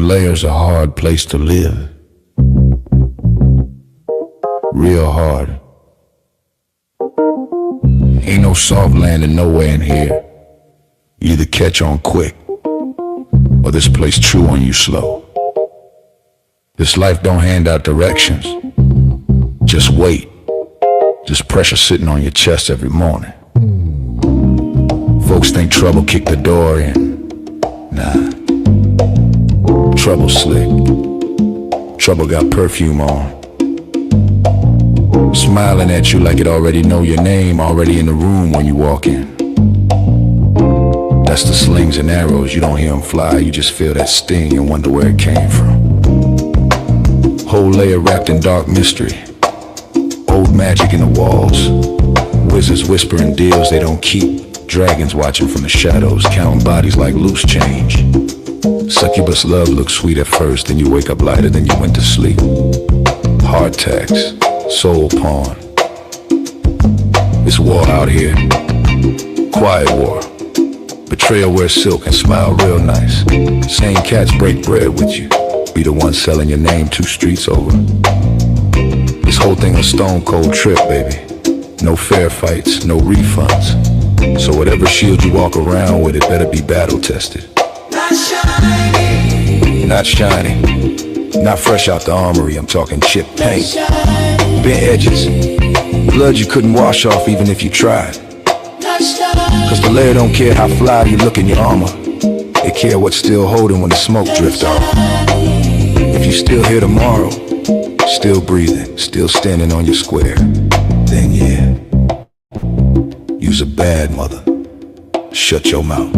layer's a hard place to live. Real hard. Ain't no soft landing nowhere in here. You either catch on quick, or this place chew on you slow. This life don't hand out directions. Just wait. Just pressure sitting on your chest every morning. Folks think trouble kicked the door in. Nah. Trouble slick. Trouble got perfume on. Smiling at you like it already know your name, already in the room when you walk in. That's the slings and arrows, you don't hear them fly, you just feel that sting and wonder where it came from. Whole layer wrapped in dark mystery. Old magic in the walls. Wizards whispering deals they don't keep. Dragons watching from the shadows, counting bodies like loose change. Succubus love looks sweet at first, then you wake up lighter than you went to sleep. Hard tax, soul pawn. It's war out here. Quiet war. Betrayal wears silk and smile real nice. Same cats break bread with you. Be the one selling your name 2 streets over. This whole thing a stone cold trip, baby. No fair fights, no refunds. So whatever shield you walk around with, it better be battle tested. Not shiny. Not shiny. Not fresh out the armory, I'm talking chip paint. Bent edges. Blood you couldn't wash off even if you tried. Cause the layer don't care how fly you look in your armor. They care what's still holding when the smoke drifts off. If you still here tomorrow, still breathing, still standing on your square, then yeah, you's a bad mother. Shut your mouth.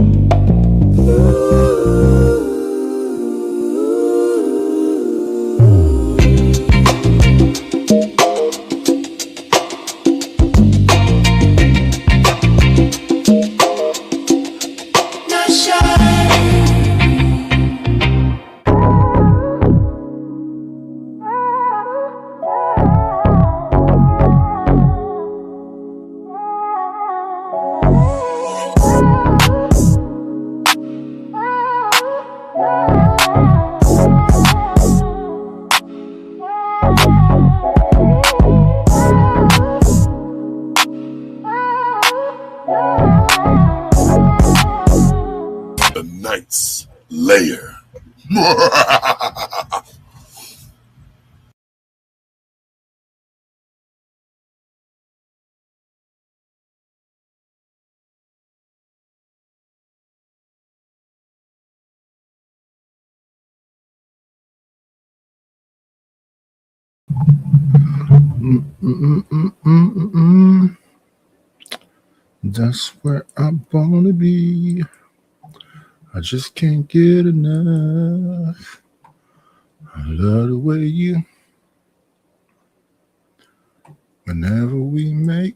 The Knight's Lair. That's where I wanna be. I just can't get enough. I love the way you. Whenever we make,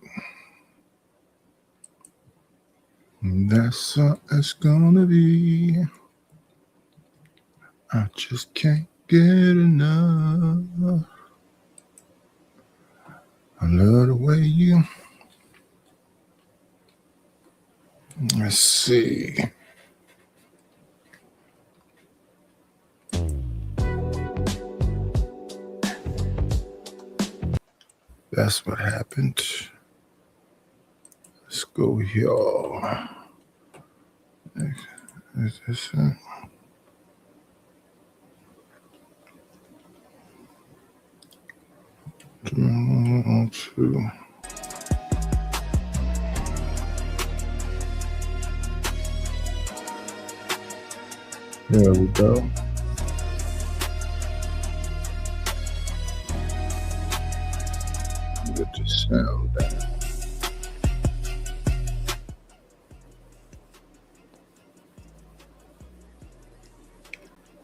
that's how it's gonna be. I just can't get enough. I love the way you. Let's see. That's what happened. Let's go here. Is this it? Two. There we go. Get the sound down.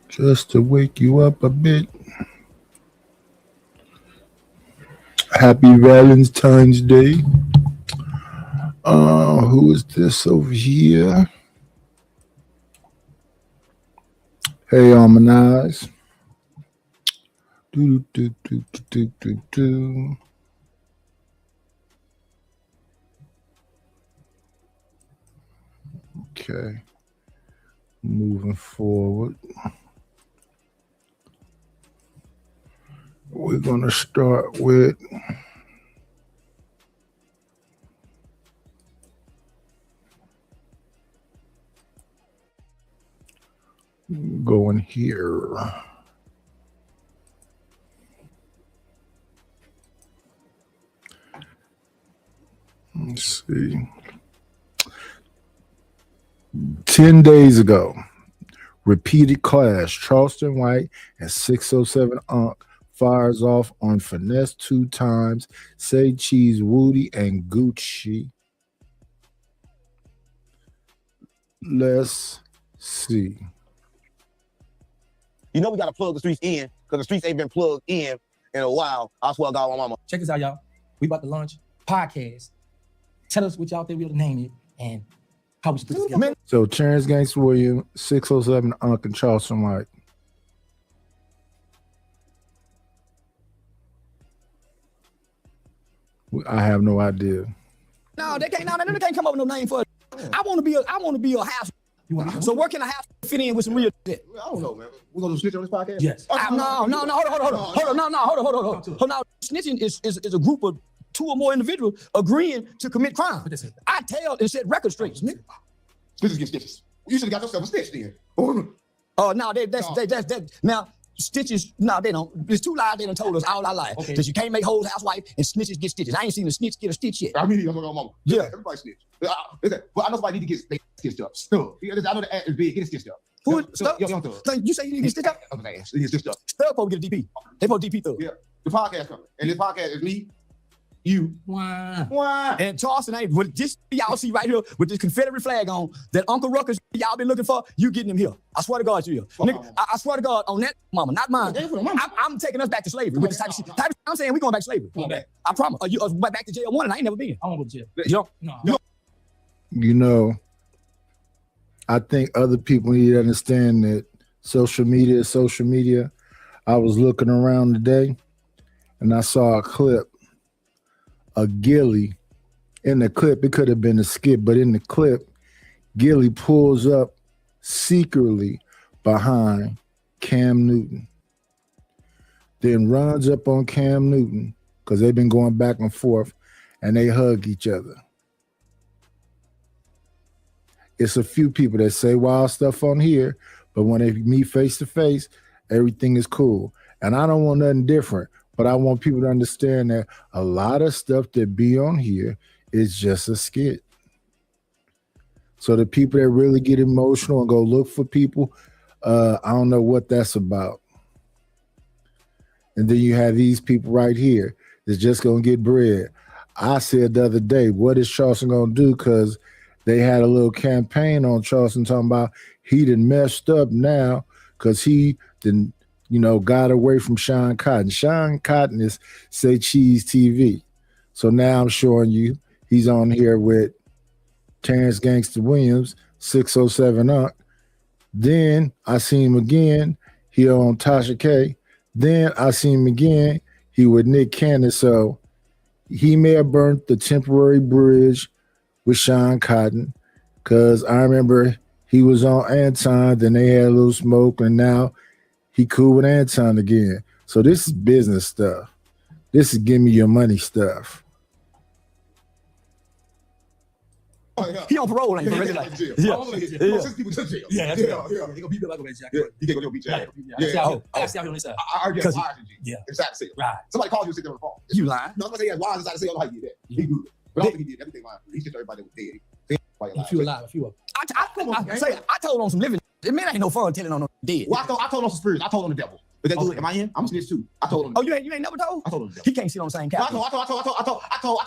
Just to wake you up a bit. Happy Valentine's Day. Who is this over here? Hey, Harmonize. Do do do do do do do. Okay. Moving forward. We're going to start with going here. Let's see. 10 days ago, repeated clash. Charleston White and 607 Unk fires off on Finesse 2 times. Say Cheese, Woody, and Gucci. Let's see. You know we got to plug the streets in because the streets ain't been plugged in a while. I swear to God, my mama. Check this out, y'all. We about to launch podcast. Tell us what y'all think we'll name it and how we should put this together. So Terrence Gangsta Williams, 607 Unk, and Charleston White. I have no idea. No, they can't come up with no name for it. I want to be a house. So where can a house fit in with some real shit? I don't know, man. We're gonna do snitch on this podcast? Yes. No, hold on. Snitching is a group of 2 or more individuals agreeing to commit crime. I tell and set record straight, nigga. Snitches get stitches. You should have got yourself a stitch then. Oh, no, that's now. Stitches, no, they don't. There's 2 lies they done told us all our life. Okay. That you can't make hoes housewife and snitches get stitches. I ain't seen a snitch get a stitch yet. I mean, I'm mama. Yeah. Everybody snitch. But I know somebody need to get stitched up. Stuff. I know the ad is big. Get it stitched up. Who? Young thug. So you say you need to get stitched up? Okay, get stitched up. Thug supposed to get a DP. They supposed to DP thug. Yeah. The podcast coming. And this podcast is me, you. Why? And Charleston ain't with this y'all see right here with this Confederate flag on that Uncle Ruckus y'all been looking for. You getting him here? I swear to God, you here, nigga. I swear to God on that mama, not mine. I'm taking us back to slavery with this type of shit. I'm saying we going back to slavery. Going back. I promise. You back to jail 1 and I ain't never been. I won't go to jail. You No. You know, I think other people need to understand that social media is social media. I was looking around today and I saw a clip of Gilly. In the clip, it could have been a skit, but in the clip, Gilly pulls up secretly behind Cam Newton, then runs up on Cam Newton because they've been going back and forth and they hug each other. It's a few people that say wild stuff on here, but when they meet face to face, everything is cool. And I don't want nothing different, but I want people to understand that a lot of stuff that be on here is just a skit. So the people that really get emotional and go look for people, I don't know what that's about. And then you have these people right here that's just going to get bread. I said the other day, what is Charleston going to do? Because they had a little campaign on Charleston talking about he done messed up now because he didn't, got away from Sean Cotton. Sean Cotton is Say Cheese TV. So now I'm showing you he's on here with Terrence Gangsta Williams, 607 Unk. Then I see him again. He on Tasha K. Then I see him again. He with Nick Cannon. So he may have burnt the temporary bridge with Sean Cotton because I remember he was on Anton. Then they had a little smoke, and now he cool with Anton again. So this is business stuff. This is give me your money stuff. He on parole, ain't he? People to jail. Yeah, that's right. He gonna be like a jack. He can't go beat jail. I see how on this side. I already have wires in jail. Yeah. Inside the cell. Right. Somebody called you and sit there on the phone. You lying? No, somebody say he has wires inside the cell. I don't know how you did that. He good. But I don't think he did everything lying. He just everybody that was dead. A few alive, a few of them. I told on some living. It man ain't no fun telling on no dead. Well, I told on some spirits. I told on the devil. Is that good? Am I in? I'm a snitch too. I told him. Oh, you ain't never told? I told him. He can't sit on the same couch. I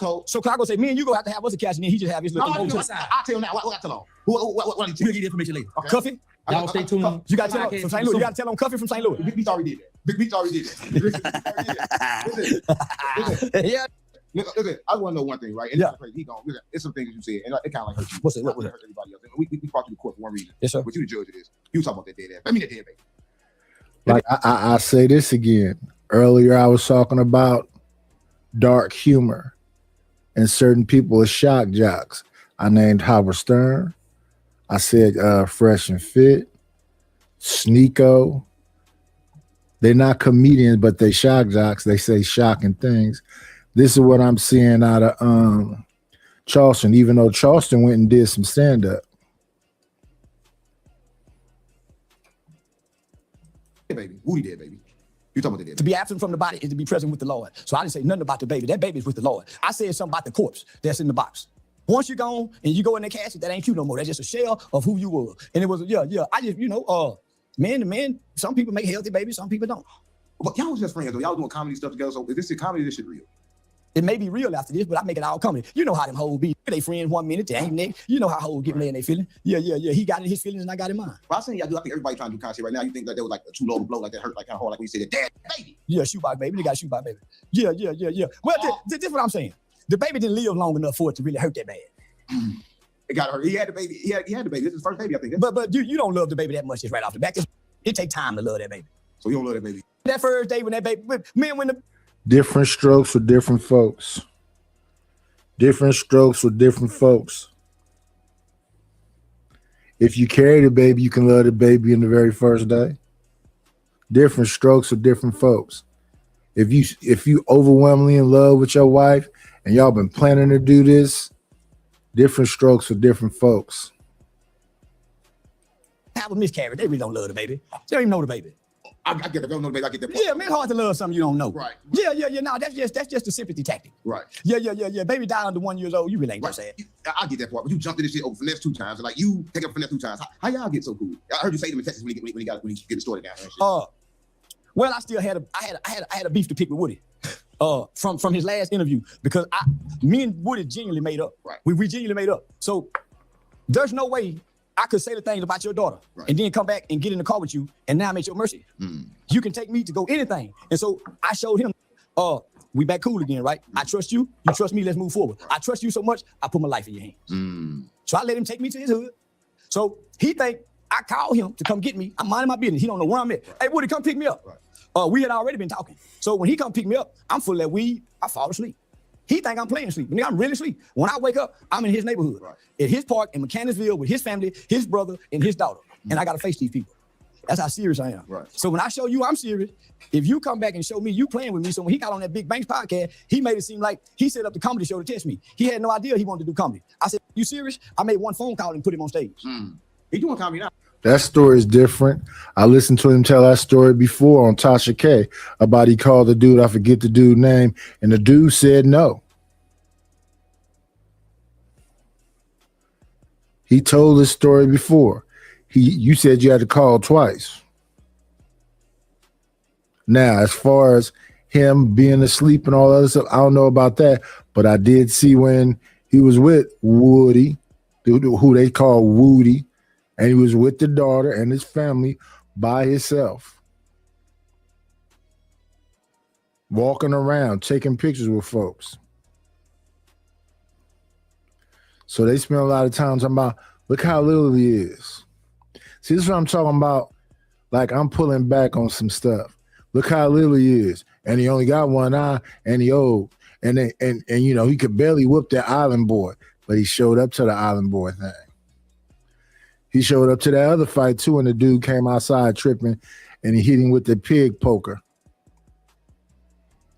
told. So Clark say, me and you gonna have to have us a couch, and then he just have his little No, boat to I the side. tell him now. What I tell him? What We'll get the information later. Okay. Cuffy, Y'all stay tuned. you got to tell him from St. Louis. You got to tell him Cuffy from St. Louis. Big Beach already did that. Big Beach already did that. Listen. Yeah. Listen, I want to know one thing, right? And Yeah. it's crazy. He gone. Listen, it's some things you said, and it kind of like hurt you. What's it? What was It it? hurt everybody else. We brought you to court for one reason. Yes, sir. But you the judge of this. You talking about that dead ass. I mean that dead baby. Like I say this again. Earlier, I was talking about dark humor and certain people are shock jocks. I named Howard Stern. I said Fresh and Fit, Sneeko. They're not comedians, but they shock jocks. They say shocking things. This is what I'm seeing out of Charleston, even though Charleston went and did some stand-up. Yeah, baby. Woody dead, baby. You talking about the dead? To be absent from the body is to be present with the Lord. So I didn't say nothing about the baby. That baby's with the Lord. I said something about the corpse that's in the box. Once you're gone and you go in the casket, that ain't you no more. That's just a shell of who you were. And it was, I just, men to men, some people make healthy babies, some people don't. But y'all was just friends, though. Y'all was doing comedy stuff together. So is this comedy? This shit real? It may be real after this, but I make it all comedy. You know how them hoes be. They friends 1 minute, they ain't next. You know how hoes get in their feeling. Yeah. He got in his feelings and I got in mine. But I seen y'all do. I think everybody trying to do content right now. You think that there was like a too low blow, like that hurt, like kind of hard, like when you said, "Dead baby." Yeah, shootbox baby. They got shootbox baby. Yeah. Well, this is what I'm saying. The baby didn't live long enough for it to really hurt that bad. It got hurt. He had the baby. He had the baby. This is his first baby, I think. But you don't love the baby that much just right off the bat. It take time to love that baby. So you don't love that baby. That first day when that baby, when the Different strokes for different folks. Different strokes for different folks. If you carry the baby, you can love the baby in the very first day. Different strokes for different folks. If you overwhelmingly in love with your wife and y'all been planning to do this, different strokes for different folks. have a miscarriage, they really don't love the baby. They don't even know the baby. I get that. Don't know the baby. I get that. Yeah, man, hard to love something you don't know. Right. Yeah. No, that's just a sympathy tactic. Right. Yeah. Baby died under 1 year old. You really ain't Right. that sad. I get that part, but you jumped in this shit over finesse 2 times. Like you take up finesse 2 times. How y'all get so cool? I heard you say to him in Texas when he get the story down. And shit. Well, I still had a beef to pick with Woody. From his last interview, because me and Woody genuinely made up. Right. We genuinely made up. So there's no way I could say the things about your daughter and then come back and get in the car with you, and now I'm at your mercy. You can take me to go anything. And so I showed him, we back cool again, right? I trust you, you trust me, let's move forward. I trust you so much, I put my life in your hands. So I let him take me to his hood. So he think I called him to come get me. I'm minding my business. He don't know where I'm at. Hey, Woody, come pick me up. We had already been talking. So when he come pick me up, I'm full of that weed, I fall asleep. He think I'm playing sleep. I'm really asleep. When I wake up, I'm in his neighborhood, at his park in Mechanicsville with his family, his brother, and his daughter. And I got to face these people. That's how serious I am. So when I show you I'm serious, if you come back and show me you playing with me, so when he got on that Big Banks podcast, he made it seem like he set up the comedy show to test me. He had no idea he wanted to do comedy. I said, you serious? I made one phone call and put him on stage. He doing comedy now. That story is different. I listened to him tell that story before on Tasha K about he called the dude, I forget the dude's name, and the dude said no. He told this story before. You said you had to call twice. Now, as far as him being asleep and all that other stuff, I don't know about that, but I did see when he was with Woody, who they call Woody, and he was with the daughter and his family by himself, walking around, taking pictures with folks. So they spend a lot of time talking about, look how little he is. See, this is what I'm talking about. Like, I'm pulling back on some stuff. Look how little he is. And he only got one eye and he old. And you know, he could barely whoop that island boy, but he showed up to the island boy thing. He showed up to that other fight too, and the dude came outside tripping and he hit him with the pig poker.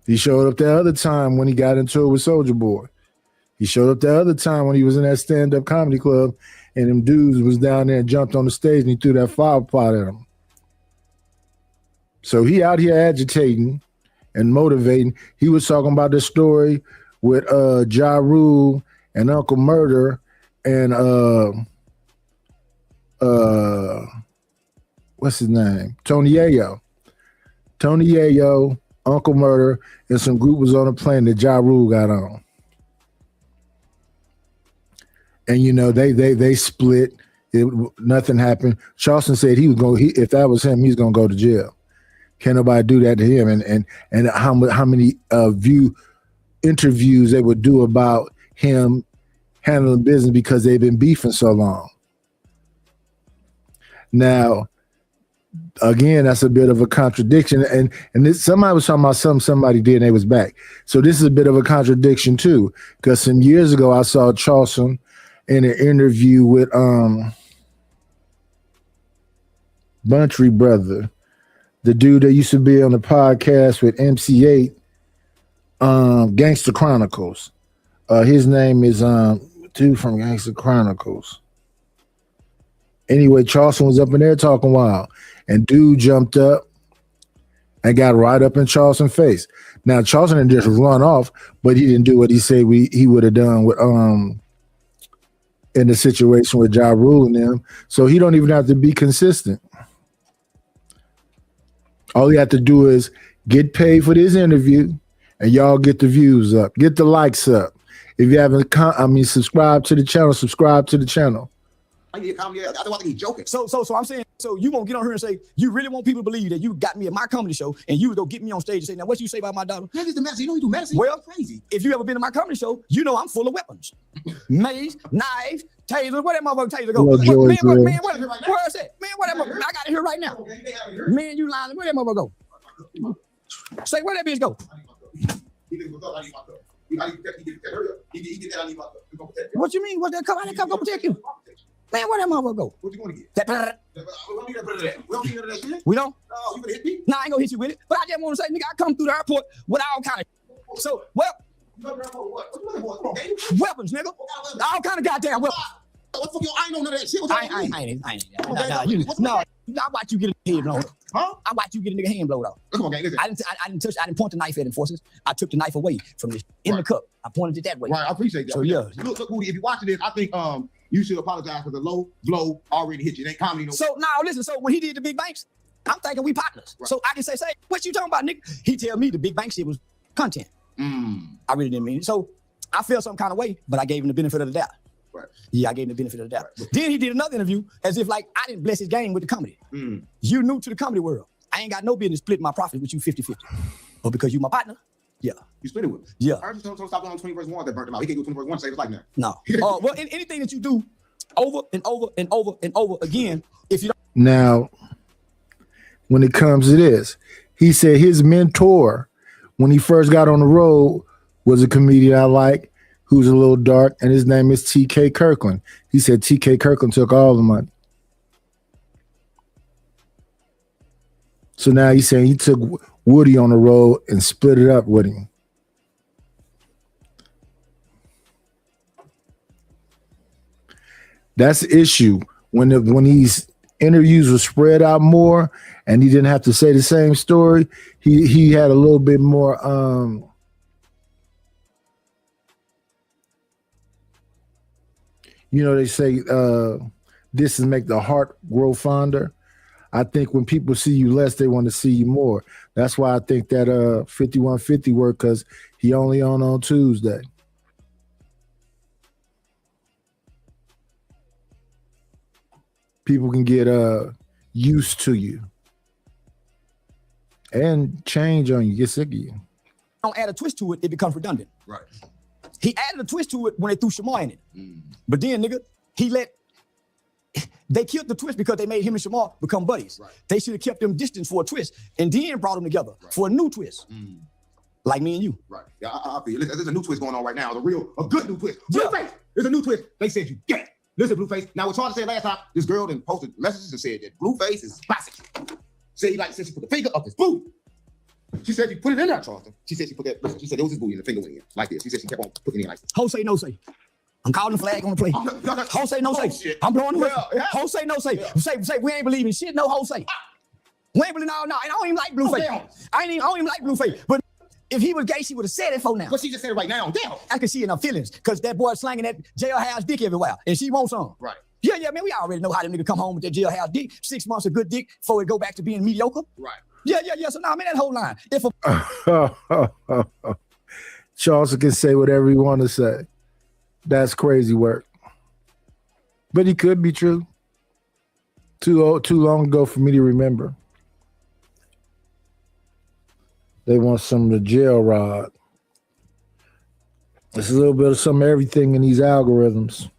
He showed up that other time when he got into it with Soulja Boy. He showed up the other time when he was in that stand-up comedy club and them dudes was down there and jumped on the stage and he threw that flower pot at him. So he out here agitating and motivating. He was talking about the story with Ja Rule and Uncle Murder and what's his name? Tony Yayo. Tony Yayo, Uncle Murder, and some group was on a plane that Ja Rule got on. And you know, they split. Nothing happened. Charleston said he was going. If that was him, he's going to go to jail. Can't nobody do that to him. And how many interviews they would do about him handling business because they've been beefing so long. Now, again, that's a bit of a contradiction. And this, somebody was talking about something somebody did and they was back. So this is a bit of a contradiction too, because some years ago I saw Charleston in an interview with Buntry brother. the dude that used to be on the podcast with MC8, Gangster Chronicles. His name is dude from Gangster Chronicles. Anyway, Charleston was up in there talking wild, and dude jumped up and got right up in Charleston's face. Now Charleston didn't just run off, but he didn't do what he said he would have done with in the situation with Ja Rule and them. So he don't even have to be consistent. All you have to do is get paid for this interview, and y'all get the views up, get the likes up. If you haven't, subscribe to the channel. Subscribe to the channel. I need a comedy. I don't want to be joking. So I'm saying, so you won't get on here and say you really want people to believe that you got me at my comedy show, and you would go get me on stage and say, now what you say about my daughter? That is the medicine. You know you do medicine. Well, crazy. If you ever been to my comedy show, you know I'm full of weapons, maze, knives, tasers. Where that motherfucker taser go? Well, What, man, George, man, where is it? Man, where that motherfucker? I got it here right now. Man, you lying? Where that motherfucker go? Say where that bitch go? What you mean? What that come? I didn't come go protect you. Man, where that motherfucker go? What you going to get? That, we don't? No, you gonna hit me? Nah, I ain't gonna hit you with it. But I just want to say, nigga, I come through the airport with all kind of. So, well, weapons, nigga. All kind of goddamn weapons. What the fuck? I ain't know none of that shit. I ain't. No, I watch you get a head blown off. Huh? I watch you get a nigga hand blown off. Come on, gang. Listen. I didn't point the knife at enforcers. I took the knife away from this in the cup. I pointed it that way. Right, I appreciate that. So yeah. Look, Woody, if you're watching this, I think you should apologize for the low blow already hit you. It ain't comedy no. So now listen. So when he did the big banks, I'm thinking we partners. Right. So I can say, what you talking about, nigga? He tell me the big bank shit was content. I really didn't mean it. So I felt some kind of way, but I gave him the benefit of the doubt. Right. Yeah, I gave him the benefit of the doubt. Right. Then he did another interview as if like I didn't bless his game with the comedy. You new to the comedy world. I ain't got no business splitting my profit with you 50-50. But because you my partner, yeah. You split it with him. Yeah. I heard you told stop doing 20 verse 1 that burnt him out. He can't do 20 verse 1 save his life now. No. Well, anything that you do over and over and over and over again, if you don't. Now, when it comes to this, he said his mentor, when he first got on the road, was a comedian I like, who's a little dark, and his name is T.K. Kirkland. He said T.K. Kirkland took all the money. So now he's saying he took Woody on the road and split it up with him. That's the issue. When these interviews were spread out more and he didn't have to say the same story, he had a little bit more they say this is make the heart grow fonder. I think when people see you less, they want to see you more. That's why I think that 5150 worked, because he only on Tuesday. People can get used to you and change on you, get sick of you. Don't add a twist to it, it becomes redundant. Right. He added a twist to it when they threw Shamar in it. But then, nigga, they killed the twist because they made him and Shamar become buddies. Right. They should have kept them distant for a twist and then brought them together for a new twist. Like me and you. Right. Yeah, I feel you. Listen, there's a new twist going on right now. A good new twist. Yeah. Blueface. There's a new twist. They said you gay. Listen, Blueface. Now, what Charlie said last time, this girl then posted messages and said that Blueface is classic. Said she put the finger up his booty. She said you put it in there, Charleston. She said she put that. Listen, she said it was his booty and the finger went in like this. She said she kept on putting it in like this. Ho say, no say. I'm calling the flag on the play. Ho say, no say. Shit. I'm blowing the whistle. Yeah. Ho say, no say. Say we ain't believing shit. No ho say. We ain't believing no. And I don't even like Blueface. I don't even like Blueface. But if he was gay, she would have said it for now. But she just said it right now. Damn. I can see in her feelings because that boy slanging that jailhouse dick everywhere, and she wants some. Right. Yeah, man. We already know how them nigga come home with that jailhouse dick. 6 months of good dick before it go back to being mediocre. Right. Yeah. So now, man, that whole line. If a Charles can say whatever he want to say. That's crazy work. But he could be true. Too long ago for me to remember. They want some of the jail rod. There's a little bit of some of everything in these algorithms.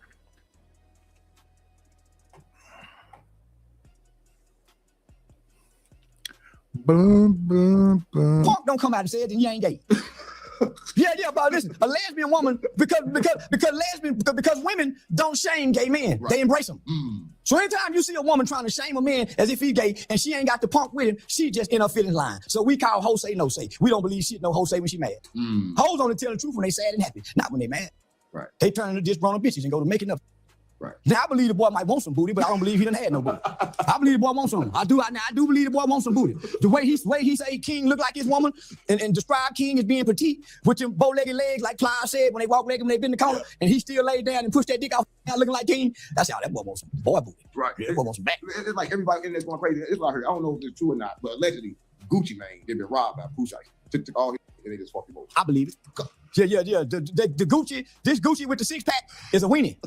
Boom, boom, boom. punk don't come out and say it, then you ain't gay. Yeah, but listen, a lesbian woman, because women don't shame gay men. Right. They embrace them. So anytime you see a woman trying to shame a man as if he gay and she ain't got the punk with him, she just in her feelings line. So we call hoe say, no say. We don't believe shit no hoe say when she mad. Hoes only tell the truth when they sad and happy, not when they mad. Right. They turn into just grown bitches and go to making up. Right. Now I believe the boy might want some booty, but I don't believe he done had no booty. I believe the boy wants some. I do believe the boy wants some booty. The way he say King look like his woman and describe King as being petite with them bow-legged legs, like Clyde said when they walk legged when they been in the corner, and he still laid down and pushed that dick out looking like King. That's how that boy wants some boy booty. Right. Yeah, that boy wants some back. It's like everybody in there going crazy. It's what I heard. I don't know if it's true or not, but allegedly Gucci Mane, they've been robbed by Pusha. Took all his and they just fucked him over. I believe it. Yeah. The Gucci, this Gucci with the six-pack is a weenie.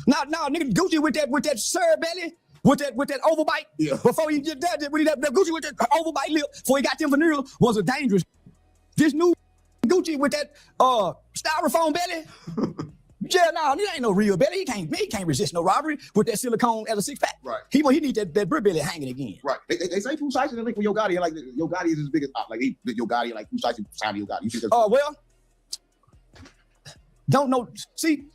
Now, nigga, Gucci with that sir belly, with that overbite. Yeah. Before he did that, that Gucci with that overbite lip, before he got them venereal, was a dangerous. This new Gucci with that styrofoam belly. Yeah, no, this ain't no real belly. He can't resist no robbery with that silicone as a six-pack. Right. He need that brick belly hanging again. Right. They say Pusha is linked with Yo Gotti, like Yo Gotti is his biggest like Yo Gotti, like Pusha signed Yo Gotti. You think that's Well, don't know. See,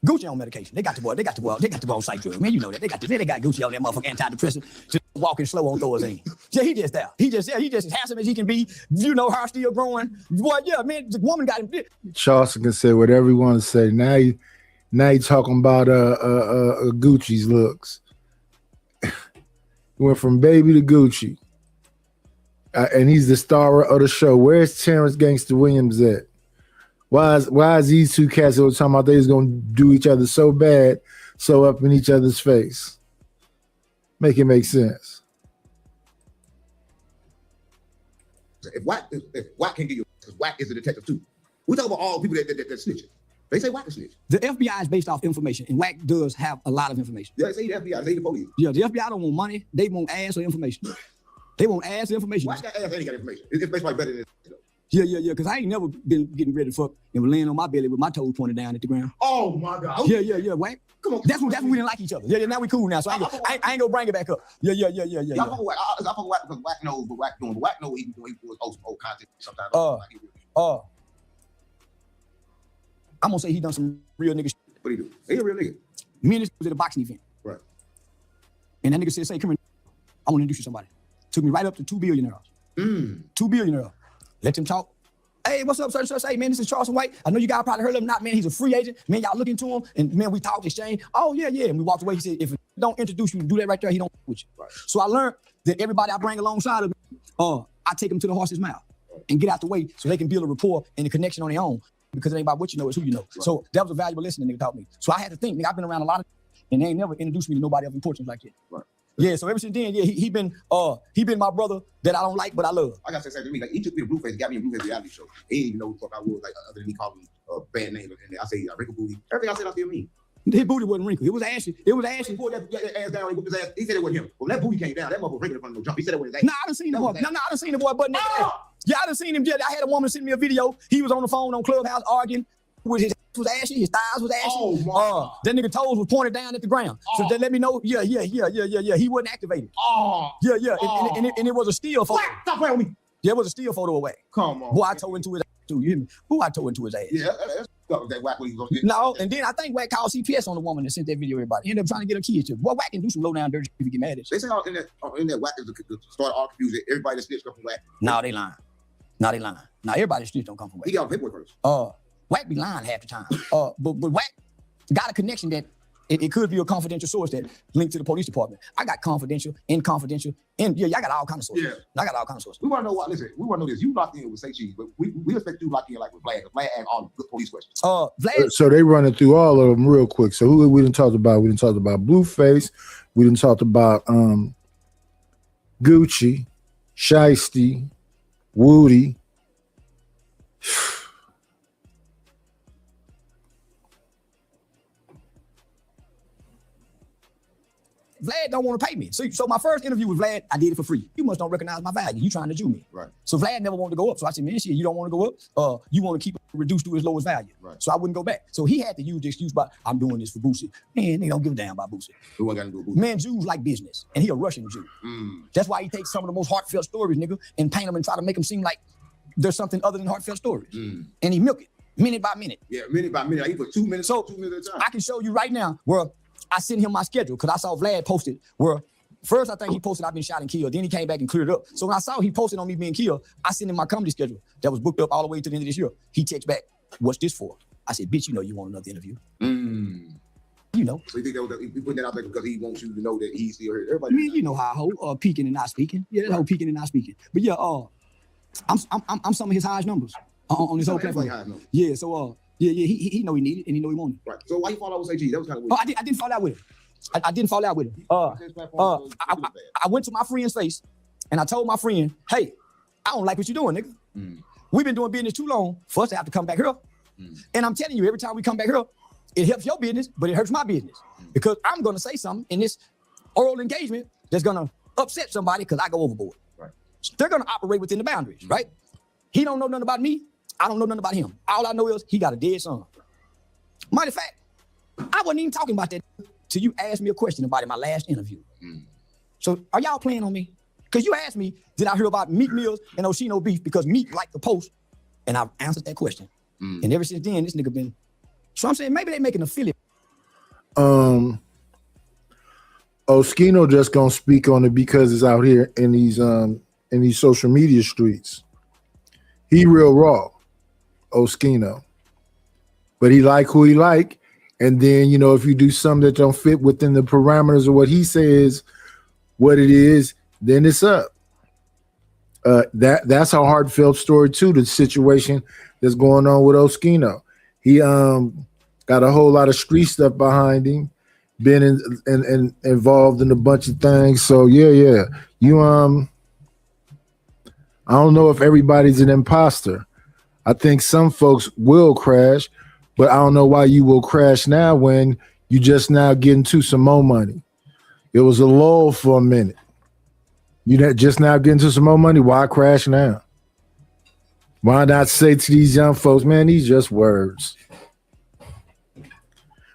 Gucci on medication. They got the boy on psych drugs. Man, you know that. They got Gucci on that motherfucking antidepressant, just walking slow on Thor's end. Yeah, he just there. He just as handsome as he can be. You know, hair still growing. Boy, yeah, man, the woman got him. Charleston can say whatever he want to say. Now you talking about Gucci's looks. He went from baby to Gucci. And he's the star of the show. Where's Terrence Gangster Williams at? Why is these two cats that were talking about they was gonna do each other so bad, so up in each other's face? Make it make sense. if Wack can get you, because Wack is a detective too. We talk about all people that snitch. They say Wack is snitch. The FBI is based off information, and Wack does have a lot of information. Yeah, they say the FBI, they say the police. Yeah, the FBI don't want money. They want ass or information. They want ass or information. Wack got ass, they ain't got information. It's basically better than this. Yeah, because I ain't never been getting ready to fuck and laying on my belly with my toes pointed down at the ground. Oh my God. Yeah, Wack. Come on. That's when we didn't like each other. Yeah, now we cool now, so I ain't gonna bring it back up. Yeah. Y'all fuck with Wack. I fuck with Wack because Wack knows what Wack doing. But Wack knows what he doing. He post some old content sometimes. I'm gonna say he done some real nigga shit. What he do? He a real nigga. Me and this was at a boxing event. Right. And that nigga said, come here, I want to introduce you to somebody. Took me right up to 2 billionaires. 2 billionaires. Let them talk. Hey, what's up, sir? Hey, man, this is Charleston White. I know you guys probably heard of him. Not, man, he's a free agent. Man, y'all look into him. And, man, we talked, exchange. Oh, yeah. And we walked away. He said, if he don't introduce you, do that right there, he don't with you. Right. So I learned that everybody I bring alongside of me, I take them to the horse's mouth and get out the way so they can build a rapport and a connection on their own. Because it ain't about what you know, it's who you know. Right. So that was a valuable lesson that nigga taught me. So I had to think, nigga, I've been around a lot of and they ain't never introduced me to nobody of importance like that. Right. Yeah, so ever since then, yeah, he been my brother that I don't like, but I love. I gotta say something to me, like he took me to Blueface, got me a Blueface reality show. He didn't even know what the fuck I was, like other than he called me bad name, and I say wrinkle booty. Everything I said I still mean. His booty wasn't wrinkled. It was ashy. He pulled that ass down, he whipped his ass. He said it wasn't him. When that booty came down, that motherfucker wrinkled in front of no jump. He said it was his ass. Nah, I done seen the boy. No, I done seen the boy butt naked. Yeah, I done seen him. I had a woman send me a video. He was on the phone on Clubhouse arguing. His ass was ashy, his thighs was ashy. Oh my! That nigga toes was pointed down at the ground. So that let me know. Yeah. He wasn't activated. Yeah. And it was a still photo. Stop playing with me. Yeah, it was a still photo away. Come on. Boy, I toe into his ass too. You hear me? Who I toe into his ass? Yeah, that's that Wack when he was on. No, and then I think Wack called CPS on the woman that sent that video. Everybody ended up trying to get her kids to. Boy, Wack can do some low down dirty shit if you get mad at They say in that Wack is the start all confusion. Everybody that snitched come from Wack. No, they lying. Now everybody that snitched don't come from Wack. He got on paperwork first. Wack be lying half the time. But Wack got a connection that it could be a confidential source that linked to the police department. I got confidential, inconfidential, and I got all kinds of sources. Yeah. I got all kinds of sources. We want to know what. Listen, we want to know this. You locked in with Say Cheese, but we expect you locked in like with Vlad. Vlad asked all the good police questions. Vlad. So they running through all of them real quick. So who we didn't talk about? We didn't talk about Blueface. We didn't talk about Gucci, Shiesty, Woody. Vlad don't want to pay me. So my first interview with Vlad, I did it for free. You must don't recognize my value. You trying to Jew me. Right. So Vlad never wanted to go up. So I said, man, shit, you don't want to go up? You want to keep it reduced to its lowest value. Right. So I wouldn't go back. So he had to use the excuse about, I'm doing this for Boosie. Man, they don't give a damn about Boosie. Who ain't got to do Boosie? Man, Jews like business. And he a Russian Jew. That's why he takes some of the most heartfelt stories, nigga, and paint them and try to make them seem like there's something other than heartfelt stories. And he milk it minute by minute. Yeah, minute by minute. Like he put 2 minutes, so 2 minutes at a time. I can show you right now where I sent him my schedule because I saw Vlad posted where first I think he posted I've been shot and killed. Then he came back and cleared it up. So when I saw he posted on me being killed, I sent him my comedy schedule that was booked up all the way to the end of this year. He texts back, "What's this for?" I said, "Bitch, you know you want another interview." You know. So you think that he putting that out there because he wants you to know that he's still here? Everybody. I mean, you know how I hold peaking and not speaking. Yeah, that whole peaking and not speaking. But yeah, I'm some of his highest numbers on this whole platform. Yeah, so he know he needed and he know he wanted. Right. So why you fall out with AG? That was kind of weird. Oh, I didn't fall out with him. I didn't fall out with him. I went to my friend's face and I told my friend, "Hey, I don't like what you're doing, nigga. We've been doing business too long for us to have to come back here. And I'm telling you, every time we come back here, it helps your business, but it hurts my business. Because I'm gonna say something in this oral engagement that's gonna upset somebody because I go overboard. Right. They're gonna operate within the boundaries, right? He don't know nothing about me. I don't know nothing about him. All I know is he got a dead son. Matter of fact, I wasn't even talking about that till you asked me a question about it in my last interview. So are y'all playing on me? Because you asked me, did I hear about Meek Mills and Oshino beef because Meek liked the post? And I've answered that question. And ever since then, this nigga been. So I'm saying maybe they make an affiliate. Oskino just gonna speak on it because it's out here in these social media streets. He real raw, Oskino. But he like who he like. And then, you know, if you do something that don't fit within the parameters of what he says, what it is, then it's up. That's a heartfelt story too, the situation that's going on with Oskino. He got a whole lot of street stuff behind him, been involved in a bunch of things. So yeah. You I don't know if everybody's an imposter. I think some folks will crash, but I don't know why you will crash now when you just now getting to some more money. It was a lull for a minute. You just now getting to some more money. Why crash now? Why not say to these young folks, man, these just words.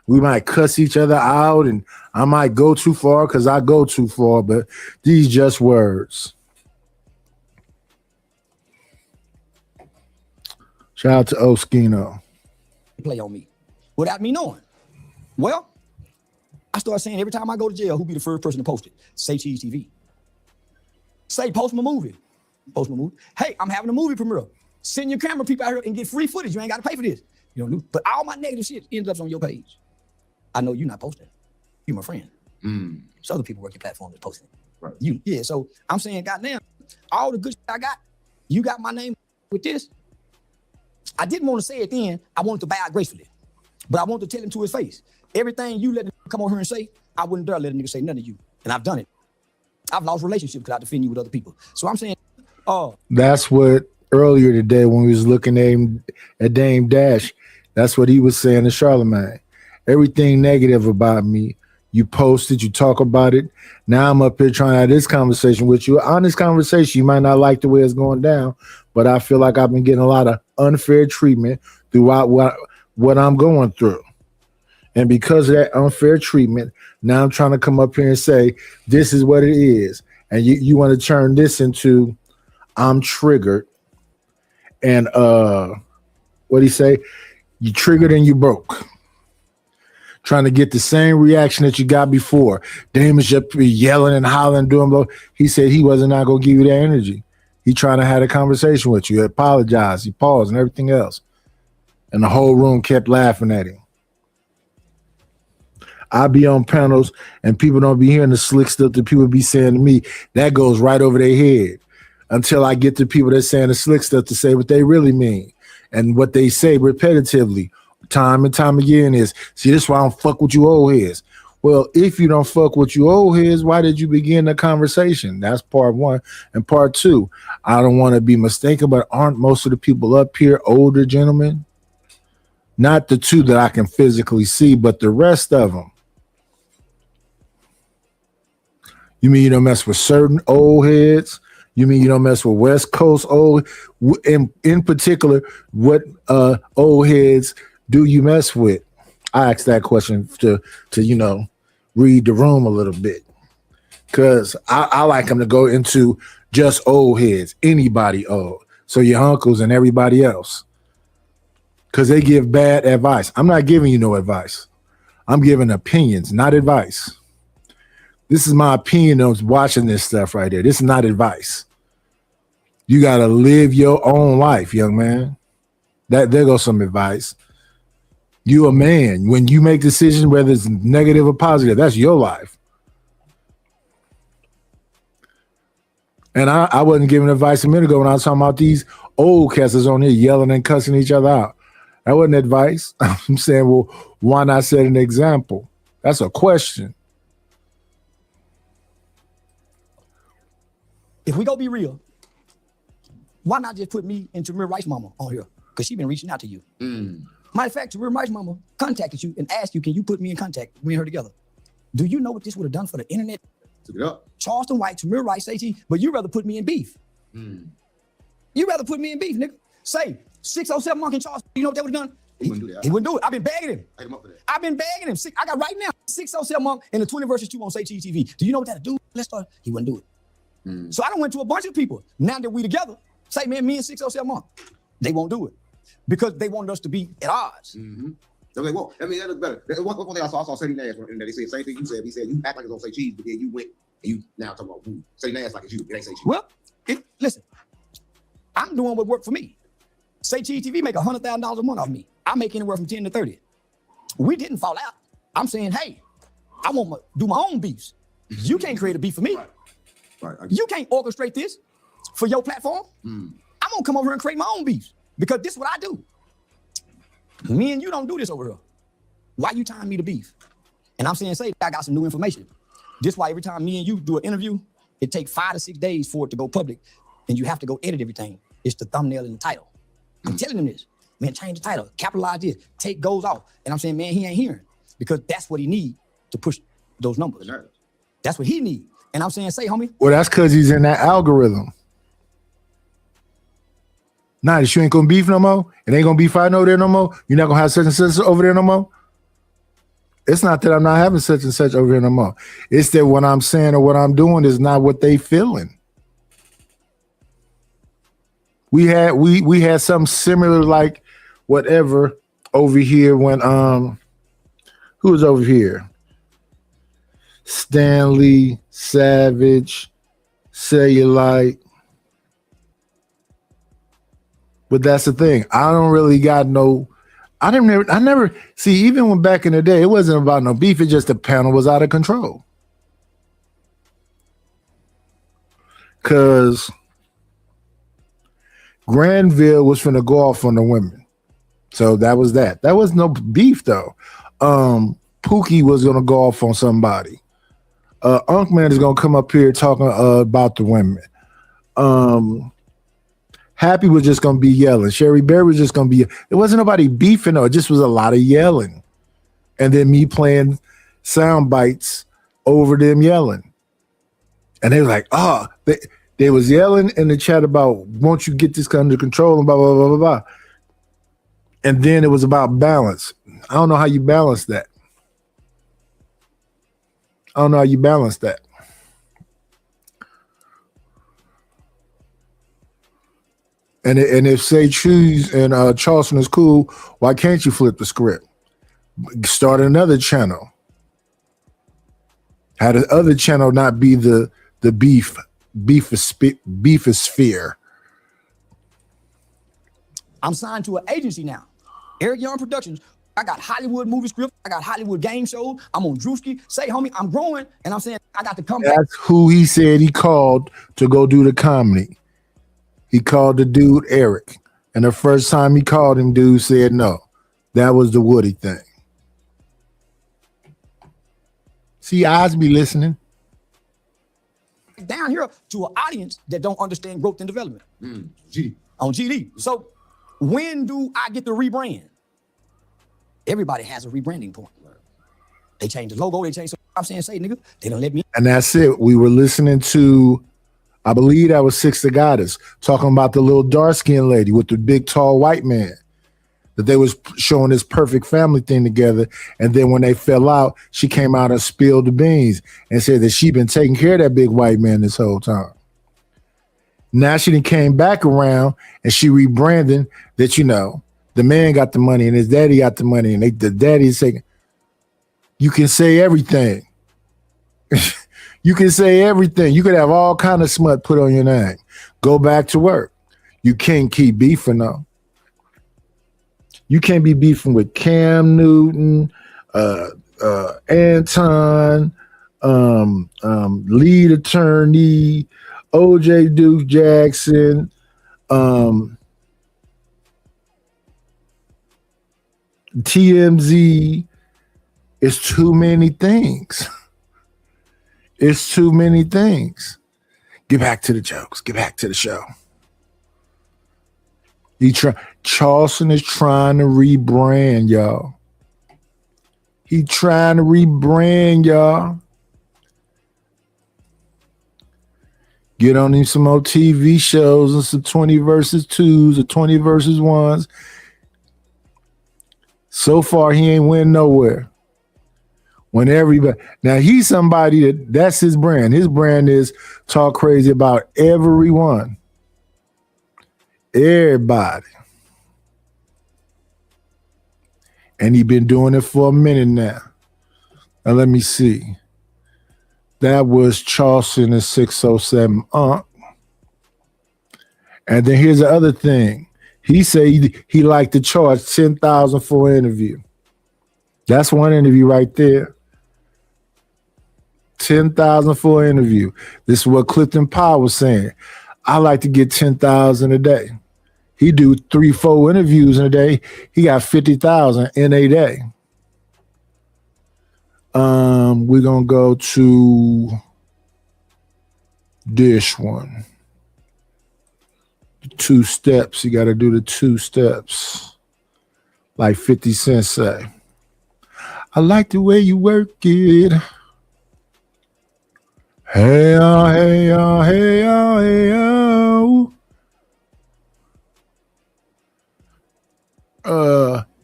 We might cuss each other out and I might go too far because I go too far, but these just words. Shout out to Oskino. Play on me without me knowing. Well, I started saying every time I go to jail, who be the first person to post it? Say Cheese TV. Say post my movie. Post my movie. Hey, I'm having a movie premiere. Send your camera people out here and get free footage. You ain't got to pay for this. You don't do. But all my negative shit ends up on your page. I know you're not posting. You my friend. So other people work your platform that's posting. Right. Yeah. So I'm saying, goddamn, all the good shit I got, you got my name with this. I didn't want to say it then. I wanted to bow out gracefully. But I wanted to tell him to his face. Everything you let him come on here and say, I wouldn't dare let a nigga say none of you. And I've done it. I've lost relationships because I defend you with other people. So I'm saying, that's what earlier today when we was looking at Dame Dash, that's what he was saying to Charlemagne. Everything negative about me, you post it, you talk about it. Now I'm up here trying to have this conversation with you. Honest conversation, you might not like the way it's going down, but I feel like I've been getting a lot of unfair treatment throughout what I'm going through. And because of that unfair treatment, now I'm trying to come up here and say, this is what it is. And you want to turn this into, I'm triggered. And what do you say? You triggered and you broke. Trying to get the same reaction that you got before. Dame is just yelling and hollering, doing blow. He said he wasn't not going to give you that energy. He trying to have a conversation with you. He apologized. He paused and everything else. And the whole room kept laughing at him. I be on panels and people don't be hearing the slick stuff that people be saying to me. That goes right over their head until I get to people that saying the slick stuff to say what they really mean. And what they say repetitively, time and time again is, see, this is why I don't fuck with you old heads. Well, if you don't fuck with you old heads, why did you begin the conversation? That's part one. And part two, I don't want to be mistaken, but aren't most of the people up here older gentlemen? Not the two that I can physically see, but the rest of them. You mean you don't mess with certain old heads? You mean you don't mess with West Coast old? In particular, what old heads do you mess with? I asked that question to read the room a little bit. Because I like them to go into just old heads, anybody old. So your uncles and everybody else. Because they give bad advice. I'm not giving you no advice. I'm giving opinions, not advice. This is my opinion of watching this stuff right here. This is not advice. You got to live your own life, young man. There goes some advice. You a man. When you make decisions, whether it's negative or positive, that's your life. And I wasn't giving advice a minute ago when I was talking about these old cats that's on here yelling and cussing each other out. That wasn't advice. I'm saying, well, why not set an example? That's a question. If we go be real, why not just put me and Tamir Rice mama on here? Because she been reaching out to you. Matter of fact, Tamir Rice mama contacted you and asked you, can you put me in contact, me and her together? Do you know what this would have done for the internet? Took it up. Charleston White, Tamir Rice, say, but you rather put me in beef. You rather put me in beef, nigga. Say, 607 Monk in Charleston, you know what they would have done? He wouldn't do that. He wouldn't do it. I've been begging him. Hit him up for that. I've been begging him. I got right now 607 Monk in the 20 versus 2 on Say Cheese TV. Do you know what that'll do? Let's start. He wouldn't do it. So I done went to a bunch of people. Now that we together, say, man, me and 607 Monk, they won't do it because they wanted us to be at odds. They're like, well, I mean, that looks better. One thing I saw Sadie Nash, and they said the same thing you said. He said, you act like it's on Say Cheese, but then you went and you now talking about who. Sadie Nash like it's you. It ain't Say Cheese. Well, listen, I'm doing what worked for me. Say Cheese TV make $100,000 a month off me. I make anywhere from 10 to 30. We didn't fall out. I'm saying, hey, I want to do my own beefs. You can't create a beef for me. Right. You can't orchestrate this for your platform. I'm gonna come over here and create my own beefs because this is what I do. Me and you don't do this over here. Why you tying me to beef? And I'm saying, say, I got some new information. This is why every time me and you do an interview, it takes 5 to 6 days for it to go public, and you have to go edit everything. It's the thumbnail and the title. I'm telling them this. Man, change the title, capitalize this, take goes off. And I'm saying, man, he ain't hearing because that's what he need to push those numbers. That's what he need. And I'm saying, say, homie. Well, that's because he's in that algorithm. Knightish, you ain't gonna beef no more. It ain't gonna be fighting over there no more. You're not gonna have such and such over there no more. It's not that I'm not having such and such over here no more. It's that what I'm saying or what I'm doing is not what they feeling. We had something similar like whatever over here when who was over here? Stanley, Savage, Cellulite. But that's the thing. I don't really got no. I never see. Even when back in the day, it wasn't about no beef. It just the panel was out of control. Cause Granville was finna go off on the women, so that was that. That was no beef though. Pookie was gonna go off on somebody. Unkman is gonna come up here talking about the women. Happy was just gonna be yelling. Sherry Berry was just gonna be. It wasn't nobody beefing though. It just was a lot of yelling, and then me playing sound bites over them yelling. And they were like, "Oh, they was yelling in the chat about won't you get this under control and blah blah blah blah blah." And then it was about balance. I don't know how you balance that. I don't know how you balance that. And if Say Cheese and Charleston is cool, why can't you flip the script? Start another channel. Have the other channel not be the beefosphere. I'm signed to an agency now. Eric Young Productions. I got Hollywood movie script. I got Hollywood game shows. I'm on Drewski. Say, homie, I'm growing. And I'm saying I got to come back. That's who he said he called to go do the comedy. He called the dude Eric. And the first time he called him, dude said no. That was the Woody thing. See, eyes be listening. Down here to an audience that don't understand growth and development. GD. On GD. So when do I get the rebrand? Everybody has a rebranding point. They change the logo, they change. So I'm saying, say, nigga, they don't let me. And that's it. We were listening to, I believe that was Six the Goddess, talking about the little dark-skinned lady with the big, tall white man. That they was showing this perfect family thing together. And then when they fell out, she came out and spilled the beans and said that she been taking care of that big white man this whole time. Now she done came back around and she rebranded that, you know, the man got the money and his daddy got the money and the daddy is saying, You can say everything. You can say everything. You could have all kind of smut put on your name. Go back to work. You can't keep beefing though. You can't be beefing with Cam Newton, Anton, lead attorney, OJ Duke Jackson, TMZ. It's too many things. It's too many things. Get back to the jokes. Get back to the show. Charleston is trying to rebrand, y'all. He trying to rebrand, y'all. Get on him some more TV shows and some 20 versus 2s or 20 versus 1s. So far, he ain't win nowhere. When everybody, now he's somebody that's his brand. His brand is talk crazy about everyone. Everybody. And he been doing it for a minute now. Now let me see. That was Charleston and 607 Unc. And then here's the other thing. He said he liked to charge $10,000 for an interview. That's one interview right there. $10,000 for an interview. This is what Clifton Powell was saying. I like to get $10,000 a day. He do 3-4 interviews in a day. He got $50,000 in a day. We're gonna go to this one. 2 steps. You got to do the 2 steps, like 50 Cent say. I like the way you work it. Hey, oh, hey, oh, hey, oh, hey, oh.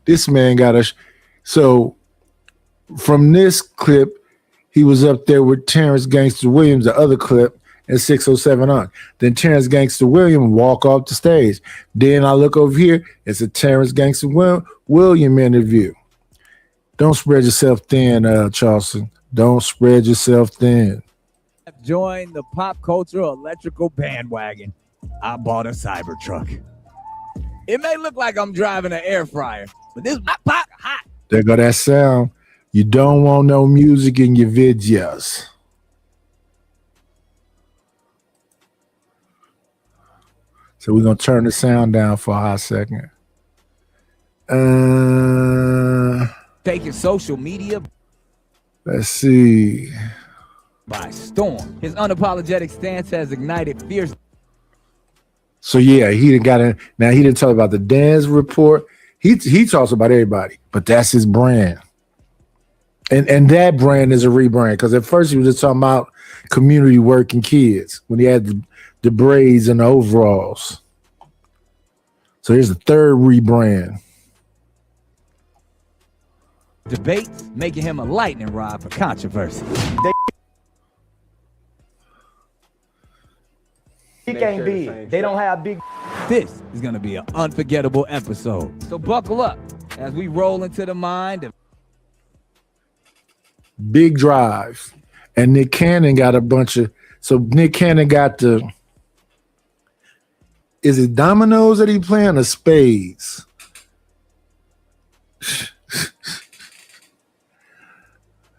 This man got a. So from this clip, he was up there with Terrence Gangster Williams, the other clip, and 607 on. Then Terrence Gangster Williams walk off the stage. Then I look over here, it's a Terrence Gangster Williams interview. Don't spread yourself thin, Charleston. Don't spread yourself thin. Join the pop culture electrical bandwagon. I bought a Cybertruck. It may look like I'm driving an air fryer, but this pop hot. There go that sound. You don't want no music in your videos. So we're going to turn the sound down for a hot second. Taking social media Let's see. by storm. His unapologetic stance has ignited fierce. So yeah, he done got in. Now he didn't talk about the dance report. He talks about everybody, but that's his brand. And that brand is a rebrand, because at first he was just talking about community working kids when he had the braids and the overalls. So here's the third rebrand. Debates making him a lightning rod for controversy. He can't be it. They don't have big. This is going to be an unforgettable episode. So buckle up as we roll into the mind of Big Drive. And Nick Cannon got a bunch of. So Nick Cannon got the. Is it dominoes that he playing or spades?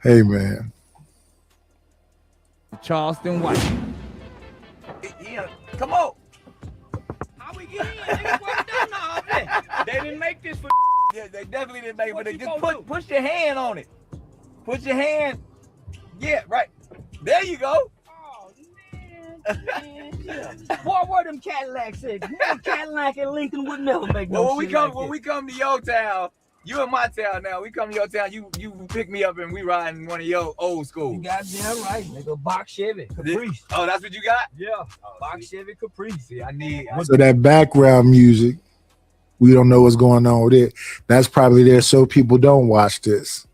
Hey, man. Charleston White. Yeah, come on. How we get in? Nigga, what done all that? They didn't make this for. Yeah, they definitely didn't make it, but What they you just gonna do? push your hand on it. Put your hand. Yeah, right. There you go. Oh, man. Yeah. Boy, where them Cadillacs at? No Cadillac and Lincoln would never make no Well, when shit like we come to your town, you in my town now. We come to your town, you pick me up and we ride in one of your old schools. You goddamn right, nigga. Box Chevy, Caprice. Oh, that's what you got? Yeah, box Chevy, Caprice. See, I need. So that background music, we don't know what's going on with it. That's probably there so people don't watch this.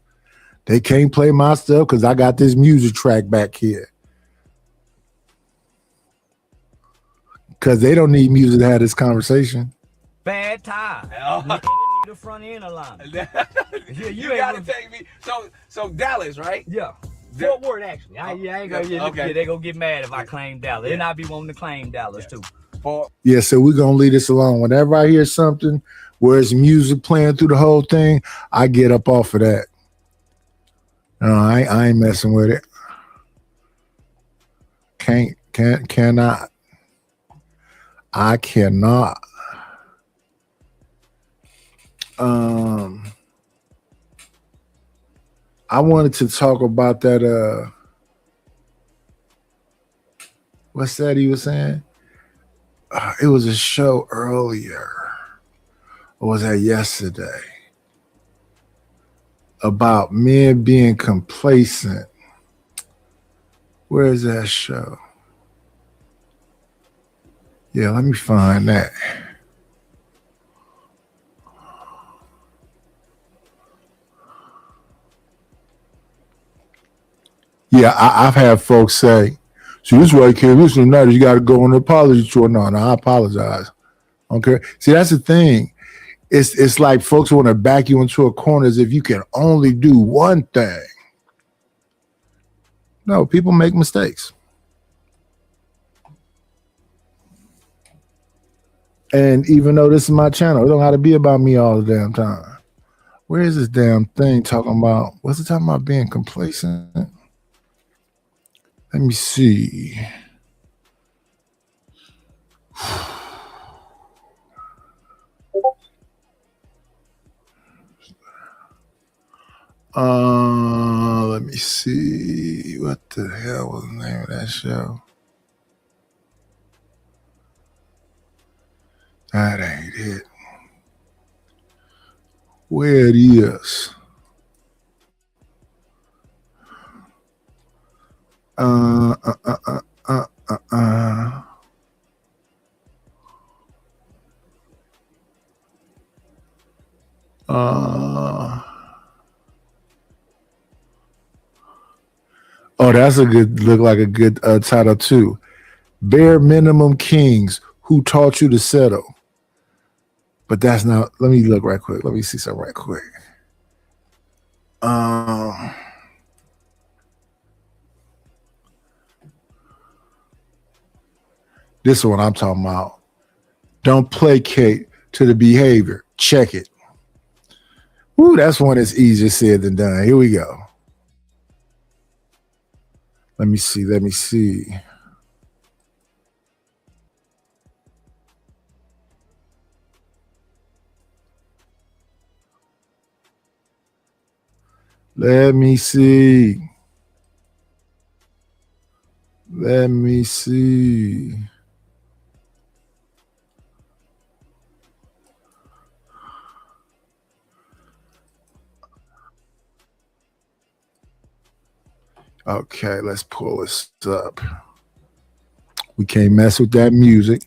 They can't play my stuff because I got this music track back here. Because they don't need music to have this conversation. Bad time. Oh. the front end of line. You gotta take me. So Dallas, right? Yeah. Fort Worth, actually. I ain't gonna get Okay. they gonna get mad if I claim Dallas. And I be wanting to claim Dallas too. Yeah, so we're gonna leave this alone. Whenever I hear something where it's music playing through the whole thing, I get up off of that. No, I ain't messing with it. Cannot. I cannot. I wanted to talk about that. What's that he was saying? It was a show earlier, or was that yesterday? About men being complacent. Where is that show? Yeah, let me find that. Yeah, I've had folks say, see, this is why you can't listen to Knightish. You got to go on an apology tour. No, I apologize. Okay. See, that's the thing. It's like folks want to back you into a corner as if you can only do one thing. No, people make mistakes. And even though this is my channel, it don't have to be about me all the damn time. Where is this damn thing talking about? What's it talking about being complacent? Let me see. Let me see. What the hell was the name of that show? That ain't it. Where it is. Oh, that's a good, look like a good title too. Bare minimum kings who taught you to settle. But that's not, let me look right quick. Let me see something right quick. This is what I'm talking about. Don't placate to the behavior. Check it. Ooh, that's one that's easier said than done. Here we go. Let me see. Let me see. Okay, let's pull this up. We can't mess with that music.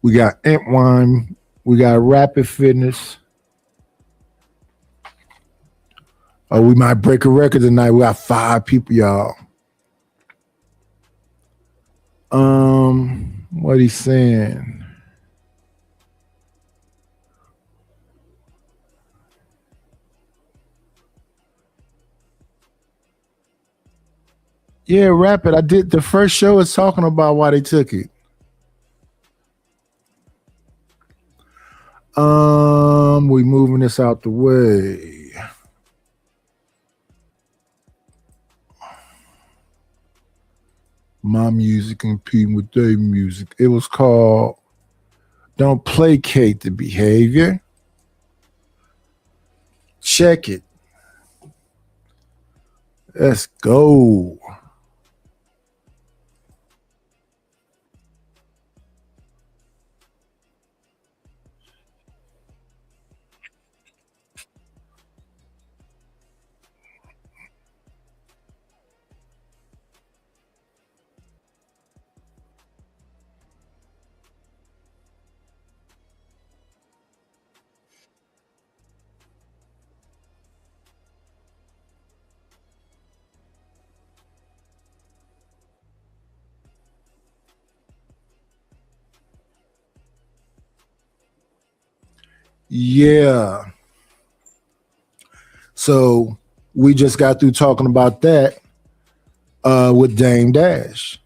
We got Ant Wine. We got Rapid Fitness. Oh, we might break a record tonight. We got 5 people, y'all. What he's saying? Yeah, Rapid. I did the first show is talking about why they took it. We moving this out the way. My music competing with their music. It was called Don't Placate the Behavior. Check it. Let's go. Yeah. So we just got through talking about that with Dame Dash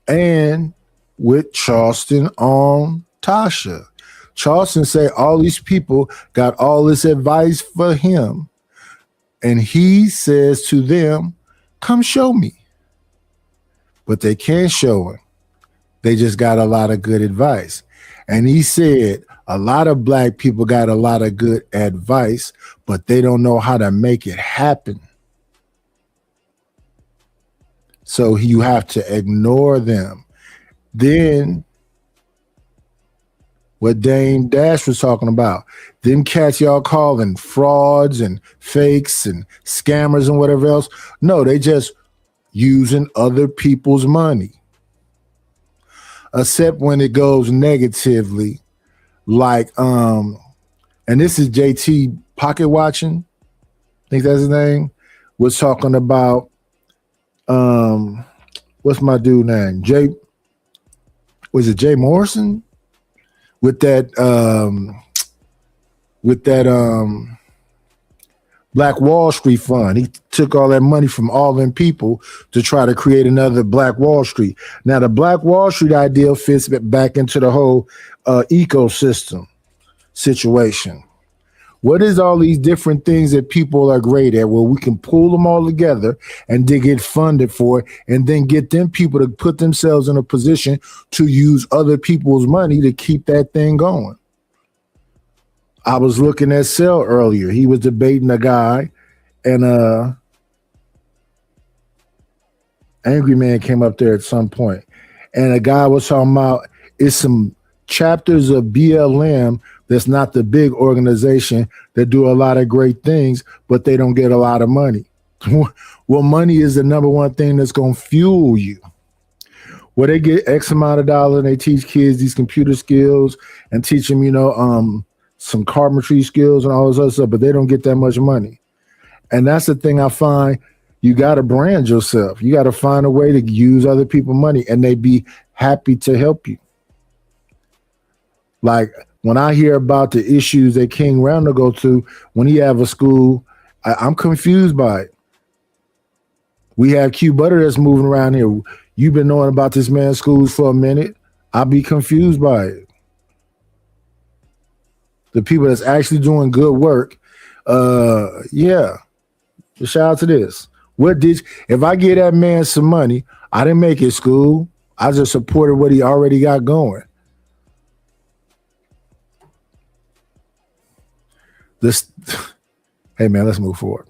and with Charleston on Tasha. Charleston say all these people got all this advice for him, and he says to them, come show me. But they can't show him. They just got a lot of good advice. And he said a lot of black people got a lot of good advice, but they don't know how to make it happen. So you have to ignore them. Then what Dame Dash was talking about, them cats y'all calling frauds and fakes and scammers and whatever else. No, they just using other people's money. Except when it goes negatively, like, and this is JT Pocket Watching, I think that's his name, was talking about, what's my dude name? Was it Jay Morrison? With that Black Wall Street fund. He took all that money from all them people to try to create another Black Wall Street. Now, the Black Wall Street idea fits back into the whole ecosystem situation. What is all these different things that people are great at where we can pull them all together and they get funded for it and then get them people to put themselves in a position to use other people's money to keep that thing going? I was looking at Cell earlier. He was debating a guy, and Angry Man came up there at some point, and a guy was talking about it's some chapters of BLM that's not the big organization that do a lot of great things, but they don't get a lot of money. Well, money is the number one thing that's going to fuel you. Well, they get X amount of dollars and they teach kids these computer skills and teach them, some carpentry skills and all this other stuff, but they don't get that much money. And that's the thing I find. You got to brand yourself. You got to find a way to use other people's money and they be happy to help you. Like when I hear about the issues that King Randall go to when he have a school, I'm confused by it. We have Q Butter that's moving around here. You've been knowing about this man's schools for a minute. I'll be confused by it. The people that's actually doing good work, yeah. So shout out to this. If I give that man some money, I didn't make his school. I just supported what he already got going. Hey man, let's move forward.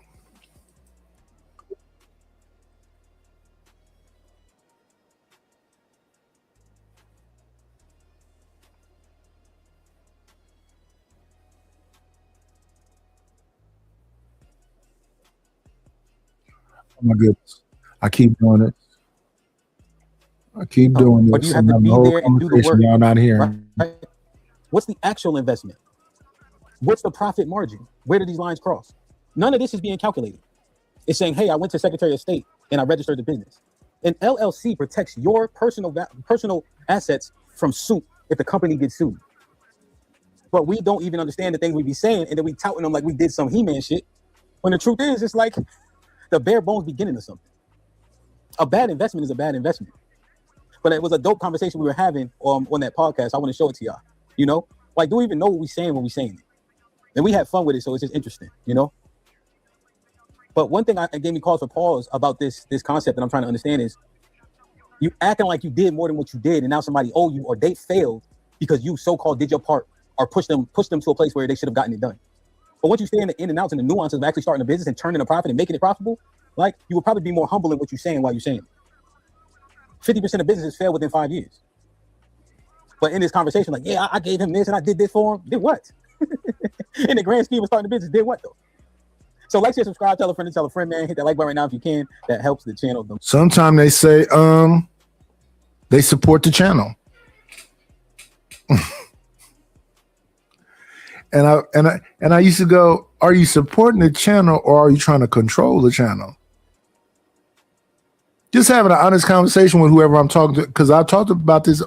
Oh my goodness. I keep doing it. I keep doing But this. you have to And be the whole there and do the conversation work. y'all not hearing. Right? What's the actual investment? What's the profit margin? Where do these lines cross? None of this is being calculated. It's saying, hey, I went to Secretary of State and I registered the business. An LLC protects your personal assets from suit if the company gets sued. But we don't even understand the things we be saying, and then we touting them like we did some He-Man shit. When the truth is, it's like the bare bones beginning of something. A bad investment is a bad investment. But it was a dope conversation we were having on that podcast. I want to show it to y'all. Like, do we even know what we're saying when we're saying it? And we had fun with it, so it's just interesting, But one thing it gave me cause for pause about this concept that I'm trying to understand is you acting like you did more than what you did, and now somebody owe you, or they failed because you so-called did your part or pushed them to a place where they should have gotten it done. But once you stay in the in and outs and the nuances of actually starting a business and turning a profit and making it profitable, like, you will probably be more humble in what you're saying while you're saying it. 50% of businesses fail within 5 years. But in this conversation, like, yeah, I gave him this and I did this for him. Did what? In the grand scheme of starting a business, did what though? So like, share, subscribe, tell a friend, man. Hit that like button right now if you can. That helps the channel. Sometimes they say they support the channel. and I used to go, are you supporting the channel or are you trying to control the channel? Just having an honest conversation with whoever I'm talking to, because I've talked about this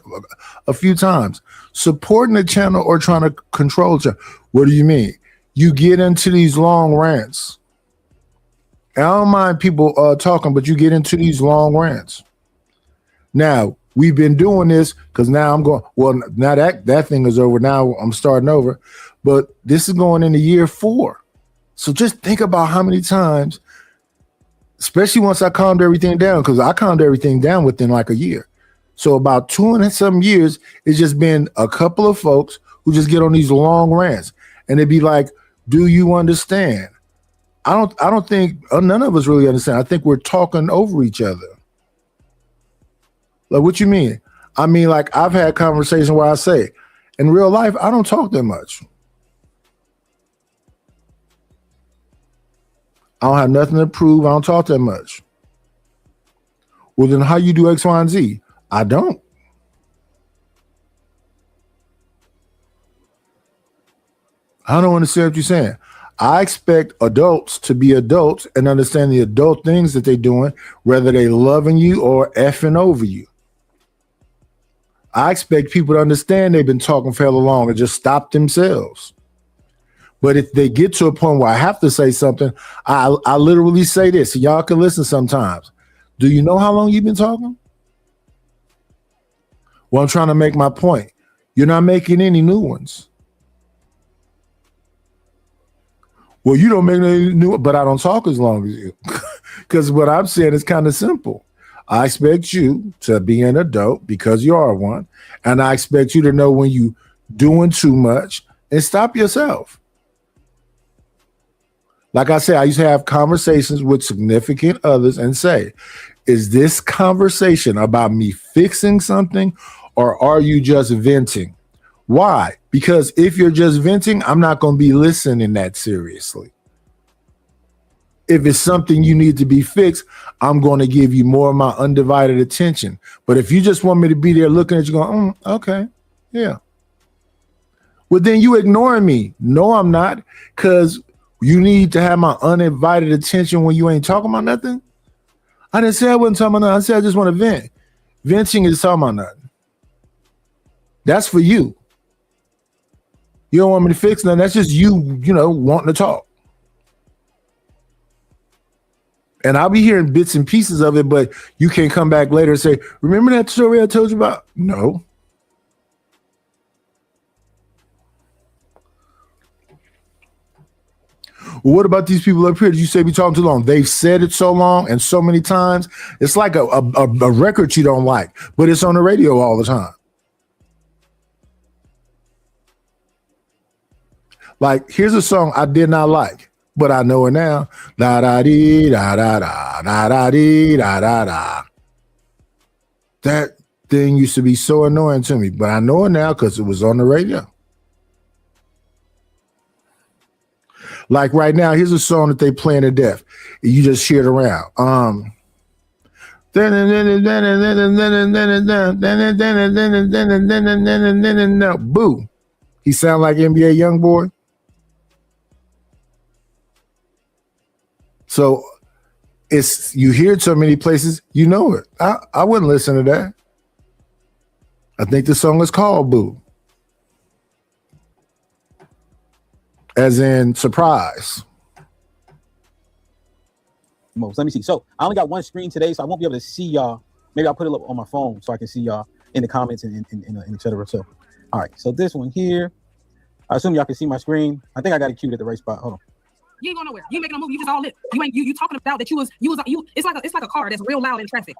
a few times. Supporting the channel or trying to control the channel. What do you mean? you get into these long rants. And I don't mind people talking, but you get into these long rants. Now, we've been doing this because now I'm going, well, now that thing is over. Now I'm starting over. But this is going into year 4. So just think about how many times, especially once I calmed everything down, because I calmed everything down within like a year. So about 2 and some years, it's just been a couple of folks who just get on these long rants. And it'd be like, do you understand? I don't think none of us really understand. I think we're talking over each other. Like, what you mean? I mean, like, I've had conversations where I say, in real life, I don't talk that much. I don't have nothing to prove. I don't talk that much. Well, then how you do X, Y, and Z? I don't. I don't understand what you're saying. I expect adults to be adults and understand the adult things that they're doing, whether they loving you or effing over you. I expect people to understand they've been talking for hella long and just stop themselves. But if they get to a point where I have to say something, I literally say this. So y'all can listen sometimes. Do you know how long you've been talking? Well, I'm trying to make my point. You're not making any new ones. Well, you don't make any new, but I don't talk as long as you. Because what I'm saying is kind of simple. I expect you to be an adult because you are one. And I expect you to know when you doing too much and stop yourself. Like I said, I used to have conversations with significant others and say, is this conversation about me fixing something or are you just venting? Why? Because if you're just venting, I'm not going to be listening that seriously. If it's something you need to be fixed, I'm going to give you more of my undivided attention. But if you just want me to be there looking at you going, okay, yeah. Well, then you ignoring me. No, I'm not. Because you need to have my undivided attention when you ain't talking about nothing. I didn't say I wasn't talking about nothing. I said I just want to vent. Venting is talking about nothing. That's for you. You don't want me to fix nothing. That's just you, wanting to talk. And I'll be hearing bits and pieces of it, but you can't come back later and say, remember that story I told you about? No. Well, what about these people up here? Did you say we talking too long? They've said it so long and so many times. It's like a record you don't like, but it's on the radio all the time. Like, here's a song I did not like, but I know it now. Da da dee da da da da da dee da da da. That thing used to be so annoying to me, but I know it now because it was on the radio. Like right now, here's a song that they playing to death. You just hear it around. Boo. He sound like NBA Youngboy. So you hear it so many places, you know it. I wouldn't listen to that. I think the song is called Boo. As in surprise. Let me see. So I only got one screen today, so I won't be able to see y'all. Maybe I'll put it up on my phone so I can see y'all in the comments and et cetera. So, all right. So this one here, I assume y'all can see my screen. I think I got it queued at the right spot. Hold on. You ain't going nowhere. You ain't making a move. You just all lit. You talking about that you was. It's like a car that's real loud in traffic.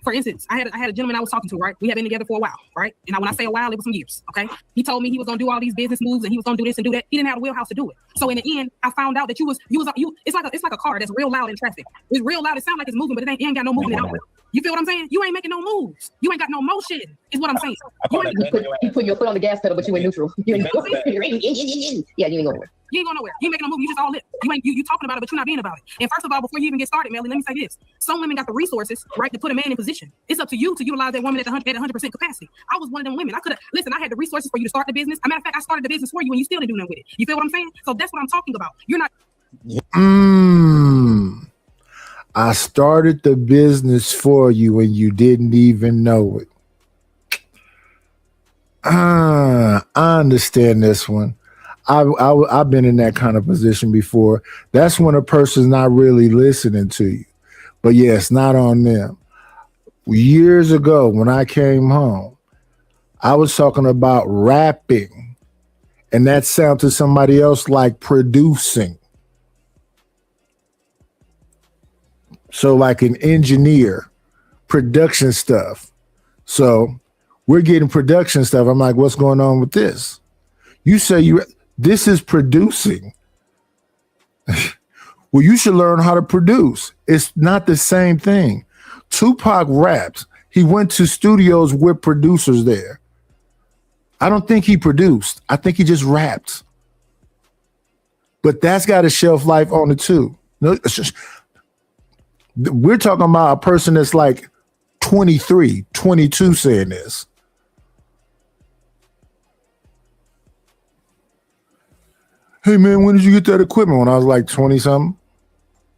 For instance, I had a gentleman I was talking to, right? We have been together for a while, right? And when I say a while, it was some years, okay? He told me he was gonna do all these business moves and he was gonna do this and do that. He didn't have a wheelhouse to do it. So in the end, I found out that it's like a car that's real loud in traffic. It's real loud. It sounds like it's moving, but it ain't got no movement at all. You feel what I'm saying? You ain't making no moves. You ain't got no motion, is what I'm saying. You put your foot on the gas pedal, but you in neutral. Yeah, you ain't going nowhere. You ain't going nowhere. You ain't making no move. You just all lit. You talking about it, but you're not being about it. And first of all, before you even get started, Melly, let me say this. Some women got the resources, right, to put a man in position. It's up to you to utilize that woman at 100% capacity. I was one of them women. I had the resources for you to start the business. As a matter of fact, I started the business for you and you still didn't do nothing with it. You feel what I'm saying? So that's what I'm talking about. You're not. I started the business for you and you didn't even know it. I understand this one. I've been in that kind of position before. That's when a person's not really listening to you. But yeah, it's not on them. Years ago, when I came home, I was talking about rapping, and that sounded to somebody else like producing. So like an engineer, production stuff. So we're getting production stuff. I'm like, what's going on with this? You say this is producing. Well, you should learn how to produce. It's not the same thing. Tupac raps. He went to studios with producers there. I don't think he produced. I think he just rapped. But that's got a shelf life on it too. No, it's just, we're talking about a person that's like 23, 22 saying this. Hey man, when did you get that equipment? When I was like 20 something.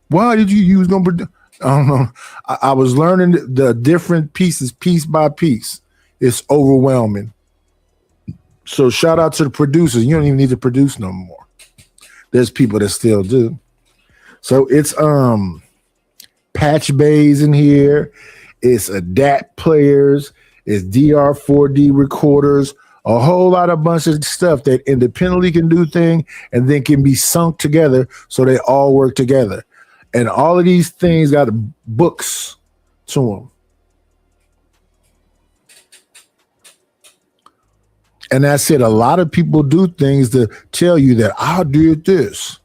Why did you use gonna produce? I don't know. I was learning the different pieces, piece by piece. It's overwhelming. So shout out to the producers. You don't even need to produce no more. There's people that still do. So it's patch bays in here. It's ADAT players. It's DR4D recorders. A whole lot of bunch of stuff that independently can do things and then can be sunk together so they all work together. And all of these things got books to them. And that's it. A lot of people do things to tell you that I did this.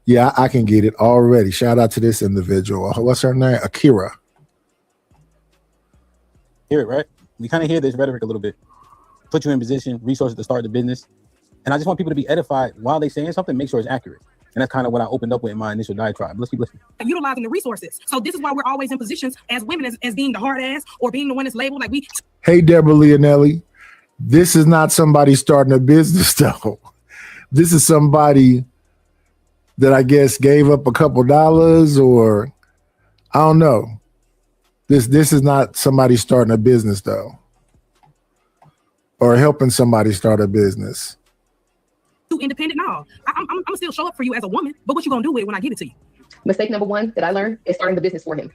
Yeah, I can get it already. Shout out to this individual. What's her name? Akira. Hear it, right? We kind of hear this rhetoric a little bit. Put you in position, resources to start the business. And I just want people to be edified while they saying something, make sure it's accurate. And that's kind of what I opened up with in my initial diatribe. Let's keep listening. Utilizing the resources. So this is why we're always in positions as women as being the hard ass or being the one that's labeled like we. Hey, Deborah Leonelli, this is not somebody starting a business though. This is somebody that I guess gave up a couple dollars or I don't know. This is not somebody starting a business though, or helping somebody start a business. Too independent, no. I'm gonna still show up for you as a woman, but what you gonna do with it when I give it to you? Mistake number one that I learned is starting the business for him.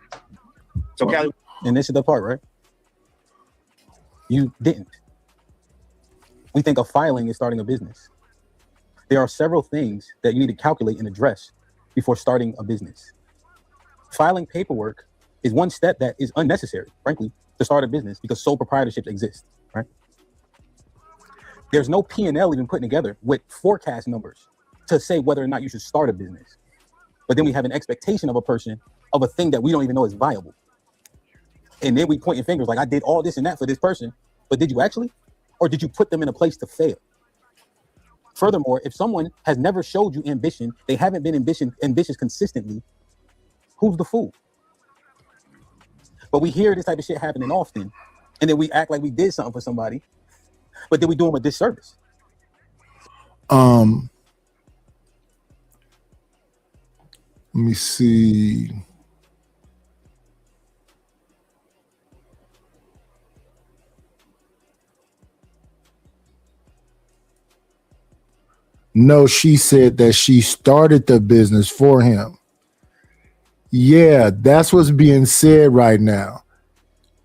So, Callie, and this is the part, right? You didn't. We think of filing is starting a business. There are several things that you need to calculate and address before starting a business. Filing paperwork is one step that is unnecessary, frankly, to start a business because sole proprietorships exist, right? There's no P&L even put together with forecast numbers to say whether or not you should start a business. But then we have an expectation of a person of a thing that we don't even know is viable. And then we pointing fingers like I did all this and that for this person, but did you actually? Or did you put them in a place to fail? Furthermore, if someone has never showed you ambition, they haven't been ambitious consistently, who's the fool? But we hear this type of shit happening often, and then we act like we did something for somebody, but then we do them a disservice. Let me see. No, she said that she started the business for him. Yeah, that's what's being said right now.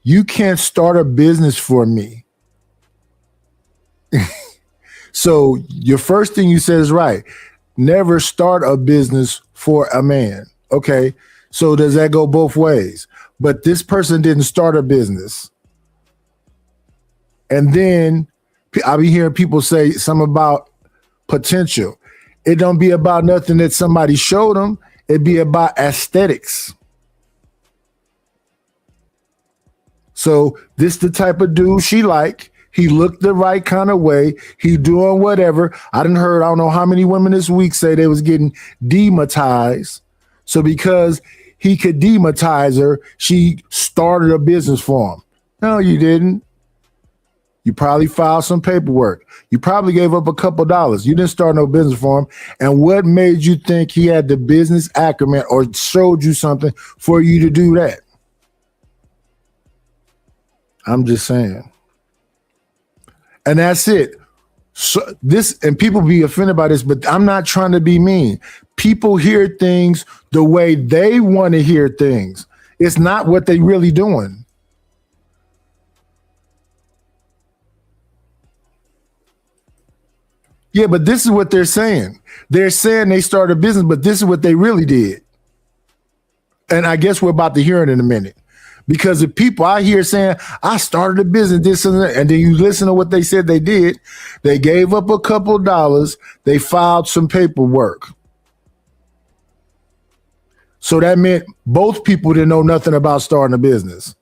You can't start a business for me. So your first thing you said is right. Never start a business for a man. Okay, so does that go both ways? But this person didn't start a business. And then I'll be hearing people say something about potential. It don't be about nothing that somebody showed them. It be about aesthetics. So this the type of dude she like. He looked the right kind of way. He doing whatever. I don't know how many women this week say they was getting demonetized. So because he could demonetize her, she started a business for him. No, you didn't. You probably filed some paperwork. You probably gave up a couple dollars. You didn't start no business for him. And what made you think he had the business acumen or showed you something for you to do that? I'm just saying. And that's it. So this, and people be offended by this, but I'm not trying to be mean. People hear things the way they want to hear things. It's not what they really doing. Yeah, but this is what they're saying. They're saying they started a business, but this is what they really did. And I guess we're about to hear it in a minute. Because the people I hear saying, I started a business, this and that, and then you listen to what they said they did. They gave up a couple dollars. They filed some paperwork. So that meant both people didn't know nothing about starting a business.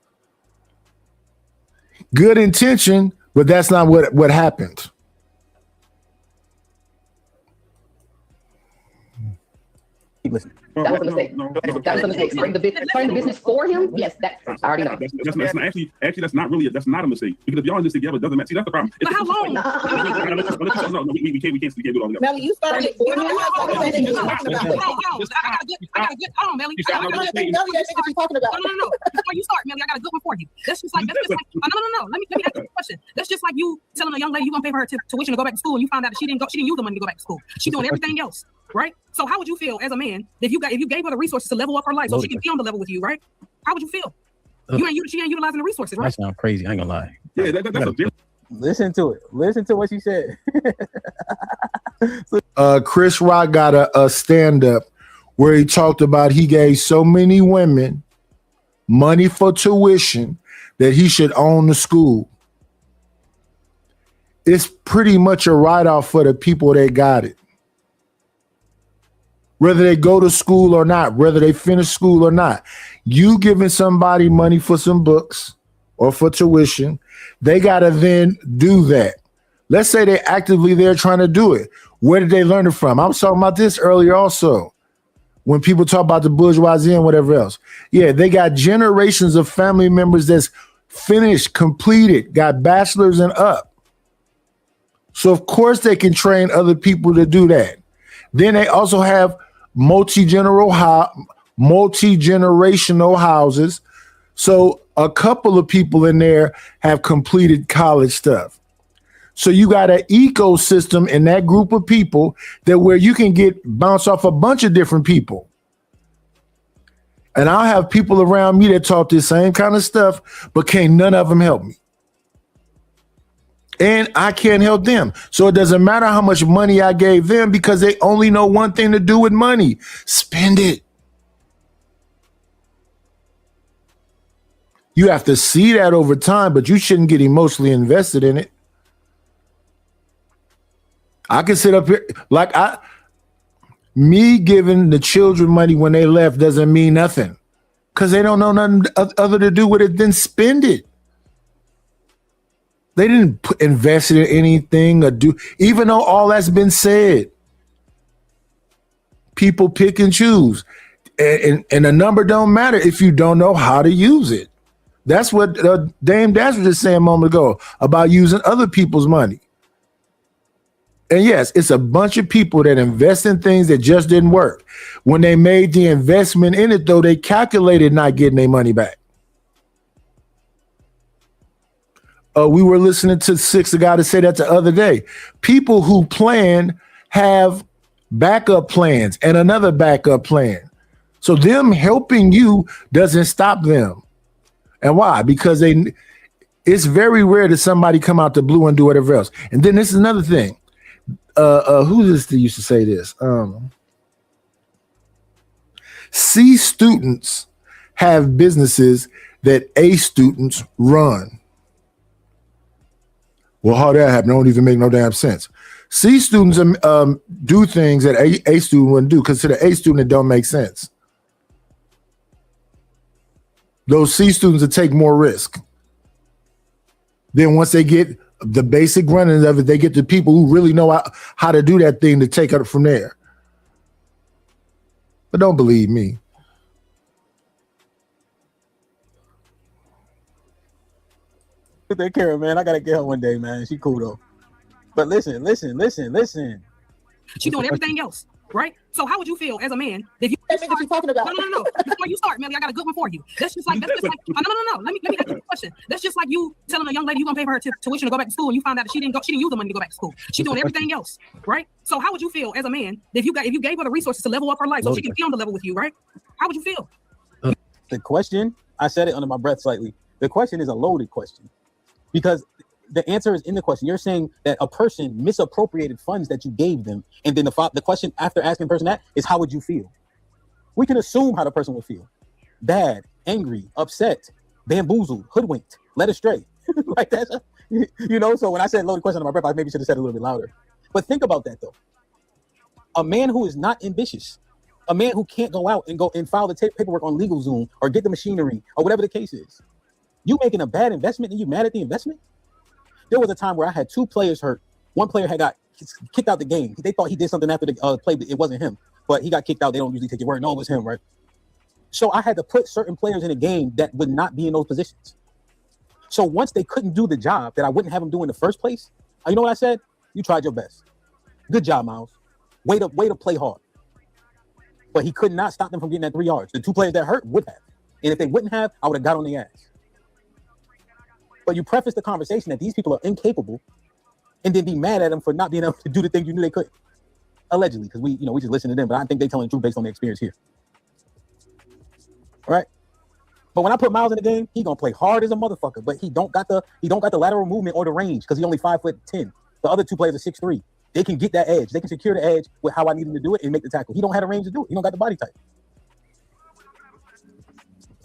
Good intention, but that's not what happened. Keep listening. That was a mistake. That was a mistake. Starting the business for him? Yes, that I already know. That's not actually that's not really that's not a mistake. Because if y'all in this together, it doesn't matter. See, that's the problem. But how long? No, we can't do it all together. Melly, you started it for him. I got a good. Hold on, Melly. No. Before you start, Melly, I got a good one for you. That's just like no. Let me ask you a question. That's just like you telling a young lady you gonna pay for her tuition to go back to school, and you found out that she didn't use the money to go back to school. She doing everything else, right? So how would you feel as a man if you gave her the resources to level up her life so she can be on the level with you, right? How would you feel? She ain't utilizing the resources, right? That sounds crazy. I ain't gonna lie. Yeah, that's a different. Listen to it. Listen to what she said. Chris Rock got a stand-up where he talked about he gave so many women money for tuition that he should own the school. It's pretty much a write-off for the people that got it. Whether they go to school or not, whether they finish school or not, you giving somebody money for some books or for tuition, they got to then do that. Let's say they're actively there trying to do it. Where did they learn it from? I was talking about this earlier also. When people talk about the bourgeoisie and whatever else. Yeah, they got generations of family members that's finished, completed, got bachelors and up. So of course they can train other people to do that. Then they also have multi-generational houses. So a couple of people in there have completed college stuff. So you got an ecosystem in that group of people that where you can bounce off a bunch of different people. And I'll have people around me that talk this same kind of stuff, but can't none of them help me. And I can't help them. So it doesn't matter how much money I gave them because they only know one thing to do with money. Spend it. You have to see that over time, but you shouldn't get emotionally invested in it. I can sit up here me giving the children money when they left doesn't mean nothing because they don't know nothing other to do with it than spend it. They didn't invest in anything or do, even though all that's been said. People pick and choose. And the number don't matter if you don't know how to use it. That's what Dame Dash was just saying a moment ago about using other people's money. And yes, it's a bunch of people that invest in things that just didn't work. When they made the investment in it, though, they calculated not getting their money back. We were listening to Six, a guy to say that the other day. People who plan have backup plans and another backup plan. So them helping you doesn't stop them. And why? Because it's very rare that somebody come out the blue and do whatever else. And then this is another thing. Who is this that used to say this? C students have businesses that A students run. Well, how that happened don't even make no damn sense. C students do things that A student wouldn't do because to the A student it don't make sense. Those C students will take more risk. Then once they get the basic running of it, they get the people who really know how to do that thing to take it from there. But don't believe me. Take care of, man. I gotta get her one day, man. She cool though. But listen. She doing everything else. right? So how would you feel as a man if you That's what you're talking about. No. Before you start, Melly, I got a good one for you. That's just like no. Let me ask you a question. That's just like you telling a young lady you gonna pay for her tuition to go back to school, and you found out that she didn't use the money to go back to school. She's doing everything else, right? So how would you feel as a man if you gave her the resources to level up her life so she can be on the level with you, right? How would you feel? The question, I said it under my breath slightly. The question is a loaded question because the answer is in the question. You're saying that a person misappropriated funds that you gave them, and then the question after asking the person that is, how would you feel? We can assume how the person would feel: bad, angry, upset, bamboozled, hoodwinked, led astray. Like that, you know. So when I said loaded question under my breath, I maybe should have said it a little bit louder. But think about that though: a man who is not ambitious, a man who can't go out and file the paperwork on LegalZoom or get the machinery or whatever the case is, you making a bad investment and you mad at the investment? There was a time where I had 2 players hurt. One player had got kicked out the game. They thought he did something after the play, but it wasn't him. But he got kicked out. They don't usually take your word. No, it was him, right? So I had to put certain players in a game that would not be in those positions. So once they couldn't do the job that I wouldn't have them do in the first place, you know what I said? You tried your best. Good job, Miles. Way to play hard. But he could not stop them from getting that 3 yards. The 2 players that hurt would have. And if they wouldn't have, I would have got on their ass. But you preface the conversation that these people are incapable and then be mad at them for not being able to do the thing you knew they couldn't. Allegedly, because we just listen to them, but I think they're telling the truth based on their experience here. All right? But when I put Miles in the game, he gonna play hard as a motherfucker, but he don't got the lateral movement or the range because he only 5'10". The other 2 players are 6'3". They can get that edge. They can secure the edge with how I need him to do it and make the tackle. He don't have the range to do it. He don't got the body type.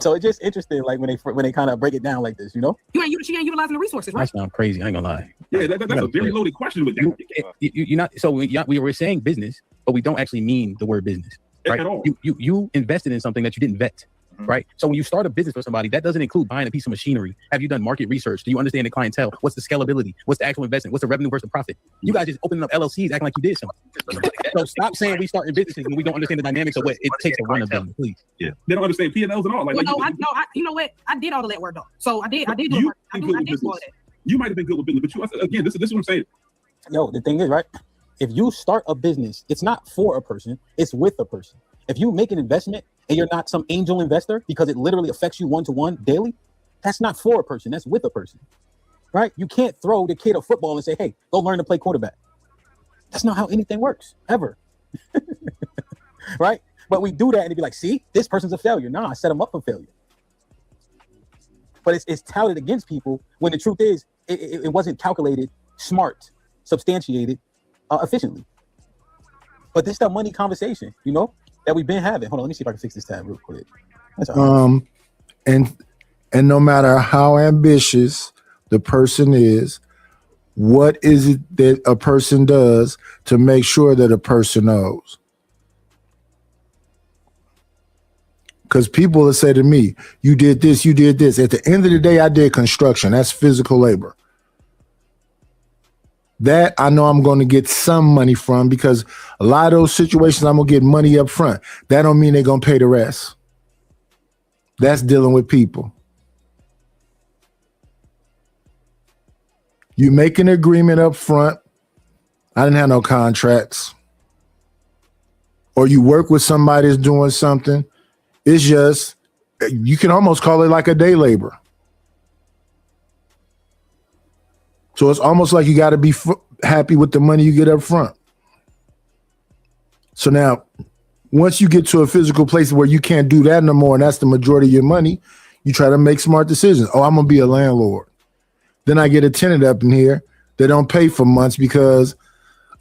So it's just interesting, like when they kind of break it down like this, you know. She ain't utilizing the resources, right? That sounds crazy. I ain't gonna lie. Yeah, that's a very loaded question. With that, you're not. So we were saying business, but we don't actually mean the word business, right? At all. You invested in something that you didn't vet. Right. So when you start a business for somebody, that doesn't include buying a piece of machinery. Have you done market research? Do you understand the clientele? What's the scalability? What's the actual investment? What's the revenue versus the profit? You guys just opening up LLCs acting like you did something. So stop saying we starting businesses when we don't understand the dynamics of what it takes to run a business, please. Yeah. They don't understand P&Ls and all. You know what? I did all of that work though. So I did do all that. You might have been good with business, but this is what I'm saying. Yo, the thing is, right? If you start a business, it's not for a person, it's with a person. If you make an investment and you're not some angel investor because it literally affects you one-to-one daily, that's not for a person, that's with a person, right? You can't throw the kid a football and say, hey, go learn to play quarterback. That's not how anything works, ever. Right? But we do that and it'd be like, see, this person's a failure. Nah, I set them up for failure. But it's touted against people when the truth is it wasn't calculated, smart, substantiated, efficiently. But this is the money conversation, you know, that we've been having. Hold on, let me see if I can fix this tab real quick. That's all. And no matter how ambitious the person is, what is it that a person does to make sure that a person knows? Because people will say to me, you did this, you did this. At the end of the day, I did construction. That's physical labor. That I know I'm going to get some money from because a lot of those situations I'm going to get money up front. That don't mean they're going to pay the rest. That's dealing with people. You make an agreement up front. I didn't have no contracts. Or you work with somebody that's doing something. It's just, you can almost call it like a day labor. So it's almost like you got to be happy with the money you get up front. So now, once you get to a physical place where you can't do that no more, and that's the majority of your money, you try to make smart decisions. Oh, I'm going to be a landlord. Then I get a tenant up in here that don't pay for months because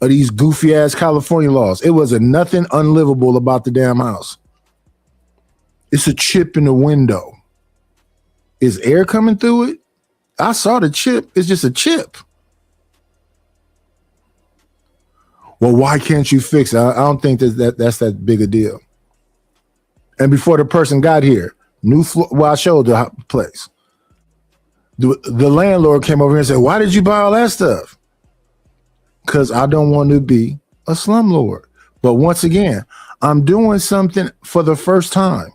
of these goofy ass California laws. It wasn't nothing unlivable about the damn house. It's a chip in the window. Is air coming through it? I saw the chip. It's just a chip. Well, why can't you fix it? I don't think that's that big a deal. And before the person got here, new floor, well, I showed the place. The landlord came over here and said, why did you buy all that stuff? Because I don't want to be a slumlord. But once again, I'm doing something for the first time.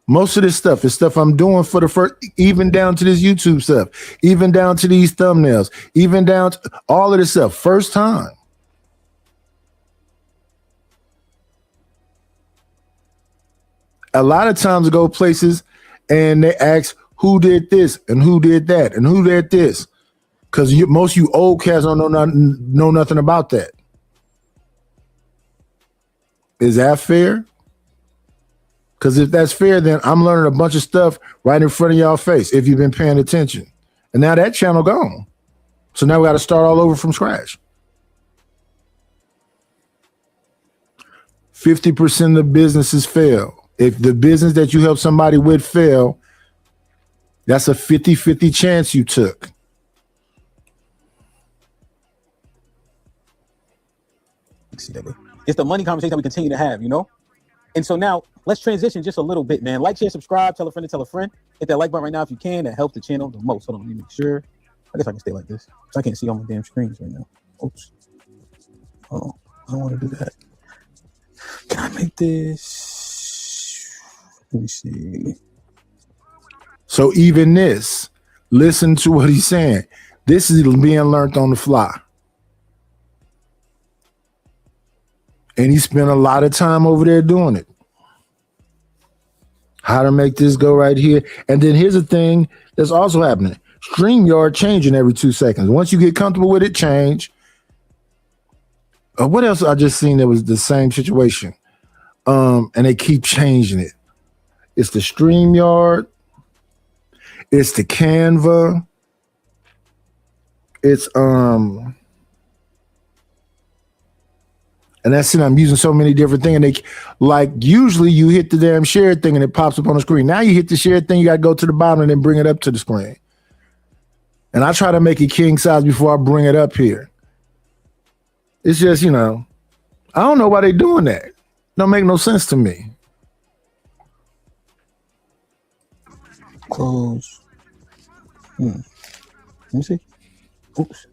Most of this stuff is stuff I'm doing for the first, even down to this YouTube stuff, even down to these thumbnails, even down to all of this stuff, first time. A lot of times I go places and they ask who did this and who did that and who did this. Because most of you old cats don't know nothing about that. Is that fair? Because if that's fair, then I'm learning a bunch of stuff right in front of y'all face if you've been paying attention. And now that channel gone. So now we got to start all over from scratch. 50% of businesses fail. If the business that you help somebody with fail, that's a 50-50 chance you took. It's the money conversation that we continue to have, you know? And so now let's transition just a little bit, man. Like, share, subscribe, tell a friend to tell a friend. Hit that like button right now if you can. That helps the channel the most. Hold on, let me make sure. I guess I can stay like this. So I can't see all my damn screens right now. Oops. Oh, I don't want to do that. Can I make this? Let me see. So even this, listen to what he's saying. This is being learned on the fly. And he spent a lot of time over there doing it. How to make this go right here. And then here's the thing that's also happening. StreamYard changing every 2 seconds. Once you get comfortable with it, change. What else I just seen that was the same situation? And they keep changing it. It's the StreamYard. It's the Canva. It's and that's it. I'm using so many different things. And they like usually you hit the damn share thing and it pops up on the screen. Now you hit the share thing, you got to go to the bottom and then bring it up to the screen. And I try to make it king size before I bring it up here. It's just, you know, I don't know why they're doing that. Don't make no sense to me. Close. Let me see. Oops.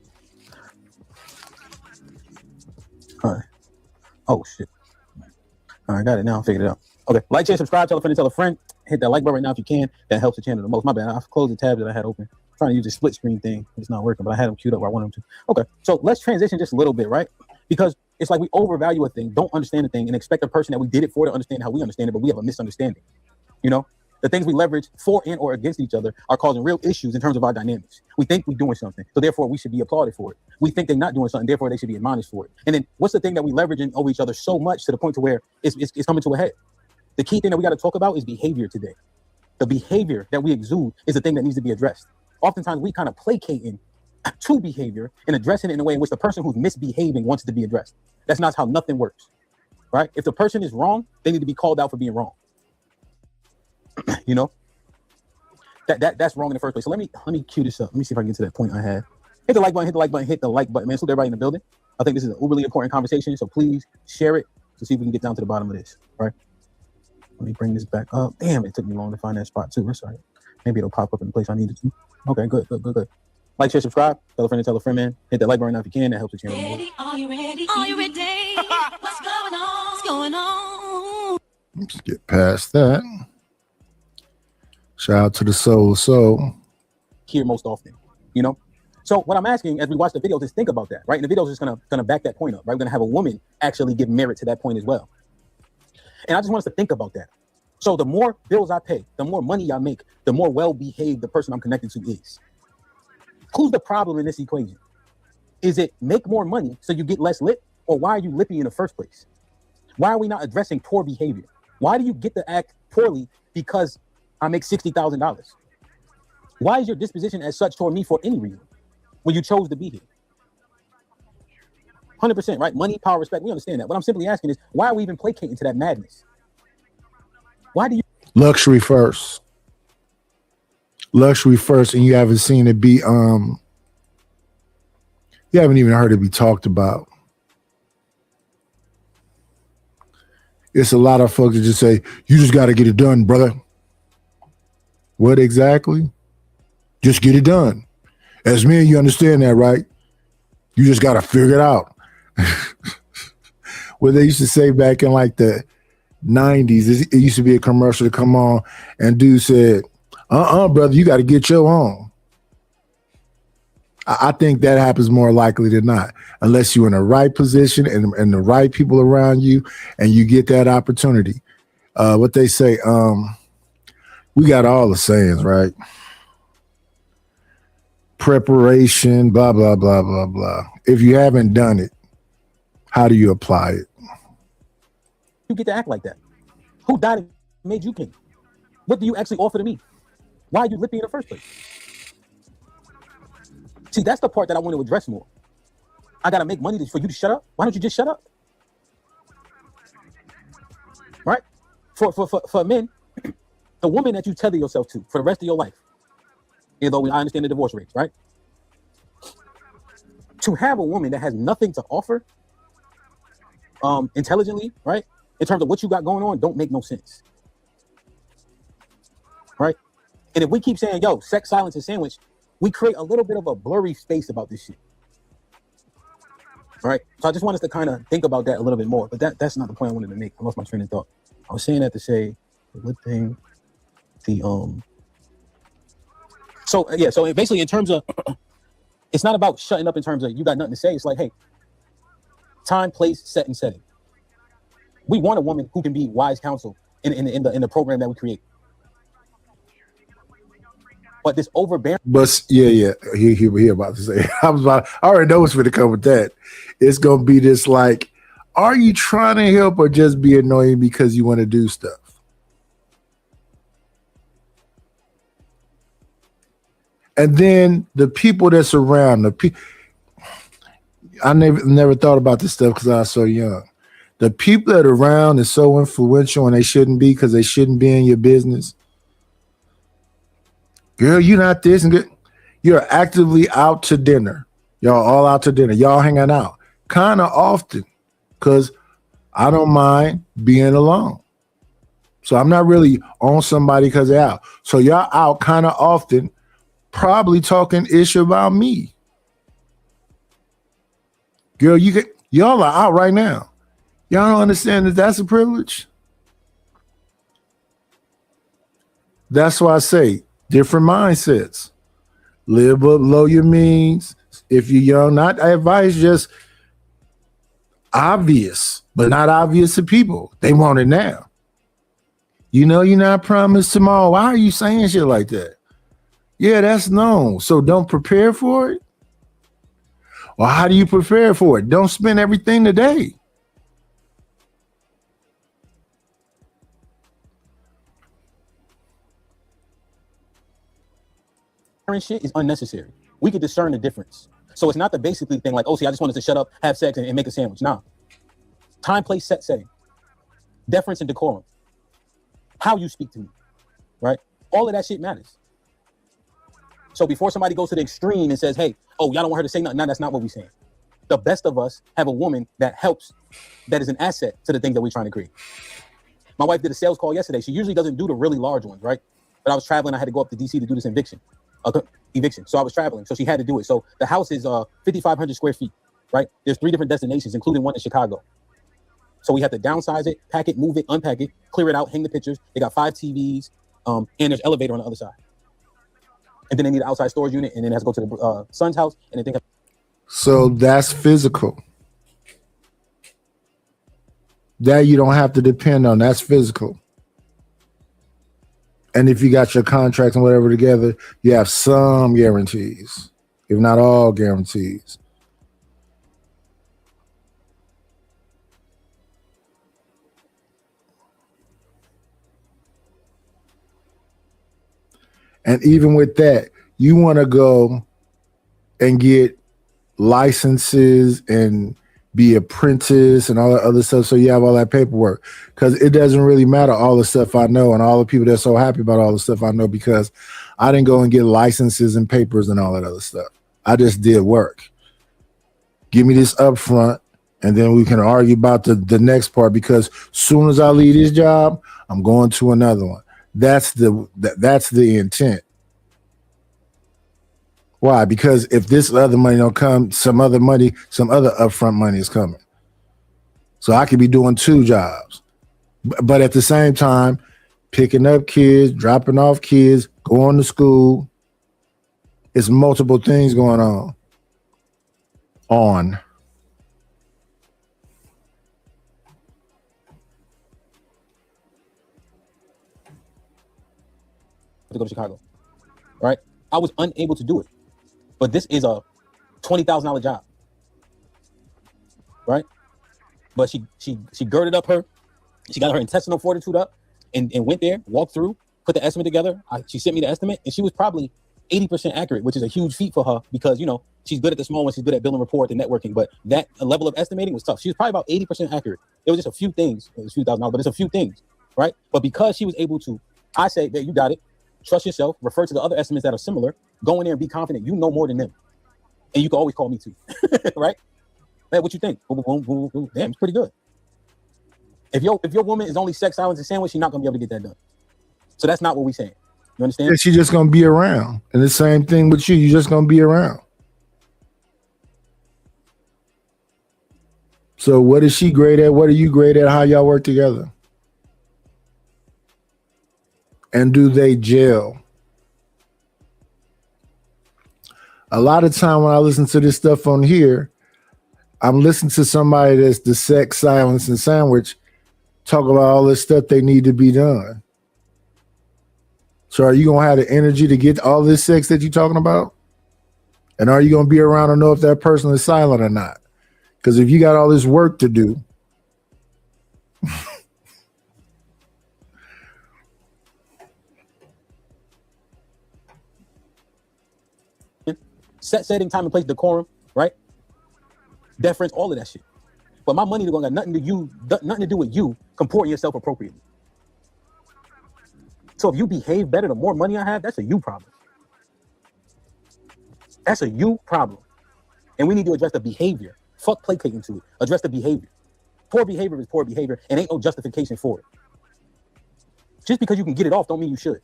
All right. Oh, shit. All right, got it now. I figured it out. Okay. Like, share, subscribe, tell a friend, tell a friend. Hit that like button right now if you can. That helps the channel the most. My bad. I've closed the tab that I had open. I'm trying to use the split screen thing. It's not working, but I had them queued up where I wanted them to. Okay. So let's transition just a little bit, right? Because it's like we overvalue a thing, don't understand a thing, and expect a person that we did it for to understand how we understand it, but we have a misunderstanding. You know? The things we leverage for and or against each other are causing real issues in terms of our dynamics. We think we're doing something, so therefore we should be applauded for it. We think they're not doing something, therefore they should be admonished for it. And then what's the thing that we leverage over each other so much to the point to where it's coming to a head? The key thing that we got to talk about is behavior today. The behavior that we exude is the thing that needs to be addressed. Oftentimes we kind of placating to behavior and addressing it in a way in which the person who's misbehaving wants it to be addressed. That's not how nothing works, right? If the person is wrong, they need to be called out for being wrong. You know? That's wrong in the first place. So let me cue this up. Let me see if I can get to that point I had. Hit the like button, hit the like button, hit the like button, man. Salute everybody in the building. I think this is an uberly important conversation, so please share it to see if we can get down to the bottom of this, right? Let me bring this back up. Damn, it took me long to find that spot too. That's all right. Maybe it'll pop up in the place I needed to. Okay, good. Like, share, subscribe, tell a friend, man. Hit that like button now if you can. That helps the channel. Are you ready? Are you ready? What's going on? What's going on? Let's get past that. Shout out to the soul. Here most often, you know? So what I'm asking as we watch the videos is think about that, right? And the videos is gonna back that point up, right? We're gonna have a woman actually give merit to that point as well. And I just want us to think about that. So the more bills I pay, the more money I make, the more well-behaved the person I'm connected to is. Who's the problem in this equation? Is it make more money so you get less lit? Or why are you lippy in the first place? Why are we not addressing poor behavior? Why do you get to act poorly because I make $60,000? Why is your disposition as such toward me for any reason when you chose to be here? 100%, right? Money, power, respect. We understand that. What I'm simply asking is, why are we even placating to that madness? Why do you... Luxury first, and you haven't seen it be, you haven't even heard it be talked about. It's a lot of folks that just say, you just got to get it done, brother. What exactly? Just get it done. As men, you understand that, right? You just got to figure it out. What they used to say back in like the 90s, it used to be a commercial to come on and dude said, brother, you got to get your own. I think that happens more likely than not, unless you're in the right position and the right people around you and you get that opportunity. what they say, we got all the sayings, right? Preparation, blah, blah, blah, blah, blah. If you haven't done it, how do you apply it? You get to act like that. Who died and made you king? What do you actually offer to me? Why are you lippy in the first place? See, that's the part that I want to address more. I got to make money for you to shut up. Why don't you just shut up? Right? For men, the woman that you tether yourself to for the rest of your life, even though I understand the divorce rates, right? To have a woman that has nothing to offer, intelligently, right? In terms of what you got going on, don't make no sense. Right? And if we keep saying, yo, sex, silence, and sandwich, we create a little bit of a blurry space about this shit. Right? So I just want us to kind of think about that a little bit more. But that's not the point I wanted to make. I lost my train of thought. I was saying that to say the good thing, so basically in terms of it's not about shutting up in terms of you got nothing to say. It's like, hey, time, place, set, and setting. We want a woman who can be wise counsel in the program that we create. But this overbearing. But yeah. He about to say. I already know what's going to come with that. It's going to be this like, are you trying to help or just be annoying because you want to do stuff? And then the people that's around I never thought about this stuff because I was so young. The people that are around is so influential and they shouldn't be because they shouldn't be in your business. Girl, you're not this and good. You're actively out to dinner. Y'all all out to dinner. Y'all hanging out kind of often because I don't mind being alone. So I'm not really on somebody because they're out. So y'all out kind of often, probably talking ish about me. Girl, y'all are out right now. Y'all don't understand that that's a privilege. That's why I say different mindsets. Live below your means. If you're young, not advice, just obvious, but not obvious to people. They want it now. You know you're not promised tomorrow. Why are you saying shit like that? Yeah, that's known. So don't prepare for it. Well, how do you prepare for it? Don't spend everything today. Shit is unnecessary. We can discern the difference. So it's not the basically thing like, oh, see, I just wanted to shut up, have sex, and make a sandwich. Nah. Time, place, set, setting. Deference and decorum. How you speak to me. Right? All of that shit matters. So before somebody goes to the extreme and says, hey, oh, y'all don't want her to say nothing. No, that's not what we're saying. The best of us have a woman that helps, that is an asset to the things that we're trying to create. My wife did a sales call yesterday. She usually doesn't do the really large ones, right? But I was traveling. I had to go up to DC to do this eviction. So I was traveling. So she had to do it. So the house is 5,500 square feet, right? There's 3 different destinations, including one in Chicago. So we have to downsize it, pack it, move it, unpack it, clear it out, hang the pictures. They got 5 TVs, and there's an elevator on the other side. And then they need an outside storage unit, and then it has to go to the son's house, and then So that's physical. That you don't have to depend on. That's physical. And if you got your contracts and whatever together, you have some guarantees, if not all guarantees. And even with that, you want to go and get licenses and be apprentice and all that other stuff. So you have all that paperwork because it doesn't really matter all the stuff I know and all the people that are so happy about all the stuff I know because I didn't go and get licenses and papers and all that other stuff. I just did work. Give me this up front and then we can argue about the next part because soon as I leave this job, I'm going to another one. That's the intent. Why? Because if this other money don't come, some other upfront money is coming. So I could be doing 2 jobs. But at the same time, picking up kids, dropping off kids, going to school. It's multiple things going on. to go to Chicago, right? I was unable to do it. But this is a $20,000 job, right? But she girded up she got her intestinal fortitude up and went there, walked through, put the estimate together. She sent me the estimate, and she was probably 80% accurate, which is a huge feat for her because, you know, she's good at the small ones, she's good at building report and networking, but that level of estimating was tough. She was probably about 80% accurate. It was just a few things. It was a few $1,000, but it's a few things, right? But because she was able to, I say that you got it, trust yourself, refer to the other estimates that are similar, go in there and be confident you know more than them. And you can always call me too, right? Hey, what you think? Boom, boom, boom, boom. Damn, it's pretty good. If your woman is only sex, silence, and sandwich, she's not gonna be able to get that done. So that's not what we're saying. You understand? Yeah, she's just gonna be around. And the same thing with you. You're just gonna be around. So what is she great at? What are you great at? How y'all work together? And do they gel? A lot of time when I listen to this stuff on here, I'm listening to somebody that's the sex, silence, and sandwich talk about all this stuff they need to be done. So are you going to have the energy to get all this sex that you're talking about? And are you going to be around to know if that person is silent or not? Because if you got all this work to do, setting, time and place, decorum, right? Deference, all of that shit. But my money don't got nothing to do with you comporting yourself appropriately. So if you behave better, the more money I have, that's a you problem. That's a you problem. And we need to address the behavior. Fuck placating to it. Address the behavior. Poor behavior is poor behavior and ain't no justification for it. Just because you can get it off don't mean you should.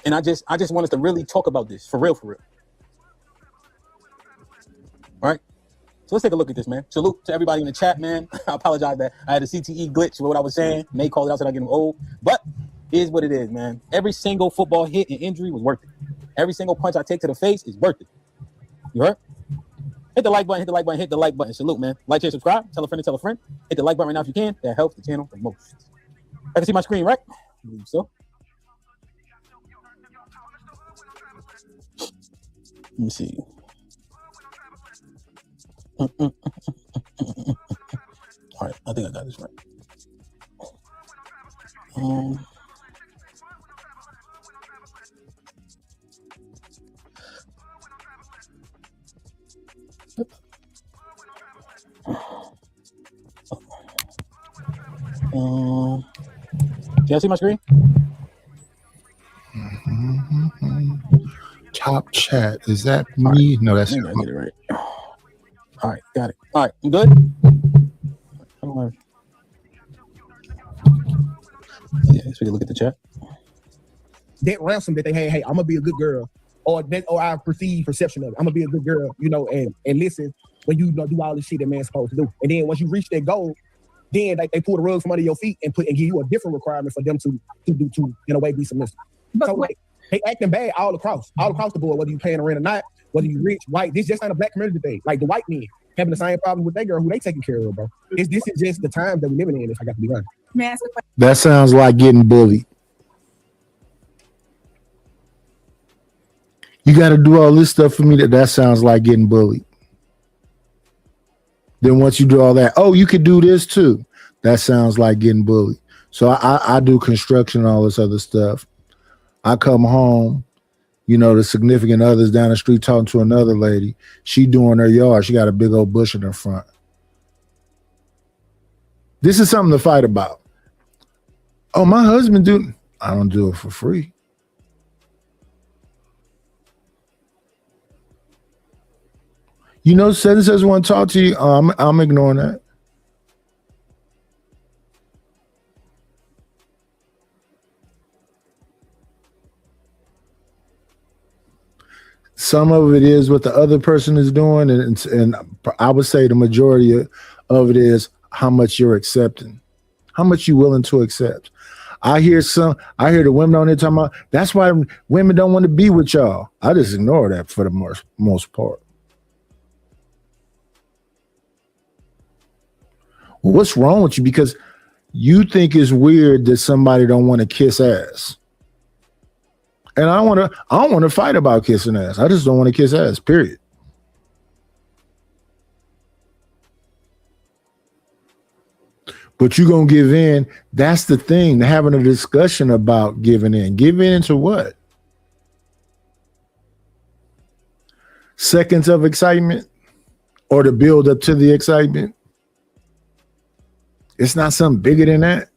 And I just want us to really talk about this for real, for real. All right. So let's take a look at this, man. Salute to everybody in the chat, man. I apologize that I had a CTE glitch with what I was saying. May call it out so I get old, but it is what it is, man. Every single football hit and injury was worth it. Every single punch I take to the face is worth it. You heard? Hit the like button, hit the like button, hit the like button. Salute, man. Like, share, subscribe. Tell a friend to tell a friend. Hit the like button right now if you can. That helps the channel the most. I can see my screen, right? I believe so. Let me see. All right, I think I got this right. Do y'all see my screen? Top chat. Is that me? Right. No, that's I get it right. All right, got it. All right, I'm good. Yeah, so we can look at the chat. That ransom that they had, hey, I'm gonna be a good girl, or our perceived perception of it. I'm gonna be a good girl, you know, and listen when you do all the shit that man's supposed to do. And then once you reach that goal, then they pull the rug from under your feet and give you a different requirement for them to in a way be submissive. But so like, they acting bad all across the board, whether you paying rent or not, whether you rich, white. This just ain't a black community thing. Like the white men having the same problem with their girl who they taking care of, bro. This is just the time that we're living in, if I got to be honest. That sounds like getting bullied. You got to do all this stuff for me. That sounds like getting bullied. Then once you do all that, oh, you could do this too. That sounds like getting bullied. So I do construction and all this other stuff. I come home, you know, the significant other's down the street talking to another lady. She doing her yard. She got a big old bush in her front. This is something to fight about. Oh, my husband do. I don't do it for free. You know, says want to talk to you. I'm ignoring that. Some of it is what the other person is doing, and I would say the majority of it is how much you're accepting, how much you're willing to accept. I hear the women on there talking about that's why women don't want to be with y'all. I just ignore that for the most part. Well, what's wrong with you? Because You think it's weird that somebody don't want to kiss ass. And I don't want to fight about kissing ass. I just don't want to kiss ass, period. But you're going to give in. That's the thing. Having a discussion about giving in. Give in to what? Seconds of excitement or the build up to the excitement? It's not something bigger than that.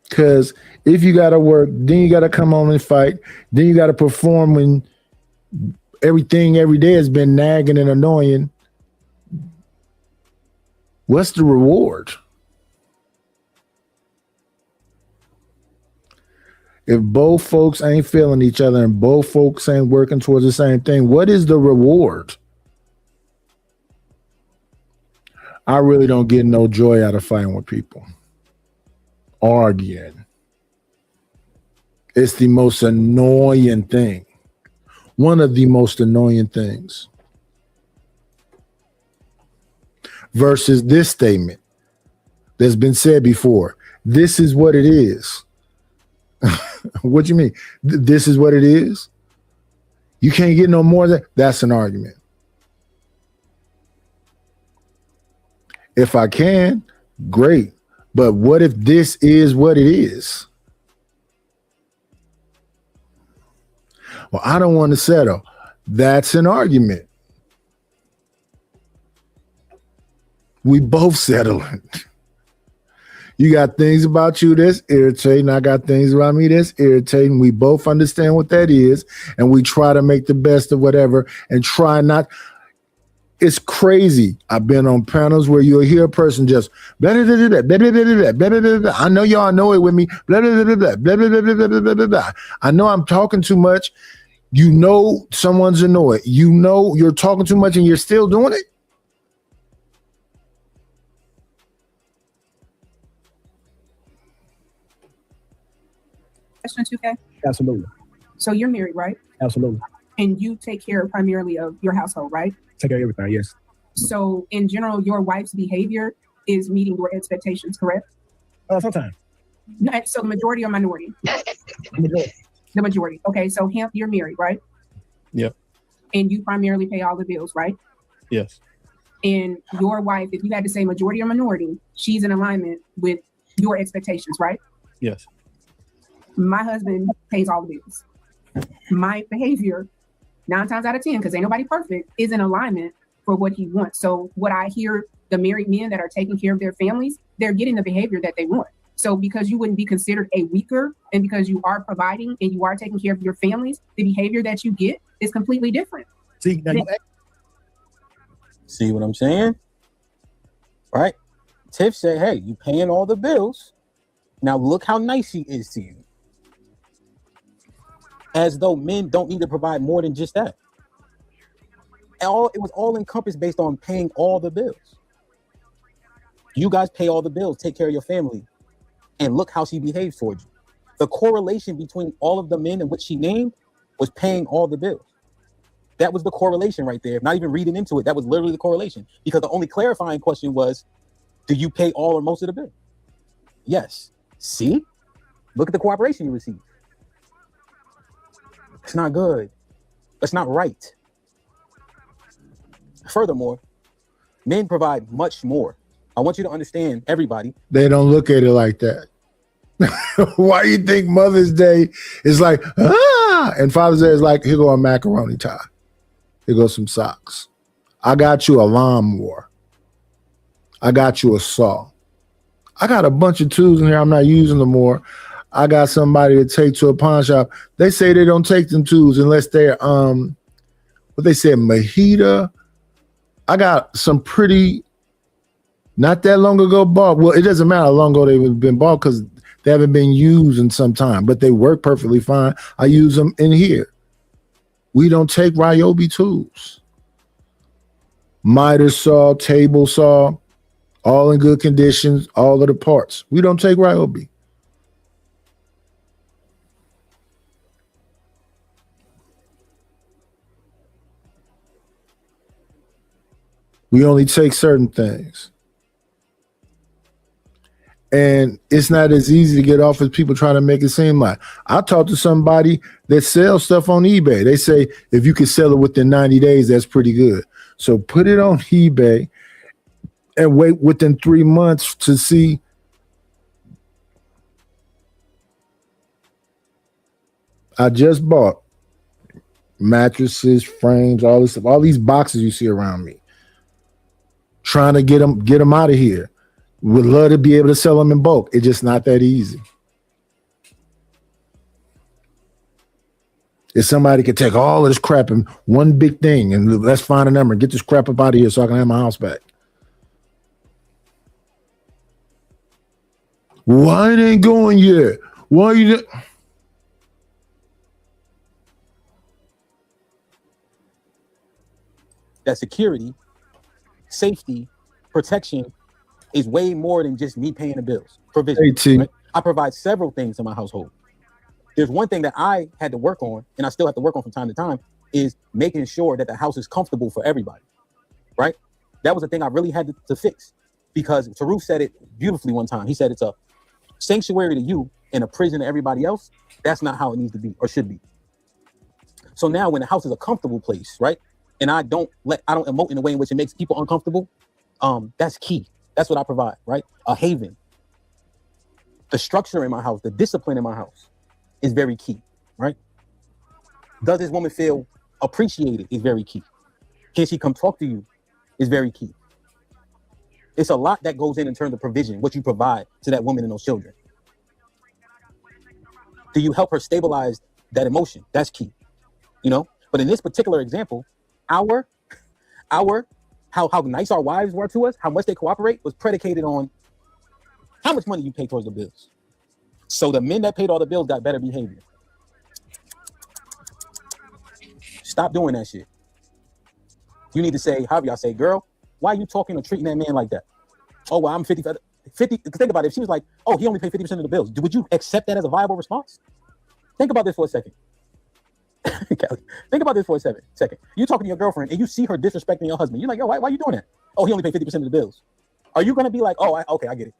Because if you got to work, then you got to come home and fight. Then you got to perform when everything every day has been nagging and annoying. What's the reward? If both folks ain't feeling each other and both folks ain't working towards the same thing, what is the reward? I really don't get no joy out of fighting with people. Arguing. It's the most annoying thing. One of the most annoying things. Versus this statement that's been said before. This is what it is. What do you mean? This is what it is? You can't get no more than that's an argument. If I can, great. But what if this is what it is? Well, I don't want to settle. That's an argument. We both settling. You got things about you that's irritating. I got things about me that's irritating. We both understand what that is, and we try to make the best of whatever and try not. It's crazy. I've been on panels where you'll hear a person just blah, blah, blah, blah, blah, blah, blah, blah, blah, blah, blah. I know y'all know it with me. Blah, blah, blah, blah, blah, blah, blah, blah, blah, blah, blah, blah. I know I'm talking too much. You know someone's annoyed. You know you're talking too much and you're still doing it. Question 2K. Absolutely. So you're married, right? Absolutely. And you take care primarily of your household, right? Take care of everything, yes. So in general, your wife's behavior is meeting your expectations, correct? Sometimes. No, so the majority or minority? The majority. Okay, so Hemp, you're married, right? Yep. And you primarily pay all the bills, right? Yes. And your wife, if you had to say majority or minority, she's in alignment with your expectations, right? Yes. My husband pays all the bills. My behavior, 9 times out of 10, because ain't nobody perfect, is in alignment for what he wants. So what I hear the married men that are taking care of their families, they're getting the behavior that they want. So because you wouldn't be considered a weaker, and because you are providing and you are taking care of your families, the behavior that you get is completely different. See, now see what I'm saying? Right? Tiff said, hey, you paying all the bills. Now look how nice he is to you. As though men don't need to provide more than just that. It was all encompassed based on paying all the bills. You guys pay all the bills, take care of your family, and look how she behaves towards you. The correlation between all of the men in which she named was paying all the bills. That was the correlation right there. Not even reading into it. That was literally the correlation. Because the only clarifying question was, do you pay all or most of the bill? Yes. See? Look at the cooperation you received. It's not good. It's not right. Furthermore, men provide much more. I want you to understand, everybody. They don't look at it like that. Why do you think Mother's Day is like, and Father's Day is like, here go a macaroni tie. Here goes some socks. I got you a lawnmower. I got you a saw. I got a bunch of tools in here I'm not using no more. I got somebody to take to a pawn shop. They say they don't take them tools unless they're what they said, Mahita. I got some pretty, not that long ago bought. Well, it doesn't matter how long ago they've been bought because they haven't been used in some time, but they work perfectly fine. I use them in here. We don't take Ryobi tools. Miter saw, table saw, all in good conditions, all of the parts. We don't take Ryobi. We only take certain things. And it's not as easy to get off as people trying to make it seem like. I talked to somebody that sells stuff on eBay. They say if you can sell it within 90 days, that's pretty good. So put it on eBay and wait within 3 months to see. I just bought mattresses, frames, all this stuff, all these boxes you see around me. Trying to get them out of here. Would love to be able to sell them in bulk. It's just not that easy. If somebody could take all of this crap in one big thing and let's find a number and get this crap up out of here so I can have my house back. Why it ain't going yet? Why you? That security, safety, protection is way more than just me paying the bills. Provision. Right? I provide several things in my household. There's one thing that I had to work on, and I still have to work on from time to time, is making sure that the house is comfortable for everybody. Right? That was the thing I really had to fix, because Taruf said it beautifully one time. He said it's a sanctuary to you and a prison to everybody else. That's not how it needs to be or should be. So now when the house is a comfortable place, right? And I don't emote in a way in which it makes people uncomfortable. That's key. That's what I provide, right? A haven. The structure in my house, the discipline in my house is very key, right? Does this woman feel appreciated is very key. Can she come talk to you is very key. It's a lot that goes in terms of provision, what you provide to that woman and those children. Do you help her stabilize that emotion? That's key, you know? But in this particular example, how nice our wives were to us, how much they cooperate was predicated on how much money you pay towards the bills. So the men that paid all the bills got better behavior. Stop doing that shit. You need to say, how do y'all say, girl, why are you talking or treating that man like that? Oh, well, I'm 50. Think about it. If she was like, oh, he only paid 50% of the bills, would you accept that as a viable response? Think about this for a second. Kelly, think about this for a second. You talking to your girlfriend and you see her disrespecting your husband. You're like, yo, why are you doing that? Oh, he only paid 50% of the bills. Are you going to be like, oh, okay, I get it?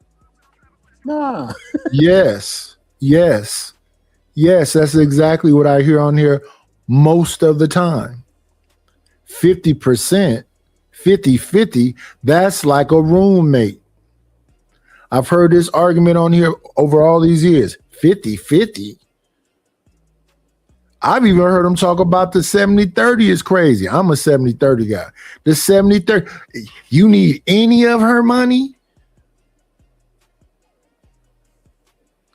Nah. Yes. That's exactly what I hear on here most of the time. 50%, 50-50, that's like a roommate. I've heard this argument on here over all these years. 50-50. I've even heard them talk about the 70-30 is crazy. I'm a 70-30 guy. The 70-30, you need any of her money?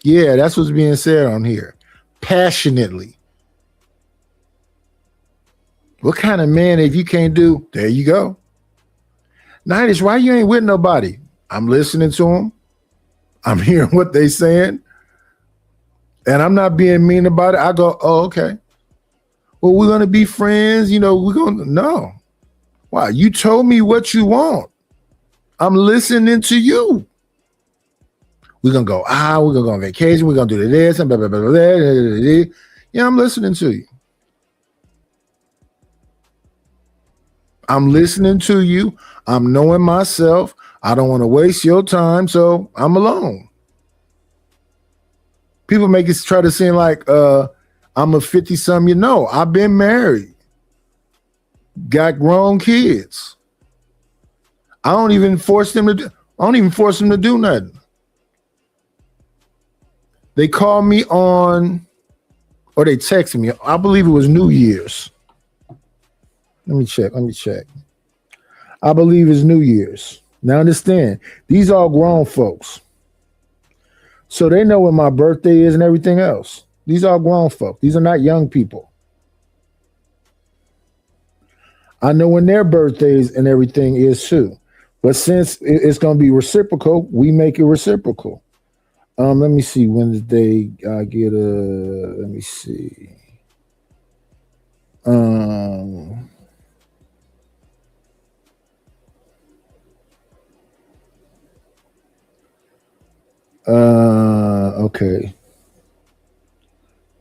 Yeah, that's what's being said on here. Passionately. What kind of man if you can't do? There you go. Knightish, why you ain't with nobody? I'm listening to them. I'm hearing what they saying. And I'm not being mean about it. I go, oh, okay. Well, we're going to be friends. You know, no. Wow, you told me what you want. I'm listening to you. We're going to go out. We're going to go on vacation. We're going to do this and blah, blah, blah, blah, blah, blah, blah. Yeah, I'm listening to you. I'm listening to you. I'm knowing myself. I don't want to waste your time, so I'm alone. People make it try to seem like I'm a 50-something. You know, I've been married, got grown kids. I don't even force them to do nothing. They call me on, or they texted me. I believe it was New Year's. Let me check. I believe it's New Year's. Now understand, these are grown folks. So they know when my birthday is and everything else. These are grown folk. These are not young people. I know when their birthdays and everything is too. But since it's going to be reciprocal, we make it reciprocal. Let me see. When did they get a? Let me see. Okay.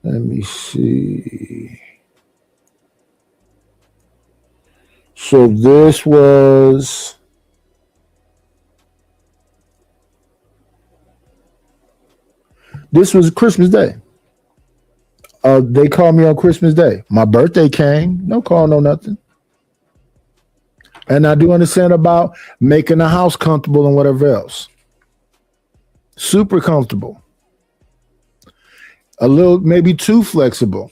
Let me see. So this was This was Christmas Day. They called me on Christmas Day. My birthday came. No call, no nothing. And I do understand about making the house comfortable and whatever else. Super comfortable. A little, maybe too flexible.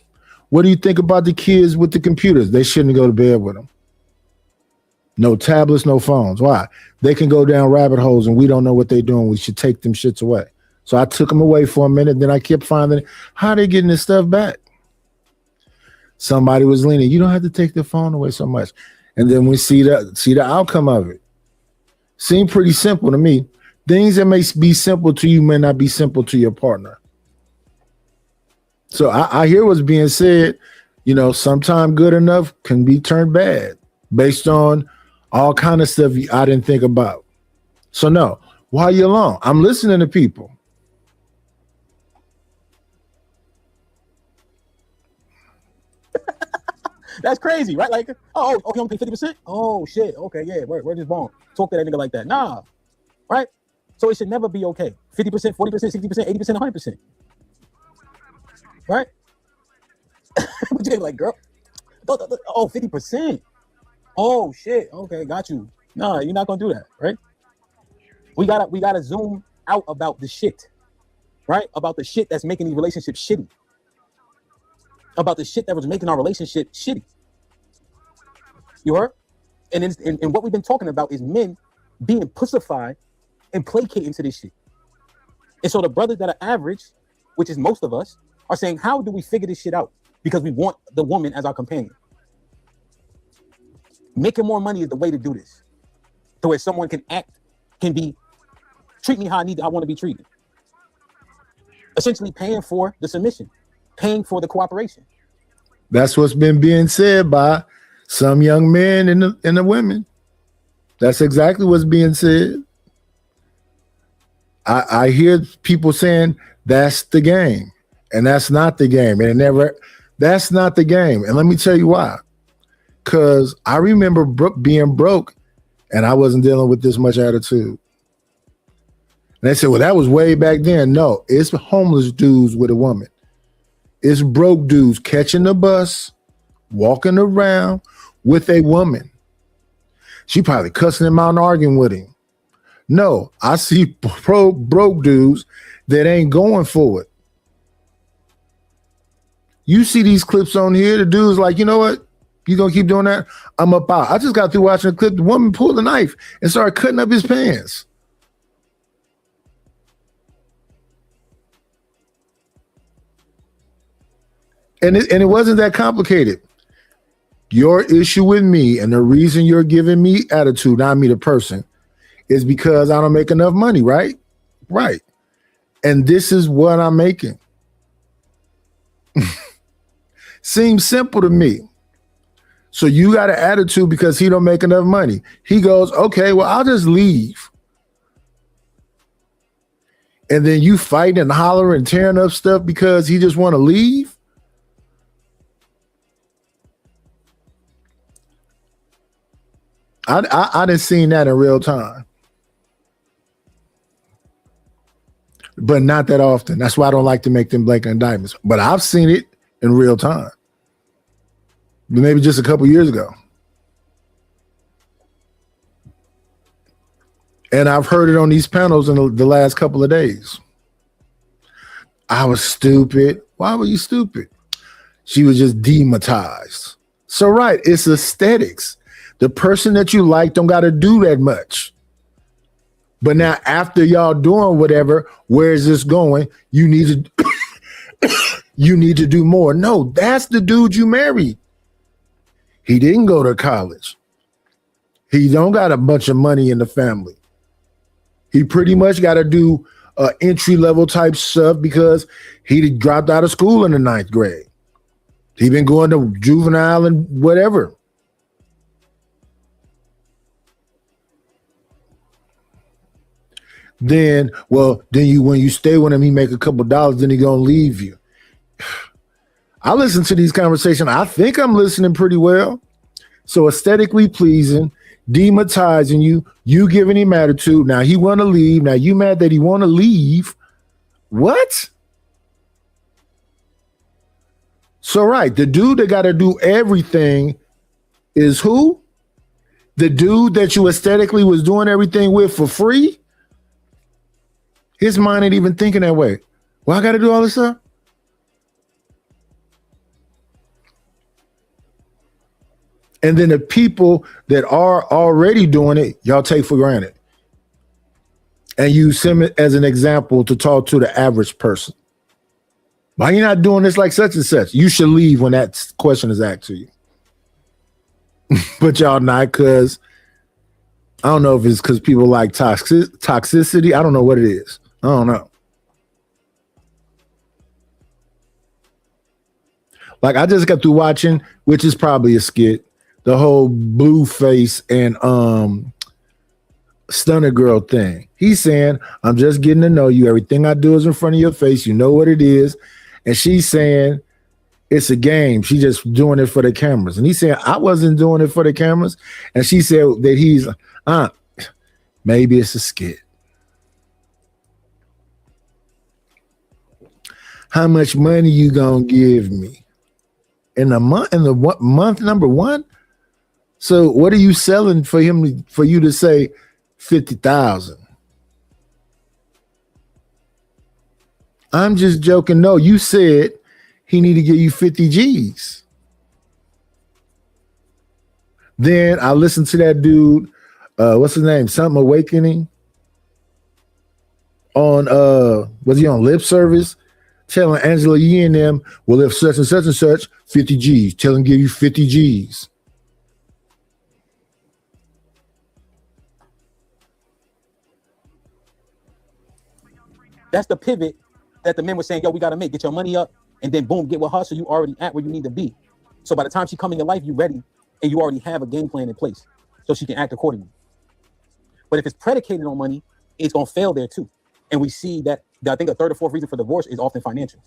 What do you think about the kids with the computers? They shouldn't go to bed with them. No tablets, no phones. Why? They can go down rabbit holes and we don't know what they're doing. We should take them shits away. So I took them away for a minute. Then I kept finding how they getting this stuff back. Somebody was leaning. You don't have to take the phone away so much. And then we see the outcome of it. Seemed pretty simple to me. Things that may be simple to you may not be simple to your partner. So I hear what's being said. You know, sometime good enough can be turned bad based on all kind of stuff I didn't think about. So no, while you're alone, I'm listening to people. That's crazy, right? Like, oh, okay, I'm paying 50%. Oh shit, okay, yeah, where's this bone? Talk to that nigga like that. Nah, right? So it should never be okay. 50%, 40%, 60%, 80%, 100%. Right? But you like, girl, oh, 50%. Oh shit, okay, got you. Nah, you're not gonna do that, right? We gotta zoom out about the shit, right? About the shit that's making these relationships shitty. About the shit that was making our relationship shitty. You heard? And what we've been talking about is men being pussified and placating to this shit. And so the brothers that are average, which is most of us, are saying, how do we figure this shit out? Because we want the woman as our companion. Making more money is the way to do this. To where someone can treat me how I want to be treated. Essentially paying for the submission, paying for the cooperation. That's what's been being said by some young men and the women. That's exactly what's being said. I hear people saying that's the game, and that's not the game. And that's not the game. And let me tell you why. Because I remember being broke, and I wasn't dealing with this much attitude. And they said, well, that was way back then. No, it's homeless dudes with a woman. It's broke dudes catching the bus, walking around with a woman. She probably cussing him out and arguing with him. No, I see broke dudes that ain't going for it. You see these clips on here, the dude's like, you know what? You gonna keep doing that? I'm up out. I just got through watching a clip. The woman pulled a knife and started cutting up his pants. And it wasn't that complicated. Your issue with me and the reason you're giving me attitude, not me the person, is because I don't make enough money, right? Right. And this is what I'm making. Seems simple to me. So you got an attitude because he don't make enough money. He goes, okay, well, I'll just leave. And then you fighting and hollering and tearing up stuff because he just want to leave? I didn't seen that in real time. But not that often. That's why I don't like to make them blanket indictments. But I've seen it in real time. Maybe just a couple years ago. And I've heard it on these panels in the last couple of days. I was stupid. Why were you stupid? She was just demonetized. So right, it's aesthetics. The person that you like don't got to do that much. But now after y'all doing whatever, where is this going? You need to do more. No, that's the dude you married. He didn't go to college. He don't got a bunch of money in the family. He pretty much got to do entry level type stuff because he dropped out of school in the 9th grade. He been going to juvenile and whatever. Then when you stay with him, he make a couple dollars, then he gonna leave you. I listen to these conversations. I think I'm listening pretty well. So aesthetically pleasing, demonetizing you giving him attitude. Now he want to leave. Now you mad that he want to leave. What? So right, the dude that got to do everything is who? The dude that you aesthetically was doing everything with for free? His mind ain't even thinking that way. Well, I got to do all this stuff? And then the people that are already doing it, y'all take for granted. And use him as an example to talk to the average person. Why you not doing this like such and such? You should leave when that question is asked to you. But y'all not, because I don't know if it's because people like toxicity. I don't know what it is. I don't know. Like I just got through watching, which is probably a skit, the whole Blueface and Stunner Girl thing. He's saying, I'm just getting to know you. Everything I do is in front of your face. You know what it is. And she's saying it's a game. She's just doing it for the cameras. And he's saying, I wasn't doing it for the cameras. And she said that he's, maybe it's a skit. How much money you gonna give me? In the month number one? So what are you selling for him, for you to say 50,000? I'm just joking. No, you said he need to give you 50 G's. Then I listened to that dude, what's his name? Something Awakening. On was he on Lip Service? Telling Angela Yee and them, well, if such and such, 50 G's. Tell him give you 50 G's. That's the pivot that the men were saying, yo, we got to get your money up, and then boom, get with her so you already at where you need to be. So by the time she come in your life, you ready, and you already have a game plan in place so she can act accordingly. But if it's predicated on money, it's going to fail there too. And we see that, I think a third or fourth reason for divorce is often financial.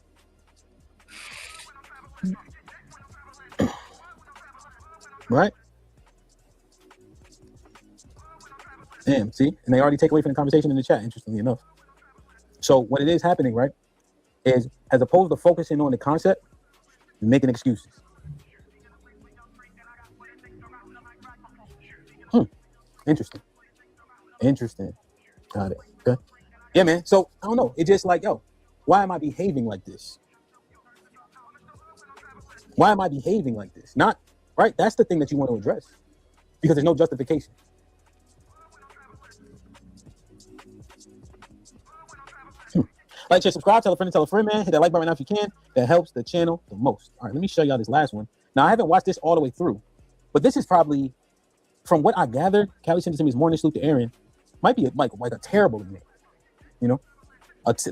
Right? Damn, see? And they already take away from the conversation in the chat, interestingly enough. So what it is happening, right, is as opposed to focusing on the concept, making excuses. Interesting. Got it. Okay. Yeah, man. So I don't know. It's just like, yo, why am I behaving like this? Why am I behaving like this? Not right. That's the thing that you want to address, because there's no justification. Like, share, subscribe, tell a friend, man. Hit that like button now if you can. That helps the channel the most. All right, let me show y'all this last one. Now, I haven't watched this all the way through, but this is probably, from what I gathered, Callie sent it to me this morning, salute to Aaron, might be like a terrible example. You know?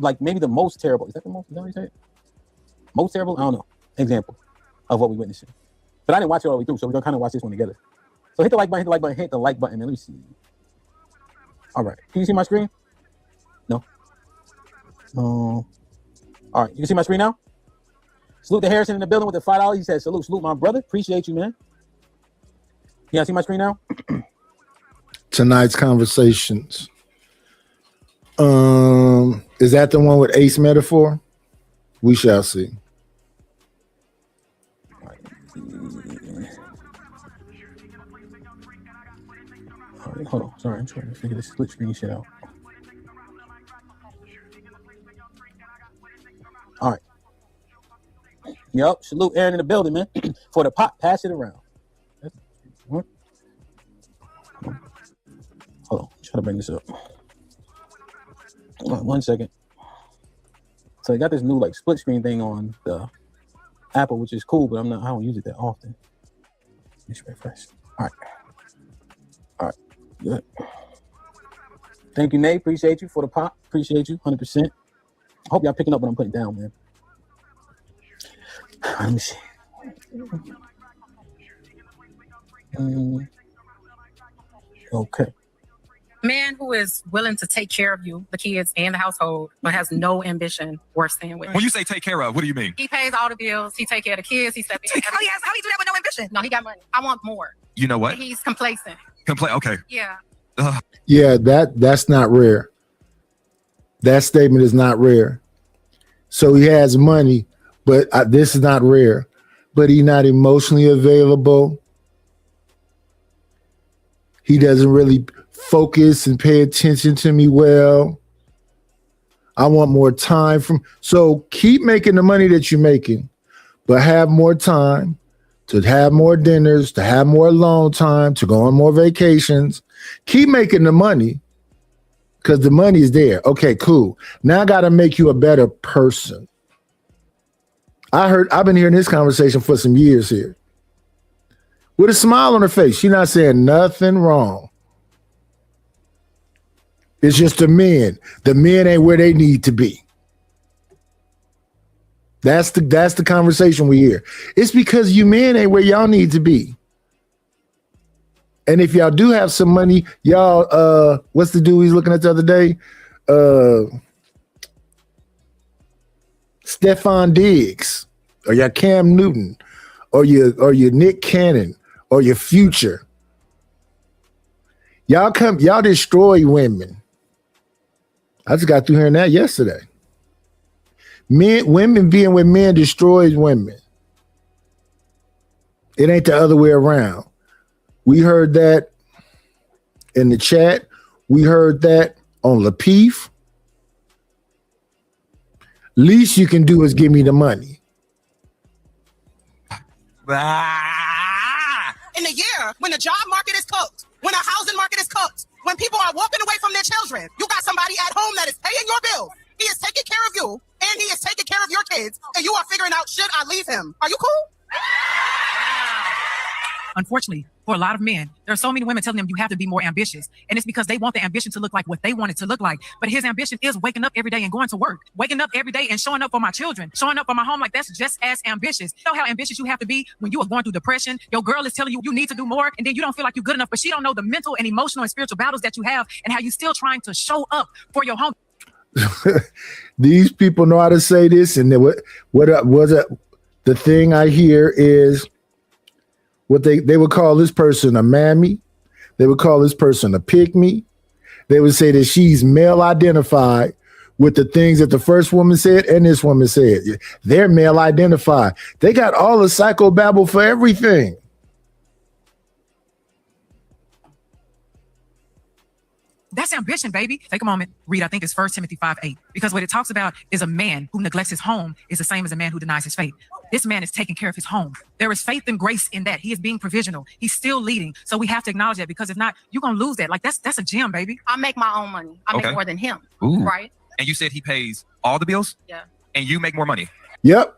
Like maybe the most terrible. Is that the most? Is that what you said? Most terrible? I don't know. Example of what we witnessing. But I didn't watch it all the way through, so we're going to kind of watch this one together. So hit the like button, hit the like button, man. Let me see. All right. Can you see my screen? No. All right, you can see my screen now. Salute to Harrison in the building with the $5. He says, salute my brother. Appreciate you, man. Yeah, see my screen now. Tonight's conversations. Is that the one with Ace Metaphor? We shall see. All right, hold on. Sorry, I'm trying to figure this split screen shit out. All right. Yep. Salute Aaron in the building, man. For the pot, pass it around. Hold on. Try to bring this up. Hold on, 1 second. So I got this new like split screen thing on the Apple, which is cool, but I don't use it that often. Let me refresh. All right. Good. Thank you, Nate. Appreciate you for the pot. Appreciate you 100%. Hope y'all picking up what I'm putting down, man. Let me see. Okay. Man who is willing to take care of you, the kids, and the household, but has no ambition worth staying with. When you say take care of, what do you mean? He pays all the bills. He take care of the kids. He steps in. How he do that with no ambition? No, he got money. I want more. You know what? He's complacent. Okay. Yeah. Yeah, that's not rare. That statement is not rare. So he has money, but this is not rare. but he's not emotionally available. He doesn't really focus and pay attention to me well. I want more time from. So keep making the money that you're making, but have more time to have more dinners, to have more alone time, to go on more vacations. Keep making the money because the money is there. Okay, cool. Now I got to make you a better person. I've been hearing this conversation for some years here. With a smile on her face. She's not saying nothing wrong. It's just the men. The men ain't where they need to be. That's the conversation we hear. It's because you men ain't where y'all need to be. And if y'all do have some money, y'all, what's the dude he's looking at the other day? Stephon Diggs, or your Cam Newton, or your Nick Cannon, or your Future. Y'all destroy women. I just got through hearing that yesterday. Women being with men destroys women. It ain't the other way around. We heard that in the chat. We heard that on Lapeef. Least you can do is give me the money. In a year, when the job market is cooked, when the housing market is cooked, when people are walking away from their children, you got somebody at home that is paying your bills. He is taking care of you, and he is taking care of your kids, and you are figuring out, should I leave him? Are you cool? Unfortunately, for a lot of men, there are so many women telling them you have to be more ambitious. And it's because they want the ambition to look like what they want it to look like. But his ambition is waking up every day and going to work, waking up every day and showing up for my children, showing up for my home. Like, that's just as ambitious. You know how ambitious you have to be when you are going through depression. Your girl is telling you you need to do more, and then you don't feel like you're good enough, but she don't know the mental and emotional and spiritual battles that you have and how you're still trying to show up for your home. These people know how to say this, and the thing I hear is what they would call this person a mammy. They would call this person a pick-me. They would say that she's male identified with the things that the first woman said and this woman said. They're male identified. They got all the psychobabble for everything. That's ambition, baby. Take a moment, read, I think it's 1 Timothy 5:8. Because what it talks about is a man who neglects his home is the same as a man who denies his faith. This man is taking care of his home. There is faith and grace in that. He is being provisional. He's still leading. So we have to acknowledge that, because if not, you're going to lose that. Like, that's a gem, baby. I make my own money. I Okay. make more than him. Ooh. Right? And you said he pays all the bills? Yeah. And you make more money? Yep.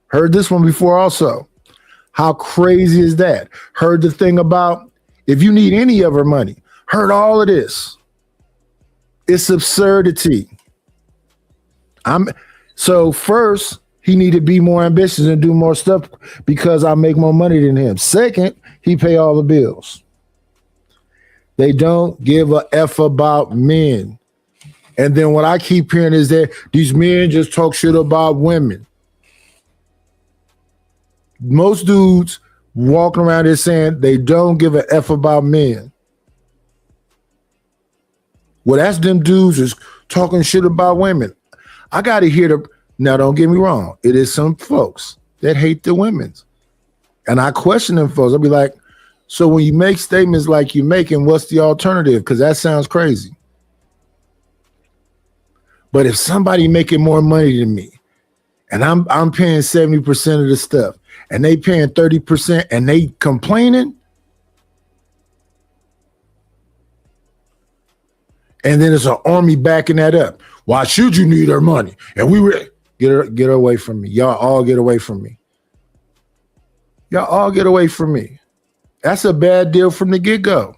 Heard this one before also. How crazy is that? Heard the thing about if you need any of her money. Heard all of this. It's absurdity. So first, he need to be more ambitious and do more stuff because I make more money than him. Second, he pay all the bills. They don't give a F about men. And then what I keep hearing is that these men just talk shit about women. Most dudes walking around here saying they don't give a F about men. Well, that's them dudes is talking shit about women. I got to hear now, don't get me wrong. It is some folks that hate the women. And I question them folks. I'll be like, so when you make statements like you're making, what's the alternative? Because that sounds crazy. But if somebody making more money than me, and I'm paying 70% of the stuff, and they paying 30%, and they complaining, and then it's an army backing that up. Why should you need her money? And get her away from me. Y'all all get away from me. Y'all all get away from me. That's a bad deal from the get-go.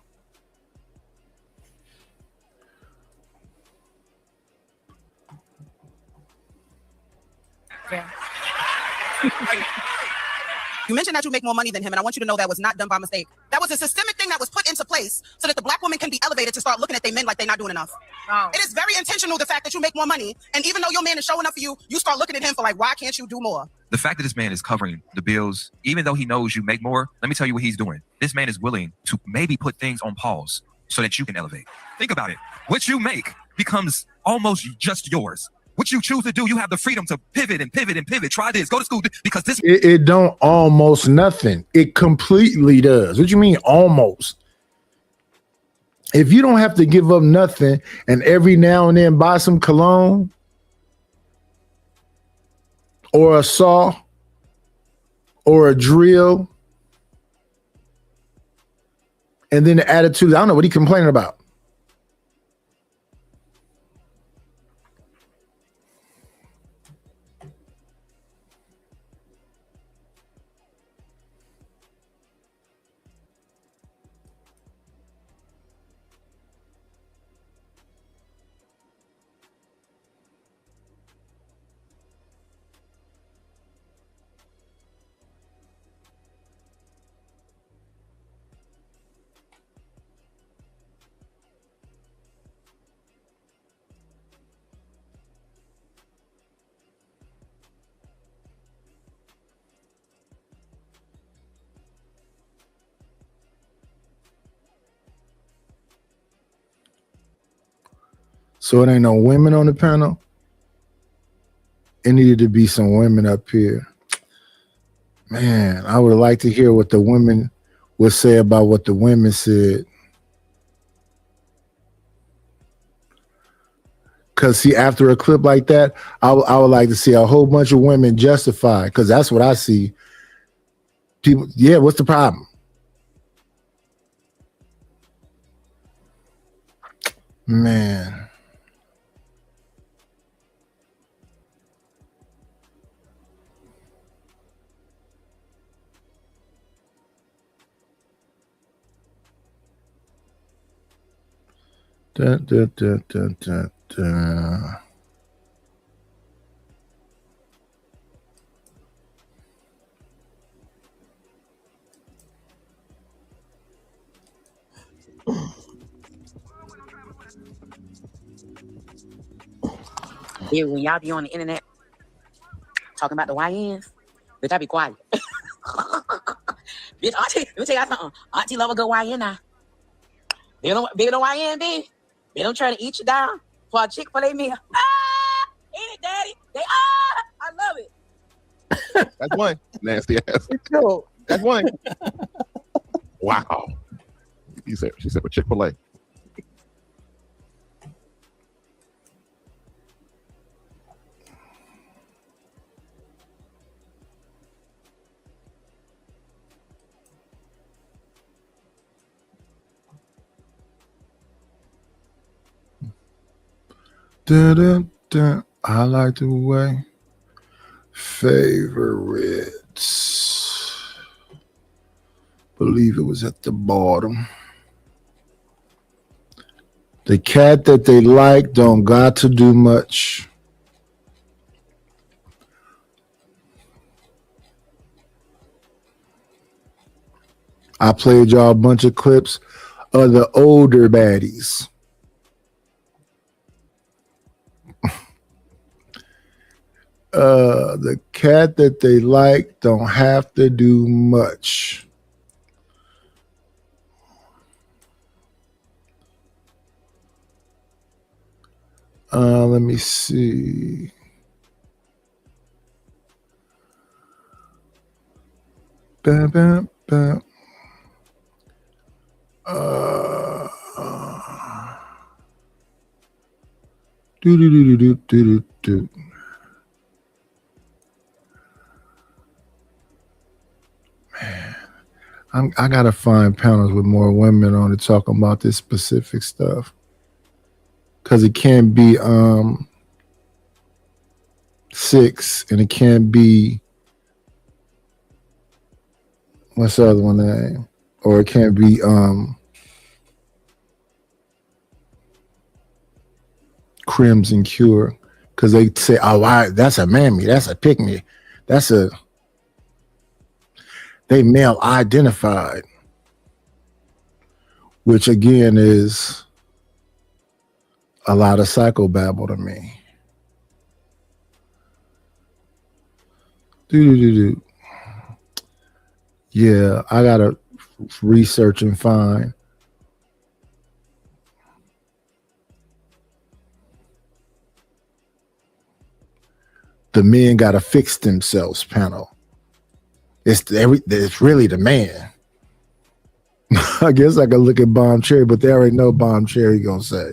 You mentioned that you make more money than him, and I want you to know that was not done by mistake. That was a systemic thing that was put into place so that the black woman can be elevated to start looking at their men like they're not doing enough. Oh. It is very intentional, the fact that you make more money, and even though your man is showing up for you, you start looking at him for like, why can't you do more? The fact that this man is covering the bills, even though he knows you make more, let me tell you what he's doing. This man is willing to maybe put things on pause so that you can elevate. Think about it. What you make becomes almost just yours. what you choose to do, you have the freedom to pivot and pivot and pivot. Try this, go to school because this. It don't almost nothing. It completely does. What you mean almost? If you don't have to give up nothing and every now and then buy some cologne or a saw or a drill, and then the attitude, I don't know what he complaining about. So it ain't no women on the panel. It needed to be some women up here. Man, I would like to hear what the women would say about what the women said. Because see, after a clip like that, I would like to see a whole bunch of women justify, because that's what I see. People, yeah, what's the problem? Man. Da, da, da, da, da, da. Yeah, when y'all be on the internet talking about the YNs, bitch, I be quiet. Bitch, Auntie, let me tell y'all something. Auntie love a good YN now. Bigger than YN, bitch. They don't try to eat you down for a Chick-fil-A meal. Eat it, daddy. I love it. That's one. Nasty ass. Yo, That's one. Wow. She said with Chick-fil-A. Da, da, da. I like the way. Favorites. Believe it was at the bottom. The cat that they like don't got to do much. I played y'all a bunch of clips of the older baddies. The cat that they like don't have to do much. Let me see. Bam, bam, bam. Do do do do do do do. Man, I gotta find panels with more women on it talking about this specific stuff, because it can't be 6 and it can't be what's the other one name, or it can't be Crimson Cure, because they say, oh, that's a mammy, that's a pick me, they male identified, which again is a lot of psychobabble to me. Do. Yeah, I gotta research and find. the men gotta fix themselves panel. It's really the man. I guess I could look at Bomb Cherry, but they already know Bomb Cherry gonna say.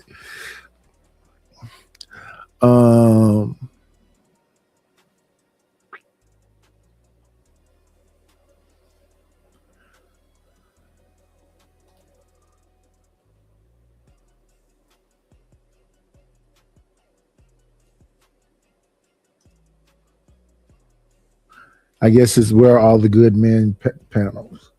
I guess it's where all the good men panels.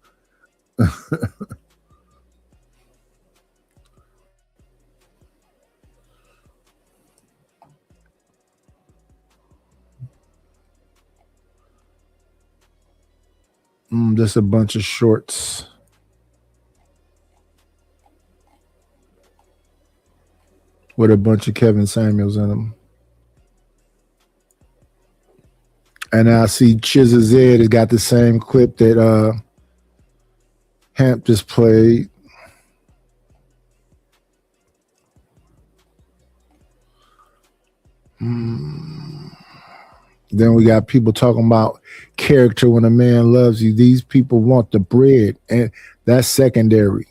Just a bunch of shorts. With a bunch of Kevin Samuels in them. And I see Chizza Zed has got the same clip that Hamp just played. Then we got people talking about character when a man loves you. These people want the bread, and that's secondary.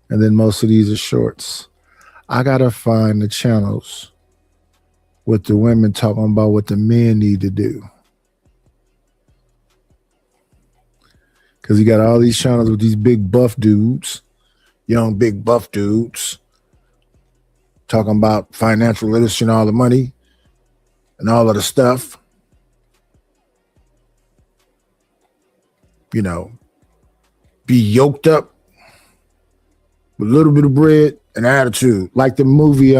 And then most of these are shorts. I gotta find the channels with the women talking about what the men need to do. Because you got all these channels with these big buff dudes, young big buff dudes, talking about financial literacy and all the money and all of the stuff. You know, be yoked up with a little bit of bread and attitude. Like the movie,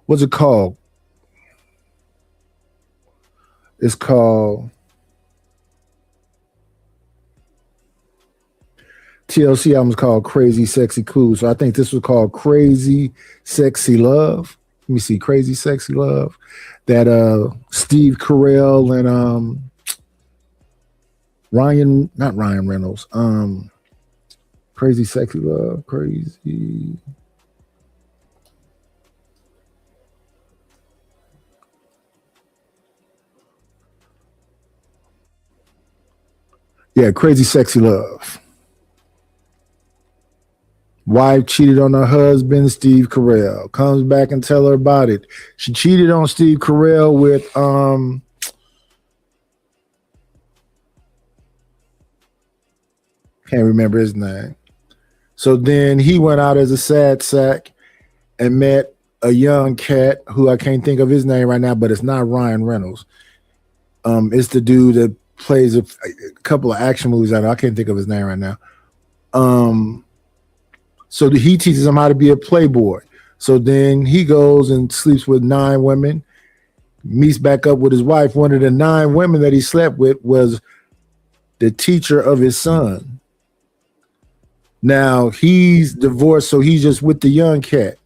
what's it called? It's called TLC album is called Crazy Sexy Cool. So I think this was called Crazy Sexy Love. Let me see, Crazy Sexy Love. That Steve Carell and not Ryan Reynolds. Crazy Sexy Love, crazy. Yeah, Crazy Sexy Love. Wife cheated on her husband, Steve Carell. Comes back and tell her about it. She cheated on Steve Carell with can't remember his name. So then he went out as a sad sack and met a young cat who I can't think of his name right now, but it's not Ryan Reynolds. It's the dude that plays a couple of action movies. I can't think of his name right now. So he teaches him how to be a playboy. So then he goes and sleeps with 9 women, meets back up with his wife. One of the 9 women that he slept with was the teacher of his son. Now he's divorced, so he's just with the young cat.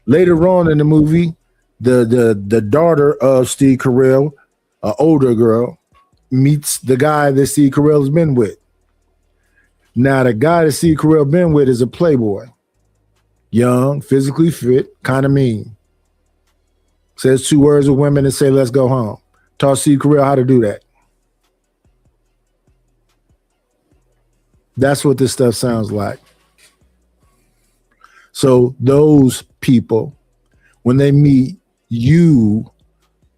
Later on in the movie, the daughter of Steve Carell, an older girl, meets the guy that Steve Carell has been with. Now, the guy that Steve Carell been with is a playboy. Young, physically fit, kind of mean. Says 2 words with women and say, let's go home. Taught Steve Carell how to do that. That's what this stuff sounds like. So those people, when they meet you,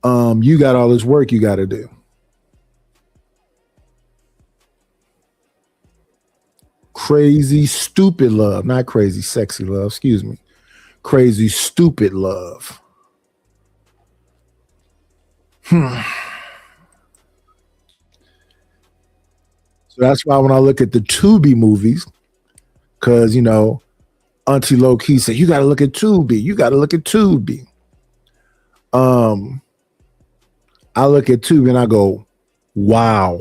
you got all this work you got to do. Crazy, stupid love. Not crazy, sexy love. Excuse me. Crazy, stupid love. So that's why when I look at the Tubi movies, because, you know, Auntie Low Key said, you got to look at Tubi. You got to look at Tubi. I look at Tubi and I go, wow.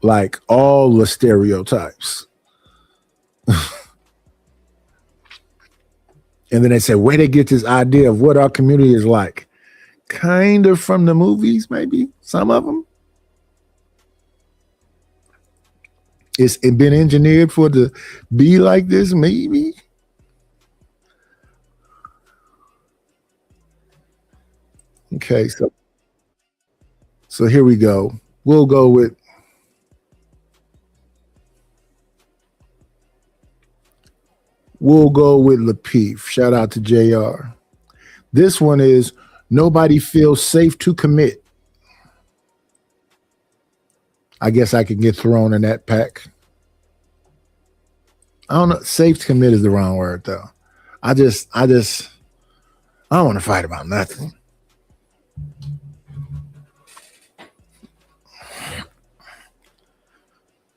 Like all the stereotypes. And then they say, where they get this idea of what our community is like? Kind of from the movies, maybe, some of them. It's been engineered for it to be like this, maybe. Okay, so here we go. We'll go with Lapeef. Shout out to JR. This one is nobody feels safe to commit. I guess I could get thrown in that pack. I don't know. Safe to commit is the wrong word though. I don't want to fight about nothing.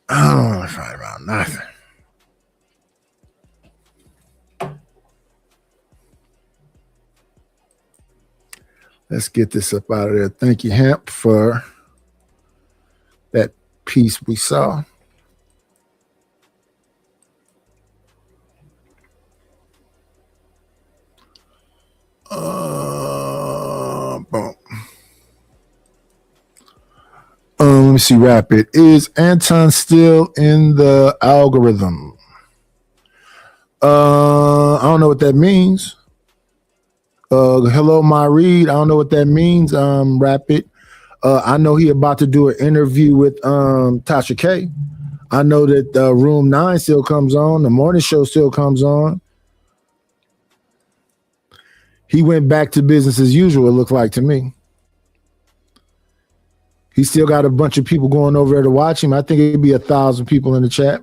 I don't want to fight about nothing. Let's get this up out of there. Thank you, Hemp, for that piece we saw. Boom. Let me see. Rapid. Is Anton still in the algorithm? I don't know what that means. Hello, my read. I don't know what that means. Rapid. I know he about to do an interview with Tasha K. I know that Room 9 still comes on. The morning show still comes on. He went back to business as usual, it looked like to me. He still got a bunch of people going over there to watch him. I think it'd be 1,000 people in the chat.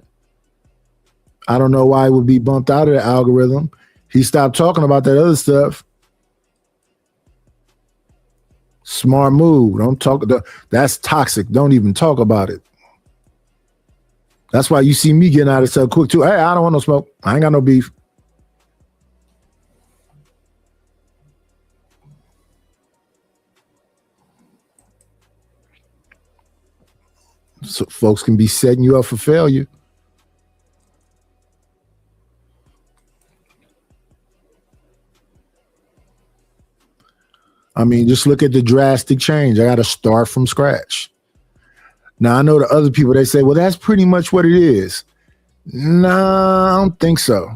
I don't know why it would be bumped out of the algorithm. He stopped talking about that other stuff. Smart move. Don't talk. That's toxic. Don't even talk about it. That's why you see me getting out of stuff quick too. Hey, I don't want no smoke. I ain't got no beef. So folks can be setting you up for failure. I mean, just look at the drastic change. I got to start from scratch. Now, I know the other people, they say, well, that's pretty much what it is. Nah, I don't think so.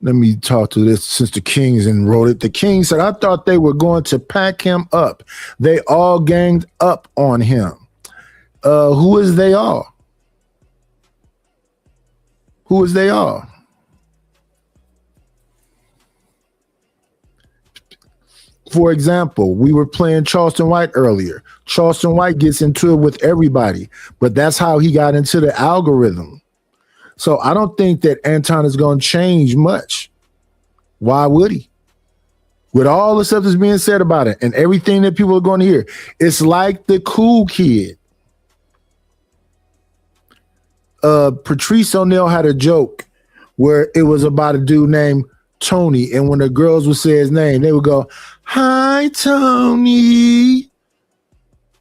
Let me talk to this since the Kings and wrote it. The King said, I thought they were going to pack him up. They all ganged up on him. Who is they all? Who is they all? For example, we were playing Charleston White earlier. Charleston White gets into it with everybody, but that's how he got into the algorithm. So I don't think that Anton is going to change much. Why would he? With all the stuff that's being said about it and everything that people are going to hear, it's like the cool kid. Patrice O'Neal had a joke where it was about a dude named Tony, and when the girls would say his name, they would go, "Hi, Tony."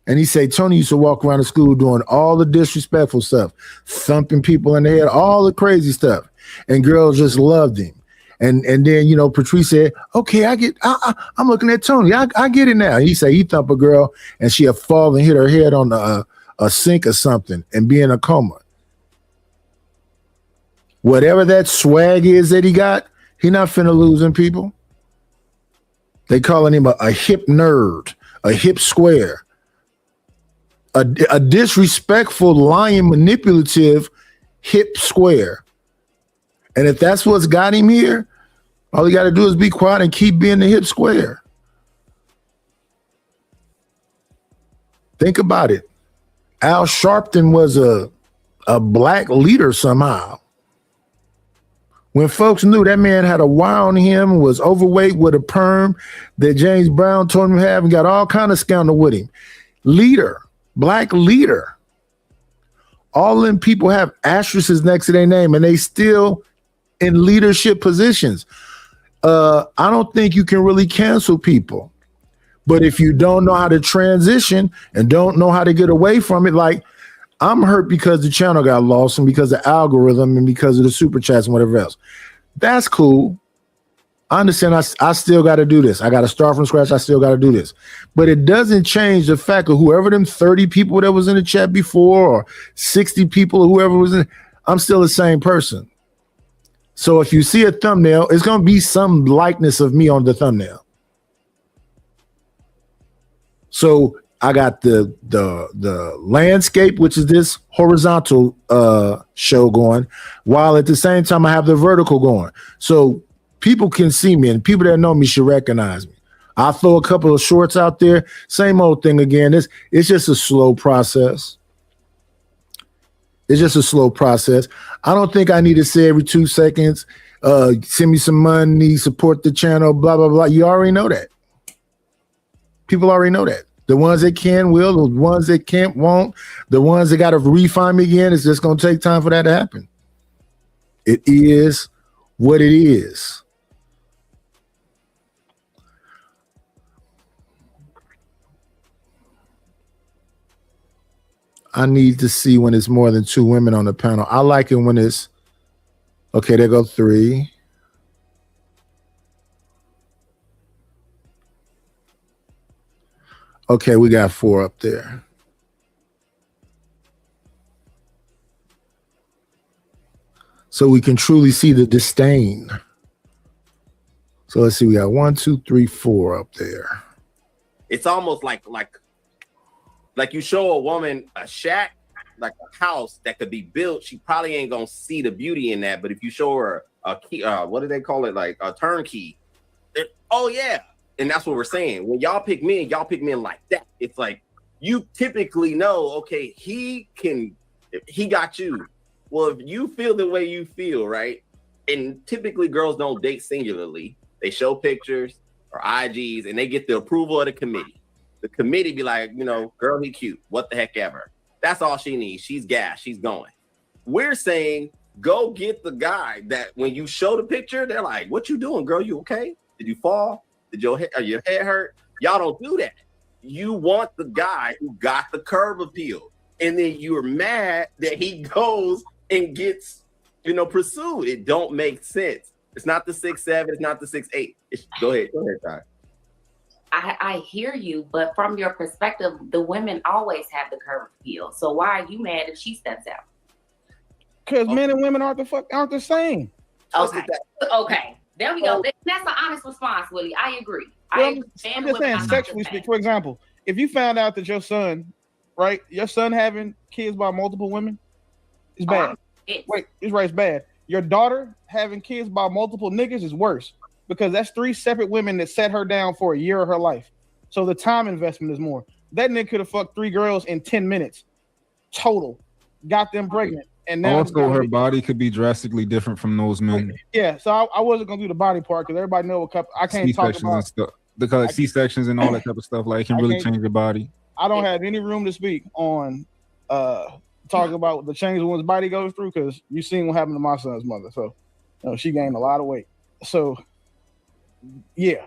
And he said Tony used to walk around the school doing all the disrespectful stuff, thumping people in the head, all the crazy stuff. And girls just loved him. And then, you know, Patrice said, okay, I'm looking at Tony. I get it now. He said he thumped a girl and she had fallen and hit her head on a sink or something and be in a coma. Whatever that swag is that he got, he not finna losing people. They calling him a hip nerd, a hip square. A disrespectful, lying, manipulative hip square. And if that's what's got him here, all you got to do is be quiet and keep being the hip square. Think about it. Al Sharpton was a black leader somehow. When folks knew that man had a wire on him, was overweight with a perm that James Brown told him to have, and got all kind of scandal with him. Leader. Black leader. All them people have asterisks next to their name and they still in leadership positions. I don't think you can really cancel people. But if you don't know how to transition and don't know how to get away from it, like I'm hurt because the channel got lost and because of the algorithm and because of the super chats and whatever else. That's cool. I understand I still got to do this. I got to start from scratch. I still got to do this. But it doesn't change the fact of whoever them 30 people that was in the chat before or 60 people or whoever was in, I'm still the same person. So if you see a thumbnail, it's going to be some likeness of me on the thumbnail. So I got the landscape, which is this horizontal show going, while at the same time I have the vertical going. So people can see me, and people that know me should recognize me. I'll throw a couple of shorts out there. Same old thing again. It's just a slow process. It's just a slow process. I don't think I need to say every 2 seconds, send me some money, support the channel, blah, blah, blah. You already know that. People already know that. The ones that can will, the ones that can't won't, the ones that got to refine me again, it's just going to take time for that to happen. It is what it is. I need to see when it's more than 2 women on the panel. I like it when it's, okay, there go 3. Okay, we got 4 up there. So we can truly see the disdain. So let's see, we got 1, 2, 3, 4 up there. It's almost like you show a woman a shack, like a house that could be built, she probably ain't gonna see the beauty in that. But if you show her a key, what do they call it, like a turnkey? Oh yeah, and that's what we're saying. When y'all pick men like that. It's like you typically know, okay, he got you. Well, if you feel the way you feel, right? And typically girls don't date singularly. They show pictures or IGs, and they get the approval of the committee. The committee be like, you know, girl, he cute. What the heck ever. That's all she needs. She's gas. She's going. We're saying, go get the guy that when you show the picture, they're like, what you doing, girl? You okay? Did you fall? Did your head hurt? Y'all don't do that. You want the guy who got the curb appeal. And then you're mad that he goes and gets, pursued. It don't make sense. It's not the 6'7", it's not the 6'8". Go ahead, Ty. I hear you, but from your perspective, the women always have the curb appeal. So why are you mad if she steps out? Because men and women aren't the same. Okay. There we go. That's an honest response, Willie. I agree. Well, I'm just saying, sexually speaking. For example, if you found out that your son having kids by multiple women, it's bad. It's bad. Your daughter having kids by multiple niggas is worse. Because that's 3 separate women that set her down for a year of her life. So the time investment is more. That nigga could have fucked 3 girls in 10 minutes total, got them pregnant, and now also her body could be drastically different from those men. Yeah, so I wasn't gonna do the body part because everybody know what I can't C-sections talk about and stuff. Because C-sections and all that type of stuff, like it can really change your body. I don't have any room to speak on talking about the change one's body goes through because you seen what happened to my son's mother. So she gained a lot of weight. So yeah,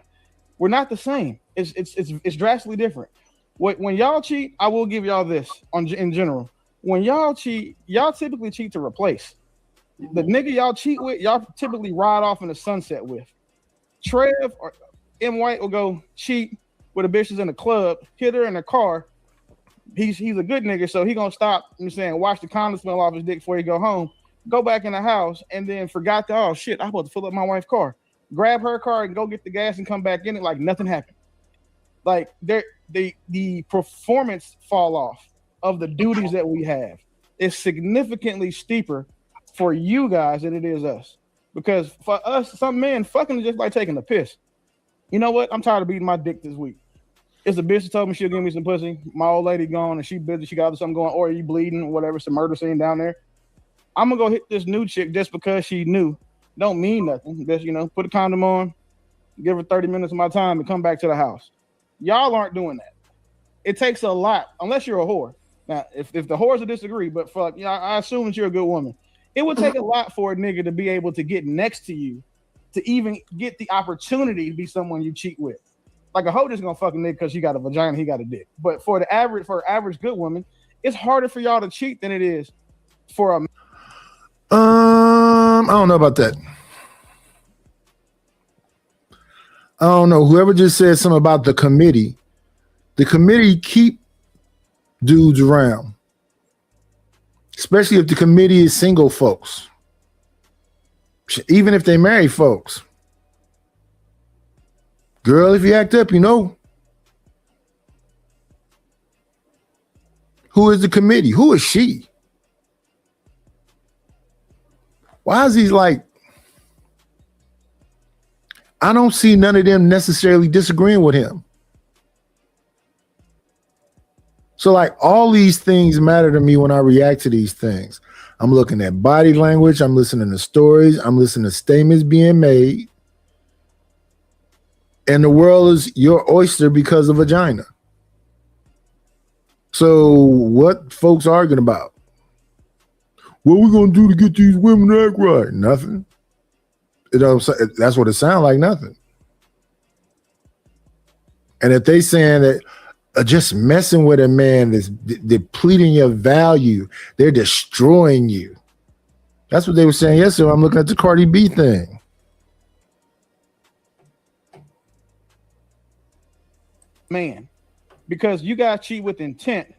we're not the same. It's drastically different. When y'all cheat, I will give y'all this in general. When y'all cheat, y'all typically cheat to replace. The nigga y'all cheat with, y'all typically ride off in the sunset with. Trev or M. White will go cheat with a bitch that's in the club, hit her in the car. He's a good nigga, so he gonna stop. I'm saying, wash the condom smell off his dick before he go home. Go back in the house and then forgot that, oh shit, I'm about to fill up my wife's car. Grab her car and go get the gas and come back in it like nothing happened. Like the performance fall off of the duties that we have is significantly steeper for you guys than it is us. Because for us, some men fucking just like taking a piss. You know what? I'm tired of beating my dick this week. It's a bitch that told me she'll give me some pussy. My old lady gone and she busy. She got something going, or you bleeding, or whatever. It's a murder scene down there. I'm gonna go hit this new chick just because she knew. Don't mean nothing. Just, put a condom on, give her 30 minutes of my time and come back to the house. Y'all aren't doing that. It takes a lot, unless you're a whore. Now, if the whores will disagree, but fuck, I assume that you're a good woman. It would take a lot for a nigga to be able to get next to you to even get the opportunity to be someone you cheat with. Like a hoe just gonna fuck a nigga because she got a vagina, he got a dick. But for an average good woman, it's harder for y'all to cheat than it is for a I don't know about that. I don't know. Whoever just said something about the committee keep dudes around, especially if the committee is single folks. Even if they marry folks. Girl, if you act up, you know. Who is the committee? Who is she? Why is he like, I don't see none of them necessarily disagreeing with him. So like all these things matter to me when I react to these things. I'm looking at body language. I'm listening to stories. I'm listening to statements being made. And the world is your oyster because of vagina. So what folks arguing about? What we gonna do to get these women to act right? Nothing. That's what it sounds like, nothing. And if they saying that just messing with a man is depleting your value, they're destroying you. That's what they were saying yesterday. I'm looking at the Cardi B thing. Man, because you guys cheat with intent.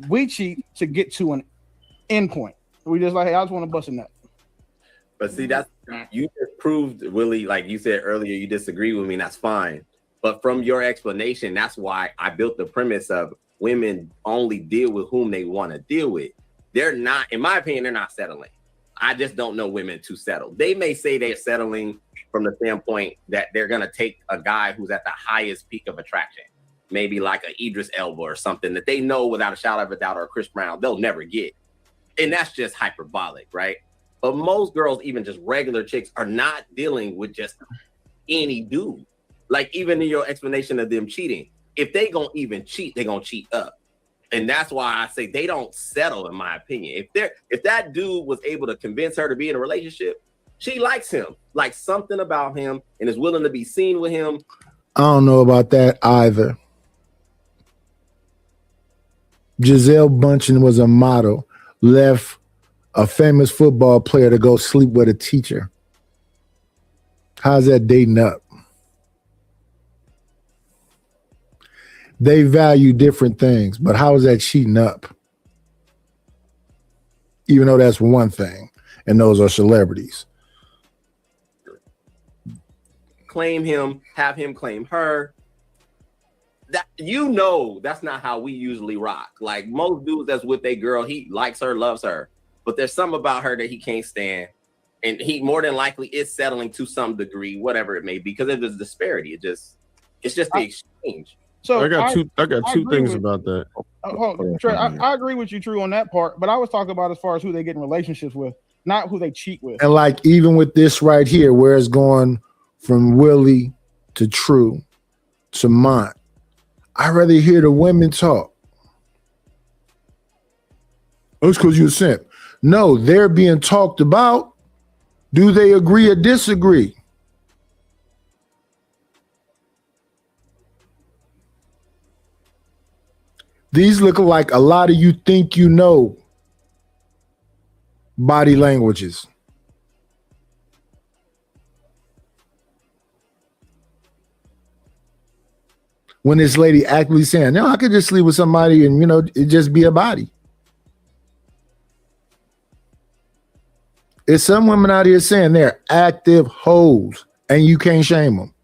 We cheat to get to an end point. We just like, hey, I just want to bust a nut. But see, that's you just proved, Willie, like you said earlier, you disagree with me, and that's fine. But from your explanation, that's why I built the premise of women only deal with whom they want to deal with. They're not, in my opinion, they're not settling. I just don't know women to settle. They may say they're settling from the standpoint that they're going to take a guy who's at the highest peak of attraction, maybe like a Idris Elba or something that they know without a shadow of a doubt, or a Chris Brown, they'll never get. And that's just hyperbolic, right? But most girls, even just regular chicks, are not dealing with just any dude. Like even in your explanation of them cheating, if they gonna even cheat, they gonna cheat up. And that's why I say they don't settle, in my opinion. If that dude was able to convince her to be in a relationship, she likes him, like something about him, and is willing to be seen with him. I don't know about that either. Giselle Bundchen was a model, left a famous football player to go sleep with a teacher. How's that dating up? They value different things, but how is that cheating up? Even though that's one thing, and those are celebrities. Claim him, have him claim her. That that's not how we usually rock. Like most dudes that's with a girl, he likes her, loves her, but there's something about her that he can't stand, and he more than likely is settling to some degree, whatever it may be, because of this disparity. It's just the exchange. So I got two things about that. Trey, I agree with you, True, on that part. But I was talking about as far as who they get in relationships with, not who they cheat with. And like even with this right here, where it's going from Willie to True to Mont, I'd rather hear the women talk. Oh, it's because you're a simp. No, they're being talked about. Do they agree or disagree? These look like a lot of you think you know body languages. When this lady actively saying, no, I could just sleep with somebody and, it just be a body. There's some women out here saying they're active hoes and you can't shame them.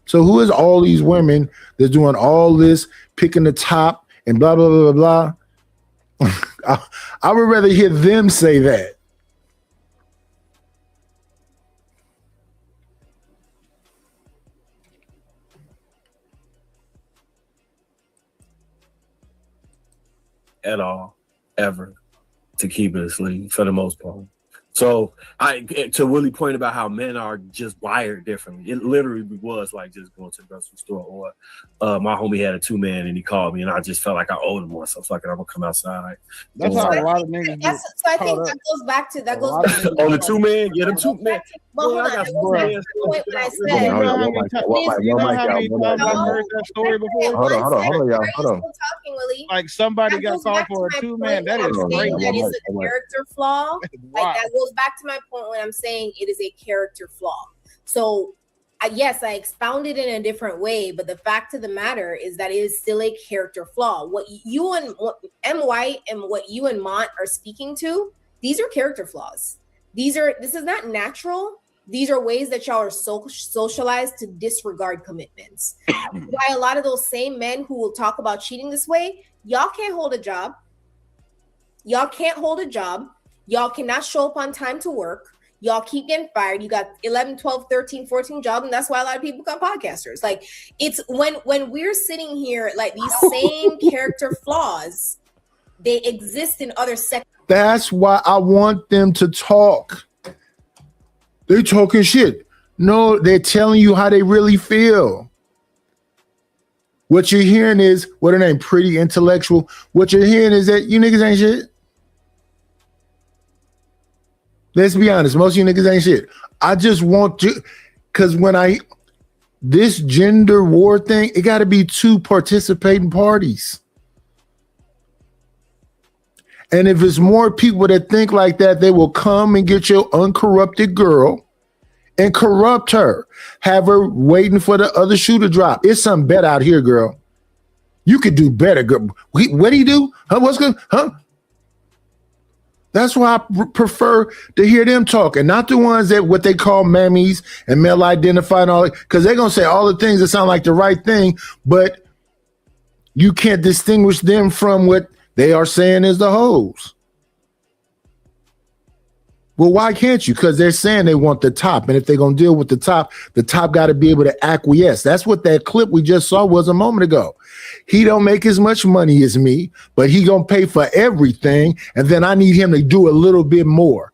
So who is all these women that's doing all this, picking the top and blah, blah, blah, blah, blah? I would rather hear them say that. At all, ever, to keep it asleep for the most part. So to Willie's point about how men are just wired differently, it literally was like just going to the grocery store, or my homie had a 2-man and he called me and I just felt like I owed him one, so fuck it, I'm gonna come outside. That's how a lot of niggas get. So I think that goes back to on the 2-man, yeah, the 2-man. But hold on, I got point when I said. You know how many times I've heard that story before? Hold on, y'all. Hold on. Talking, Willie. Like somebody got called for a 2-man. That is great. That is a character flaw. Like that goes back to my point when I'm saying it is a character flaw. So yes, I expounded in a different way, but the fact of the matter is that it is still a character flaw. What you and what M. White and what you and Mont are speaking to, these are character flaws. This is not natural. These are ways that y'all are socialized to disregard commitments. Why a lot of those same men who will talk about cheating this way, y'all can't hold a job. Y'all can't hold a job. Y'all cannot show up on time to work. Y'all keep getting fired. You got 11, 12, 13, 14 jobs, and that's why a lot of people become podcasters. Like, it's when we're sitting here, like, these same character flaws, they exist in other sectors. That's why I want them to talk. They're talking shit. No, they're telling you how they really feel. What you're hearing is, what her name, Pretty Intellectual. What you're hearing is that you niggas ain't shit. Let's be honest, most of you niggas ain't shit. I just want to, because this gender war thing, it got to be two participating parties. And if it's more people that think like that, they will come and get your uncorrupted girl and corrupt her. Have her waiting for the other shoe to drop. It's something better out here, girl. You could do better, girl. What do you do? Huh? What's good? Huh? That's why I prefer to hear them talk, and not the ones that what they call mammies and male identified and all that, because they're gonna say all the things that sound like the right thing, but you can't distinguish them from what they are saying is the hoes. Well, why can't you? Because they're saying they want the top, and if they're gonna deal with the top got to be able to acquiesce. That's what that clip we just saw was a moment ago. He don't make as much money as me, but he gonna pay for everything, and then I need him to do a little bit more.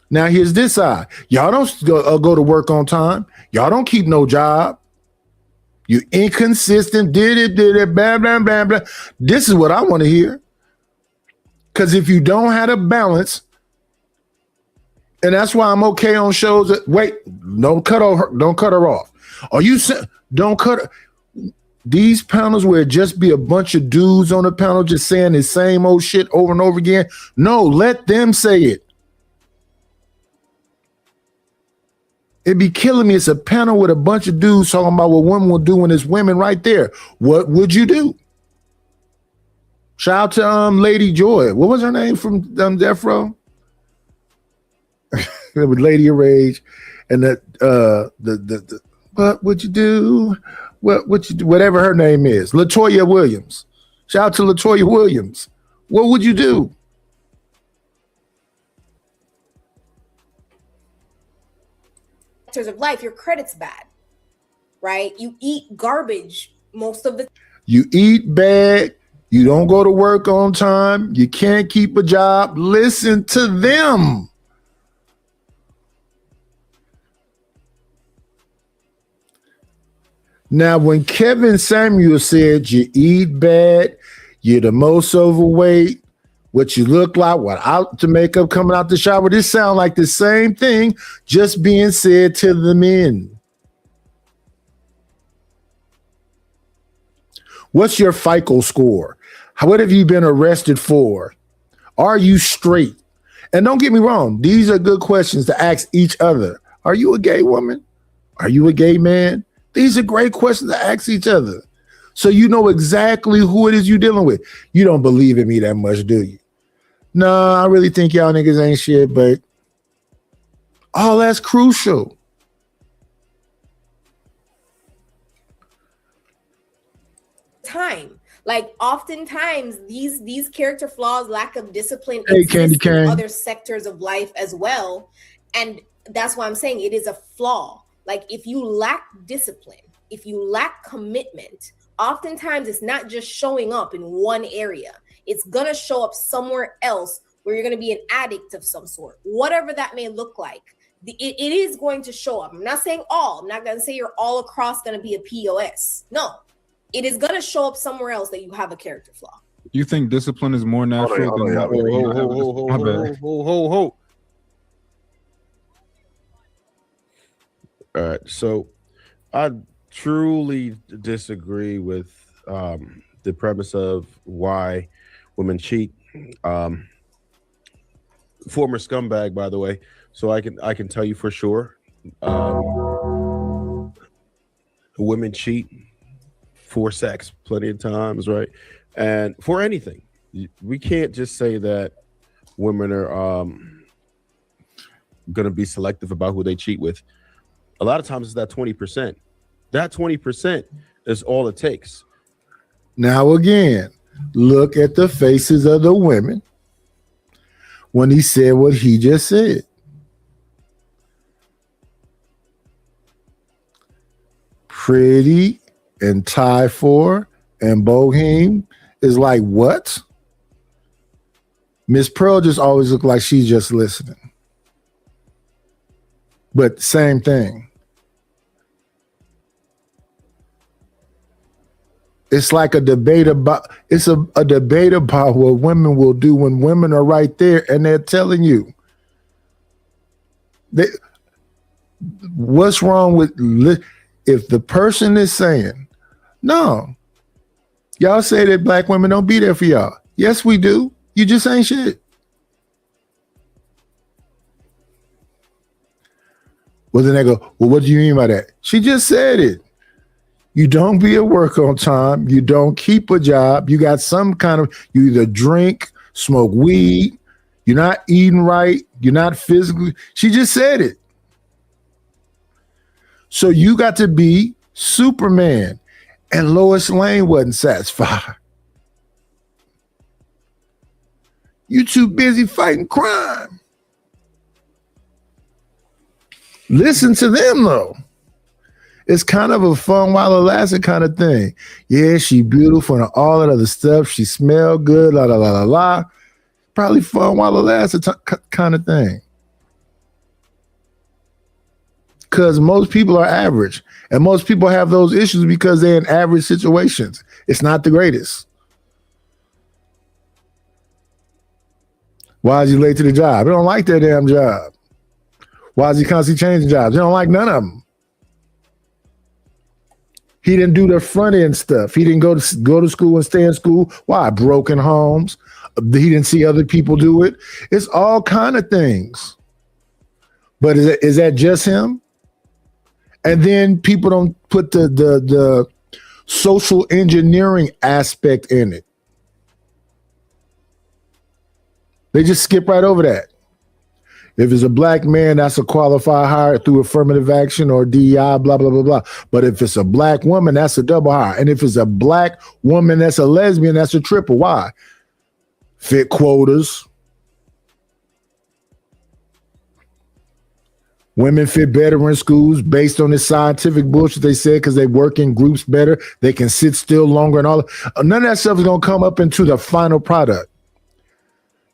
Now here's this side. Y'all don't go to work on time. Y'all don't keep no job. You inconsistent, did it, blah, blah, blah, blah. This is what I want to hear. Because if you don't have a balance, and that's why I'm okay on shows that, wait, don't cut her off. Are you saying, don't cut her? These panels where it just be a bunch of dudes on the panel just saying the same old shit over and over again. No, let them say it. It'd be killing me. It's a panel with a bunch of dudes talking about what women will do when it's women right there. What would you do? Shout out to Lady Joy. What was her name from Death Row? With Lady of Rage, and the what would you do? What would you do? Whatever her name is, Latoya Williams. Shout out to Latoya Williams. What would you do? Of life, your credit's bad, right? You eat garbage most of the. You eat bad. You don't go to work on time. You can't keep a job. Listen to them. Now, when Kevin Samuel said you eat bad, you're the most overweight, what you look like, without the makeup coming out the shower, this sound like the same thing just being said to the men. What's your FICO score? What have you been arrested for? Are you straight? And don't get me wrong, these are good questions to ask each other. Are you a gay woman? Are you a gay man? These are great questions to ask each other. So you know exactly who it is you're dealing with. You don't believe in me that much, do you? No, I really think y'all niggas ain't shit, but all that's crucial. Time. Like, oftentimes these character flaws, lack of discipline, Hey, exist Candy in Cane. other sectors of life as well. And that's why I'm saying it is a flaw. Like, if you lack discipline, if you lack commitment, oftentimes it's not just showing up in one area. It's going to show up somewhere else where you're going to be an addict of some sort, whatever that may look like. It is going to show up. I'm not saying all. I'm not going to say you're all across going to be a POS. No, it is going to show up somewhere else that you have a character flaw. You think discipline is more natural than my bad. Ho. All right, so I truly disagree with the premise of why women cheat. Former scumbag, by the way. So I can tell you for sure, women cheat for sex plenty of times, right? And for anything, we can't just say that women are going to be selective about who they cheat with. A lot of times it's that 20%. That 20% is all it takes. Now again, look at the faces of the women when he said what he just said. Pretty and Ty4 and Bohem is like, what? Miss Pearl just always looked like she's just listening. But same thing. It's like a debate about a debate about what women will do when women are right there and they're telling you. What's wrong with if the person is saying, no, y'all say that black women don't be there for y'all. Yes, we do. You just ain't shit. Well, then they go, well, what do you mean by that? She just said it. You don't be at work on time. You don't keep a job. You got some kind of, you either drink, smoke weed. You're not eating right. You're not physically. She just said it. So you got to be Superman. And Lois Lane wasn't satisfied. You too busy fighting crime. Listen to them though. It's kind of a fun while it lasted kind of thing. Yeah, she beautiful and all that other stuff. She smelled good, la la la la la. Probably fun while it lasted kind of thing. Because most people are average. And most people have those issues because they're in average situations. It's not the greatest. Why is he late to the job? They don't like that damn job. Why is he constantly changing jobs? They don't like none of them. He didn't do the front end stuff. He didn't go to school and stay in school. Why? Broken homes. He didn't see other people do it. It's all kind of things. But is that just him? And then people don't put the social engineering aspect in it. They just skip right over that. If it's a black man, that's a qualified hire through affirmative action or DEI, blah, blah, blah, blah. But if it's a black woman, that's a double hire. And if it's a black woman that's a lesbian, that's a triple. Why? Fit quotas. Women fit better in schools based on this scientific bullshit they said because they work in groups better. They can sit still longer and all. None of that stuff is going to come up into the final product.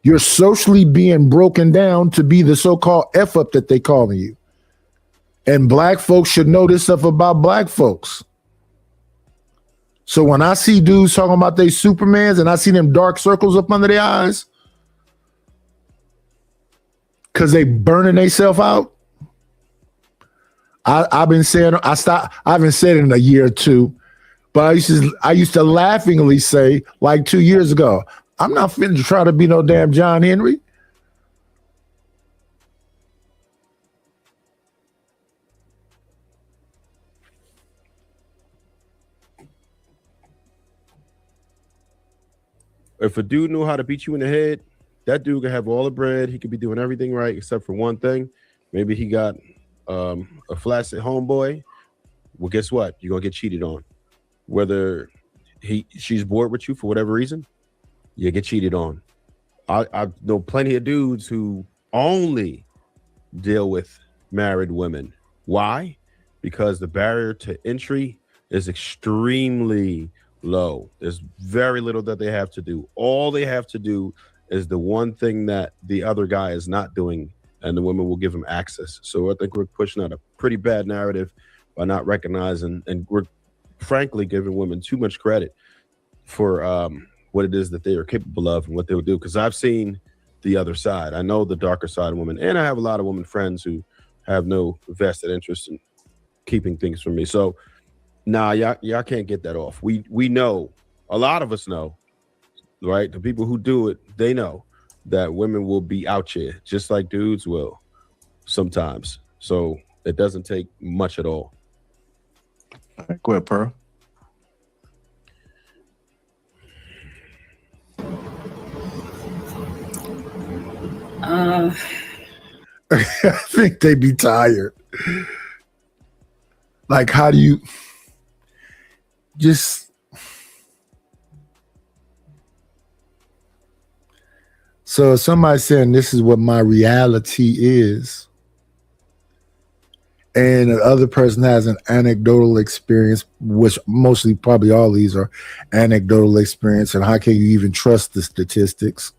You're socially being broken down to be the so-called F-up that they calling you. And black folks should know this stuff about black folks. So when I see dudes talking about they Supermans and I see them dark circles up under their eyes because they burning themselves out, I've been saying, I haven't said it in a year or two, but I used to laughingly say like 2 years ago, I'm not finna try to be no damn John Henry. If a dude knew how to beat you in the head, that dude could have all the bread. He could be doing everything right except for one thing. Maybe he got a flaccid homeboy. Well, guess what? You're gonna get cheated on. Whether she's bored with you for whatever reason, you get cheated on. I know plenty of dudes who only deal with married women. Why? Because the barrier to entry is extremely low. There's very little that they have to do. All they have to do is the one thing that the other guy is not doing, and the women will give them access. So I think we're pushing out a pretty bad narrative by not recognizing, and we're frankly giving women too much credit for what it is that they are capable of and what they'll do. Because I've seen the other side. I know the darker side of women, and I have a lot of women friends who have no vested interest in keeping things from me. So nah, y'all can't get that off. We know, a lot of us know, right? The people who do it, they know that women will be out here just like dudes will. sometimes. So it doesn't take much at all. All right, go ahead, Pearl. I think they be tired. Like, how do you just? So if somebody's saying this is what my reality is, and the other person has an anecdotal experience, which mostly probably all these are anecdotal experience, and how can you even trust the statistics?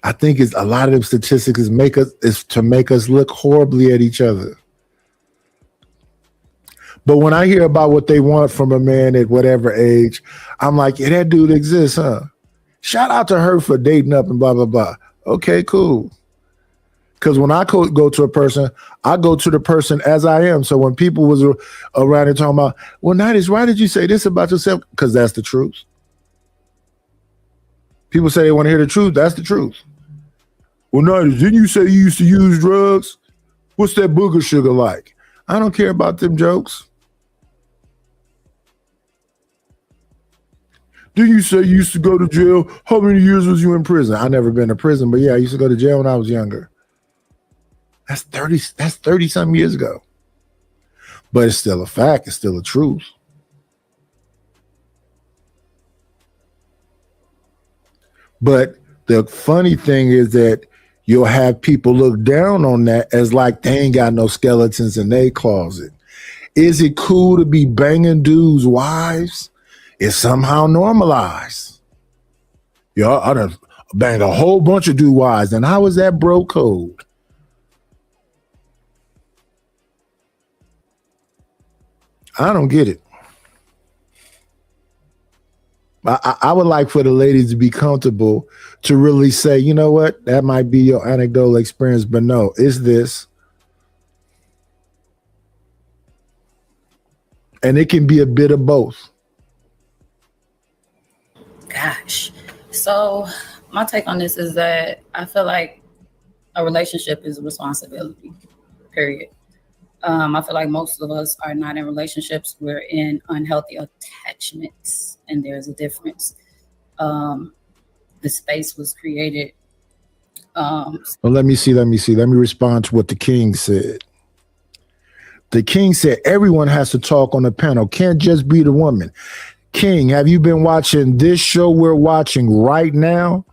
I think it's a lot of them statistics is to make us look horribly at each other. But when I hear about what they want from a man at whatever age, I'm like, yeah, that dude exists, huh? Shout out to her for dating up and blah, blah, blah. Okay, cool. Because when I go to a person, I go to the person as I am. So when people was around and talking about, well, Knightish, why did you say this about yourself? Because that's the truth. People say they want to hear the truth. That's the truth. Well, Knightish, didn't you say you used to use drugs? What's that booger sugar like? I don't care about them jokes. Didn't you say you used to go to jail? How many years was you in prison? I never been to prison, but yeah, I used to go to jail when I was younger. That's 30 something years ago. But it's still a fact. It's still a truth. But the funny thing is that you'll have people look down on that as like they ain't got no skeletons in their closet. Is it cool to be banging dudes' wives? It's somehow normalized. Yeah, I done banged a whole bunch of dude wives. And how is that bro code? I don't get it. I would like for the ladies to be comfortable to really say, you know what, that might be your anecdotal experience, but no, it's this. And it can be a bit of both. Gosh. So my take on this is that I feel like a relationship is a responsibility, period. I feel like most of us are not in relationships. We're in unhealthy attachments, and there's a difference. The space was created. Well, let me respond to what the king said. The king said everyone has to talk on the panel. Can't just be the woman. King, have you been watching this show we're watching right now?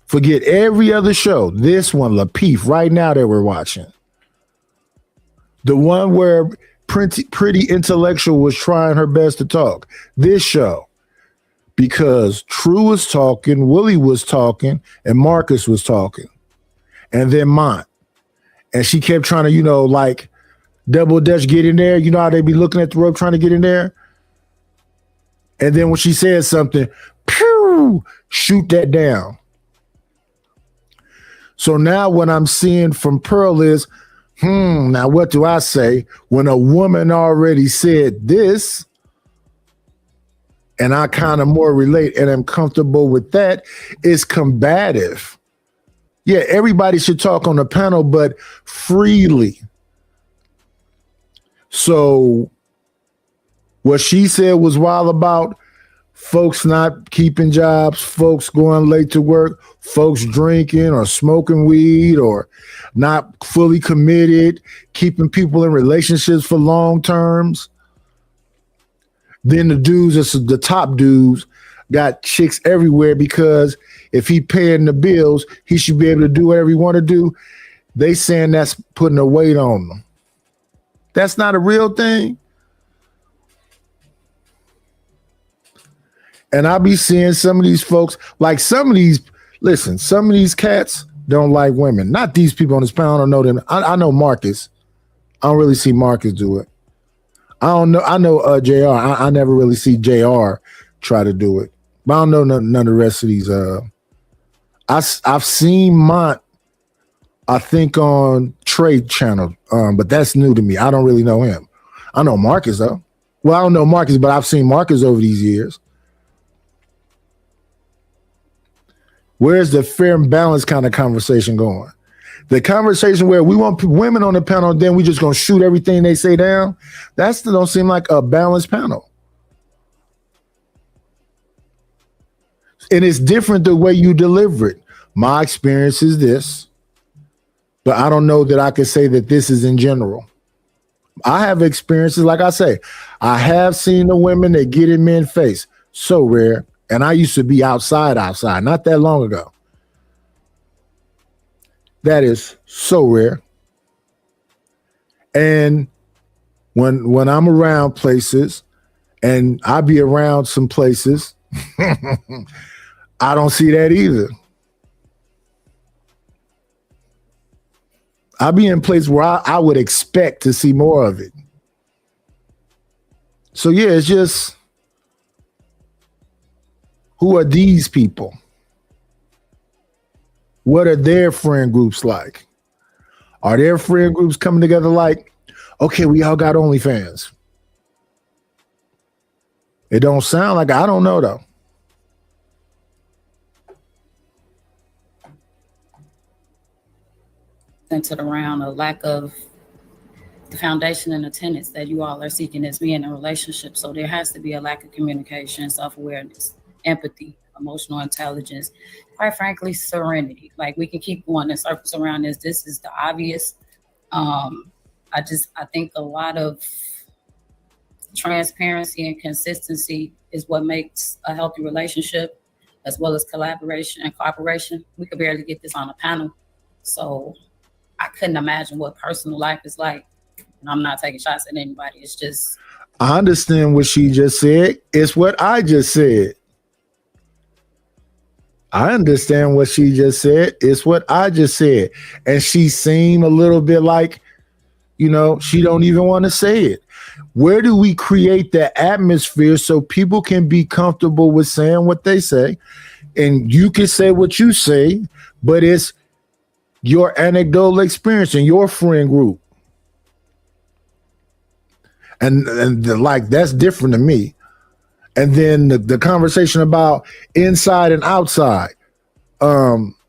Forget every other show. This one, Lapeef, right now that we're watching. The one where pretty intellectual was trying her best to talk. This show. Because True was talking, Willie was talking, and Marcus was talking. And then Mont. And she kept trying to, like double dutch get in there. You know how they be looking at the rope trying to get in there? And then when she said something, pew, shoot that down. So now what I'm seeing from Pearl is, now what do I say? When a woman already said this, and I kind of more relate and I'm comfortable with that, it's combative. Yeah, everybody should talk on the panel, but freely. So what she said was wild about folks not keeping jobs, folks going late to work, folks drinking or smoking weed or not fully committed, keeping people in relationships for long terms. Then the dudes, the top dudes, got chicks everywhere because if he paying the bills, he should be able to do whatever he want to do. They saying that's putting a weight on them. That's not a real thing. And I be seeing some of these folks, like some of these cats don't like women. Not these people on this panel, I don't know them. I know Marcus. I don't really see Marcus do it. I know JR. I never really see JR try to do it. But I don't know none of the rest of these. I've seen Mont, I think, on Trade Channel, but that's new to me. I don't really know him. I know Marcus, though. Well, I don't know Marcus, but I've seen Marcus over these years. Where's the fair and balanced kind of conversation going? The conversation where we want women on the panel, then we just gonna shoot everything they say down. That still don't seem like a balanced panel. And it's different the way you deliver it. My experience is this, but I don't know that I can say that this is in general. I have experiences, like I say, I have seen the women that get in men's face. So rare. And I used to be outside, not that long ago. That is so rare. And when I'm around places, and I be around some places, I don't see that either. I be in places where I would expect to see more of it. So yeah, it's just, who are these people? What are their friend groups like? Are their friend groups coming together like, okay, we all got OnlyFans? It don't sound like, I don't know though. Centered around a lack of the foundation and the tenets that you all are seeking as being in a relationship. So there has to be a lack of communication, self-awareness, empathy, emotional intelligence, quite frankly, serenity. Like, we can keep going in circles around this. This is the obvious. I think a lot of transparency and consistency is what makes a healthy relationship, as well as collaboration and cooperation. We could barely get this on a panel. So I couldn't imagine what personal life is like. And I'm not taking shots at anybody. It's just, I understand what she just said. It's what I just said. I understand what she just said. It's what I just said. And she seemed a little bit like, she don't even want to say it. Where do we create that atmosphere so people can be comfortable with saying what they say? And you can say what you say, but it's your anecdotal experience in your friend group. And that's different to me. And then the conversation about inside and outside.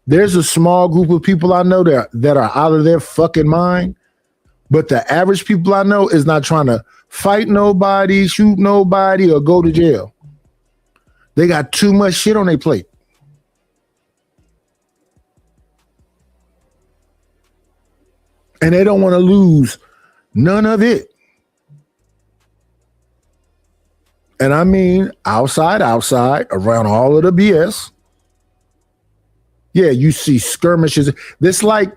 There's a small group of people I know that are out of their fucking mind. But the average people I know is not trying to fight nobody, shoot nobody, or go to jail. They got too much shit on their plate. And they don't want to lose none of it. And I mean, outside, around all of the BS. Yeah, you see skirmishes. This like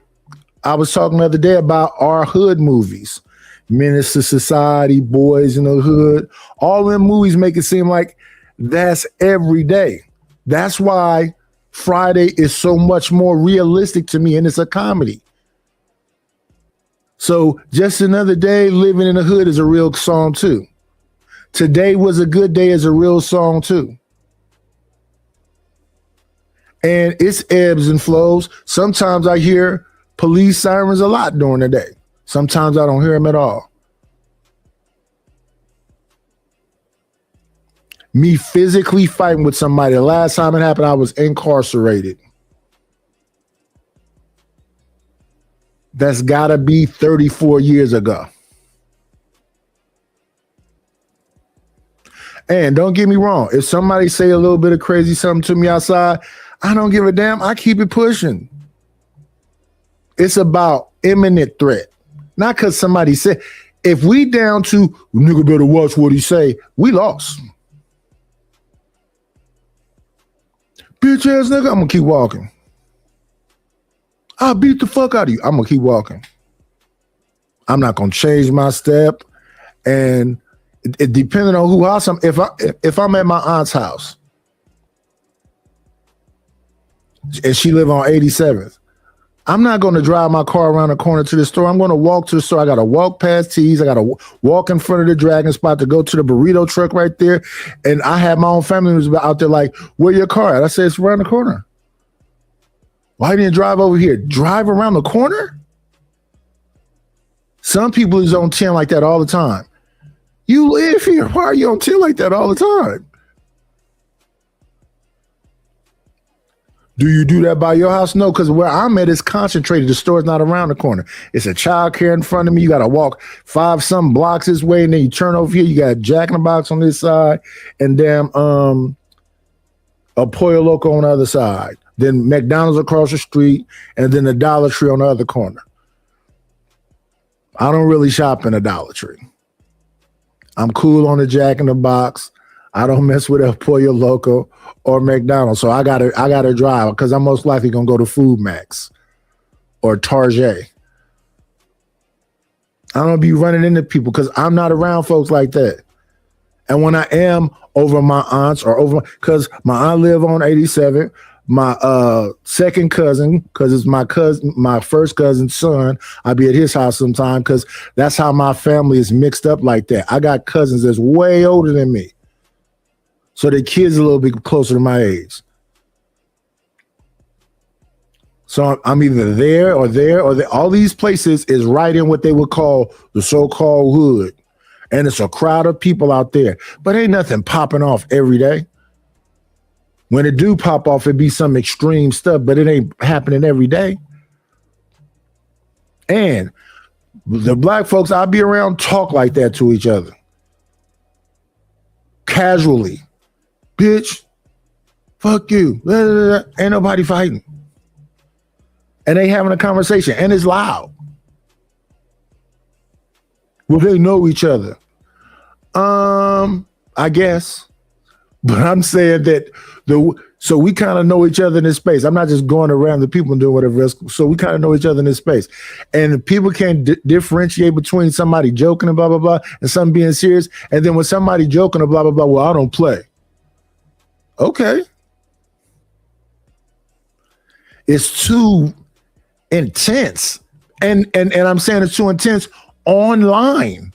I was talking the other day about our hood movies. Menace to Society, Boys in the Hood. All them movies make it seem like that's every day. That's why Friday is so much more realistic to me, and it's a comedy. So Just Another Day, Living in the Hood is a real song too. Today Was a Good Day is a real song too. And it's ebbs and flows. Sometimes I hear police sirens a lot during the day. Sometimes I don't hear them at all. Me physically fighting with somebody, the last time it happened, I was incarcerated. That's gotta be 34 years ago. And don't get me wrong, if somebody say a little bit of crazy something to me outside, I don't give a damn. I keep it pushing. It's about imminent threat. Not because somebody said, if we down to, nigga better watch what he say, we lost. Bitch ass nigga, I'm gonna keep walking. I'll beat the fuck out of you. I'm gonna keep walking. I'm not gonna change my step. And it depending on who house I'm, if I'm at my aunt's house and she live on 87th, I'm not going to drive my car around the corner to the store. I'm going to walk to the store. I got to walk past T's. I got to walk in front of the Dragon spot to go to the burrito truck right there. And I have my own family members out there like, where your car at? I said, it's around the corner. Why didn't you drive over here? Drive around the corner? Some people is on 10 like that all the time. You live here. Why are you on 10 like that all the time? Do you do that by your house? No, because where I'm at is concentrated. The store's not around the corner. It's a child care in front of me. You got to walk 5-some blocks this way, and then you turn over here. You got Jack in the Box on this side, and damn a Pollo Loco on the other side. Then McDonald's across the street, and then the Dollar Tree on the other corner. I don't really shop in a Dollar Tree. I'm cool on the Jack in the Box. I don't mess with a Pollo Loco or McDonald's. So I gotta drive because I'm most likely gonna go to Food Max or Target. I don't be running into people because I'm not around folks like that. And when I am over my aunts or over, because my aunt live on 87, my second cousin, because it's my first cousin's son, I be at his house sometime because that's how my family is mixed up like that. I got cousins that's way older than me. So the kids a little bit closer to my age. So I'm either there or there. All these places is right in what they would call the so-called hood. And it's a crowd of people out there. But ain't nothing popping off every day. When it do pop off, it be some extreme stuff, but it ain't happening every day. And the black folks I be around talk like that to each other. Casually. Bitch, fuck you. Blah, blah, blah. Ain't nobody fighting. And they having a conversation, and it's loud. Well, they know each other. I guess. But I'm saying that so we kind of know each other in this space. I'm not just going around the people and doing whatever else. So we kind of know each other in this space. And people can't differentiate between somebody joking and blah, blah, blah, and something being serious. And then when somebody joking and blah, blah, blah, well, I don't play. Okay. It's too intense. And I'm saying it's too intense online.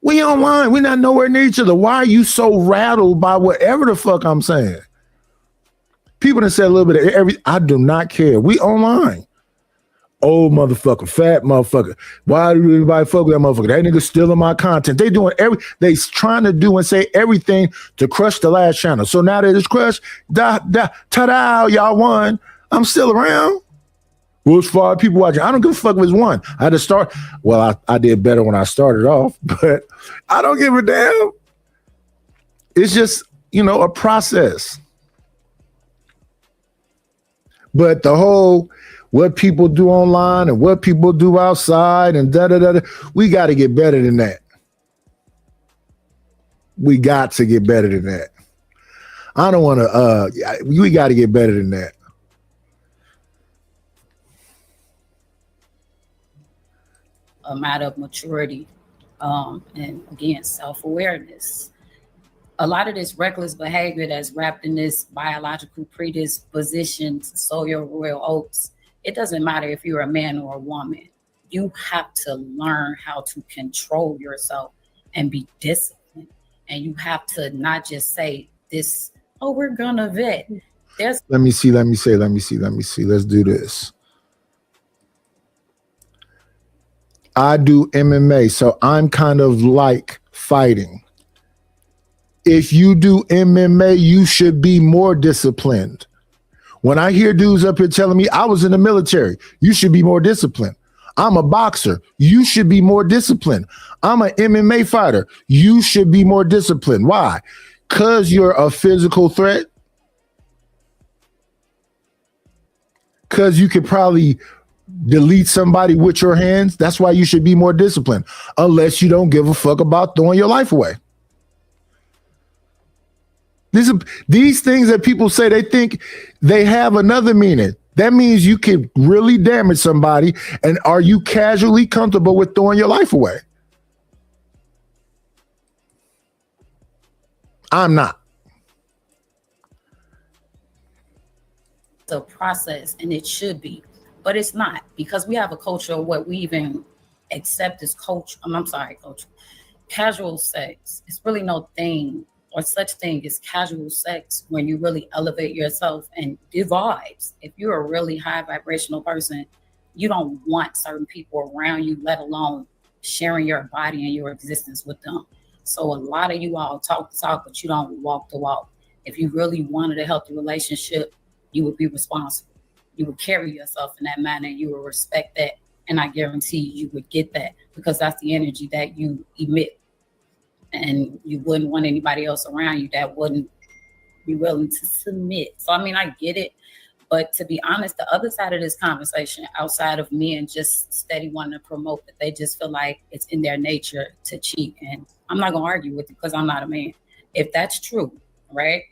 We online. We're not nowhere near each other. Why are you so rattled by whatever the fuck I'm saying? People done said a little bit of every. I do not care. We online. Old motherfucker, fat motherfucker. Why do everybody fuck with that motherfucker? That nigga stealing my content. They doing they trying to do and say everything to crush the last channel. So now that it's crushed, ta-da, y'all won. I'm still around. Well, it's 5 people watching. I don't give a fuck if it's 1. I had to start. Well, I did better when I started off, but I don't give a damn. It's just, a process. But the whole what people do online and what people do outside and da-da-da-da, we got to get better than that. We got to get better than that. I don't want to, we got to get better than that. A matter of maturity, and again, self-awareness. A lot of this reckless behavior that's wrapped in this biological predisposition to sow your royal oats, it doesn't matter if you're a man or a woman. You have to learn how to control yourself and be disciplined. And you have to not just say this, oh, we're gonna vet. Let me see. Let's do this. I do MMA, so I'm kind of like fighting. If you do MMA, you should be more disciplined. When I hear dudes up here telling me I was in the military, you should be more disciplined. I'm a boxer. You should be more disciplined. I'm an MMA fighter. You should be more disciplined. Why? Because you're a physical threat. Because you could probably delete somebody with your hands. That's why you should be more disciplined, unless you don't give a fuck about throwing your life away. These things that people say, they think they have another meaning. That means you can really damage somebody. And are you casually comfortable with throwing your life away? I'm not. The process, and it should be, but it's not, because we have a culture of what we even accept as culture. Culture. Casual sex. It's really no thing or such thing as casual sex when you really elevate yourself and do vibes. If you're a really high vibrational person, you don't want certain people around you, let alone sharing your body and your existence with them. So a lot of you all talk the talk, but you don't walk the walk. If you really wanted a healthy relationship, you would be responsible. You would carry yourself in that manner. You would respect that. And I guarantee you would get that because that's the energy that you emit. And you wouldn't want anybody else around you that wouldn't be willing to submit. So, I mean, I get it. But to be honest, the other side of this conversation, outside of men just steady wanting to promote that they just feel like it's in their nature to cheat. And I'm not going to argue with it because I'm not a man. If that's true, right,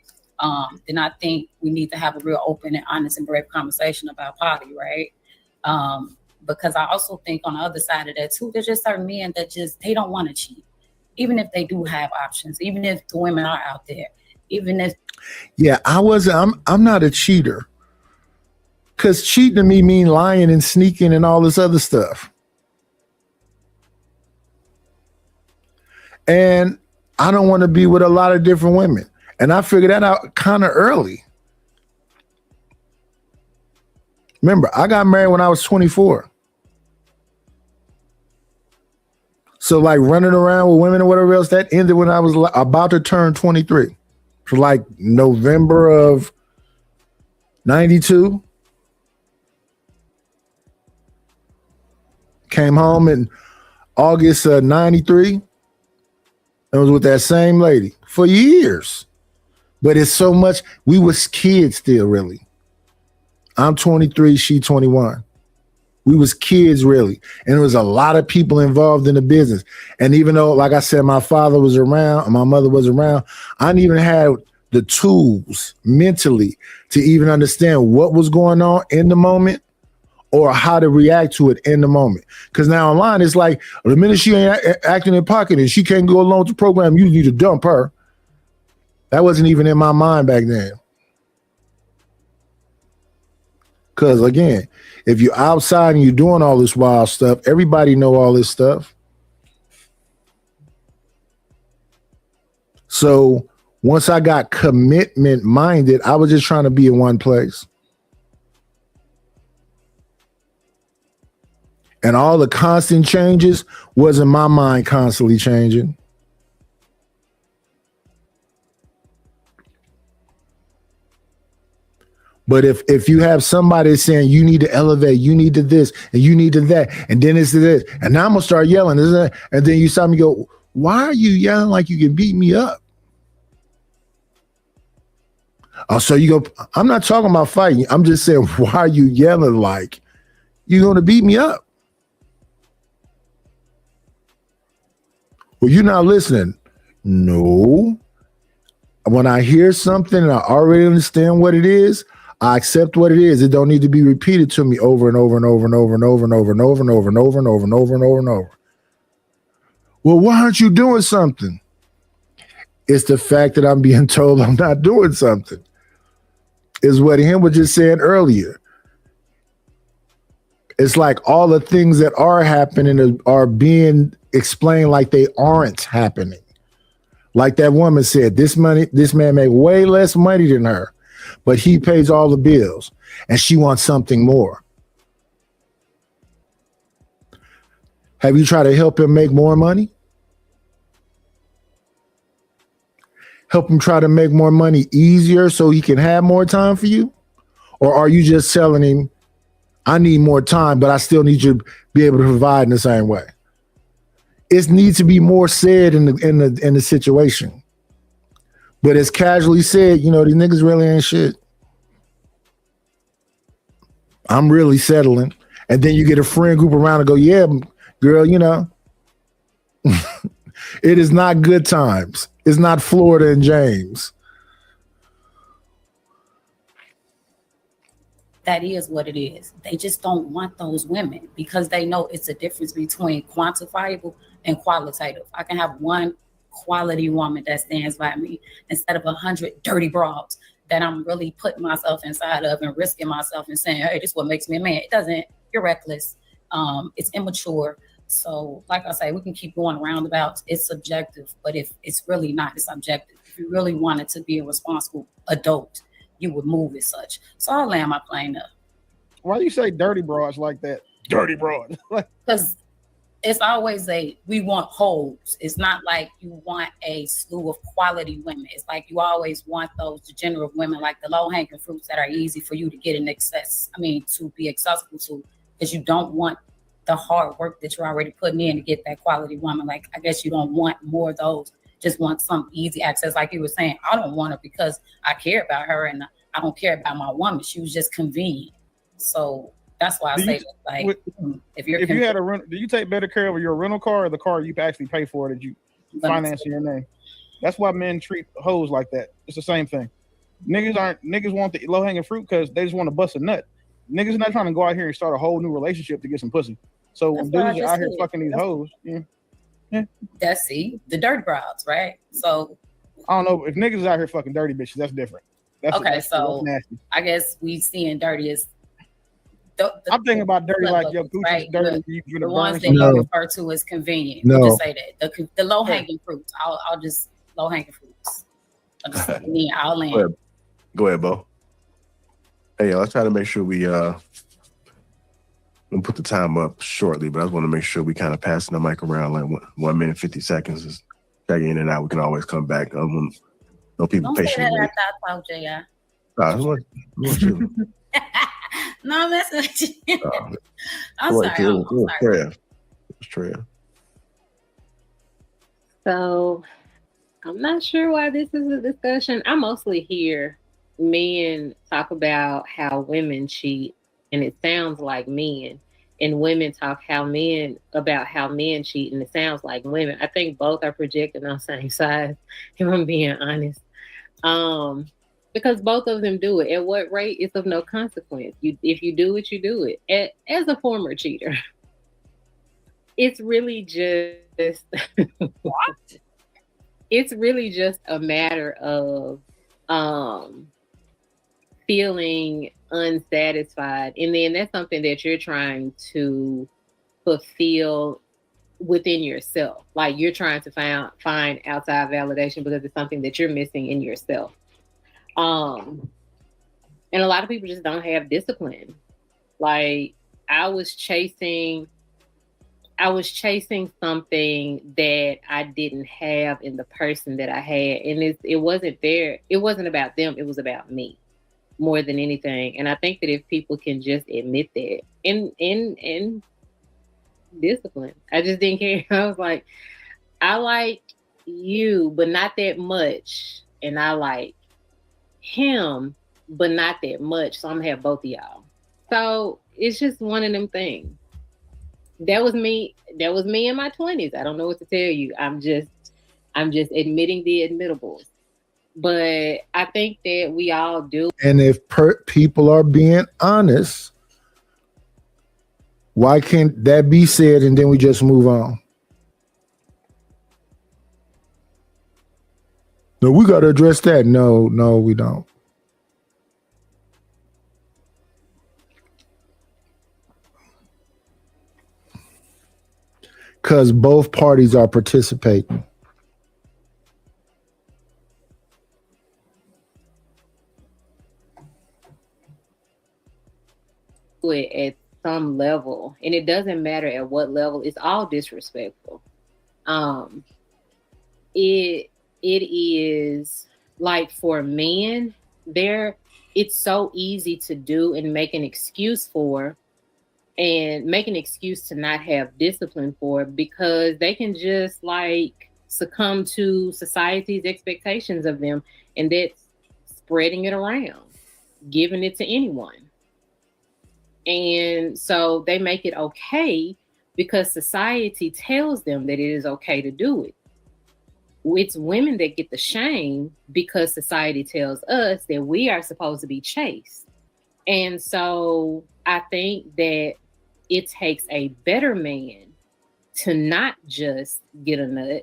then I think we need to have a real open and honest and brave conversation about poly, right? Because I also think on the other side of that too, there's just certain men that just, they don't want to cheat. Even if they do have options, even if the women are out there, even if. Yeah, I'm not a cheater. Because cheating to me mean lying and sneaking and all this other stuff. And I don't want to be with a lot of different women. And I figured that out kind of early. Remember, I got married when I was 24. So like running around with women or whatever else, that ended when I was about to turn 23. For like November of 92. Came home in August of 93. I was with that same lady for years. But it's so much, we was kids still, really. I'm 23, she 21. We was kids, really. And there was a lot of people involved in the business. And even though, like I said, my father was around, my mother was around, I didn't even have the tools mentally to even understand what was going on in the moment or how to react to it in the moment. Because now online, it's like, the minute she ain't acting in pocket and she can't go along with the program, you need to dump her. That wasn't even in my mind back then. Because again, if you're outside and you're doing all this wild stuff, everybody know all this stuff. So once I got commitment minded, I was just trying to be in one place. And all the constant changes wasn't my mind constantly changing. But if you have somebody saying you need to elevate, you need to this, and you need to that, and then it's this, and now I'm gonna start yelling, isn't it? And then you stop me go, why are you yelling like you can beat me up? Oh, so you go, I'm not talking about fighting. I'm just saying, why are you yelling like you're gonna beat me up? Well, you're not listening. No. When I hear something and I already understand what it is, I accept what it is. It don't need to be repeated to me over and over and over and over and over and over and over and over and over and over and over and over and over. Well, why aren't you doing something? It's the fact that I'm being told I'm not doing something. Is what him was just saying earlier. It's like all the things that are happening are being explained like they aren't happening. Like that woman said, this man make way less money than her, but he pays all the bills and she wants something more. Have you tried to help him make more money? Help him try to make more money easier so he can have more time for you? Or are you just telling him, I need more time, but I still need you to be able to provide in the same way? It needs to be more said in the situation. But as casually said, you know, these niggas really ain't shit. I'm really settling. And then you get a friend group around and go, yeah, girl, you know, it is not good times. It's not Florida and James. That is what it is. They just don't want those women because they know it's a difference between quantifiable and qualitative. I can have one quality woman that stands by me instead of 100 dirty broads that I'm really putting myself inside of and risking myself and saying, hey, this is what makes me a man. It doesn't. You're reckless. It's immature. So like I say, we can keep going roundabouts. It's subjective, but if it's really not, it's objective. If you really wanted to be a responsible adult, you would move as such. So I'll land my plane up. Why do you say dirty broads like that? Dirty broad. Because it's always we want holes. It's not like you want a slew of quality women. It's like you always want those degenerate women, like the low hanging fruits that are easy for you to get in excess. I mean, to be accessible to, because you don't want the hard work that you're already putting in to get that quality woman. Like, I guess you don't want more of those. Just want some easy access. Like you were saying, I don't want her because I care about her and I don't care about my woman. She was just convenient. So that's why I say, like, if you had a rent, do you take better care of your rental car or the car you actually pay for that you finance in your name? That's why men treat hoes like that. It's the same thing. Niggas want the low hanging fruit because they just want to bust a nut. Niggas are not trying to go out here and start a whole new relationship to get some pussy. So when dudes are out here fucking these hoes, that's the dirty broads, right? So I don't know if niggas is out here fucking dirty bitches. That's different. That's nasty. I guess we seeing dirty as. I'm thinking about dirty like your Gucci's right? dirty. The ones that you refer to as convenient. No. We'll just say that the low hanging fruits. I'll just low hanging fruits. I'll land. Go ahead, Bo. Hey, let's try to make sure we we'll put the time up shortly, but I just want to make sure we kind of passing the mic around like 1 minute 50 seconds. Is check in and out. We can always come back. No people Don't say patient. that after I talk, JR. What you? No, I'm messing with you. I'm Go sorry. ahead, I'm sorry. It's Treya. So I'm not sure why this is a discussion. I mostly hear men talk about how women cheat, and it sounds like men. And women talk about how men cheat, and it sounds like women. I think both are projecting on the same side, if I'm being honest. Because both of them do it. At what rate is of no consequence. If you do it, you do it. As a former cheater, it's really just what? It's really just a matter of feeling unsatisfied, and then that's something that you're trying to fulfill within yourself. Like you're trying to find outside validation because it's something that you're missing in yourself. And a lot of people just don't have discipline. Like I was chasing something that I didn't have in the person that I had. And it wasn't there. It wasn't about them. It was about me more than anything. And I think that if people can just admit that in discipline, I just didn't care. I was like, I like you, but not that much. And I like him, but not that much. So I'm gonna have both of y'all. So it's just one of them things. That was me in my 20s. I don't know what to tell you. I'm just admitting the admittables. But I think that we all do. And if people are being honest, why can't that be said and then we just move on? No, we got to address that. No, we don't. Because both parties are participating. At some level, and it doesn't matter at what level, it's all disrespectful. It is like for men, it's so easy to do and make an excuse for, and make an excuse to not have discipline for, because they can just like succumb to society's expectations of them, and that's spreading it around, giving it to anyone. And so they make it okay because society tells them that it is okay to do it. It's women that get the shame because society tells us that we are supposed to be chaste. And so I think that it takes a better man to not just get a nut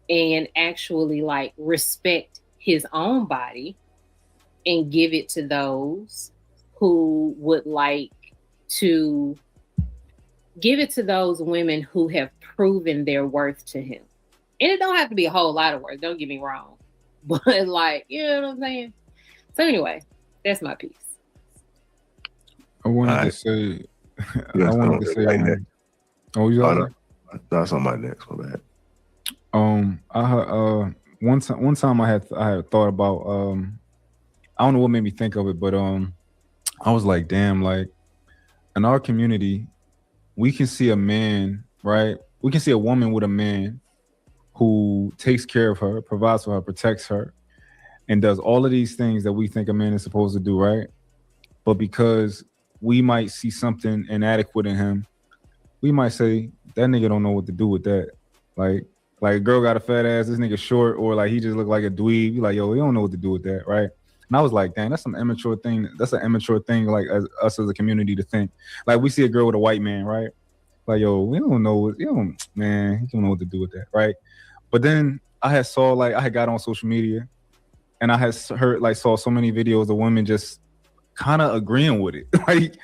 and actually like respect his own body and give it to those who would like to give it to those women who have proven their worth to him. And it don't have to be a whole lot of work, don't get me wrong. But like, you know what I'm saying? So anyway, that's my piece. I wanted to say, Yes, oh, you know, That's on my next. My bad. One time I had thought about I don't know what made me think of it, but I was like, damn, like in our community, we can see a man, right? We can see a woman with a man who takes care of her, provides for her, protects her, and does all of these things that we think a man is supposed to do, right? But because we might see something inadequate in him, we might say that nigga don't know what to do with that. Like a girl got a fat ass, this nigga short, or like he just look like a dweeb. You like, yo, he don't know what to do with that, right? And I was like, dang, that's some immature thing. That's an immature thing, like as us as a community to think. Like we see a girl with a white man, right? Like, yo, we don't know, man, he don't know what to do with that, right? But then I had got on social media, and I had saw so many videos of women just kind of agreeing with it. Like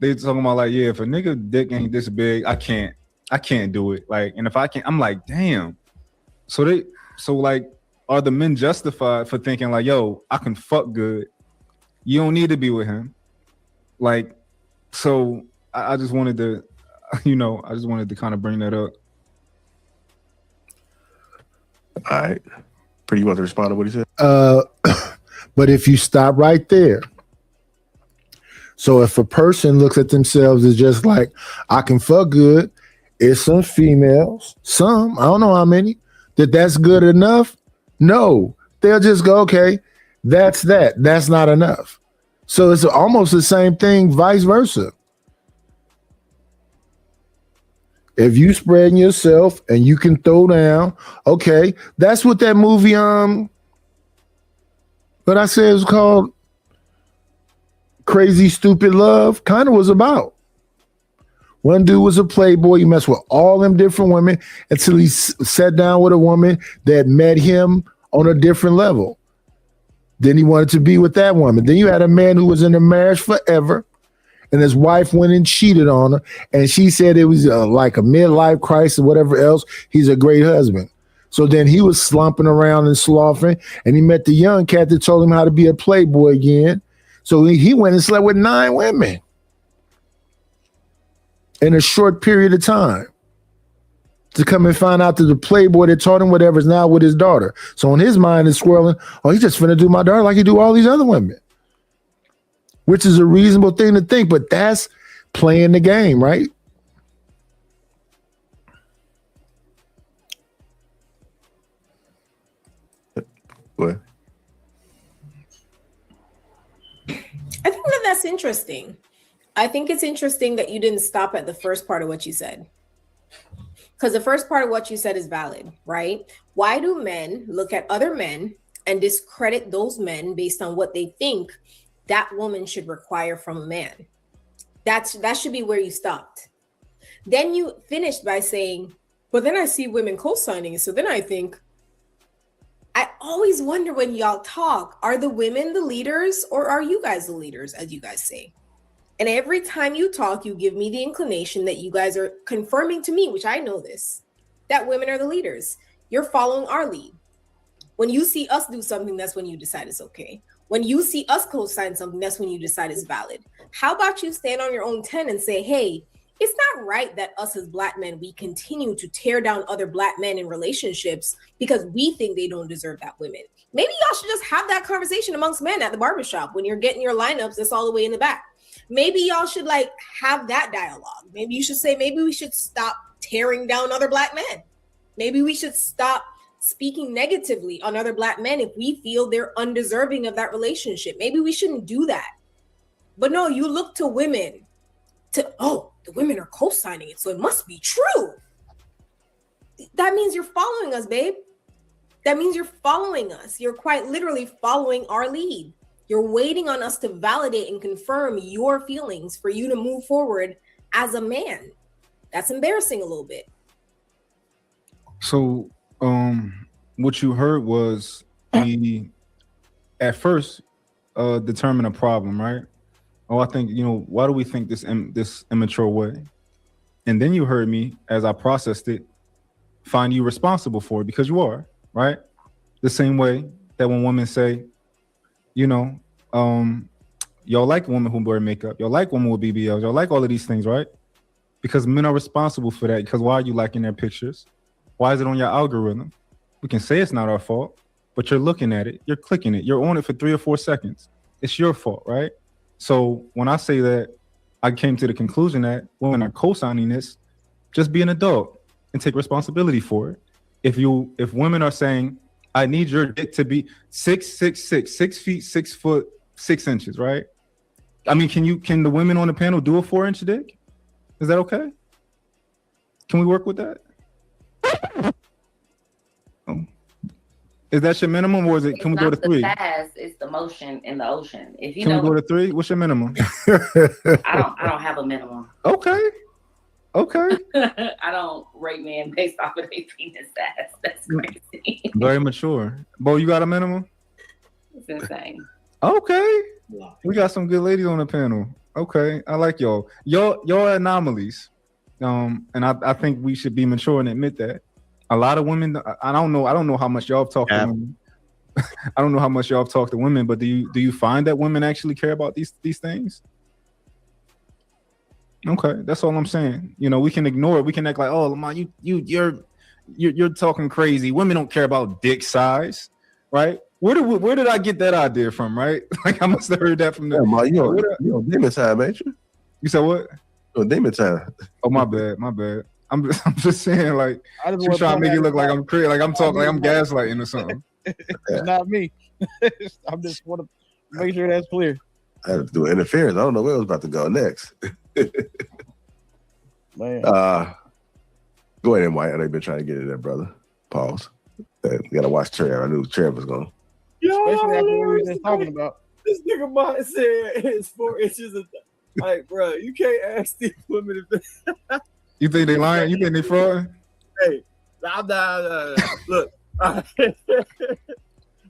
they talking about like, yeah, if a nigga dick ain't this big, I can't do it. Like, and if I can't, I'm like, damn. So like, are the men justified for thinking like, yo, I can fuck good? You don't need to be with him. Like, so I just wanted to, kind of bring that up. All right. Pretty, you want to respond to what he said? But if you stop right there, so if a person looks at themselves as just like, I can fuck good, it's some females, I don't know how many, that's good enough. No, they'll just go, okay, that's not enough. So it's almost the same thing, vice versa. If you spreading yourself and you can throw down, okay, that's what that movie, what I said it was called, Crazy Stupid Love, kind of was about. One dude was a playboy. He messed with all them different women until he sat down with a woman that met him on a different level. Then he wanted to be with that woman. Then you had a man who was in a marriage forever, and his wife went and cheated on her, and she said it was like a midlife crisis, whatever else. He's a great husband. So then he was slumping around and sloughing, and he met the young cat that told him how to be a playboy again. So he went and slept with 9 women in a short period of time to come and find out that the playboy that taught him whatever is now with his daughter. So in his mind is swirling, oh, he's just finna do my daughter like he do all these other women, which is a reasonable thing to think, but that's playing the game, right? What? I think that's interesting. I think it's interesting that you didn't stop at the first part of what you said. Because the first part of what you said is valid, right? Why do men look at other men and discredit those men based on what they think that woman should require from a man? That should be where you stopped. Then you finished by saying, but then I see women co-signing. So then I think, I always wonder when y'all talk, are the women the leaders or are you guys the leaders, as you guys say? And every time you talk, you give me the inclination that you guys are confirming to me, which I know this, that women are the leaders. You're following our lead. When you see us do something, that's when you decide it's okay. When you see us co-sign something, that's when you decide it's valid. How about you stand on your own 10 and say, hey, it's not right that us as Black men, we continue to tear down other Black men in relationships because we think they don't deserve that women. Maybe y'all should just have that conversation amongst men at the barbershop when you're getting your lineups that's all the way in the back. Maybe y'all should like have that dialogue. Maybe you should say, maybe we should stop tearing down other Black men. Maybe we should stop speaking negatively on other Black men if we feel they're undeserving of that relationship. Maybe we shouldn't do that. But no, you look to women to, oh, the women are co-signing it, so it must be true. That means you're following us, babe. That means you're following us. You're quite literally following our lead. You're waiting on us to validate and confirm your feelings for you to move forward as a man. That's embarrassing a little bit. So, what you heard was we, at first, determine a problem, right? Oh, I think, why do we think this immature way? And then you heard me, as I processed it, find you responsible for it because you are, right? The same way that when women say, y'all like women who wear makeup, y'all like women with BBLs, y'all like all of these things, right? because men are responsible for that. Because why are you liking their pictures? Why is it on your algorithm? We can say it's not our fault, but you're looking at it, you're clicking it, you're on it for 3 or 4 seconds. It's your fault, right? So when I say that, I came to the conclusion that women are co-signing this, just be an adult and take responsibility for it. If women are saying, I need your dick to be 6 feet, 6 foot, 6 inches, right? I mean, can the women on the panel do a 4-inch dick? Is that okay? Can we work with that? Is that your minimum, or is it? Can we go to 3? It's the motion in the ocean. If you Can know, we go to 3? What's your minimum? I don't have a minimum. Okay. I don't rate men based off of their penis size. That's crazy. Very mature. Bo, you got a minimum? It's insane. Okay. We got some good ladies on the panel. Okay. I like y'all. Y'all are anomalies. And I think we should be mature and admit that. A lot of women, I don't know how much y'all have talked to women. I don't know how much y'all have talked to women, but do you find that women actually care about these things? Okay, that's all I'm saying. You know, we can ignore it. We can act like, oh, Lamont, you're talking crazy. Women don't care about dick size, right? Where did I get that idea from, right? Like I must have heard that from them. You on demon time, ain't you? You said what? You on demon time. Oh, my bad. I'm just saying, like, you trying to make it look like I'm crazy, like I'm talking, like I'm gaslighting or something. It's not me. I'm just want to make sure that's clear. I had to do interference. I don't know where I was about to go next. Man. Go ahead, White. I know you've been trying to get it there, brother. Pause. We gotta watch Trev. I knew Trev was going. Especially after what we were just talking about. This nigga Mont said it's 4 inches of like, bro, you can't ask these women if You think they lying? You think they fraud? Hey, I'm not. Look.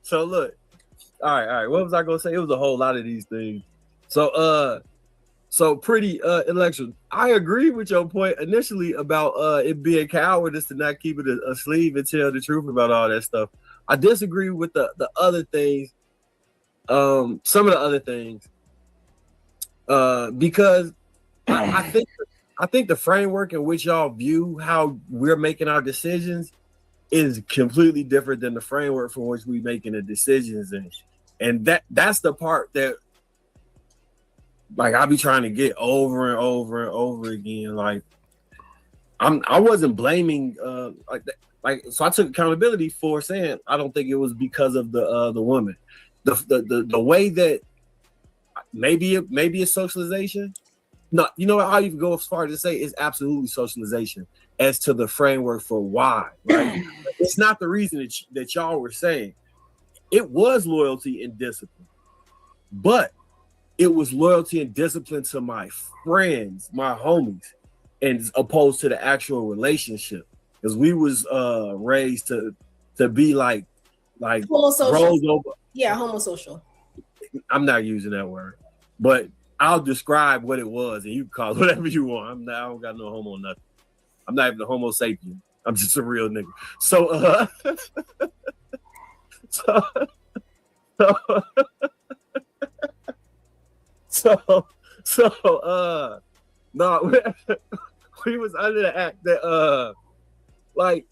So look. All right. What was I gonna say? It was a whole lot of these things. So pretty intellectual. I agree with your point initially about it being cowardice to not keep it a sleeve and tell the truth about all that stuff. I disagree with the other things. Some of the other things. Because I think the framework in which y'all view how we're making our decisions is completely different than the framework for which we're making the decisions in. And that's the part that like I be trying to get over and over and over again. Like I wasn't blaming so I took accountability for saying I don't think it was because of the woman. The way that maybe it's socialization. No, you know what? I'll even go as far as to say it's absolutely socialization as to the framework for why, right? It's not the reason that y'all were saying. It was loyalty and discipline, but it was loyalty and discipline to my friends, my homies, and as opposed to the actual relationship. Because we was raised to be like homosocial. Yeah, homosocial. I'm not using that word, but I'll describe what it was, and you can call it whatever you want. I don't got no homo nothing. I'm not even a homo sapien. I'm just a real nigga. So, no, we was under the act that like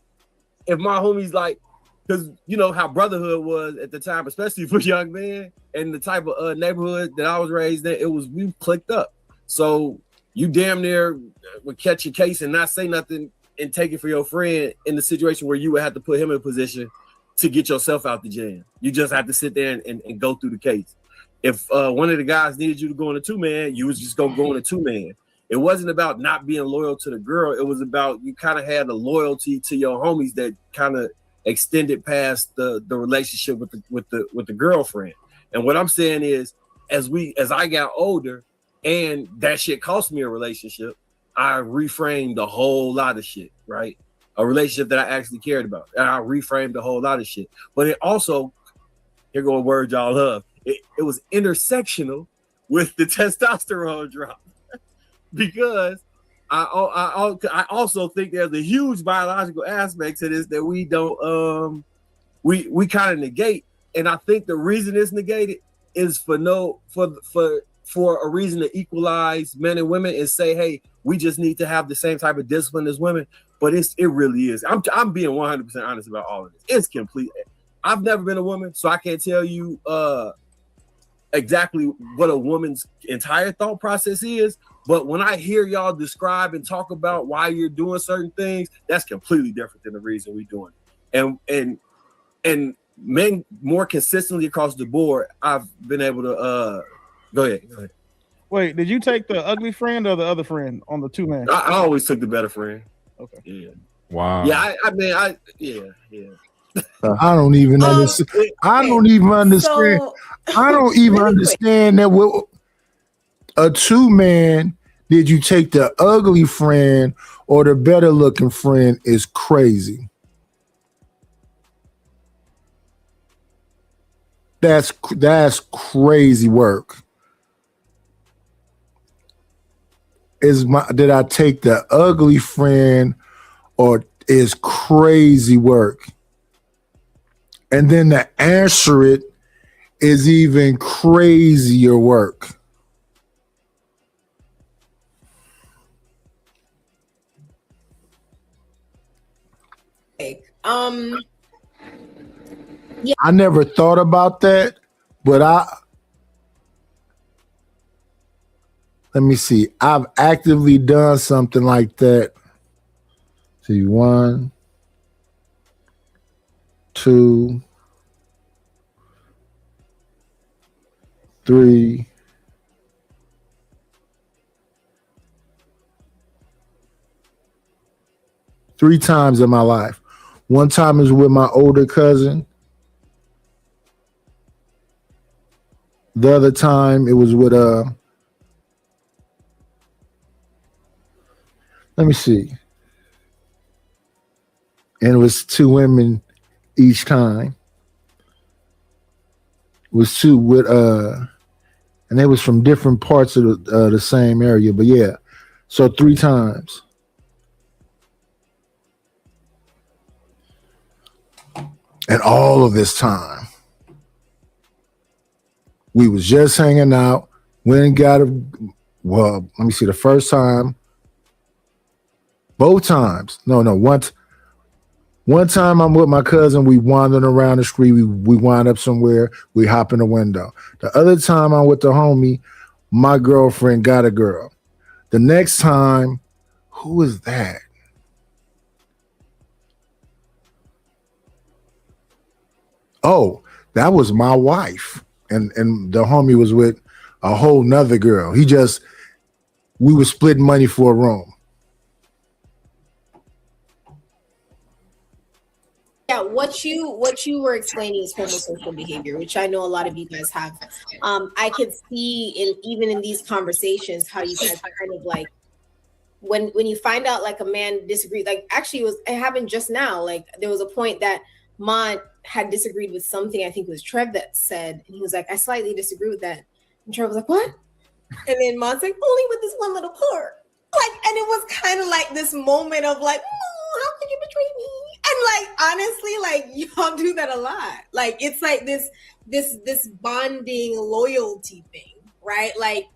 if my homies like, because you know how brotherhood was at the time, especially for young men and the type of neighborhood that I was raised in, we clicked up. So you damn near would catch your case and not say nothing and take it for your friend in the situation where you would have to put him in a position to get yourself out the jam. You just have to sit there and go through the case. If one of the guys needed you to go in a 2-man, you was just gonna go in a 2-man. It wasn't about not being loyal to the girl. It was about you kind of had a loyalty to your homies that kind of extended past the relationship with the girlfriend. And what I'm saying is, as I got older, and that shit cost me a relationship, I reframed a whole lot of shit, right? A relationship that I actually cared about, and I reframed a whole lot of shit. But it also, here go a word y'all love. It was intersectional with the testosterone drop because I also think there's a huge biological aspect to this that we don't we kind of negate, and I think the reason it's negated is for for a reason to equalize men and women and say, hey, we just need to have the same type of discipline as women. But it really is. I'm being 100% honest about all of this. It's complete. I've never been a woman, so I can't tell you exactly what a woman's entire thought process is. But when I hear y'all describe and talk about why you're doing certain things, that's completely different than the reason we're doing it. And men more consistently across the board, I've been able to go ahead. Wait, did you take the ugly friend or the other friend on the two man? I always took the better friend. Okay. Yeah. Wow. Yeah, yeah. I don't even understand. I don't even understand. So, I don't even really quick. understand that with a two man, did you take the ugly friend or the better looking friend is crazy. That's crazy work. Did I take the ugly friend or is crazy work? And then to answer it is even crazier work. Yeah. I never thought about that, but let me see. I've actively done something like that. See, 1, 2, 3. Three times in my life. One time is with my older cousin. The other time it was with let me see. And it was 2 women each time. It was 2 with and they was from different parts of the same area, but yeah. So 3 times. And all of this time, we was just hanging out. Went and got let me see, the first time, both times. No, one time I'm with my cousin, we wandering around the street, we wind up somewhere, we hop in the window. The other time I'm with the homie, my girlfriend got a girl. The next time, who is that? Oh, that was my wife. And the homie was with a whole nother girl. We were splitting money for a room. Yeah, what you were explaining is homosocial behavior, which I know a lot of you guys have. I could see even in these conversations how you guys kind of like when you find out like a man disagreed. Like actually, it happened just now. Like there was a point that Mont had disagreed with something. I think it was Trev that said, and he was like, "I slightly disagree with that." And Trev was like, "What?" And then Mont's like, "Only with this one little part." Like, and it was kind of like this moment of like, "Oh, how could you betray me?" And like honestly, like y'all do that a lot. Like it's like this bonding loyalty thing, right? Like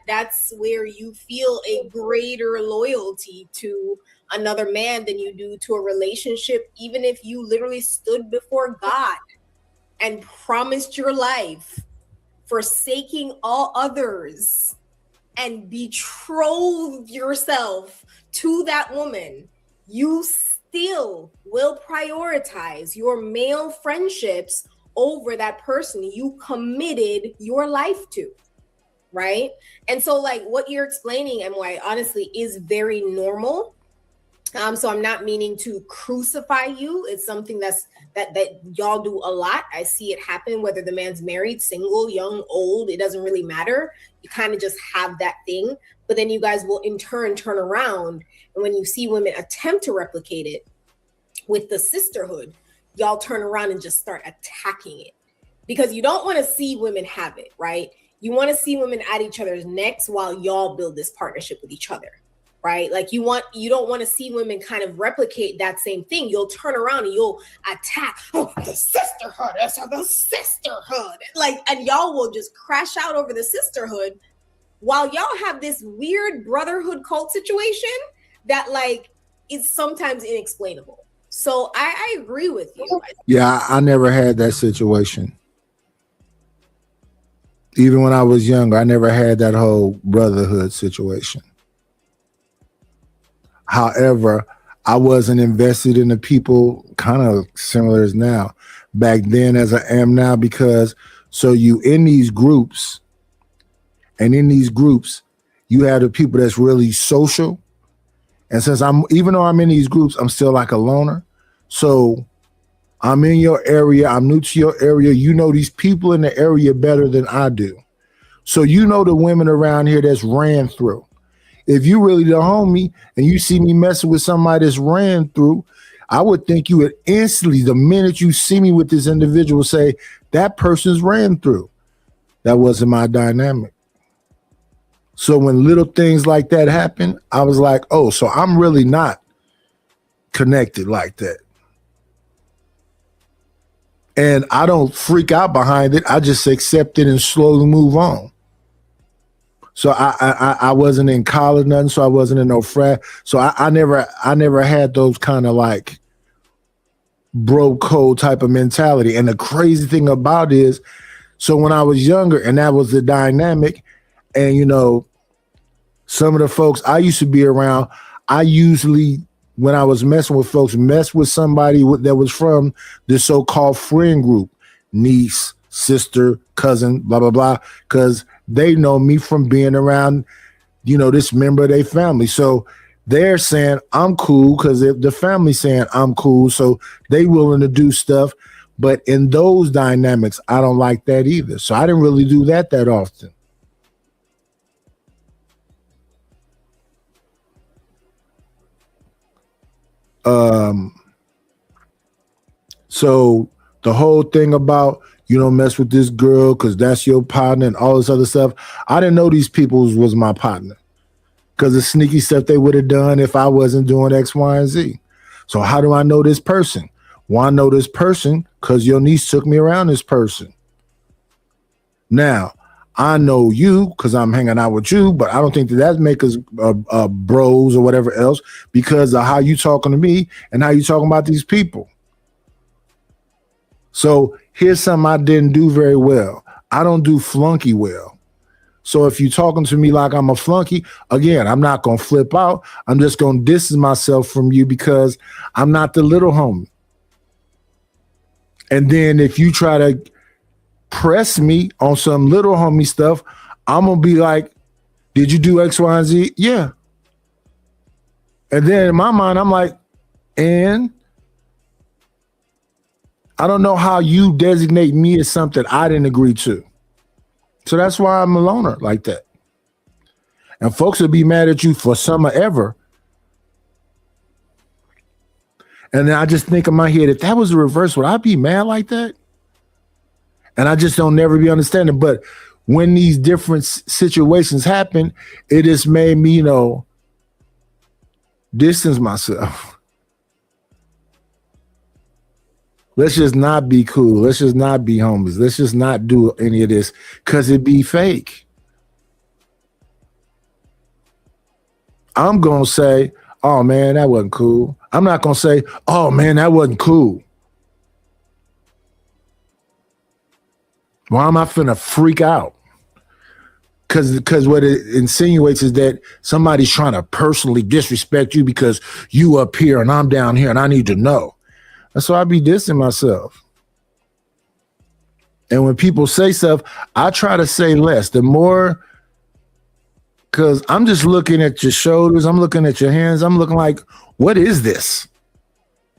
that's where you feel a greater loyalty to another man than you do to a relationship, even if you literally stood before God and promised your life, forsaking all others, and betrothed yourself to that woman. You still will prioritize your male friendships over that person you committed your life to, right? And so like what you're explaining, MY, honestly is very normal. So I'm not meaning to crucify you. It's something that y'all do a lot. I see it happen, whether the man's married, single, young, old, it doesn't really matter. You kind of just have that thing, but then you guys will in turn turn around. And when you see women attempt to replicate it with the sisterhood, y'all turn around and just start attacking it because you don't want to see women have it, right? You want to see women at each other's necks while y'all build this partnership with each other, right? Like you don't want to see women kind of replicate that same thing. You'll turn around and you'll attack, oh, the sisterhood, that's the sisterhood. Like, and y'all will just crash out over the sisterhood while y'all have this weird brotherhood cult situation that like is sometimes inexplainable. So I agree with you. Yeah, I never had that situation. Even when I was younger, I never had that whole brotherhood situation. However, I wasn't invested in the people kind of similar as now back then as I am now, because so you in these groups, and in these groups, you have the people that's really social. And since even though I'm in these groups, I'm still like a loner. So I'm in your area, I'm new to your area. You know these people in the area better than I do. So you know the women around here that's ran through. If you really the homie and you see me messing with somebody that's ran through, I would think you would instantly, the minute you see me with this individual, say, that person's ran through. That wasn't my dynamic. So when little things like that happen, I was like, oh, so I'm really not connected like that. And I don't freak out behind it. I just accept it and slowly move on. So I wasn't in college, nothing. So I wasn't in no frat. So I never had those kind of like bro code type of mentality. And the crazy thing about it is, so when I was younger, and that was the dynamic, and you know, some of the folks I used to be around, I usually, when I was messing with folks, mess with somebody that was from the so-called friend group, niece, sister, cousin, blah, blah, blah, because they know me from being around, you know, this member of their family. So they're saying I'm cool because the family's saying I'm cool. So they willing to do stuff. But in those dynamics, I don't like that either. So I didn't really do that often. So the whole thing about you don't mess with this girl because that's your partner and all this other stuff, I didn't know these people was my partner because the sneaky stuff they would have done if I wasn't doing X, Y, and Z. So how do I know this person? Well, I know this person because your niece took me around this person. Now, I know you because I'm hanging out with you, but I don't think that make us bros or whatever else because of how you talking to me and how you talking about these people. So here's something I didn't do very well. I don't do flunky well. So if you're talking to me like I'm a flunky, again, I'm not going to flip out. I'm just going to distance myself from you because I'm not the little homie. And then if you try to press me on some little homie stuff, I'm going to be like, did you do X, Y, and Z? Yeah. And then in my mind, I'm like, and I don't know how you designate me as something I didn't agree to. So that's why I'm a loner like that. And folks will be mad at you for summer ever. And then I just think in my head, if that was the reverse, would I be mad like that? And I just don't never be understanding. But when these different situations happen, it just made me, you know, distance myself. Let's just not be cool. Let's just not be homies. Let's just not do any of this because it be fake. I'm going to say, oh, man, that wasn't cool. I'm not going to say, oh, man, that wasn't cool. Why am I finna freak out? Because what it insinuates is that somebody's trying to personally disrespect you because you up here and I'm down here and I need to know. And so I be dissing myself. And when people say stuff, I try to say less. The more, because I'm just looking at your shoulders, I'm looking at your hands, I'm looking like, what is this?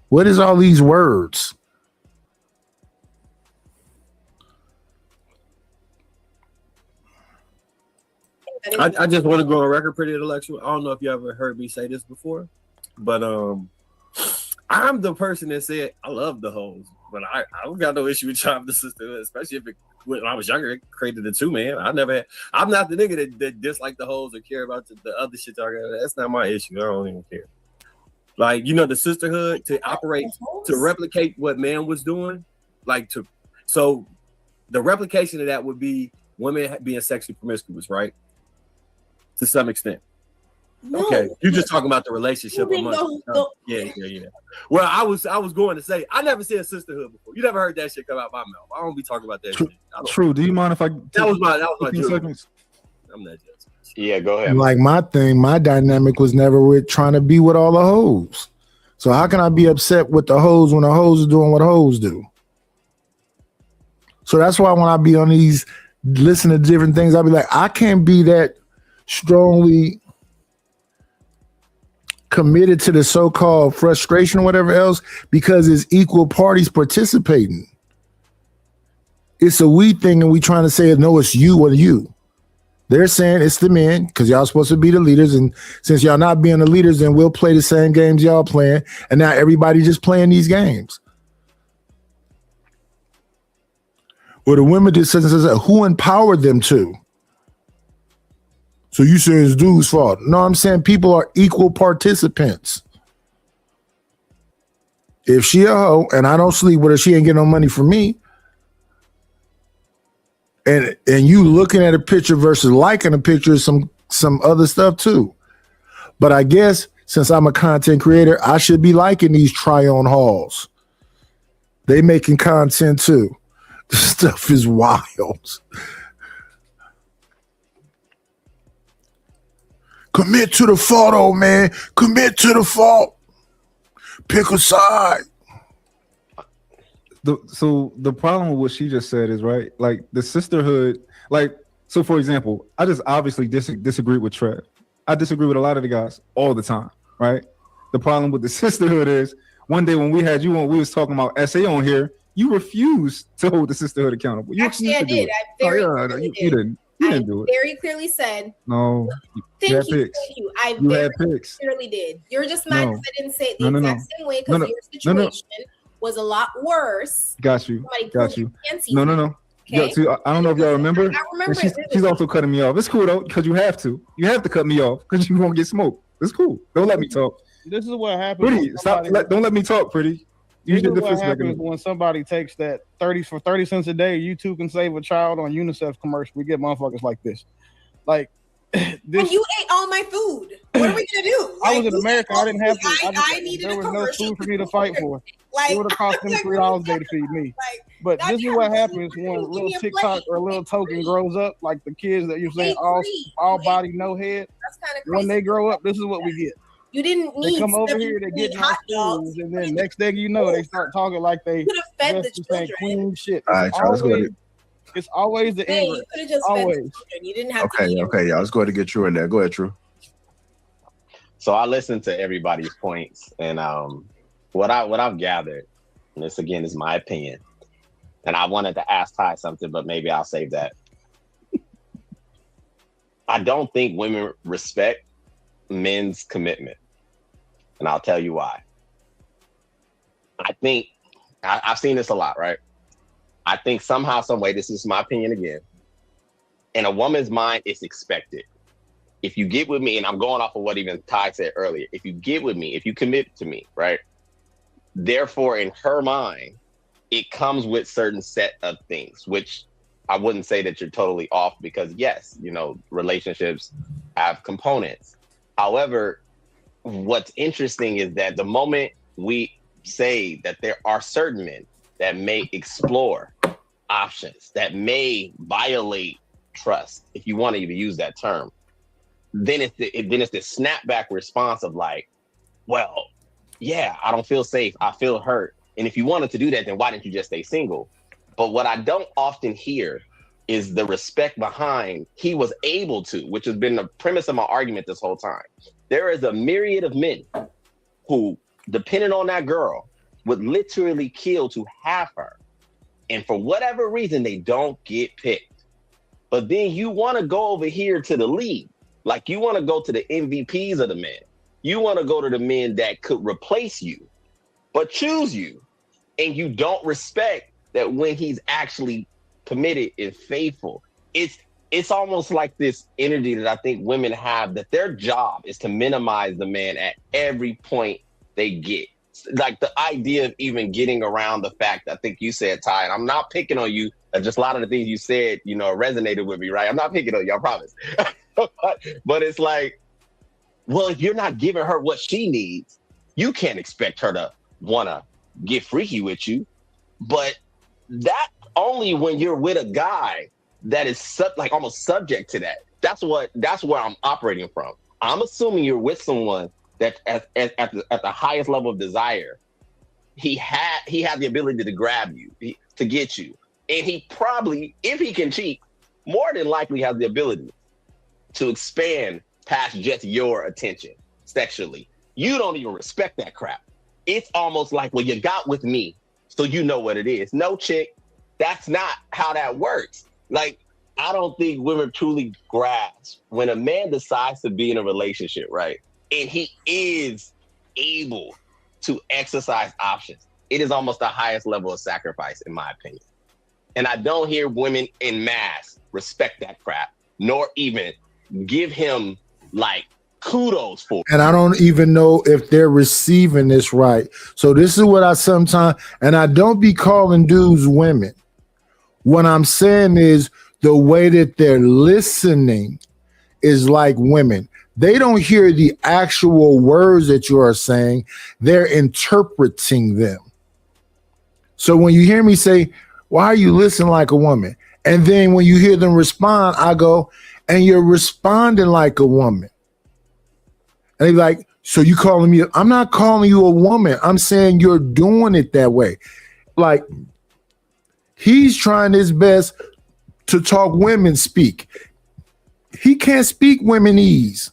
What is all these words? I just want to go on record pretty intellectual. I don't know if you ever heard me say this before, but I'm the person that said I love the hoes, but I don't got no issue with chopping the sister, especially if it when I was younger, it created the two, man. I'm not the nigga that dislike the hoes or care about the other shit y'all got. That's not my issue. I don't even care. Like, the sisterhood to operate, to replicate what man was doing, so the replication of that would be women being sexually promiscuous, right? To some extent. No, okay, you're just talking about the relationship amongst. Yeah. Well, I was going to say I never said sisterhood before. You never heard that shit come out my mouth. I don't be talking about that shit. True. Do you mind if I? That was my 15 seconds. I'm not just. Yeah, go ahead. Like my dynamic was never with trying to be with all the hoes. So how can I be upset with the hoes when the hoes are doing what hoes do? So that's why when I be on these, listen to different things, I'll be like, I can't be that strongly committed to the so-called frustration or whatever else because it's equal parties participating. It's a we thing, and we trying to say, no, it's you or you. They're saying it's the men because y'all supposed to be the leaders, and since y'all not being the leaders, then we'll play the same games y'all playing, and now everybody just playing these games. Well, the women just says who empowered them to? So you say it's dude's fault. No, I'm saying people are equal participants. If she a hoe and I don't sleep with her, she ain't getting no money from me. And you looking at a picture versus liking a picture is some other stuff too. But I guess since I'm a content creator, I should be liking these try-on hauls. They making content too. This stuff is wild. Commit to the fault, old man. Commit to the fault. Pick a side. So the problem with what she just said is right. Like the sisterhood, so for example, I just obviously disagree with Trev. I disagree with a lot of the guys all the time, right? The problem with the sisterhood is one day when we had you on, we was talking about SA on here. You refused to hold the sisterhood accountable. Actually, I did. I very clearly did. You didn't do it. Very clearly said. No. Thank you. I very clearly did. You're just mad because I didn't say it the exact same way because your situation was a lot worse. Got you. Okay? No. Yeah, see, I don't know if y'all remember. I remember. She's also cutting me off. It's cool though, because you have to. You have to cut me off because you won't get smoked. It's cool. Don't let me talk. This is what happens. Pretty, don't let me talk, Pretty. This is what happens when somebody takes that 30 cents a day. You too can save a child on UNICEF commercial. We get motherfuckers like this. Like this. And you ate all my food. What are we gonna do? I was in America. I didn't have to. I needed there a was commercial. no food for me to fight for. It would have cost them $3 a day to feed me. But this is what happens when a little TikTok or a little token grows up, like the kids that you're saying all body, no head. That's kind of crazy. When they grow up, this is what we get. You didn't need. They come over here, they get hot dogs, and then next thing you know, they start talking like they fed the children. Queen shit. All right, y'all, let's go ahead. It's always the end. You could have just fed the children. You didn't have to. Okay, y'all. Let's go ahead and get True in there. Go ahead, True. So I listened to everybody's points, and what I've gathered, and this again is my opinion, and I wanted to ask Ty something, but maybe I'll save that. I don't think women respect men's commitment, and I'll tell you why. I think I've seen this a lot, right? I think somehow, some way, this is my opinion again, in a woman's mind, it's expected. If you get with me, and I'm going off of what even Ty said earlier, if you get with me, if you commit to me, right? Therefore, in her mind, it comes with certain set of things, which I wouldn't say that you're totally off because yes, relationships have components. However, what's interesting is that the moment we say that there are certain men that may explore options, that may violate trust, if you want to even use that term, then it's the snapback response of like, well, yeah, I don't feel safe. I feel hurt. And if you wanted to do that, then why didn't you just stay single? But what I don't often hear is the respect behind he was able to, which has been the premise of my argument this whole time. There is a myriad of men who, depending on that girl, would literally kill to have her. And for whatever reason, they don't get picked. But then you want to go over here to the league. Like you want to go to the MVPs of the men. You want to go to the men that could replace you, but choose you. And you don't respect that when he's actually committed and faithful. It's almost like this energy that I think women have, that their job is to minimize the man at every point they get. Like the idea of even getting around the fact, I think you said, Ty, and I'm not picking on you. Just a lot of the things you said, resonated with me, right? I'm not picking on you, I promise. But it's like, well, if you're not giving her what she needs, you can't expect her to want to get freaky with you. But that only when you're with a guy that is almost subject to that. That's where I'm operating from. I'm assuming you're with someone that at the highest level of desire, he had the ability to grab you, to get you. And he probably, if he can cheat, more than likely has the ability to expand past just your attention sexually. You don't even respect that crap. It's almost like, well, you got with me, so you know what it is. No, chick, that's not how that works. Like, I don't think women truly grasp when a man decides to be in a relationship, right? And he is able to exercise options. It is almost the highest level of sacrifice, in my opinion. And I don't hear women in mass respect that crap, nor even give him like kudos for it. And I don't even know if they're receiving this right. So this is what I sometimes, and I don't be calling dudes women. What I'm saying is the way that they're listening is like women. They don't hear the actual words that you are saying. They're interpreting them. So when you hear me say, why are you listening like a woman? And then when you hear them respond, I go, and you're responding like a woman. And they're like, so you calling me? I'm not calling you a woman. I'm saying you're doing it that way. Like, he's trying his best to talk women speak. He can't speak womenese.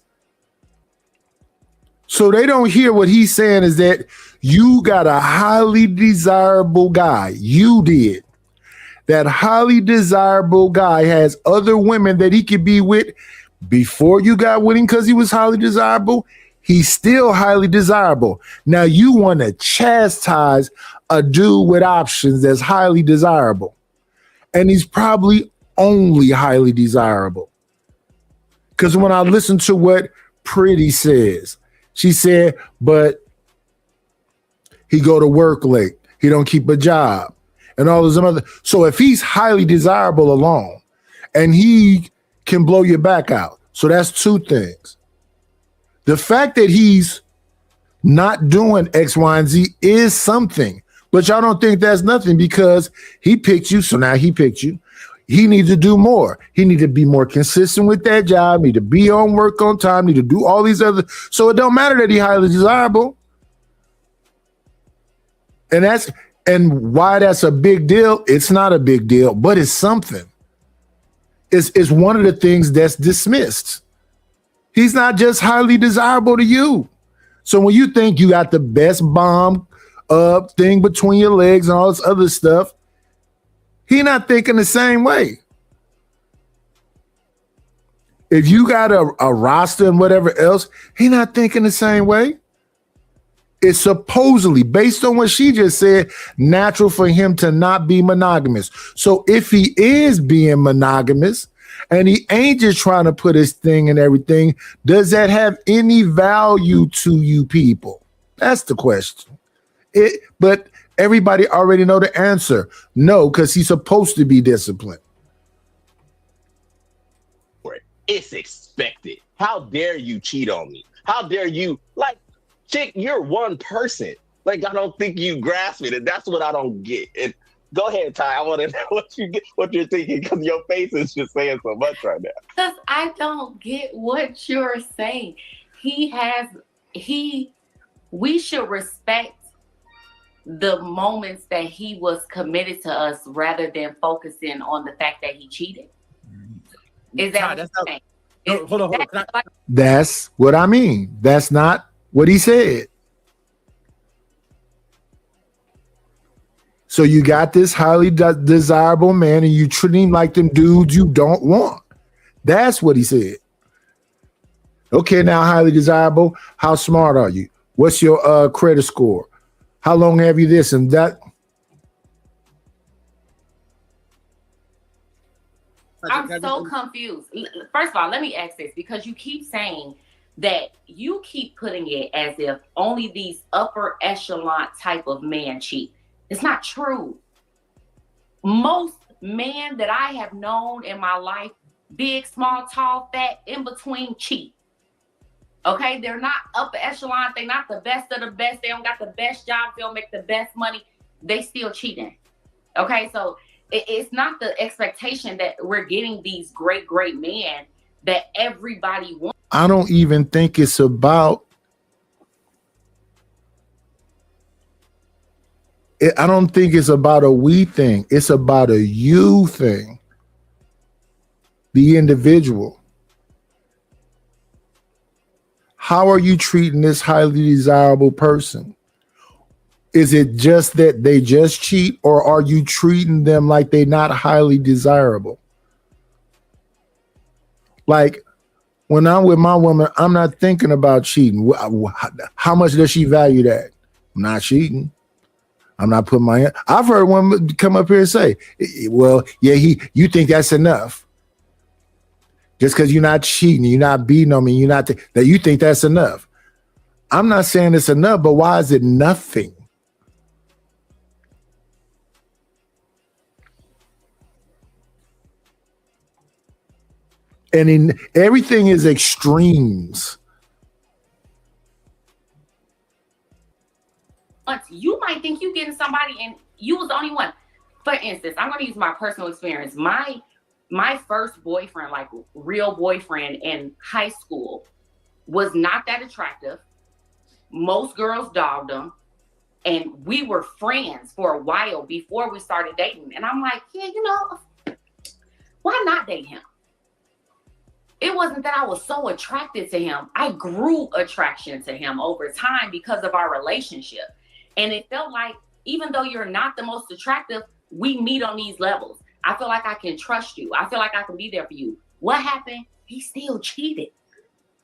So they don't hear what he's saying is that you got a highly desirable guy. You did. That highly desirable guy has other women that he could be with before you got with him because he was highly desirable. He's still highly desirable. Now you want to chastise a dude with options that's highly desirable. And he's probably only highly desirable. Because when I listen to what Pretty says, she said, but he go to work late. He don't keep a job. And all this other. So if he's highly desirable alone and he can blow your back out. So that's two things. The fact that he's not doing X, Y, and Z is something. But y'all don't think that's nothing because he picked you. So now he picked you. He needs to do more. He needs to be more consistent with that job, need to be on work on time, need to do all these other. So it don't matter that he's highly desirable. And why that's a big deal, it's not a big deal, but it's something. It's one of the things that's dismissed. He's not just highly desirable to you. So when you think you got the best bomb thing between your legs and all this other stuff, he's not thinking the same way. If you got a roster and whatever else, he's not thinking the same way. It's supposedly, based on what she just said, natural for him to not be monogamous. So if he is being monogamous and he ain't just trying to put his thing and everything, does that have any value to you people? That's the question. But everybody already know the answer. No, because he's supposed to be disciplined. It's expected. How dare you cheat on me? How dare you, like, chick, you're one person. Like, I don't think you grasp it, and that's what I don't get. And go ahead, Ty. I want to know what you're thinking, because your face is just saying so much right now. Because I don't get what you're saying. We should respect the moments that he was committed to us rather than focusing on the fact that he cheated. Is that what you're saying? Hold on. That's what I mean. That's not what he said. So you got this highly desirable man and you treat him like them dudes you don't want. That's what he said. Okay, now highly desirable. How smart are you? What's your credit score? How long have you this and that? I'm so confused. First of all, let me ask this, because you keep saying that you keep putting it as if only these upper echelon type of men cheat. It's not true. Most men that I have known in my life, big, small, tall, fat, in between, cheat. Okay, they're not upper echelon. They're not the best of the best. They don't got the best job. They don't make the best money. They still cheating. Okay, so it's not the expectation that we're getting these great, great men that everybody wants. I don't even think it's about. I don't think it's about a we thing. It's about a you thing. The individual. How are you treating this highly desirable person? Is it just that they just cheat, or are you treating them like they're not highly desirable? Like when I'm with my woman, I'm not thinking about cheating. How much does she value that? I'm not cheating. I'm not putting my hand. I've heard one come up here and say, well, yeah, you think that's enough. Just because you're not cheating, you're not beating on me, you're not that you think that's enough. I'm not saying it's enough, but why is it nothing? And everything is extremes. You might think you getting somebody and you was the only one. For instance, I'm going to use my personal experience. My first boyfriend, like real boyfriend in high school, was not that attractive. Most girls dogged him. And we were friends for a while before we started dating. And I'm like, yeah, why not date him? It wasn't that I was so attracted to him. I grew attraction to him over time because of our relationship. And it felt like, even though you're not the most attractive, we meet on these levels. I feel like I can trust you. I feel like I can be there for you. What happened? He still cheated.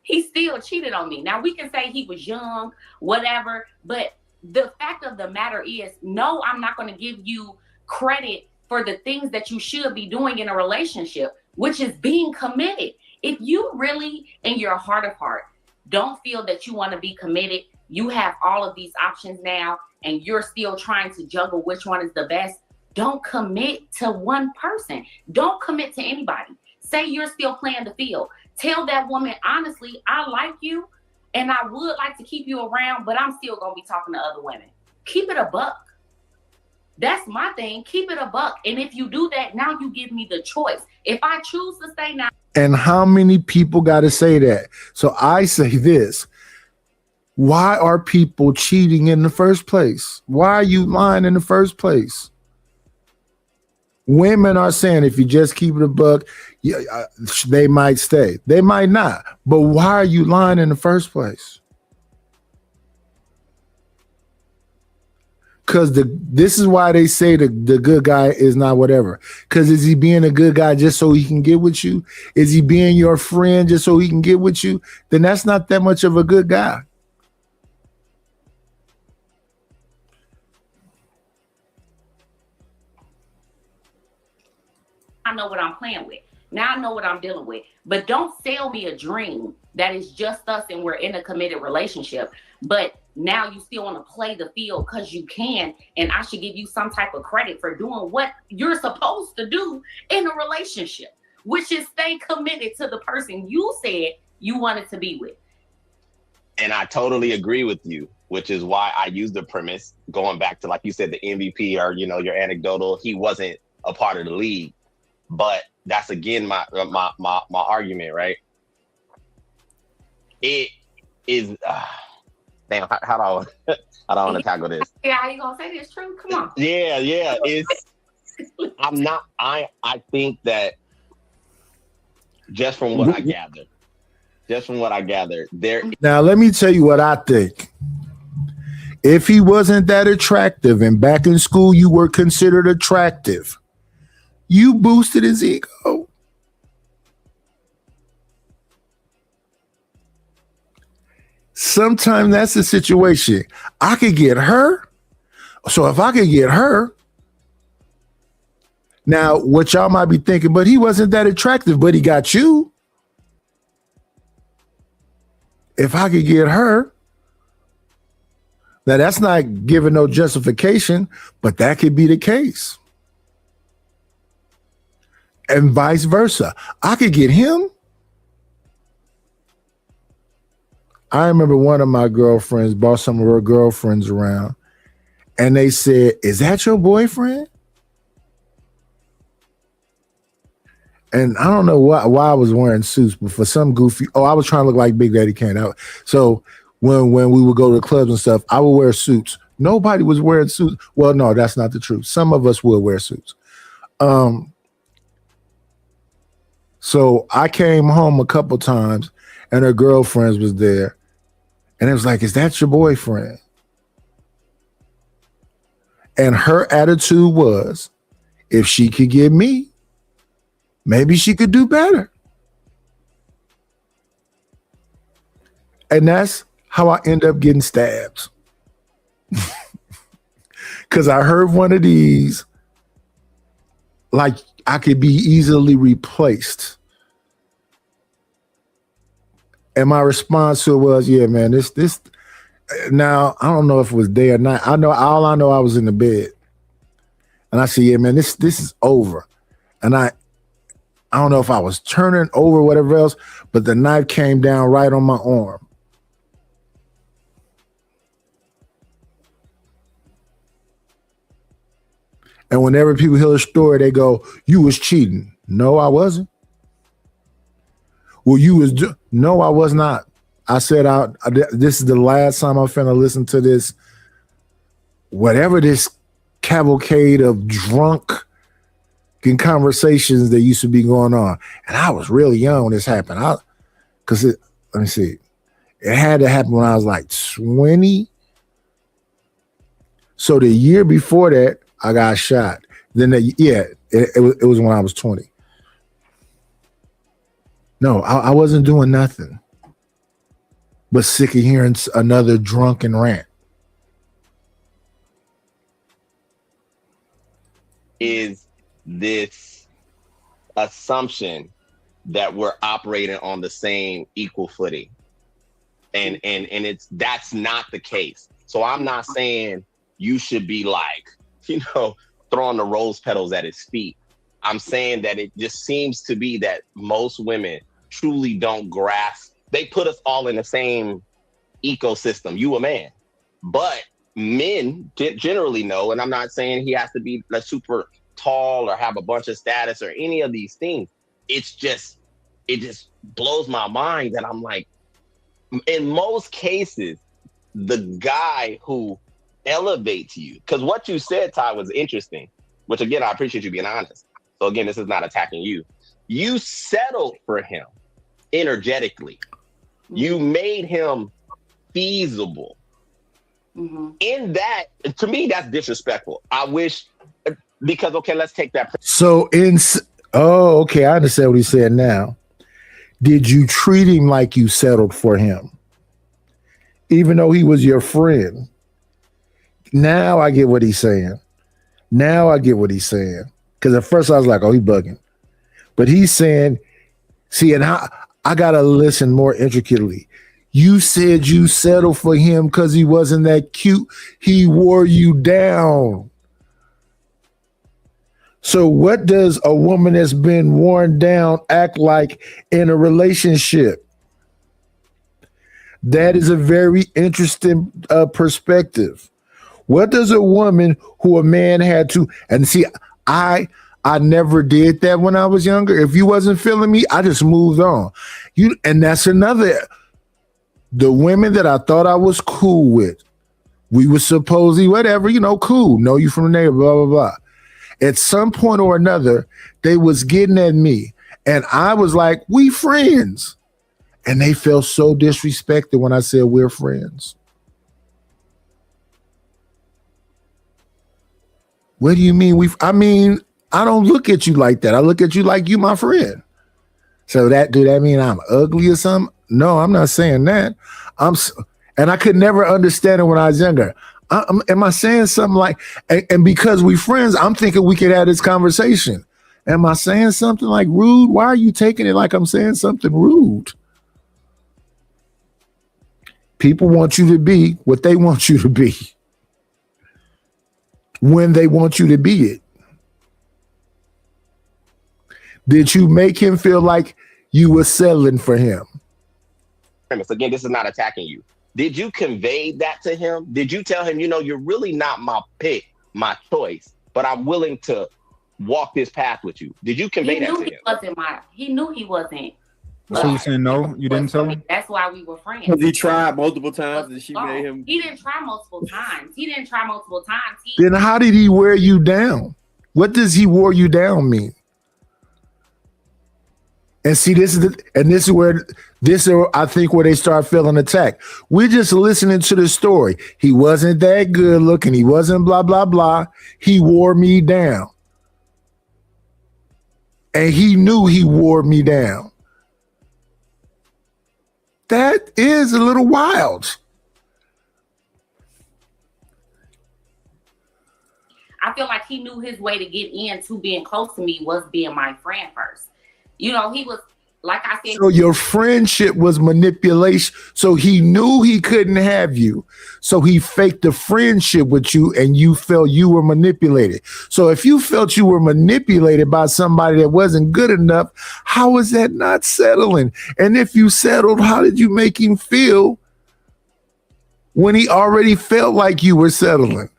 He still cheated on me. Now, we can say he was young, whatever, but the fact of the matter is, no, I'm not going to give you credit for the things that you should be doing in a relationship, which is being committed. If you really, in your heart of heart, don't feel that you want to be committed, you have all of these options now, and you're still trying to juggle which one is the best, don't commit to one person. Don't commit to anybody. Say you're still playing the field. Tell that woman, honestly, I like you, and I would like to keep you around, but I'm still going to be talking to other women. Keep it a buck. That's my thing. Keep it a buck. And if you do that, now you give me the choice. If I choose to stay now. And how many people got to say that? So I say this. Why are people cheating in the first place? Why are you lying in the first place? Women are saying if you just keep it a buck, they might stay. They might not. But why are you lying in the first place? Because this is why they say the good guy is not whatever. Because is he being a good guy just so he can get with you? Is he being your friend just so he can get with you? Then that's not that much of a good guy. I know what I'm playing with. Now I know what I'm dealing with. But don't sell me a dream that is just us and we're in a committed relationship. But now you still want to play the field because you can, and I should give you some type of credit for doing what you're supposed to do in a relationship, which is stay committed to the person you said you wanted to be with. And I totally agree with you, which is why I use the premise going back to, like you said, the MVP or, your anecdotal, he wasn't a part of the league. But that's again my argument, right? It is damn. How do I want to tackle this? Yeah, how you gonna say this? True? Come on. Yeah. It's I think that just from what I gathered, there. Now let me tell you what I think. If he wasn't that attractive, and back in school you were considered attractive, you boosted his ego. Sometimes that's the situation. I could get her. So if I could get her, Now, what y'all might be thinking, but he wasn't that attractive, but he got you. If I could get her, now that's not giving no justification, but that could be the case. And vice versa. I could get him. I remember one of my girlfriends brought some of her girlfriends around, and they said, "Is that your boyfriend?" And I don't know why I was wearing suits, but for some goofy, I was trying to look like Big Daddy Kane. So when we would go to the clubs and stuff, I would wear suits. Nobody was wearing suits. Well, no, that's not the truth. Some of us would wear suits. So I came home a couple times, and her girlfriends was there, and it was like, "Is that your boyfriend?" And her attitude was, if she could get me, maybe she could do better. And that's how I end up getting stabbed. Because I heard one of these, like I could be easily replaced. And my response to it was, yeah, man, this. Now, I don't know if it was day or night. I know I was in the bed. And I said, yeah, man, this is over. And I don't know if I was turning over, whatever else, but the knife came down right on my arm. And whenever people hear a story, they go, "You was cheating." No, I wasn't. Well, no, I was not. I said, this is the last time I'm finna listen to this, whatever this cavalcade of drunk conversations that used to be going on. And I was really young when this happened. Let me see. It had to happen when I was like 20. So the year before that, I got shot. Then, it was when I was 20. No, I wasn't doing nothing but sick of hearing another drunken rant. Is this assumption that we're operating on the same equal footing, and that's not the case. So I'm not saying you should be like, throwing the rose petals at his feet. I'm saying that it just seems to be that most women truly don't grasp. They put us all in the same ecosystem. You a man, but men generally know, and I'm not saying he has to be like super tall or have a bunch of status or any of these things. It just blows my mind that I'm like, in most cases, the guy who elevates you, because what you said, Ty, was interesting, which again, I appreciate you being honest. So again, this is not attacking you. You settled for him energetically. You made him feasible. Mm-hmm. In that, to me, that's disrespectful. I wish, because, okay, let's take that. Okay, I understand what he said now. Did you treat him like you settled for him? Even though he was your friend? Now I get what he's saying. Because at first I was like, oh, he bugging. But he's saying, see, and I got to listen more intricately. You said you settled for him because he wasn't that cute. He wore you down. So what does a woman that's been worn down act like in a relationship? That is a very interesting perspective. What does a woman who a man had to, and see, I never did that when I was younger. If you wasn't feeling me, I just moved on. And that's another. The women that I thought I was cool with, we were supposedly whatever, cool. Know you from the neighborhood, blah, blah, blah. At some point or another, they was getting at me. And I was like, we friends. And they felt so disrespected when I said we're friends. What do you mean? I don't look at you like that. I look at you like you my friend. So do that mean I'm ugly or something? No, I'm not saying that. And I could never understand it when I was younger. Am I saying something like, and because we friends, I'm thinking we could have this conversation. Am I saying something like rude? Why are you taking it like I'm saying something rude? People want you to be what they want you to be when they want you to be it. Did you make him feel like you were settling for him? Again, this is not attacking you. Did you convey that to him? Did you tell him, you're really not my pick, my choice, but I'm willing to walk this path with you? Did you convey that to him? He knew he wasn't. So you saying no? You didn't tell him? That's why we were friends. Because he tried multiple times and she made him. He didn't try multiple times. Then how did he wear you down? What does he wore you down mean? And see, this is where I think where they start feeling attacked. We're just listening to the story. He wasn't that good looking. He wasn't blah, blah, blah. He wore me down. And he knew he wore me down. That is a little wild. I feel like he knew his way to get into being close to me was being my friend first. He was, like I said. So your friendship was manipulation. So he knew he couldn't have you. So he faked the friendship with you and you felt you were manipulated. So if you felt you were manipulated by somebody that wasn't good enough, how is that not settling? And if you settled, how did you make him feel when he already felt like you were settling?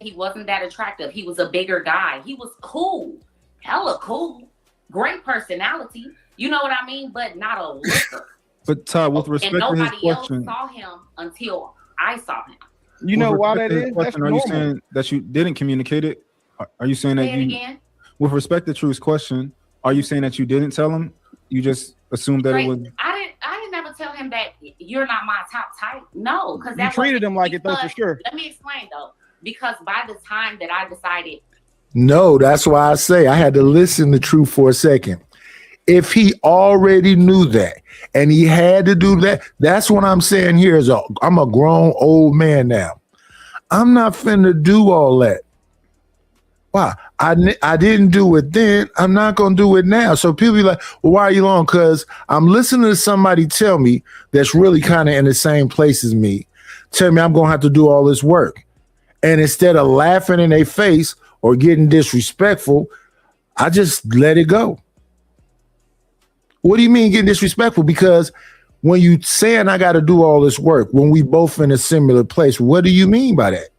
He wasn't that attractive. He was a bigger guy. He was cool. Hella cool. Great personality. You know what I mean? But not a looker. But Todd, with respect to his nobody else question, saw him until I saw him. You know why that is? That's Are you normal. saying that you didn't communicate it? Are you saying that Say it you, again. with respect to True's question, are you saying that you didn't tell him? You just assumed that it was. I didn't ever tell him that you're not my top type. No, because You treated him like it though, for sure. Let me explain though. Because by the time that I decided. No, that's why I say I had to listen to True for a second. If he already knew that and he had to do that, that's what I'm saying here is I'm a grown old man now. I'm not finna do all that. Why? I didn't do it then. I'm not going to do it now. So people be like, well, why are you long? Because I'm listening to somebody tell me that's really kind of in the same place as me. Tell me I'm going to have to do all this work. And instead of laughing in their face or getting disrespectful, I just let it go. What do you mean getting disrespectful? Because when you saying I got to do all this work, when we both in a similar place, what do you mean by that?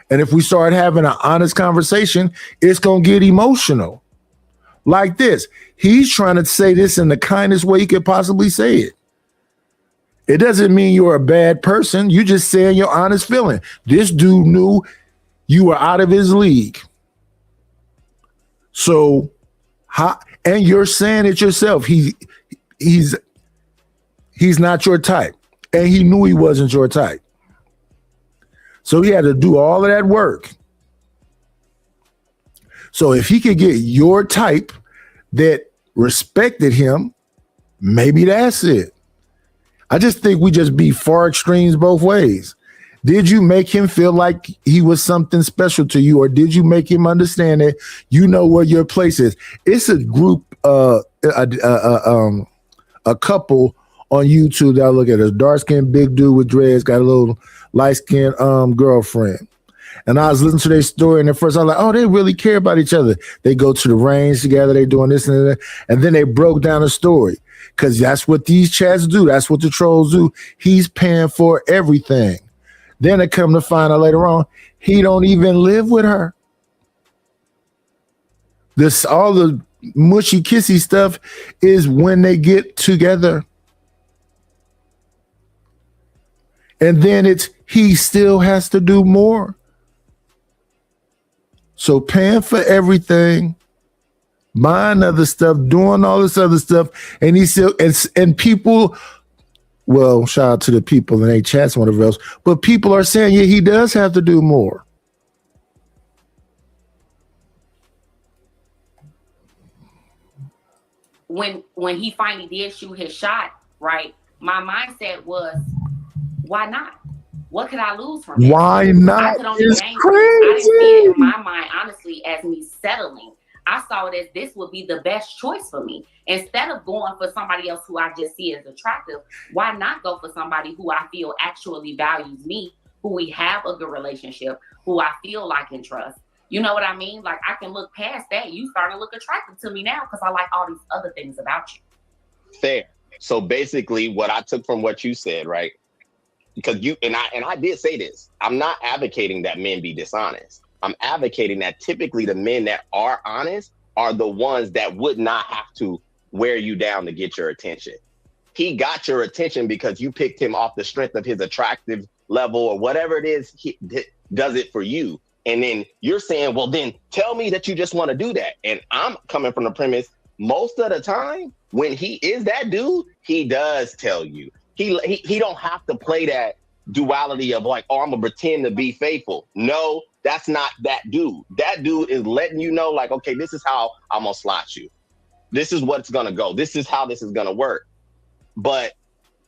And if we start having an honest conversation, it's going to get emotional. Like this. He's trying to say this in the kindest way he could possibly say it. It doesn't mean you're a bad person. You just saying your honest feeling. This dude knew you were out of his league. So, and you're saying it yourself. He's not your type. And he knew he wasn't your type. So he had to do all of that work. So if he could get your type that respected him, maybe that's it. I just think we just be far extremes both ways. Did you make him feel like he was something special to you, or did you make him understand that you know where your place is? It's a group, a couple on YouTube that I look at. A dark-skinned big dude with dreads, got a little light-skinned girlfriend. And I was listening to their story, and at first I was like, oh, they really care about each other. They go to the range together, they doing this and that. And then they broke down the story. Because that's what these chats do. That's what the trolls do. He's paying for everything. Then they come to find out later on, he don't even live with her. All the mushy kissy stuff is when they get together. And then he still has to do more. So paying for everything, buying other stuff, doing all this other stuff, and he still and people, well, shout out to the people in their chats, whatever else, but people are saying, yeah, he does have to do more. When he finally did shoot his shot, right, my mindset was, Why not? What could I lose from it? Why I not? could only It's gain from it. I didn't see it in crazy. my mind, honestly, as me settling. I saw it as this would be the best choice for me. Instead of going for somebody else who I just see as attractive, why not go for somebody who I feel actually values me, who we have a good relationship, who I feel like and trust? You know what I mean? Like, I can look past that. You starting to look attractive to me now because I like all these other things about you. Fair. So basically, what I took from what you said, right? Because you and I did say this. I'm not advocating that men be dishonest. I'm advocating that typically the men that are honest are the ones that would not have to wear you down to get your attention. He got your attention because you picked him off the strength of his attractive level or whatever it is he does it for you. And then you're saying, well, then tell me that you just want to do that. And I'm coming from the premise, most of the time when he is that dude, he does tell you. He don't have to play that duality of like, oh, I'm gonna pretend to be faithful. No, that's not that dude. That dude is letting you know, like, okay, this is how I'm gonna slot you. This is what's gonna go. This is how this is gonna work. But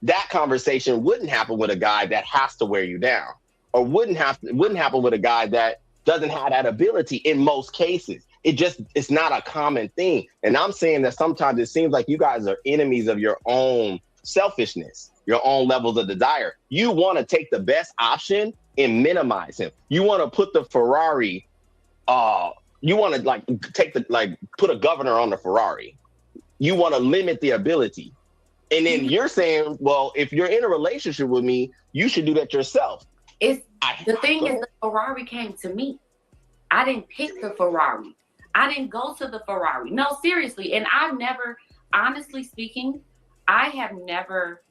that conversation wouldn't happen with a guy that has to wear you down, or wouldn't happen with a guy that doesn't have that ability in most cases. It's not a common thing. And I'm saying that sometimes it seems like you guys are enemies of your own selfishness, your own levels of desire. You want to take the best option and minimize him. You want to put the Ferrari, you want to put a governor on the Ferrari. You want to limit the ability. And then you're saying, well, if you're in a relationship with me, you should do that yourself. The thing is, the Ferrari came to me. I didn't pick the Ferrari. I didn't go to the Ferrari. No, seriously. And I've never, honestly speaking, I have never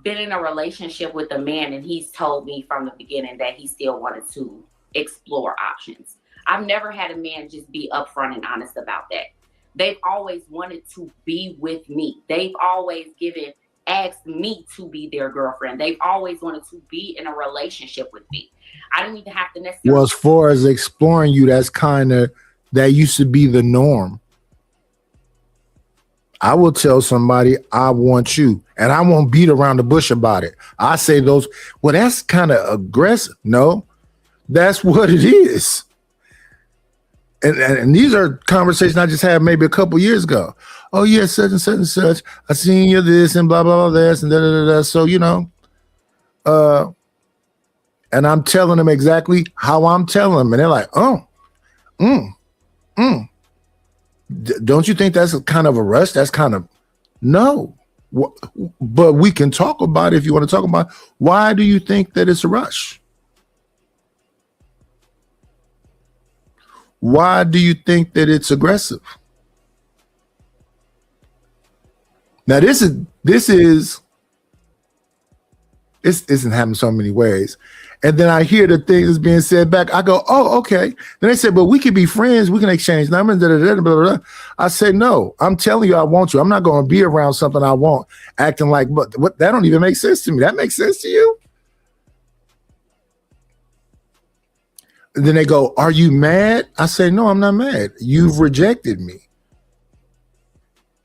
been in a relationship with a man and he's told me from the beginning that he still wanted to explore options. I've never had a man just be upfront and honest about that. They've always wanted to be with me. They've always asked me to be their girlfriend. They've always wanted to be in a relationship with me. I didn't even have to necessarily. Well, as far as exploring you, that used to be the norm. I will tell somebody I want you, and I won't beat around the bush about it. I say well, that's kind of aggressive. No, that's what it is. And these are conversations I just had maybe a couple years ago. Oh yeah, such and such and such. I seen you this and blah blah blah this and da da da da. So and I'm telling them exactly how I'm telling them, and they're like, don't you think that's kind of a rush? That's kind of no. But we can talk about it if you want to talk about it. Why do you think that it's a rush? Why do you think that it's aggressive? Now this isn't happening so many ways. And then I hear the things that's being said back. I go, oh, okay. Then they say, but we can be friends. We can exchange numbers. Blah, blah, blah, blah. I say, no, I'm telling you, I want you. I'm not going to be around something I want, acting like, but what? That don't even make sense to me. That makes sense to you? And then they go, are you mad? I say, no, I'm not mad. You've rejected me.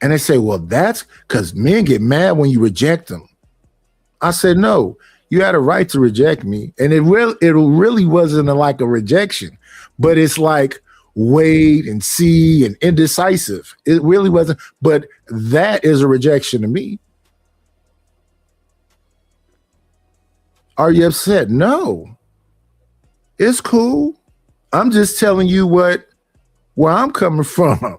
And they say, well, that's because men get mad when you reject them. I said, no, you had a right to reject me. And it really wasn't like a rejection, but it's like wait and see and indecisive. It really wasn't, but that is a rejection to me. Are you upset? No. It's cool. I'm just telling you where I'm coming from.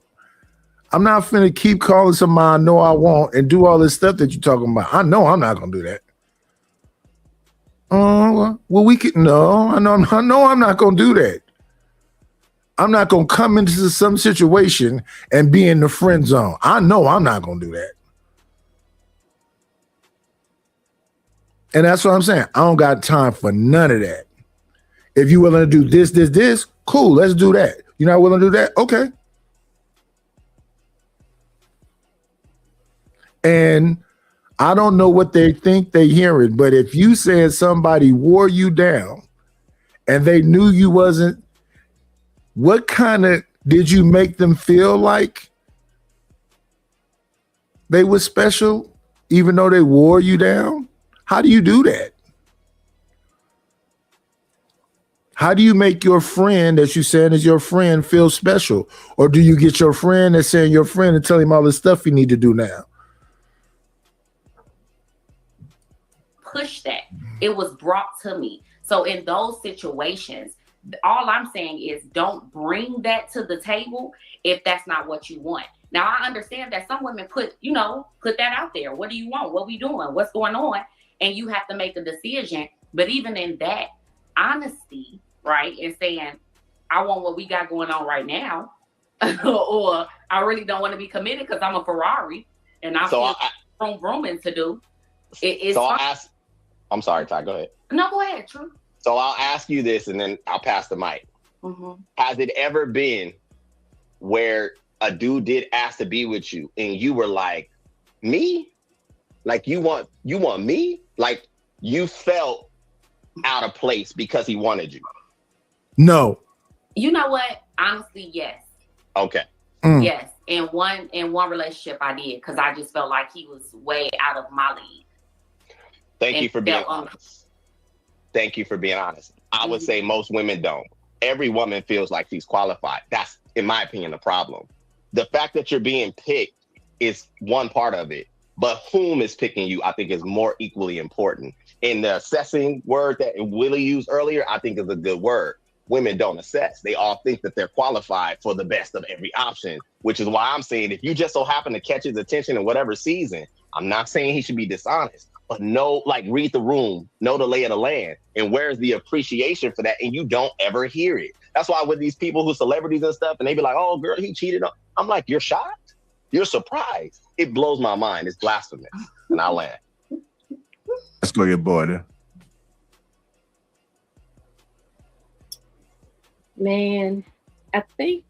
I'm not finna keep calling somebody I know I want and do all this stuff that you're talking about. I know I'm not gonna do that. Well, we could I know I'm not gonna do that. I'm not gonna come into some situation and be in the friend zone. I know I'm not gonna do that. And that's what I'm saying. I don't got time for none of that. If you're willing to do this, cool, let's do that. You're not willing to do that? Okay. And I don't know what they think they're hearing, but if you said somebody wore you down and they knew you wasn't, what kind of did you make them feel like they were special, even though they wore you down? How do you do that? How do you make your friend that you saying is your friend feel special? Or do you get your friend that's saying your friend and tell him all the stuff you need to do now? Push that. It was brought to me. So in those situations, all I'm saying is don't bring that to the table if that's not what you want. Now I understand that some women put that out there. What do you want? What we doing? What's going on? And you have to make a decision. But even in that honesty, right, and saying, I want what we got going on right now, or I really don't want to be committed because I'm a Ferrari and I'm grooming to do. I'm sorry, Ty, go ahead. No, go ahead, True. So I'll ask you this and then I'll pass the mic. Mm-hmm. Has it ever been where a dude did ask to be with you and you were like, me? Like you want me? Like you felt out of place because he wanted you? No. You know what? Honestly, yes. Okay. Yes. In one relationship I did because I just felt like he was way out of my league. Thank you for being honest. Thank you for being honest. I would say most women don't. Every woman feels like she's qualified. That's, in my opinion, the problem. The fact that you're being picked is one part of it, but whom is picking you, I think, is more equally important. And the assessing word that Willie used earlier, I think is a good word. Women don't assess. They all think that they're qualified for the best of every option, which is why I'm saying if you just so happen to catch his attention in whatever season, I'm not saying he should be dishonest, but read the room, know the lay of the land, and where's the appreciation for that? And you don't ever hear it. That's why with these people who celebrities and stuff, and they be like, oh, girl, he cheated on. I'm like, you're shocked? You're surprised? It blows my mind. It's blasphemous. And I land. Let's go get boy then. Man, I think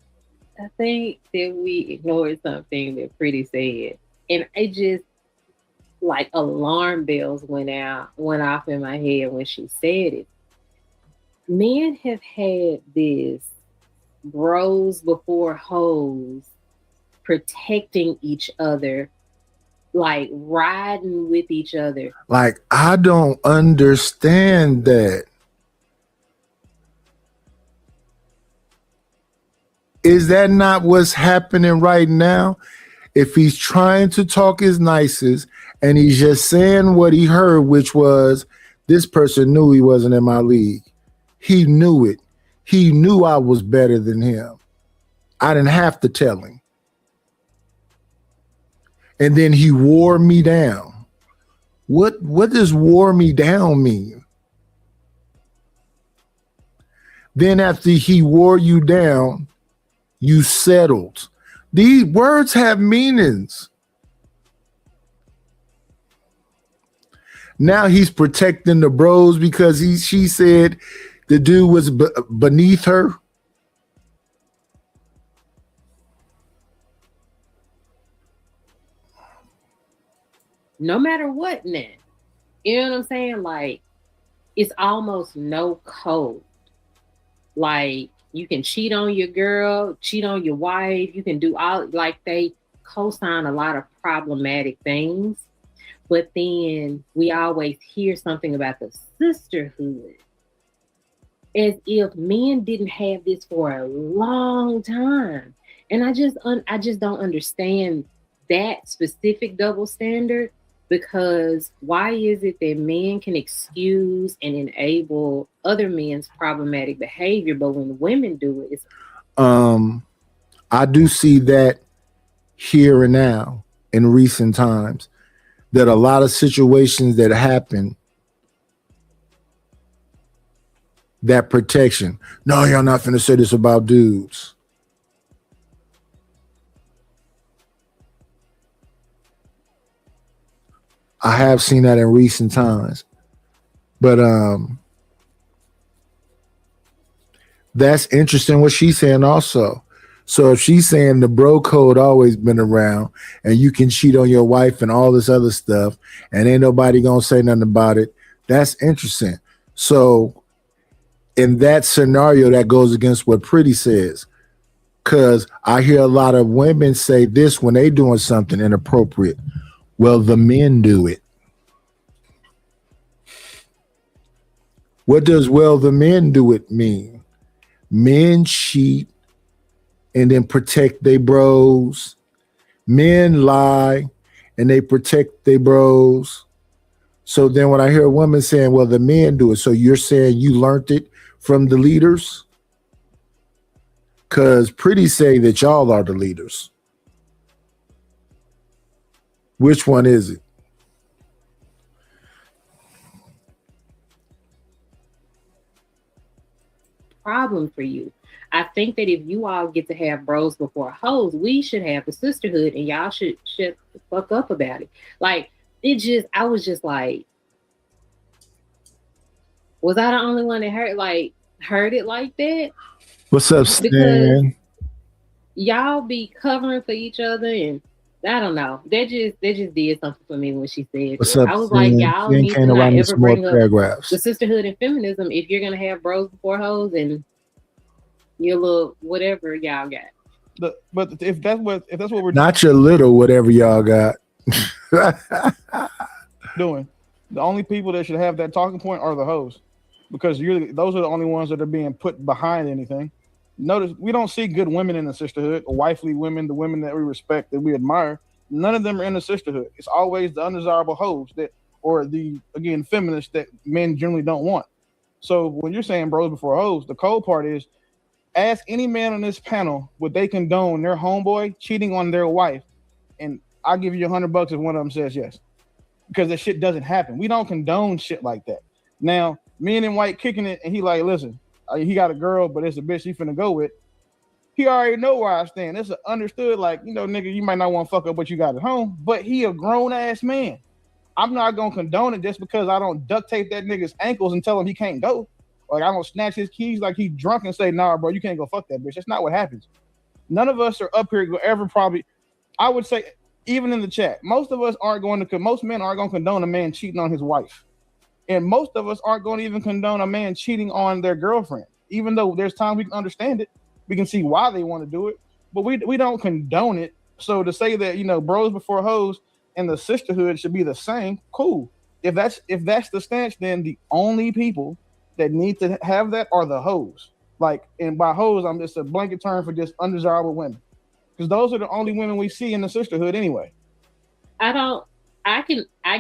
that we ignored something that Pretty said. And it just, like, alarm bells went off in my head when she said it. Men have had this bros before hoes protecting each other, like riding with each other. Like, I don't understand that. Is that not what's happening right now? If he's trying to talk his nicest and he's just saying what he heard, which was, this person knew he wasn't in my league. He knew it. He knew I was better than him. I didn't have to tell him. And then he wore me down. What does wore me down mean? Then after he wore you down, you settled. These words have meanings. Now he's protecting the bros because she said the dude was beneath her. No matter what now. You know what I'm saying? Like, it's almost no code. Like, you can cheat on your girl, cheat on your wife. You can do all, like, they co-sign a lot of problematic things. But then we always hear something about the sisterhood, as if men didn't have this for a long time. And I just don't understand that specific double standard, because why is it that men can excuse and enable other men's problematic behavior, but when women do it, it's I do see that here and now in recent times, that a lot of situations that happen, that protection. No, you're not finna say this about dudes. I have seen that in recent times. But that's interesting what she's saying also. So if she's saying the bro code always been around and you can cheat on your wife and all this other stuff and ain't nobody gonna say nothing about it, that's interesting. So in that scenario, that goes against what Pretty says. Because I hear a lot of women say this when they doing something inappropriate. Well, the men do it. What does well the men do it mean? Men cheat and then protect their bros. Men lie and they protect their bros. So then when I hear a woman saying, well, the men do it, so you're saying you learned it from the leaders? Because Pretty say that y'all are the leaders. Which one is it? Problem for you. I think that if you all get to have bros before hoes, we should have the sisterhood, and y'all should shut the fuck up about it. Like, I was just like, was I the only one that heard it like that? What's up, Stan? Y'all be covering for each other, and I don't know. That just did something for me when she said What's it. up, I was Stan? like, y'all Stan need came to not around with ever some more bring up paragraphs. the sisterhood and feminism if you're gonna have bros before hoes and your little whatever y'all got. But if that's what we're Not your little whatever y'all got. doing, the only people that should have that talking point are the hoes, because those are the only ones that are being put behind anything. Notice we don't see good women in the sisterhood, or wifely women, the women that we respect, that we admire. None of them are in the sisterhood. It's always the undesirable hoes or the, again, feminists that men generally don't want. So when you're saying bros before hoes, the cold part is, ask any man on this panel, would they condone their homeboy cheating on their wife? And I'll give you $100 if one of them says yes. Because that shit doesn't happen. We don't condone shit like that. Now, me and White kicking it, and he like, listen, he got a girl, but it's a bitch he finna go with. He already know where I stand. It's understood, like, nigga, you might not want to fuck up what you got at home, but he a grown-ass man. I'm not gonna condone it just because I don't duct tape that nigga's ankles and tell him he can't go. Like, I don't snatch his keys like he's drunk and say, nah, bro, you can't go fuck that bitch. That's not what happens. None of us are up here ever probably, I would say, even in the chat, most men aren't going to condone a man cheating on his wife. And most of us aren't going to even condone a man cheating on their girlfriend. Even though there's times we can understand it, we can see why they want to do it, but we don't condone it. So to say that, bros before hoes and the sisterhood should be the same, cool. If that's the stance, then the only people that need to have that are the hoes. Like, and by hoes, I'm just a blanket term for just undesirable women, because those are the only women we see in the sisterhood anyway. I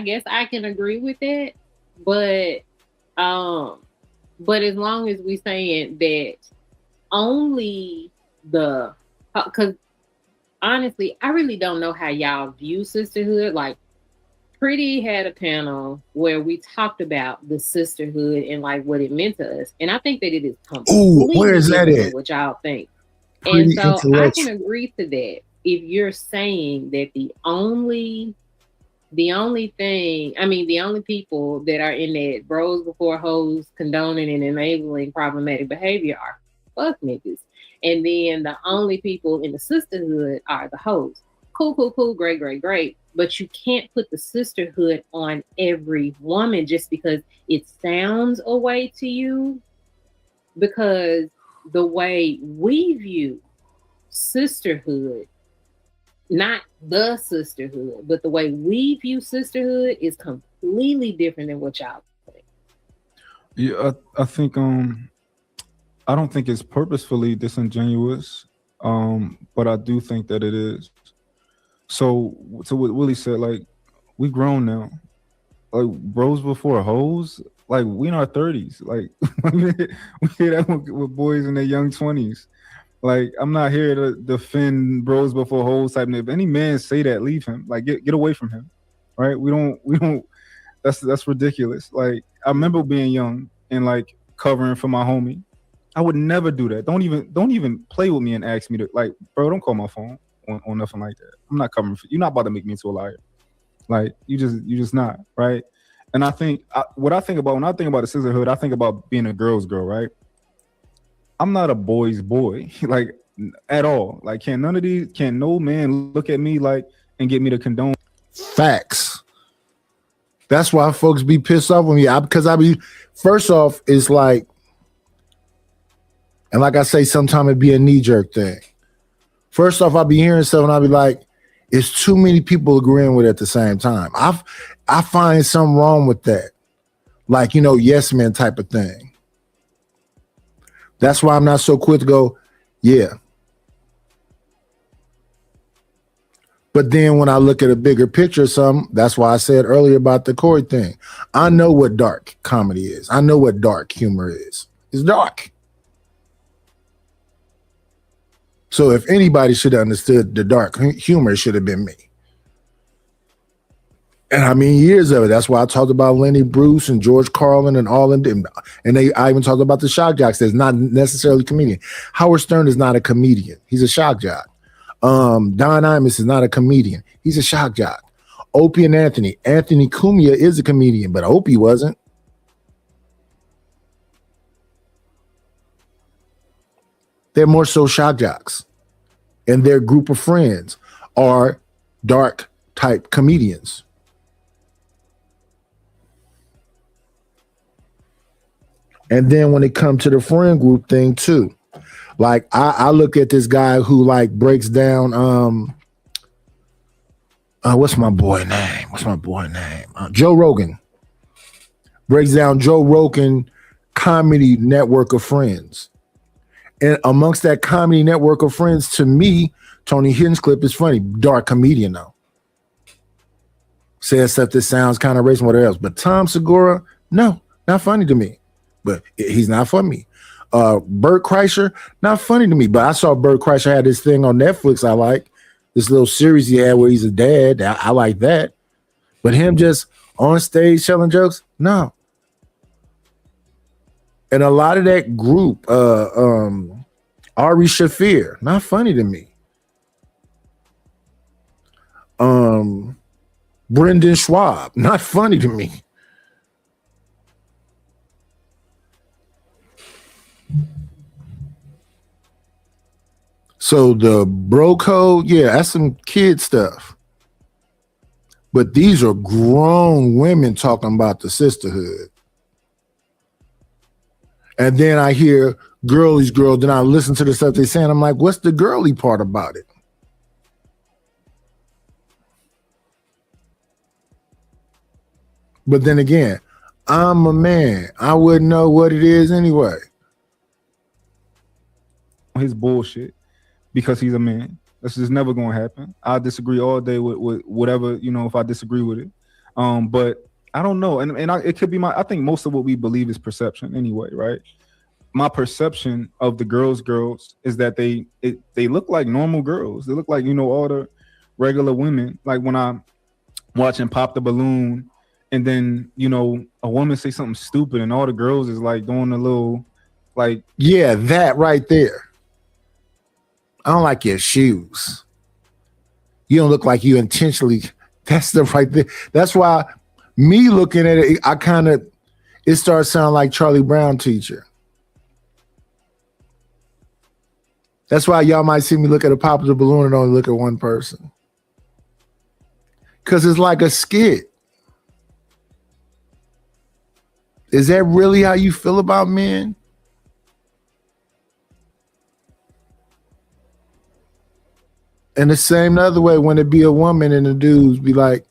guess I can agree with that, but as long as we saying that only because honestly, I really don't know how y'all view sisterhood. Like, Pretty had a panel where we talked about the sisterhood and like what it meant to us, and I think that it is completely where is that different at? than what y'all think. Pretty and so I can intellectual. agree to that if you're saying that the only people that are in that bros before hoes condoning and enabling problematic behavior are fuck niggas. And then the only people in the sisterhood are the hoes. Cool, great. But you can't put the sisterhood on every woman just because it sounds a way to you. Because the way we view sisterhood, not the sisterhood, but the way we view sisterhood is completely different than what y'all think. Yeah, I think I don't think it's purposefully disingenuous, but I do think that it is. So to what Willie said, like, we grown now. Like, bros before hoes, like, we in our 30s. Like, we hear that with boys in their young 20s. Like, I'm not here to defend bros before hoes type. If any man say that, leave him. Like, get away from him. Right? We don't. That's ridiculous. Like, I remember being young and like covering for my homie. I would never do that. Don't even play with me and ask me to, like, bro, don't call my phone on nothing like that. I'm not covering for you. You're not about to make me into a liar. Like, you just not, right? And I think what I think about when I think about the sisterhood, I think about being a girl's girl, right? I'm not a boy's boy, like, at all. Like, can no man look at me like and get me to condone Facts. That's why folks be pissed off with me. Because first off, it's like, and like I say, sometimes it be a knee-jerk thing. First off, I'll be hearing stuff and I'll be like, it's too many people agreeing with it at the same time. I find something wrong with that. like, yes men type of thing. That's why I'm not so quick to go, yeah. But then when I look at a bigger picture of something, that's why I said earlier about the Corey thing. I know what dark comedy is. I know what dark humor is. It's dark. So if anybody should have understood the dark humor, it should have been me. And I mean, years of it. That's why I talked about Lenny Bruce and George Carlin and all of them. And I even talked about the shock jocks. That's not necessarily a comedian. Howard Stern is not a comedian. He's a shock jock. Don Imus is not a comedian. He's a shock jock. Opie and Anthony. Anthony Cumia is a comedian, but Opie wasn't. They're more so shock jocks. And their group of friends are dark type comedians. And then when it comes to the friend group thing too, like I look at this guy who like breaks down what's my boy name? Joe Rogan. Breaks down Joe Rogan comedy network of friends. And amongst that comedy network of friends, to me, Tony Hinchcliffe is funny. Dark comedian though. Says stuff that sounds kind of racist, whatever else. But Tom Segura, no, not funny to me. But he's not for me. Bert Kreischer, not funny to me. But I saw Bert Kreischer had this thing on Netflix I like. This little series he had where he's a dad. I like that. But him just on stage telling jokes, no. And a lot of that group, Ari Shaffir, not funny to me. Brendan Schwab, not funny to me. So the bro code, yeah, that's some kid stuff. But these are grown women talking about the sisterhood. And then I hear girlies girl, then I listen to the stuff they're saying. I'm like, what's the girly part about it? But then again, I'm a man. I wouldn't know what it is anyway. His bullshit because he's a man. That's just never going to happen. I disagree all day with whatever, if I disagree with it. But I don't know. And it could be I think most of what we believe is perception anyway, right? My perception of the girls is that they look like normal girls. They look like, all the regular women. Like when I'm watching Pop the Balloon and then, a woman say something stupid and all the girls is like doing a little like. Yeah, that right there. I don't like your shoes. You don't look like you intentionally. That's the right there. That's why me looking at it, it starts sounding like Charlie Brown teacher. That's why y'all might see me look at a popular balloon and only look at one person. Because it's like a skit. Is that really how you feel about men? And the same other way when it be a woman and the dudes be like,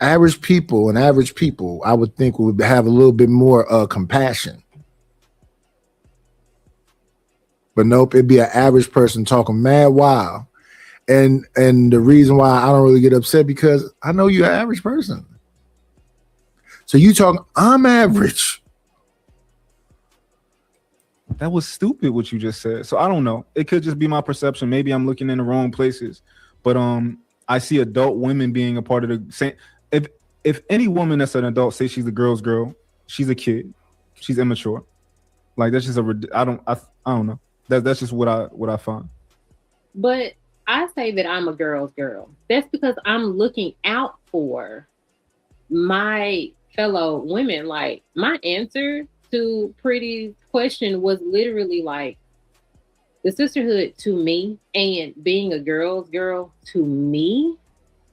average people, I would think would have a little bit more compassion. But nope, it'd be an average person talking mad wild. And the reason why I don't really get upset because I know you're an average person. So you talking, I'm average. That was stupid what you just said. So I don't know. It could just be my perception. Maybe I'm looking in the wrong places. But I see adult women being a part of the same. If any woman that's an adult say she's a girl's girl, she's a kid. She's immature. Like that's just I don't know. That's just what I find. But I say that I'm a girl's girl. That's because I'm looking out for my fellow women. Like my answer to Pretty's question was literally like the sisterhood to me and being a girl's girl to me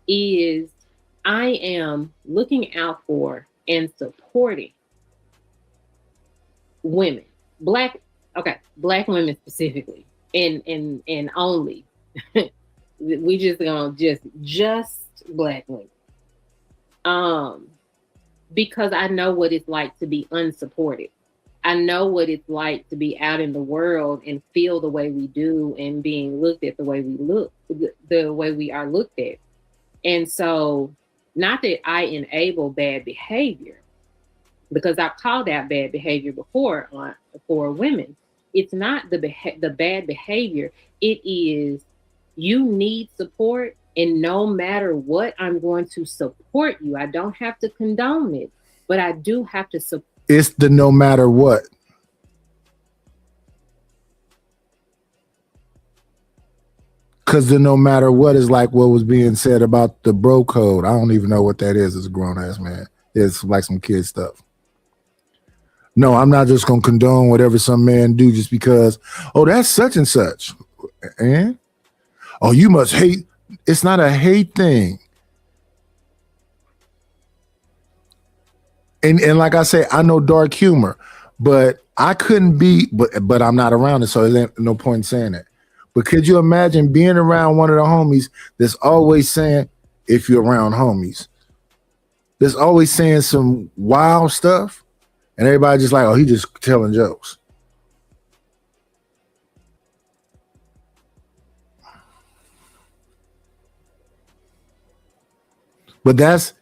is I am looking out for and supporting women, black women specifically, and only We just gonna just black women. Because I know what it's like to be unsupported. I know what it's like to be out in the world and feel the way we do and being looked at the way we look, the way we are looked at. And so, not that I enable bad behavior, because I've called out bad behavior before for women. It's not the bad behavior. It is, you need support, and no matter what, I'm going to support you. I don't have to condone it, but I do have to support. It's the no matter what. Because the no matter what is like what was being said about the bro code. I don't even know what that is as a grown ass man. It's like some kid stuff. No, I'm not just going to condone whatever some man do just because, oh, that's such and such. And, oh, you must hate. It's not a hate thing. And like I say, I know dark humor, but I couldn't be, but I'm not around it, so there's no point in saying that. But could you imagine being around one of the homies that's always saying, if you're around homies, that's always saying some wild stuff, and everybody just like, oh, he just telling jokes. But that's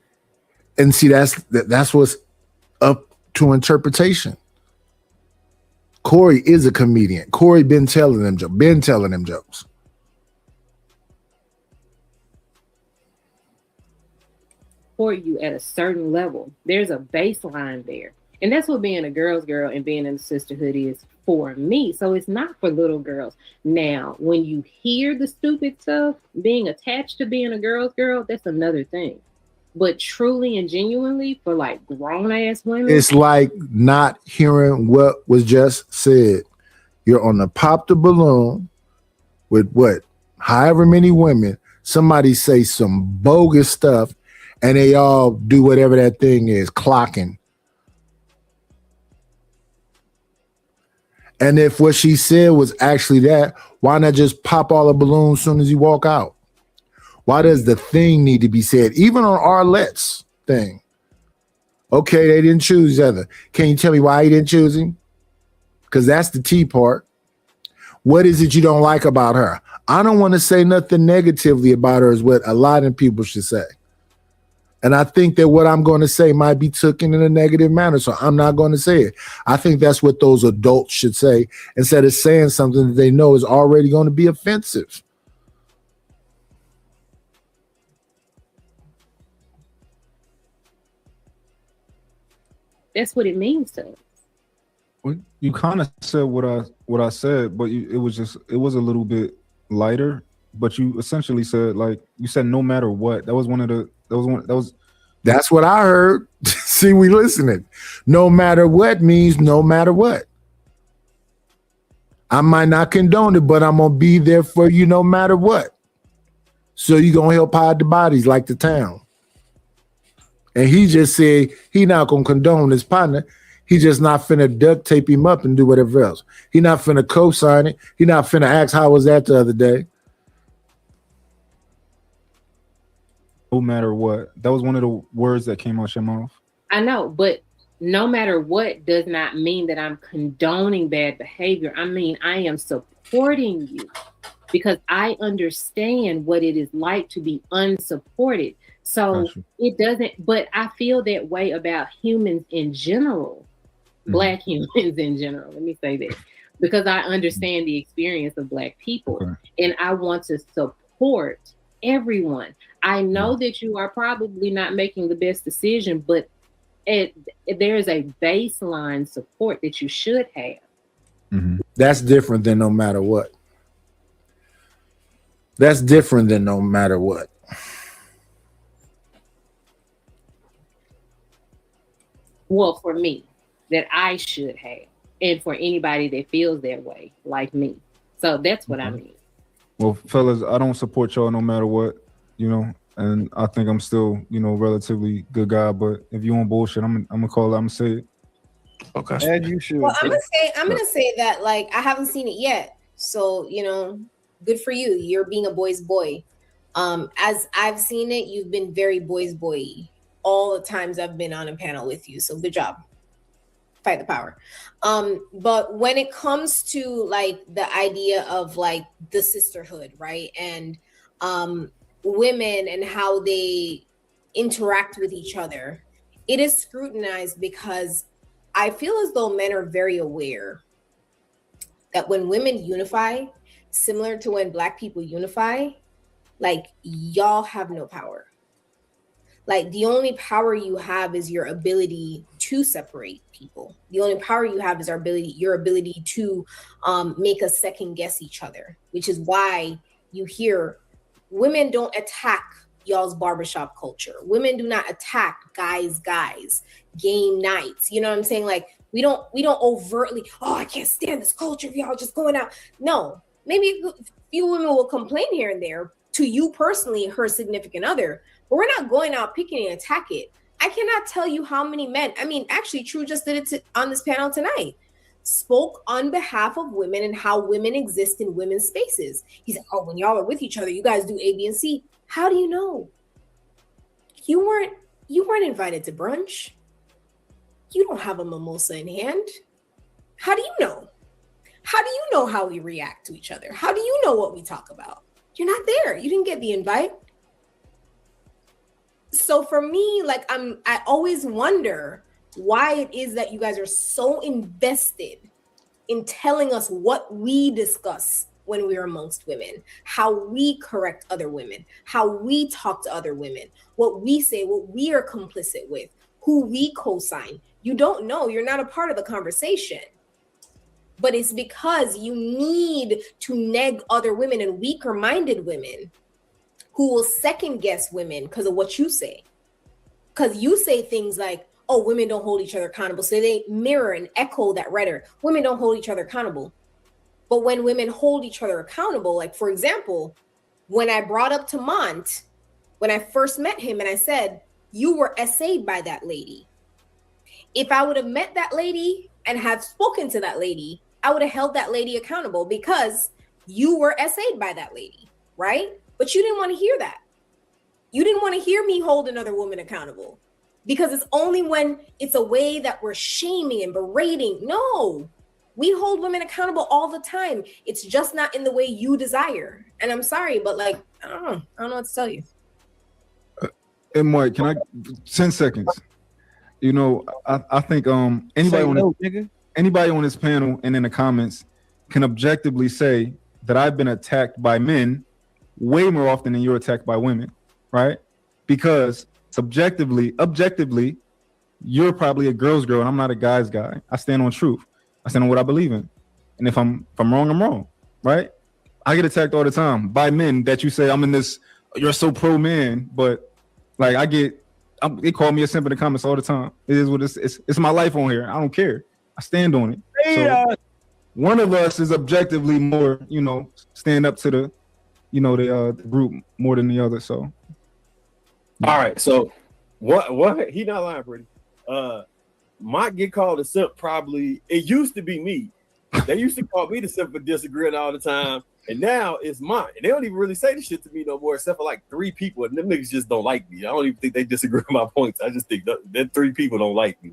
what's up to interpretation. Corey is a comedian. Corey been telling them jokes. For you at a certain level, there's a baseline there, and that's what being a girl's girl and being in a sisterhood is for me. So it's not for little girls. Now, when you hear the stupid stuff, being attached to being a girl's girl, that's another thing. But truly and genuinely for like grown ass women, It's like not hearing what was just said. You're on the pop the balloon with what, however many women, somebody say some bogus stuff and they all do whatever that thing is, clocking. And if what she said was actually that, why not just pop all the balloons as soon as you walk out? Why does the thing need to be said? Even on Arlette's thing. Okay, they didn't choose each other. Can you tell me why he didn't choose him? Because that's the T part. What is it you don't like about her? I don't want to say nothing negatively about her is what a lot of people should say. And I think that what I'm going to say might be taken in a negative manner, so I'm not going to say it. I think that's what those adults should say instead of saying something that they know is already going to be offensive. that's what it means to us. Well, you kind of said what I said, but it was a little bit lighter. But you essentially said, like, you said no matter what. That's what I heard. See, we listening. No matter what means no matter what. I might not condone it, but I'm gonna be there for you no matter what. So you gonna help hide the bodies like the town. And he just said he not gonna condone his partner. He just not finna duct tape him up and do whatever else. He not finna co-sign it. He not finna ask how was that the other day. No matter what. That was one of the words that came out your mouth. I know, but no matter what does not mean that I'm condoning bad behavior. I mean, I am supporting you because I understand what it is like to be unsupported. So it doesn't, but I feel that way about humans in general, Black humans in general. Let me say that because I understand the experience of Black people and I want to support everyone. I know that you are probably not making the best decision, but there is a baseline support that you should have. Mm-hmm. That's different than no matter what. That's different than no matter what. Well, for me, that I should have, and for anybody that feels that way, like me. So that's what I mean. Well, fellas, I don't support y'all no matter what, you know, and I think I'm still, you know, relatively good guy. But if you on bullshit, I'm gonna call it. I'm gonna say it. Okay. As you should. Well, I'm gonna say that like I haven't seen it yet, so you know, Good for you. You're being a boy's boy. As I've seen it, you've been very boy's boy all the times I've been on a panel with you. So good job. Fight the power. But when it comes to like the idea of like the sisterhood, right? And women and how they interact with each other, it is scrutinized because I feel as though men are very aware that when women unify, similar to when Black people unify, like y'all have no power. Like the only power you have is your ability to separate people. The only power you have is your ability to make us second guess each other, which is why you hear women don't attack y'all's barbershop culture. Women do not attack guys, game nights. You know what I'm saying? Like we don't overtly, oh, I can't stand this culture of y'all just going out. No, maybe a few women will complain here and there to you personally, her significant other, but we're not going out picking and attack it. I cannot tell you how many men, I mean, actually True just did it on this panel tonight, spoke on behalf of women and how women exist in women's spaces. He said, oh, when y'all are with each other, you guys do A, B, and C. How do you know? You weren't invited to brunch. You don't have a mimosa in hand. How do you know? How do you know how we react to each other? How do you know what we talk about? You're not there. You didn't get the invite. So for me, like I always wonder why it is that you guys are so invested in telling us what we discuss when we're amongst women, how we correct other women, how we talk to other women, what we say, what we are complicit with, who we co-sign. You don't know. You're not a part of the conversation. But it's because you need to neg other women and weaker-minded women who will second guess women because of what you say. Because you say things like, oh, women don't hold each other accountable. So they mirror and echo that rhetoric. Women don't hold each other accountable. But when women hold each other accountable, like for example, when I brought up to Mont, when I first met him and I said, you were essayed by that lady. If I would have met that lady and have spoken to that lady, I would have held that lady accountable because you were essayed by that lady, right? But you didn't want to hear that. You didn't want to hear me hold another woman accountable because it's only when it's a way that we're shaming and berating. No, we hold women accountable all the time. It's just not in the way you desire. And I'm sorry, but like, I don't know what to tell you. And Mike, can I 10 seconds? You know, I think anybody on this panel and in the comments can objectively say that I've been attacked by men way more often than you're attacked by women, right? Because objectively, you're probably a girl's girl and I'm not a guy's guy. I stand on truth. I stand on what I believe in. And if I'm wrong, I'm wrong, right? I get attacked all the time by men that you say I'm in this, you're so pro man, but like they call me a simp in the comments all the time. It is what it's my life on here. I don't care. I stand on it. So one of us is objectively more, you know, stand up to the, you know, the group more than the other. So all right. So what he not lying, pretty. Might get called a simp probably. It used to be me. They used to call me the simp for disagreeing all the time. And now it's mine. And they don't even really say this shit to me no more, except for like 3 people. And them niggas just don't like me. I don't even think they disagree with my points. I just think that 3 people don't like me.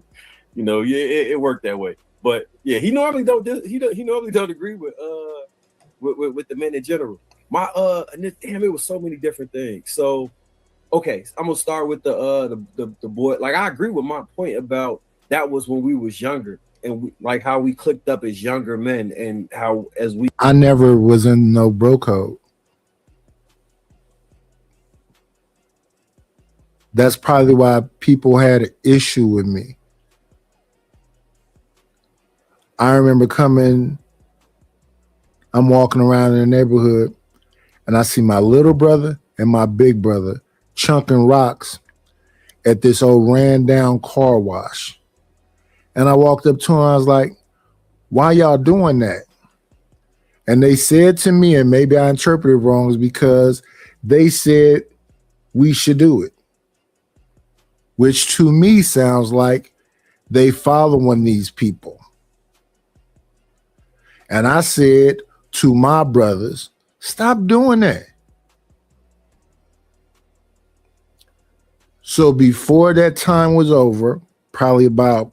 You know, yeah, it worked that way. But yeah, he normally don't agree with the men in general. Damn, it was so many different things. So okay, I'm gonna start with the boy. Like I agree with my point about that was when we was younger. And like how we clicked up as younger men and how as we I never was in no bro code. That's probably why people had an issue with me. I remember I'm walking around in the neighborhood and I see my little brother and my big brother chunking rocks at this old ran down car wash. And I walked up to him, I was like, why y'all doing that? And they said to me, and maybe I interpreted wrong, is because they said we should do it. Which to me sounds like they following these people. And I said to my brothers, Stop doing that. So before that time was over, probably about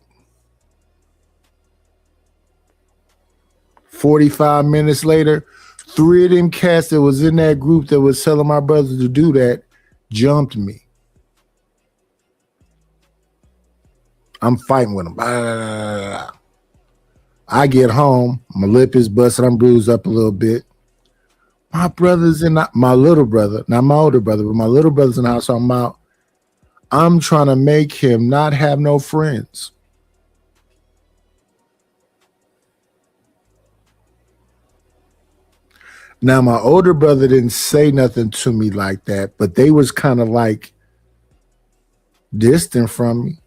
45 minutes later, 3 of them cats that was in that group that was telling my brother to do that jumped me. I'm fighting with them. I get home, my lip is busted, I'm bruised up a little bit. My brother's in my little brother, not my older brother, but my little brother's in the house. I'm trying to make him not have no friends. Now, my older brother didn't say nothing to me like that, but they was kind of like distant from me.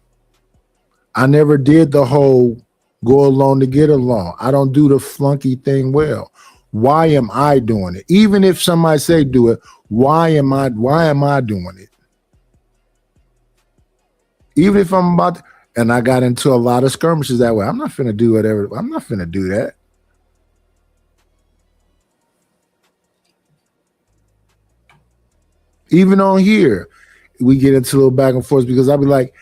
I never did the whole go along to get along. I don't do the flunky thing well. Why am I doing it? Even if somebody say do it, why am I doing it? Even if I'm about to, and I got into a lot of skirmishes that way. I'm not finna do whatever. I'm not finna do that. Even on here, we get into a little back and forth because I'll be like,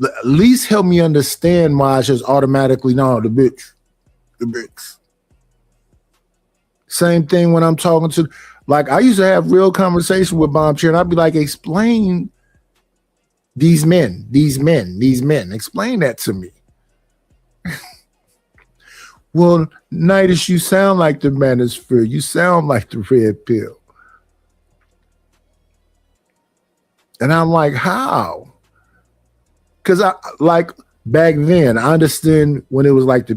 at least help me understand why I just automatically, no, the bitch. Same thing when I'm talking to, like, I used to have real conversation with Bomb Chair, and I'd be like, explain these men. Explain that to me. Well, Knightish, you sound like the manosphere. You sound like the red pill. And I'm like, how? Because I like back then, I understand when it was like the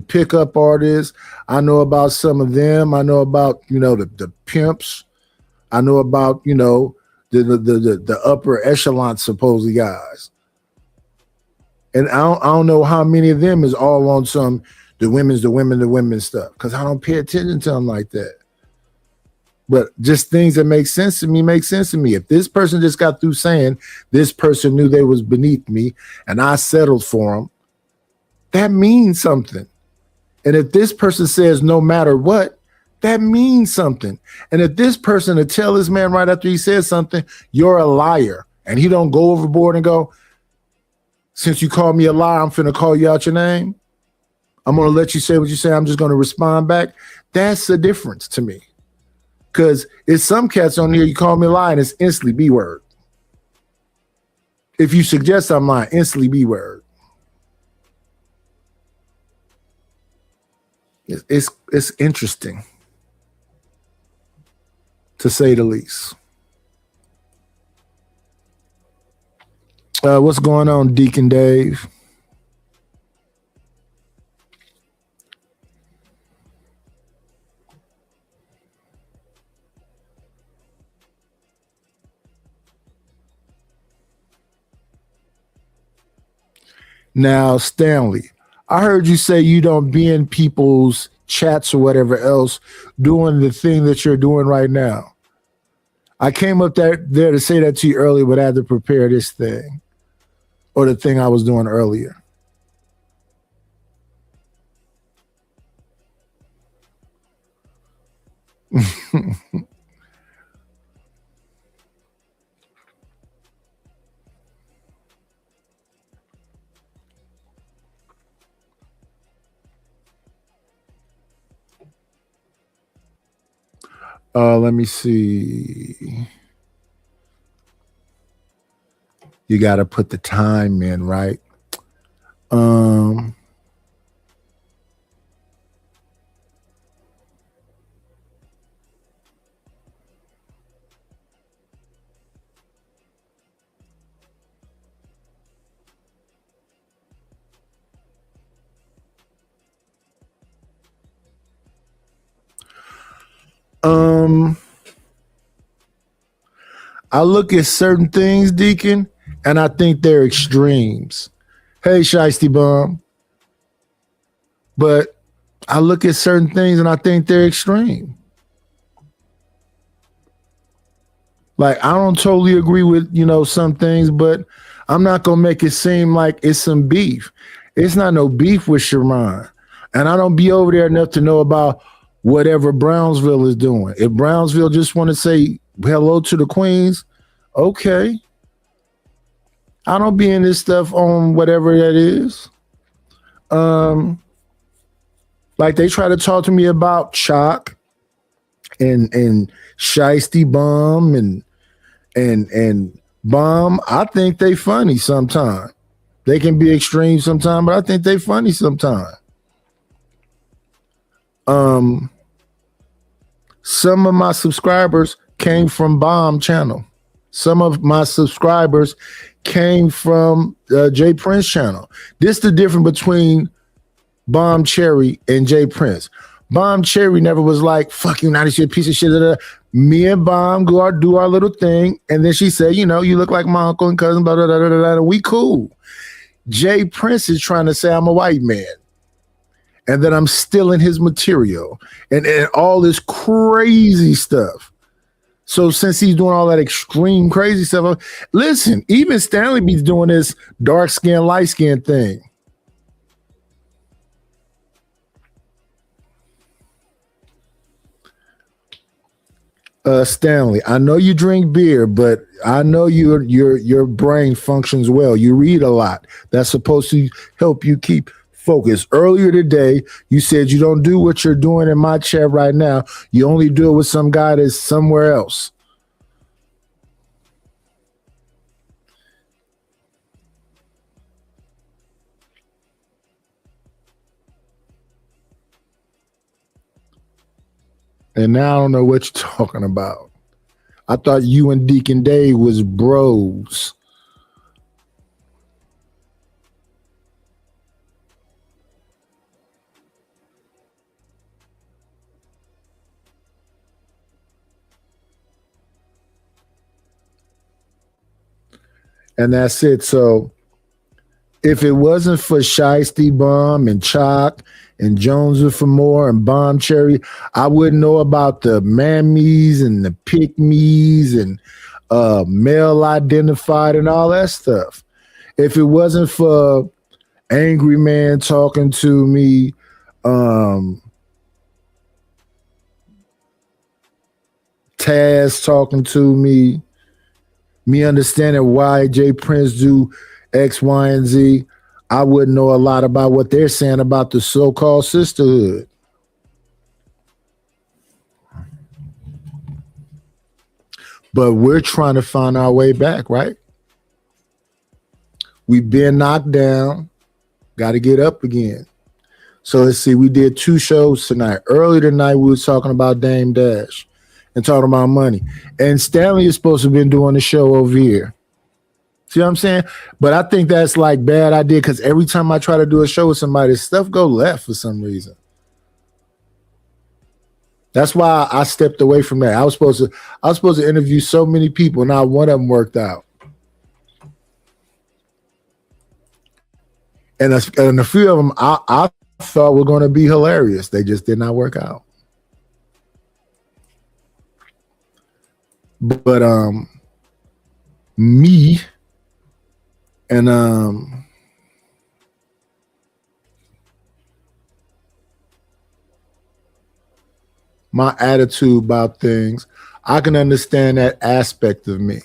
pickup artists. I know about some of them. I know about, the pimps. I know about, the upper echelon supposedly guys. And I don't know how many of them is all on some the women stuff, because I don't pay attention to them like that. But just things that make sense to me make sense to me. If this person just got through saying this person knew they was beneath me and I settled for them, that means something. And if this person says no matter what, that means something. And if this person to tell this man right after he says something, you're a liar, and he don't go overboard and go, since you called me a liar, I'm finna call you out your name. I'm gonna let you say what you say. I'm just gonna respond back. That's the difference to me. Because it's some cats on here, you call me a liar and it's instantly B word. If you suggest I'm lying, instantly B word. It's interesting, to say the least. What's going on, Deacon Dave? Now, Stanley, I heard you say you don't be in people's chats or whatever else doing the thing that you're doing right now. I came up there to say that to you earlier, but I had to prepare this thing, or the thing I was doing earlier. Let me see. You got to put the time in, right? I look at certain things, Deacon, and I think they're extremes. Hey, Shiesty Bum. But I look at certain things and I think they're extreme. Like, I don't totally agree with, some things, but I'm not going to make it seem like it's some beef. It's not no beef with Sharon. And I don't be over there enough to know about whatever Brownsville is doing. If Brownsville just want to say hello to the Queens, okay. I don't be in this stuff on whatever that is. Like they try to talk to me about Chalk and Shiesty Bum and Bomb. I think they funny sometimes. They can be extreme sometimes, but I think they funny sometimes. Some of my subscribers came from Bomb channel. Some of my subscribers came from Jay Prince channel. This is the difference between Bomb Cherry and Jay Prince. Bomb Cherry never was like, fuck you, Knightish, you a piece of shit. Me and Bomb do our little thing. And then she said, you know, you look like my uncle and cousin, blah, blah, blah, blah, blah, blah. We cool. Jay Prince is trying to say I'm a white man and that I'm stealing his material and all this crazy stuff. So since he's doing all that extreme crazy stuff, listen, even Stanley be doing this dark skin, light skin thing. Stanley, I know you drink beer, but I know your brain functions well. You read a lot. That's supposed to help you keep focused. Earlier today, you said you don't do what you're doing in my chat right now. You only do it with some guy that's somewhere else. And now I don't know what you're talking about. I thought you and Deacon Dave was bros. And that's it. So if it wasn't for Shiesty Bum and Chalk and Jones for more and Bomb Cherry, I wouldn't know about the mammies and the pick-me's and male identified and all that stuff. If it wasn't for Angry Man talking to me, Taz talking to me understanding why Jay Prince do X, Y, and Z, I wouldn't know a lot about what they're saying about the so-called sisterhood. But we're trying to find our way back, right? We've been knocked down, got to get up again. So let's see, we did 2 shows tonight. Earlier tonight, we were talking about Dame Dash and talking about money. And Stanley is supposed to have been doing the show over here. See what I'm saying? But I think that's like bad idea because every time I try to do a show with somebody, stuff go left for some reason. That's why I stepped away from that. I was supposed to interview so many people, and not one of them worked out. And a few of them I thought were going to be hilarious. They just did not work out. But me and my attitude about things, I can understand that aspect of me.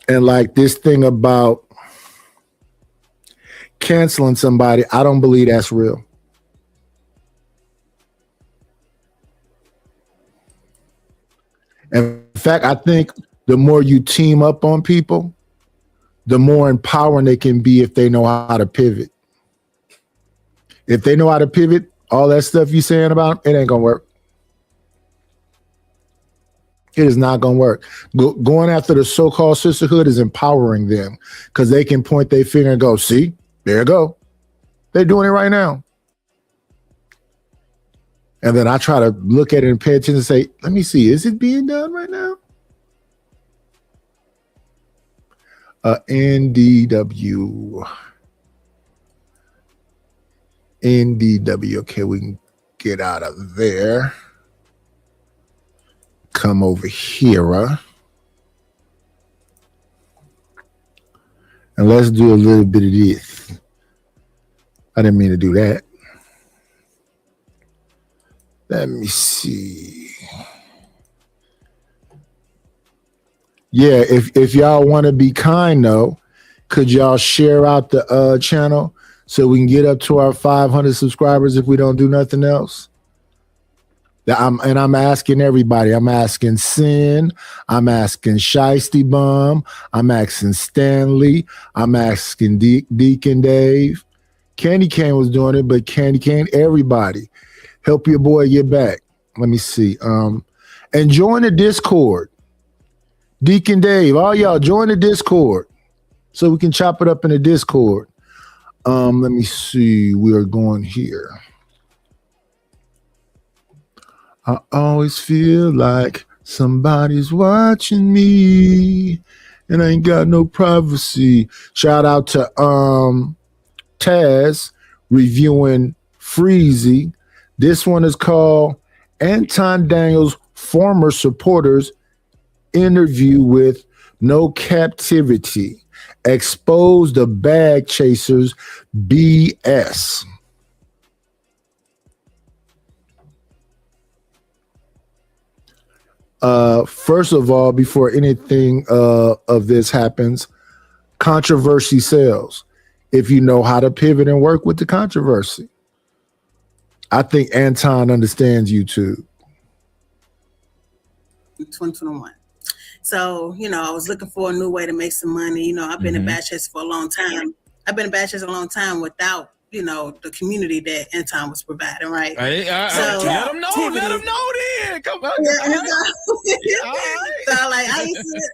And like this thing about canceling somebody, I don't believe that's real. In fact, I think the more you team up on people, the more empowering they can be if they know how to pivot. If they know how to pivot, all that stuff you saying about, it ain't gonna work. It is not gonna work. Going after the so-called sisterhood is empowering them because they can point their finger and go, see, there you go. They're doing it right now. And then I try to look at it and pay attention and say, let me see, is it being done right now? NDW. Okay, we can get out of there. Come over here. And let's do a little bit of this. I didn't mean to do that. Let me see. Yeah, if y'all want to be kind though, could y'all share out the channel so we can get up to our 500 subscribers if we don't do nothing else? I'm asking everybody. I'm asking Sin. I'm asking Shiesty Bum. I'm asking Stanley. I'm asking Deacon Dave. Candy Cane was doing it, but Candy Cane, everybody, help your boy get back. Let me see. And join the Discord. Deacon Dave, all y'all join the Discord so we can chop it up in the Discord. Let me see. We are going here. I alwaaz feel like somebody's watching me and I ain't got no privacy. Shout out to Taz reviewing Freezy. This one is called Anton Daniels' former supporters interview with No Captivity. Expose the bag chasers BS. First of all, before anything of this happens, controversy sells. If you know how to pivot and work with the controversy. I think Anton understands YouTube. 2021. So, I was looking for a new way to make some money. I've been a bad chaser for a long time. I've been a bad chaser a long time without, the community that Anton was providing, right? Let them know. Let them know then. Come on. So like I used to,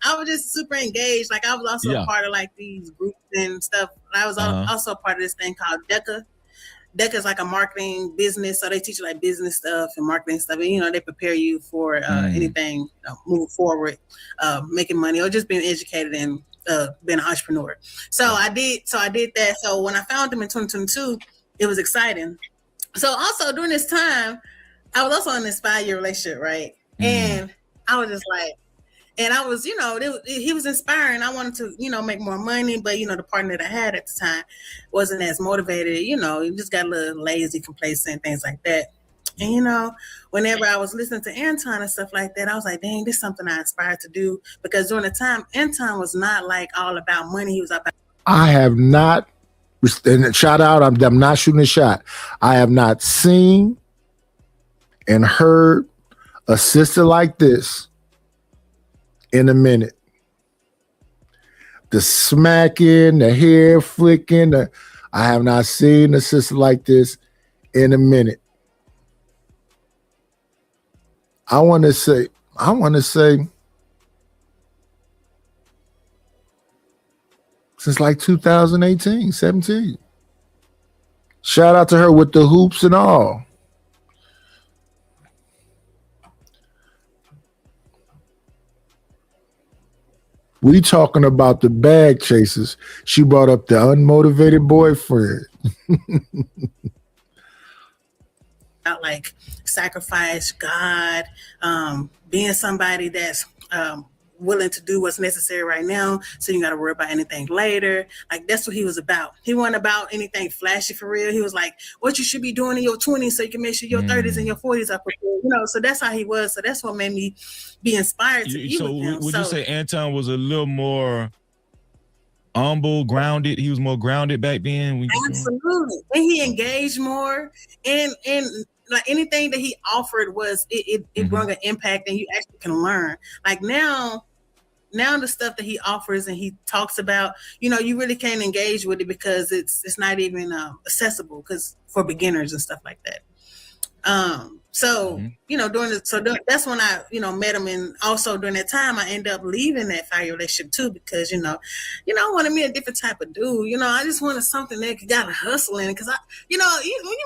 I was just super engaged. Like I was also a part of like these groups and stuff. I was also a part of this thing called DECA. DECA is like a marketing business, so they teach you like business stuff and marketing stuff, and they prepare you for anything, moving forward, making money, or just being educated and being an entrepreneur. So I did that. So when I found them in 2022, it was exciting. So also during this time, I was also in this 5-year relationship, right? And I was just like, and I was, he was inspiring. I wanted to, make more money, but the partner that I had at the time wasn't as motivated. He just got a little lazy, complacent, things like that. And whenever I was listening to Anton and stuff like that, I was like, dang, this is something I aspired to do. Because during the time, Anton was not like all about money. He was about. I have not, and shout out, I'm not shooting a shot. I have not seen and heard a sister like this in a minute. The smacking, the hair flicking, I have not seen a sister like this in a minute. I want to say since like 2018, 17. Shout out to her with the hoops and all. We talking about the bag chasers. She brought up the unmotivated boyfriend. Like sacrifice, God, being somebody that's willing to do what's necessary right now, so you got to worry about anything later. Like that's what he was about. He wasn't about anything flashy for real. He was like, what you should be doing in your 20s so you can make sure your 30s and your 40s are prepared. So that's how he was. So that's what made me be inspired to be with him. Would you say Anton was a little more humble, grounded? He was more grounded back then? Absolutely. And he engaged more, and like anything that he offered was it brought an impact, and you actually can learn. Like now the stuff that he offers and he talks about, you really can't engage with it because it's not even accessible because for beginners and stuff like that. That's when I, met him. And also during that time, I ended up leaving that 5-year relationship too, because, I wanted me a different type of dude. I just wanted something that got a hustle in it. Cause when you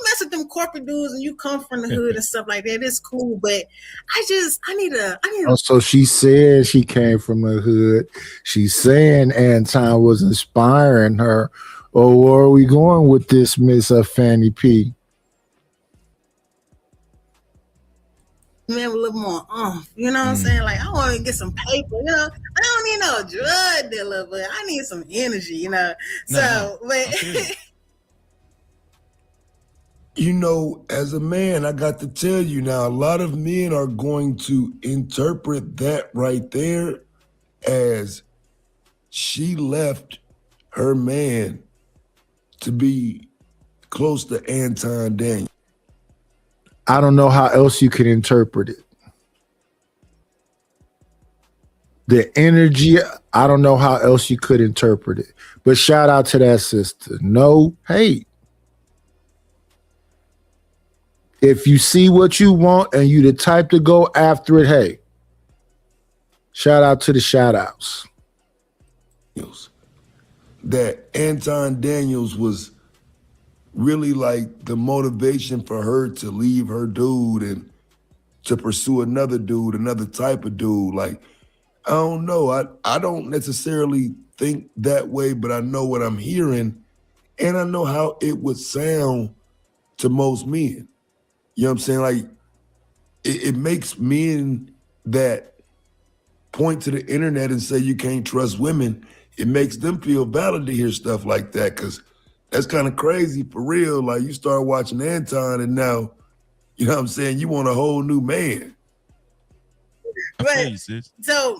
mess with them corporate dudes and you come from the hood and stuff like that, it's cool. But I need a. So she said she came from the hood. She's saying Anton was inspiring her. Or where are we going with this, Miss Fanny P? man with a little more you know what I'm saying? Like I want to get some paper, you know. I don't need no drug dealer, but I need some energy, you know. But you know, as a man, I got to tell you now, a lot of men are going to interpret that right there as she left her man to be close to Anton Daniel. I don't know how else you can interpret it. The energy, I don't know how else you could interpret it. But shout out to that sister. No hate. If you see what you want and you the type to go after it, hey, shout out to the shout outs. That Anton Daniels was really like the motivation for her to leave her dude and to pursue another dude, another type of dude. Like, I don't know. I don't necessarily think that way, but I know what I'm hearing and I know how it would sound to most men. You know what I'm saying? Like, it makes men that point to the internet and say you can't trust women, it makes them feel valid to hear stuff like that, because that's kind of crazy for real. Like, you start watching Anton and now, you know what I'm saying, you want a whole new man. But, so,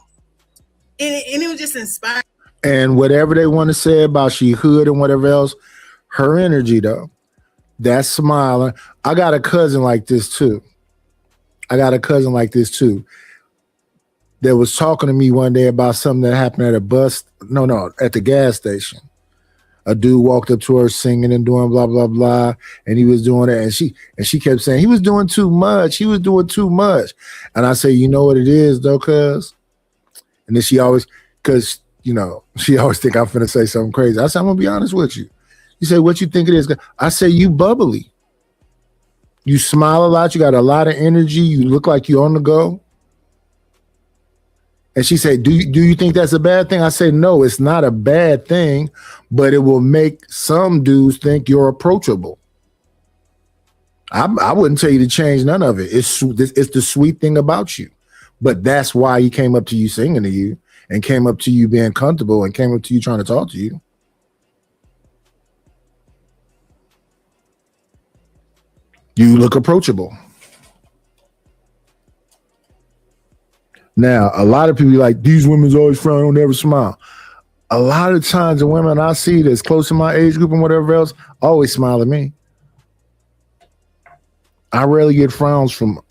and it was just inspiring. And whatever they want to say about she hood and whatever else, her energy though, that smiling. I got a cousin like this too. That was talking to me one day about something that happened at a at the gas station. A dude walked up to her singing and doing blah, blah, blah. And he was doing it. And she kept saying, he was doing too much. And I say, you know what it is though, cuz? And then she always, cause you know, she always think I'm finna say something crazy. I said, I'm gonna be honest with you. You say, what you think it is? I say, you bubbly. You smile a lot. You got a lot of energy. You look like you on the go. And she said, do you think that's a bad thing? I say, no, it's not a bad thing, but it will make some dudes think you're approachable. I wouldn't tell you to change none of it. It's the sweet thing about you. But that's why he came up to you singing to you and came up to you being comfortable and came up to you trying to talk to you. You look approachable. Now, a lot of people be like, these women's always frown, don't ever smile. A lot of times the women I see that's close to my age group and whatever else always smile at me. I rarely get frowns from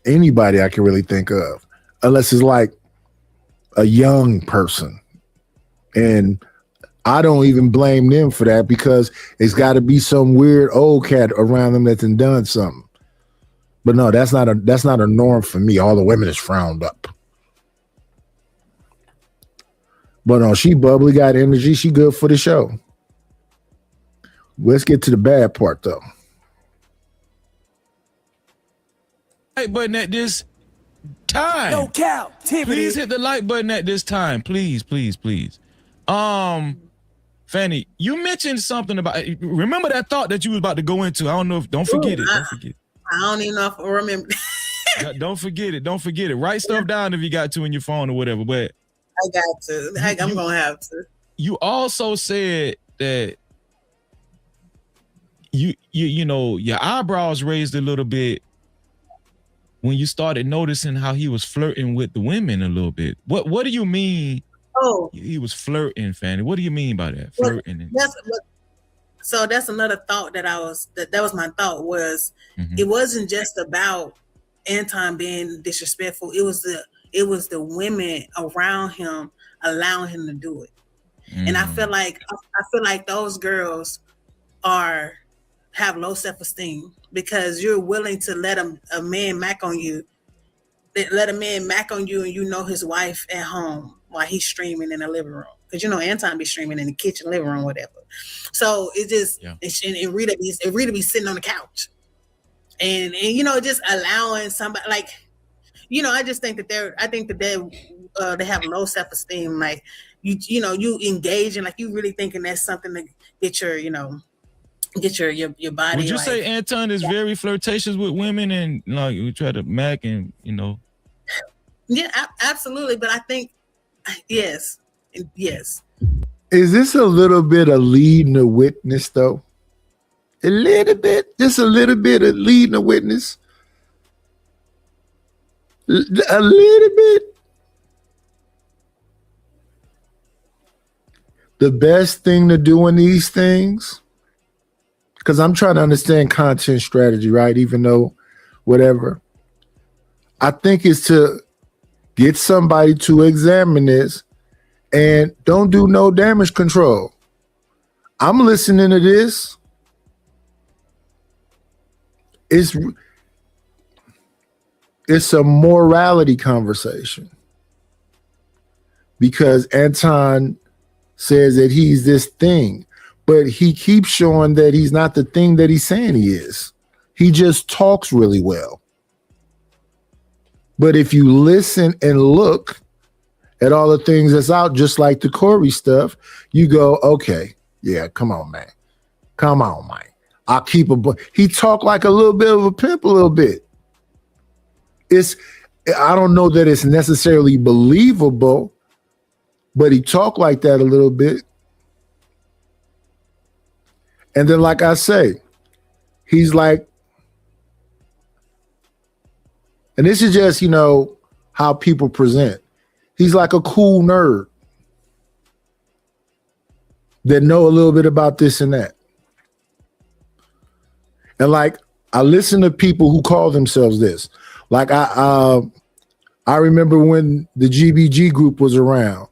anybody I can really think of, unless it's like a young person. And I don't even blame them for that, because it's got to be some weird old cat around them that's done something. But no, that's not a norm for me. All the women is frowned up. But no, she bubbly, got energy. She good for the show. Let's get to the bad part though. Like button at this time. No captivity. Please hit the like button at this time. Please, please, please. Fanny, you mentioned something about, remember that thought that you was about to go into. I don't know if, don't forget it. Don't forget it. I don't even know if I remember. Don't forget it. Don't forget it. Write stuff down if you got to in your phone or whatever. But I got to. I'm gonna have to. You also said that you know your eyebrows raised a little bit when you started noticing how he was flirting with the women a little bit. What do you mean? Oh, he was flirting, Fanny. What do you mean by that? Flirting. So that's another thought that that was my thought was it wasn't just about Anton being disrespectful. It was the women around him allowing him to do it. And I feel like those girls have low self-esteem because you're willing to let a man mac on you. Let a man mac on you and you know his wife at home while he's streaming in the living room. Because you know Anton be streaming in the kitchen, living room, whatever. So it just it really be sitting on the couch. And you know, just allowing somebody like, you know, I just think that they have low self-esteem. Like you know, you engage in like you really thinking that's something to get your, you know, get your body. Would you like, say Anton is very flirtatious with women and like we try to mac and Yeah, absolutely. But I think yes. Is this a little bit of leading a witness though? A little bit, just a little bit of leading a witness. A little bit. The best thing to do in these things, because I'm trying to understand content strategy, right? Even though whatever, I think is to get somebody to examine this and don't do no damage control. I'm listening to this. It's a morality conversation because Anton says that he's this thing, but he keeps showing that he's not the thing that he's saying he is. He just talks really well. But if you listen and look at all the things that's out, just like the Corey stuff, you go, okay, yeah, come on, man. Come on, man. I'll keep he talked like a little bit of a pimp a little bit. I don't know that it's necessarily believable, but he talked like that a little bit. And then, like I say, he's like, and this is just, how people present. He's like a cool nerd that know a little bit about this and that. And like, I listen to people who call themselves this. Like I remember when the GBG group was around.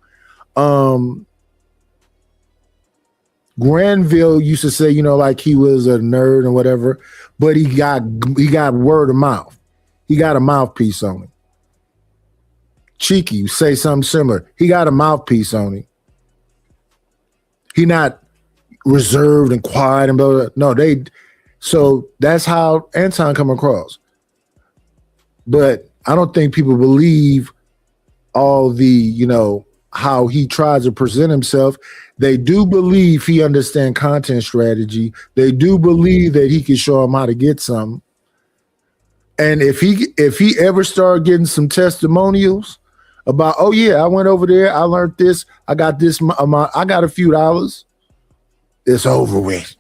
Granville used to say, like he was a nerd and whatever, but he got word of mouth. He got a mouthpiece on him. Cheeky say something similar. He got a mouthpiece on him. He not reserved and quiet and blah, blah. No, so that's how Anton come across. But I don't think people believe all the, how he tries to present himself. They do believe he understands content strategy. They do believe that he can show them how to get something. And if he ever started getting some testimonials about, oh yeah, I went over there, I learned this, I got this amount, I got a few dollars, it's over with.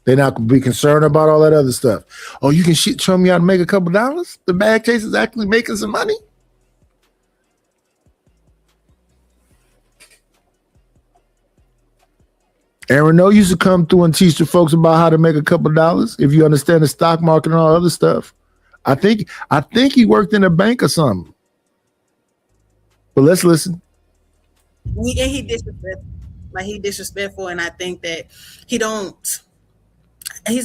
They're not going to be concerned about all that other stuff. Oh, you can show me how to make a couple dollars? The bad case is actually making some money? Aaron No used to come through and teach the folks about how to make a couple dollars if you understand the stock market and all other stuff. I think he worked in a bank or something. But let's listen. Yeah, he disrespectful. Like he disrespectful, and I think that he's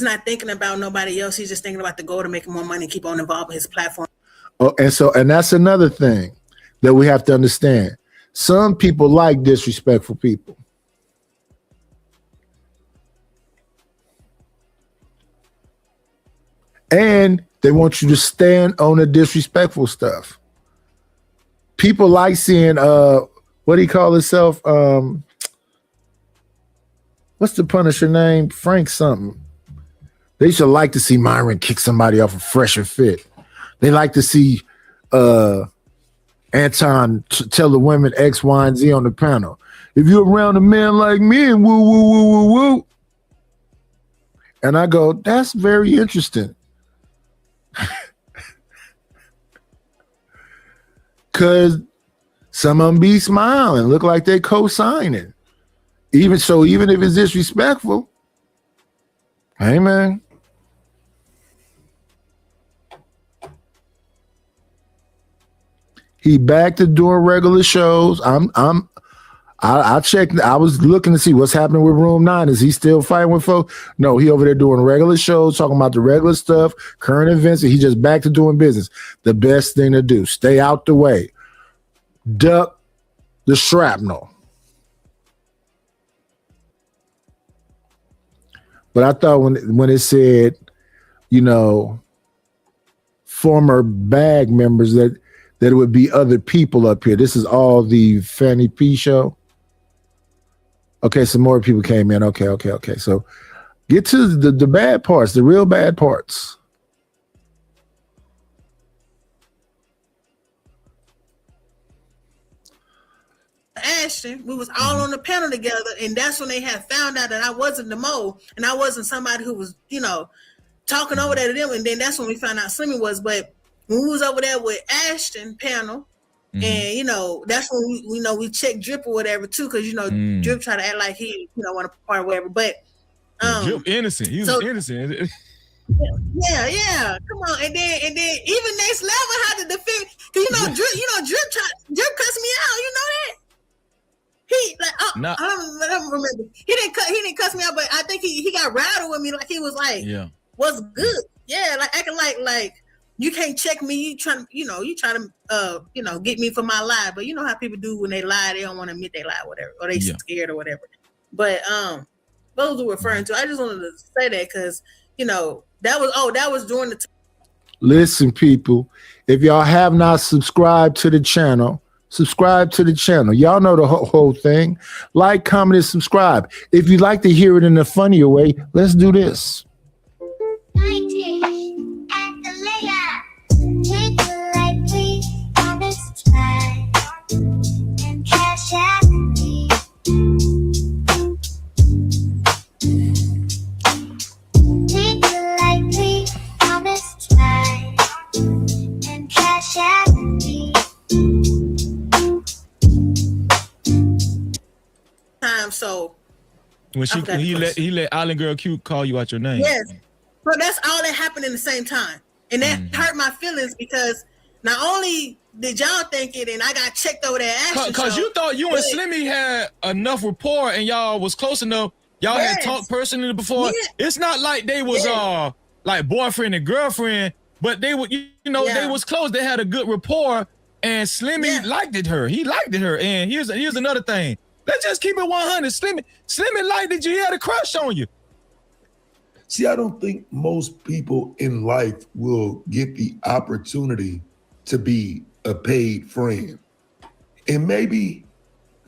not thinking about nobody else. He's just thinking about the goal to make more money and keep on evolving his platform. Oh, and that's another thing that we have to understand. Some people like disrespectful people. And they want you to stand on the disrespectful stuff. People like seeing what do you call himself? What's the Punisher name? Frank something. They should like to see Myron kick somebody off a fresher fit. They like to see Anton tell the women X, Y, and Z on the panel. If you're around a man like me and woo, woo, woo, woo, woo. And I go, that's very interesting. Because some of them be smiling, look like they co-signing. Even if it's disrespectful, hey man. He back to doing regular shows. I checked. I was looking to see what's happening with Room 9. Is he still fighting with folks? No, he over there doing regular shows, talking about the regular stuff, current events, and he just back to doing business. The best thing to do, stay out the way. Duck the shrapnel. But I thought when it said, former BAG members that it would be other people up here. This is all the Fanny P show. Okay, some more people came in. Okay. So Get to the bad parts, the real bad parts. Ashton, we was all on the panel together, and that's when they had found out that I wasn't the mole, and I wasn't somebody who was, talking over there to them. And then that's when we found out Slimmy was. But when we was over there with Ashton panel, and that's when we checked Drip or whatever too, because Drip tried to act like he want to part or whatever. But Drip innocent. He was innocent. Yeah. Come on, and then even next level had to defend. Cause Drip cussed me out. You know that. I don't remember. He didn't cuss me out, but I think he got rattled with me, like he was like, "What's good?" Yeah, like acting like you can't check me. You trying to get me for my lie, but you know how people do when they lie, they don't want to admit they lie, or whatever, or they scared or whatever. But those were referring to. I just wanted to say that because that was during the. Listen, people, if y'all have not subscribed to the channel. Subscribe to the channel. Y'all know the whole thing. Like, comment, and subscribe. If you'd like to hear it in a funnier way, let's do this. Knightish and the layer. Take the light, please, on this time. And cash at me. Take the light, please, on this time. And cash at me. So when he let Island Girl Q call you out your name. Yes, but that's all that happened in the same time, and that hurt my feelings because not only did y'all think it, and I got checked over there. Because you thought you and Slimmy had enough rapport and y'all was close enough. Y'all had talked personally before. It's not like they was like boyfriend and girlfriend, but they were they was close. They had a good rapport, and Slimmy liked her. He liked her, and here's another thing. Let's just keep it 100. Slimmy liked that you had a crush on you. See, I don't think most people in life will get the opportunity to be a paid friend. And maybe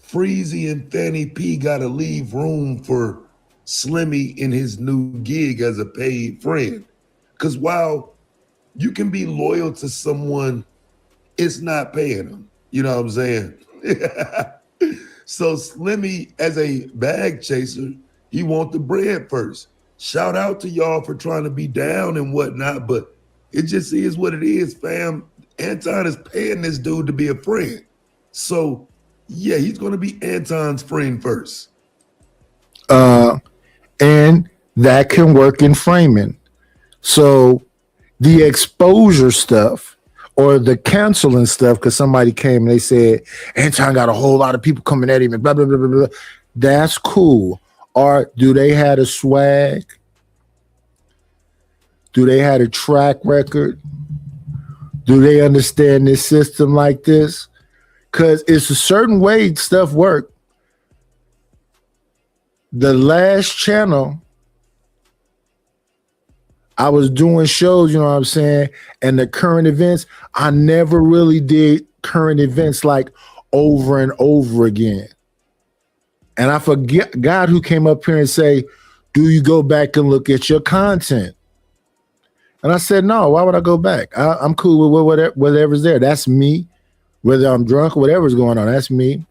Freezy and Fanny P got to leave room for Slimmy in his new gig as a paid friend. Because while you can be loyal to someone, it's not paying them. You know what I'm saying? So Slimmy, as a bag chaser, he want the bread first. Shout out to y'all for trying to be down and whatnot, but it just is what it is, fam. Anton is paying this dude to be a friend. So, yeah, he's going to be Anton's friend first. And that can work in framing. So the exposure stuff, or the canceling stuff, because somebody came and they said, Anton got a whole lot of people coming at him and blah, blah, blah, blah, blah. That's cool. Or do they have a swag? Do they have a track record? Do they understand this system like this? Because it's a certain way stuff work. The last channel, I was doing shows, you know what I'm saying? And the current events, I never really did current events like over and over again. And I forget God who came up here and say, do you go back and look at your content? And I said, no, why would I go back? I'm cool with whatever's there. That's me. Whether I'm drunk or whatever's going on, that's me.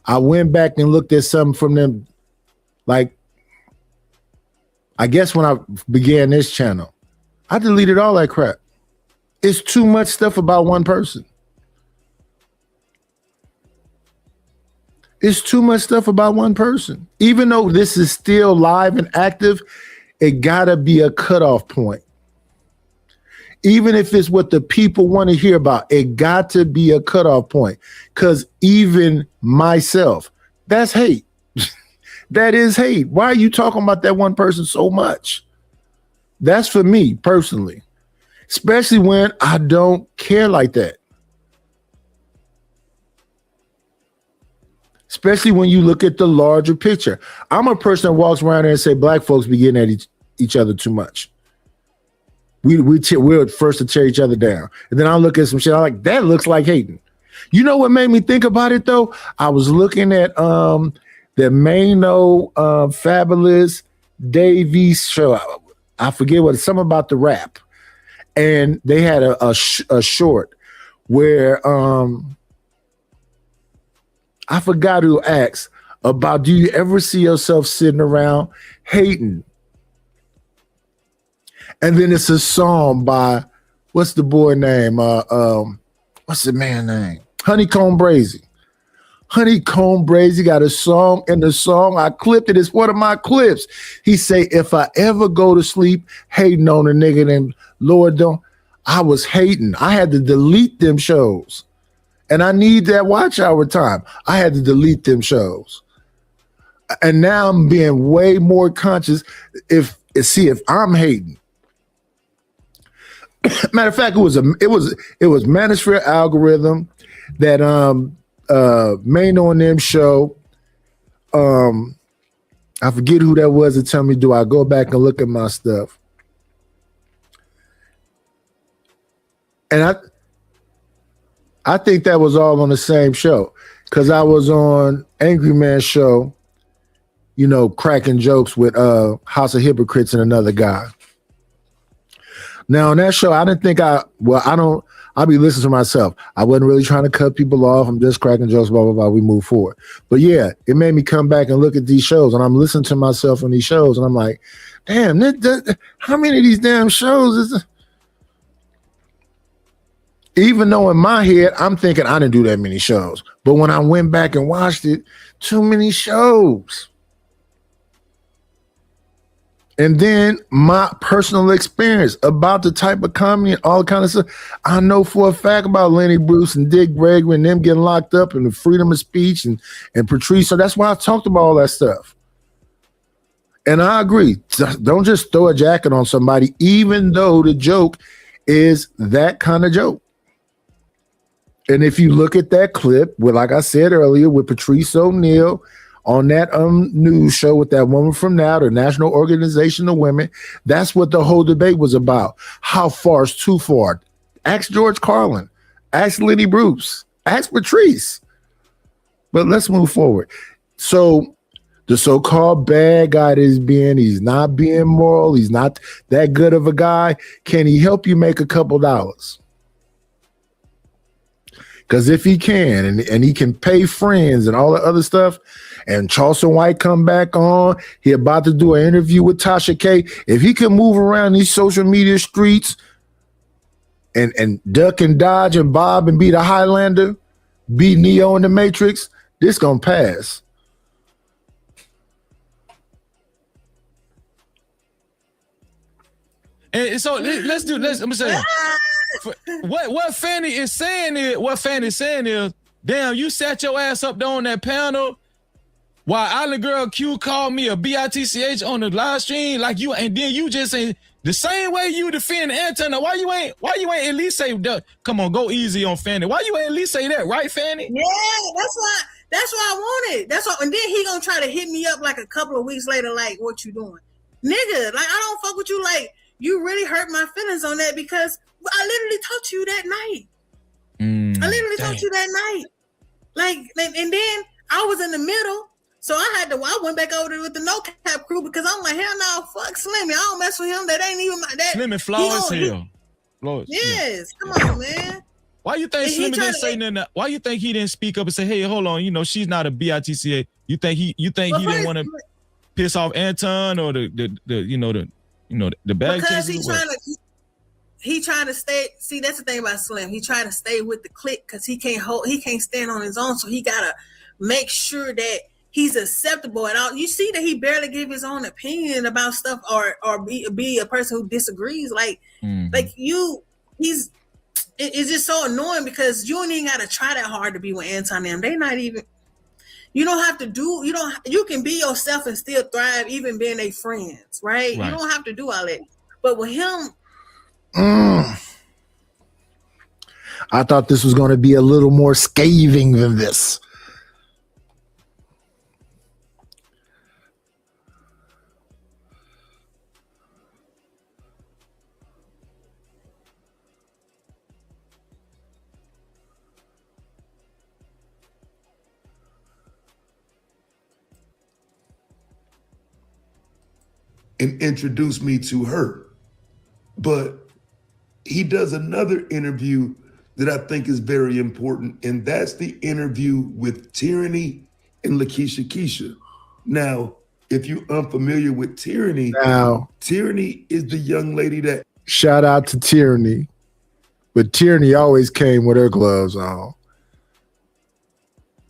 I went back and looked at something from them, like, I guess when I began this channel, I deleted all that crap. It's too much stuff about one person. It's too much stuff about one person. Even though this is still live and active, it gotta be a cutoff point. Even if it's what the people want to hear about, it got to be a cutoff point. Because even myself, that's hate. That is hate. Why are you talking about that one person so much? That's for me personally, especially when I don't care like that. Especially when you look at the larger picture. I'm a person that walks around there and say black folks be getting at each other too much. We're first to tear each other down. And then I look at some shit, I'm like, that looks like hating. You know what made me think about it though? I was looking at the Mano Fabulous Davies show. I forget what, something about the rap. And they had a short where I forgot who asked about, do you ever see yourself sitting around hating? And then it's a song by, what's the boy name? What's the man name? Honeycomb Brazy. Honeycomb Brazy got a song, and the song, I clipped it. It's one of my clips. He say, if I ever go to sleep hating on a nigga, then Lord don't, I was hating. I had to delete them shows. And I need that watch hour time. I had to delete them shows. And now I'm being way more conscious if I'm hating. Matter of fact, it was Manosphere Algorithm that Mano and them show. I forget who that was to tell me, do I go back and look at my stuff? And I think that was all on the same show, because I was on Angry Man's show, you know, cracking jokes with House of Hypocrites and another guy. Now on that show, I didn't think I'll be listening to myself. I wasn't really trying to cut people off. I'm just cracking jokes, blah, blah, blah. We move forward. But yeah, it made me come back and look at these shows, and I'm listening to myself on these shows, and I'm like, damn, how many of these damn shows is this? Even though in my head, I'm thinking I didn't do that many shows. But when I went back and watched it, too many shows. And then my personal experience about the type of comedy and all kind of stuff. I know for a fact about Lenny Bruce and Dick Gregory and them getting locked up and the freedom of speech and Patrice. So that's why I talked about all that stuff. And I agree. Don't just throw a jacket on somebody, even though the joke is that kind of joke. And if you look at that clip, with, like I said earlier, with Patrice O'Neal on that news show with that woman from NOW, the National Organization of Women, that's what the whole debate was about. How far is too far? Ask George Carlin. Ask Lenny Bruce. Ask Patrice. But let's move forward. So the so-called bad guy that he's not being moral. He's not that good of a guy. Can he help you make a couple dollars? Because if he can, and he can pay friends and all the other stuff, and Charleston White come back on, he about to do an interview with Tasha K. If he can move around these social media streets and duck and dodge and bob and be the Highlander, be Neo in the Matrix, this gonna pass. And so let's I'm gonna say what Fanny is saying is, damn, you sat your ass up there on that panel while Island Girl Q called me a bitch on the live stream, like you, and then you just ain't the same way you defend Anton. Why you ain't at least say, come on, go easy on Fanny? Why you ain't at least say that, right, Fanny? Yeah, that's why I wanted. That's why, and then he gonna try to hit me up like a couple of weeks later, like, what you doing, nigga? Like, I don't fuck with you. Like, you really hurt my feelings on that because I literally talked to you that night. I literally talked to you that night. Like, and then I was in the middle, so I went back over there with the No Cap crew because I'm like, hell no, fuck Slimmy. I don't mess with him. That ain't even my that. Slimmy flawless hell. Yes, come on, man. Why you think Slimmy didn't say nothing? Why you think he didn't speak up and say, hey, hold on, she's not a bitch? You think he didn't want to piss off Anton or the bag because chasers? he trying to stay. See, that's the thing about Slim. He trying to stay with the clique because he can't stand on his own. So he gotta make sure that he's acceptable at all. You see that he barely give his own opinion about stuff or be a person who disagrees. Like it's just so annoying because you don't even gotta try that hard to be with Anton them. They not even. You don't have to do. You can be yourself and still thrive, even being their friends, right? You don't have to do all that. But with him. I thought this was going to be a little more scathing than this. and introduced me to her. But he does another interview that I think is very important, and that's the interview with Tyranny and Lakeisha Keisha. Now, if you're unfamiliar with Tyranny, Tyranny is the young lady that... Shout out to Tyranny. But Tyranny always came with her gloves on.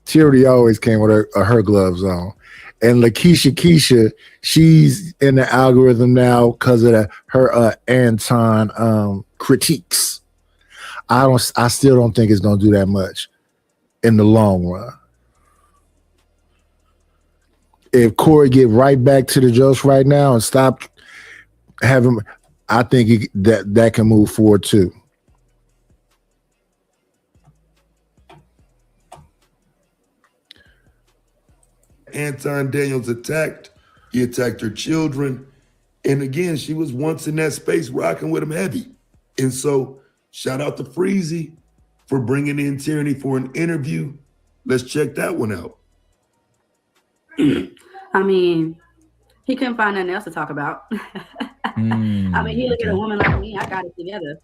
Tyranny always came with her gloves on. And Lakeisha Keisha, she's in the algorithm now because of her Anton critiques. I still don't think it's gonna do that much in the long run. If Corey get right back to the jokes right now and stop having, I think that can move forward too. Anton Daniels attacked. He attacked her children. And again, she was once in that space rocking with him heavy. And so shout out to Freezy for bringing in Tyranny for an interview. Let's check that one out. I mean, he couldn't find nothing else to talk about. I mean, he looked at a woman like me, I got it together.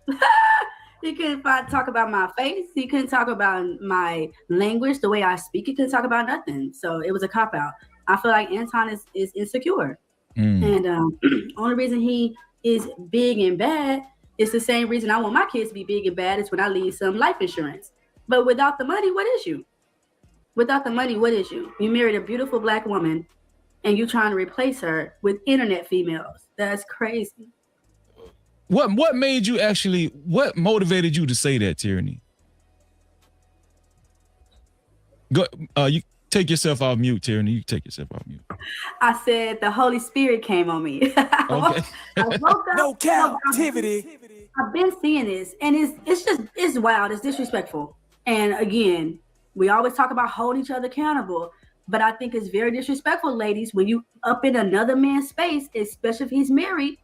He couldn't talk about my face. He couldn't talk about my language, the way I speak. He couldn't talk about nothing. So it was a cop-out. I feel like Anton is insecure. And only reason he is big and bad is the same reason I want my kids to be big and bad is when I leave some life insurance. But without the money, what is you? Without the money, what is you? You married a beautiful Black woman and you trying to replace her with internet females. That's crazy. What motivated you to say that, Tyranny? Go, you take yourself off mute, Tyranny. You take yourself off mute. I said the Holy Spirit came on me. Okay. I woke up, no captivity. I've been seeing this, and it's wild. It's disrespectful. And again, we always talk about holding each other accountable, but I think it's very disrespectful, ladies, when you up in another man's space, especially if he's married.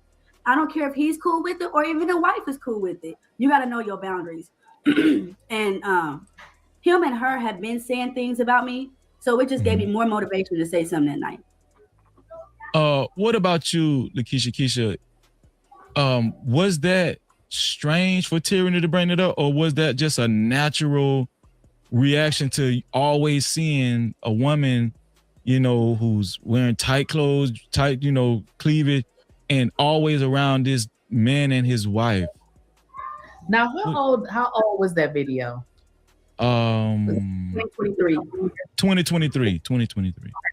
I don't care if he's cool with it or even the wife is cool with it. You got to know your boundaries. And him and her have been saying things about me, so it just gave me more motivation to say something that night. What about you, Lakeisha Keisha? Was that strange for Tyranny to bring it up, or was that just a natural reaction to always seeing a woman, who's wearing tight clothes, tight, cleavage, and always around this man and his wife? Now, how old was that video? 2023.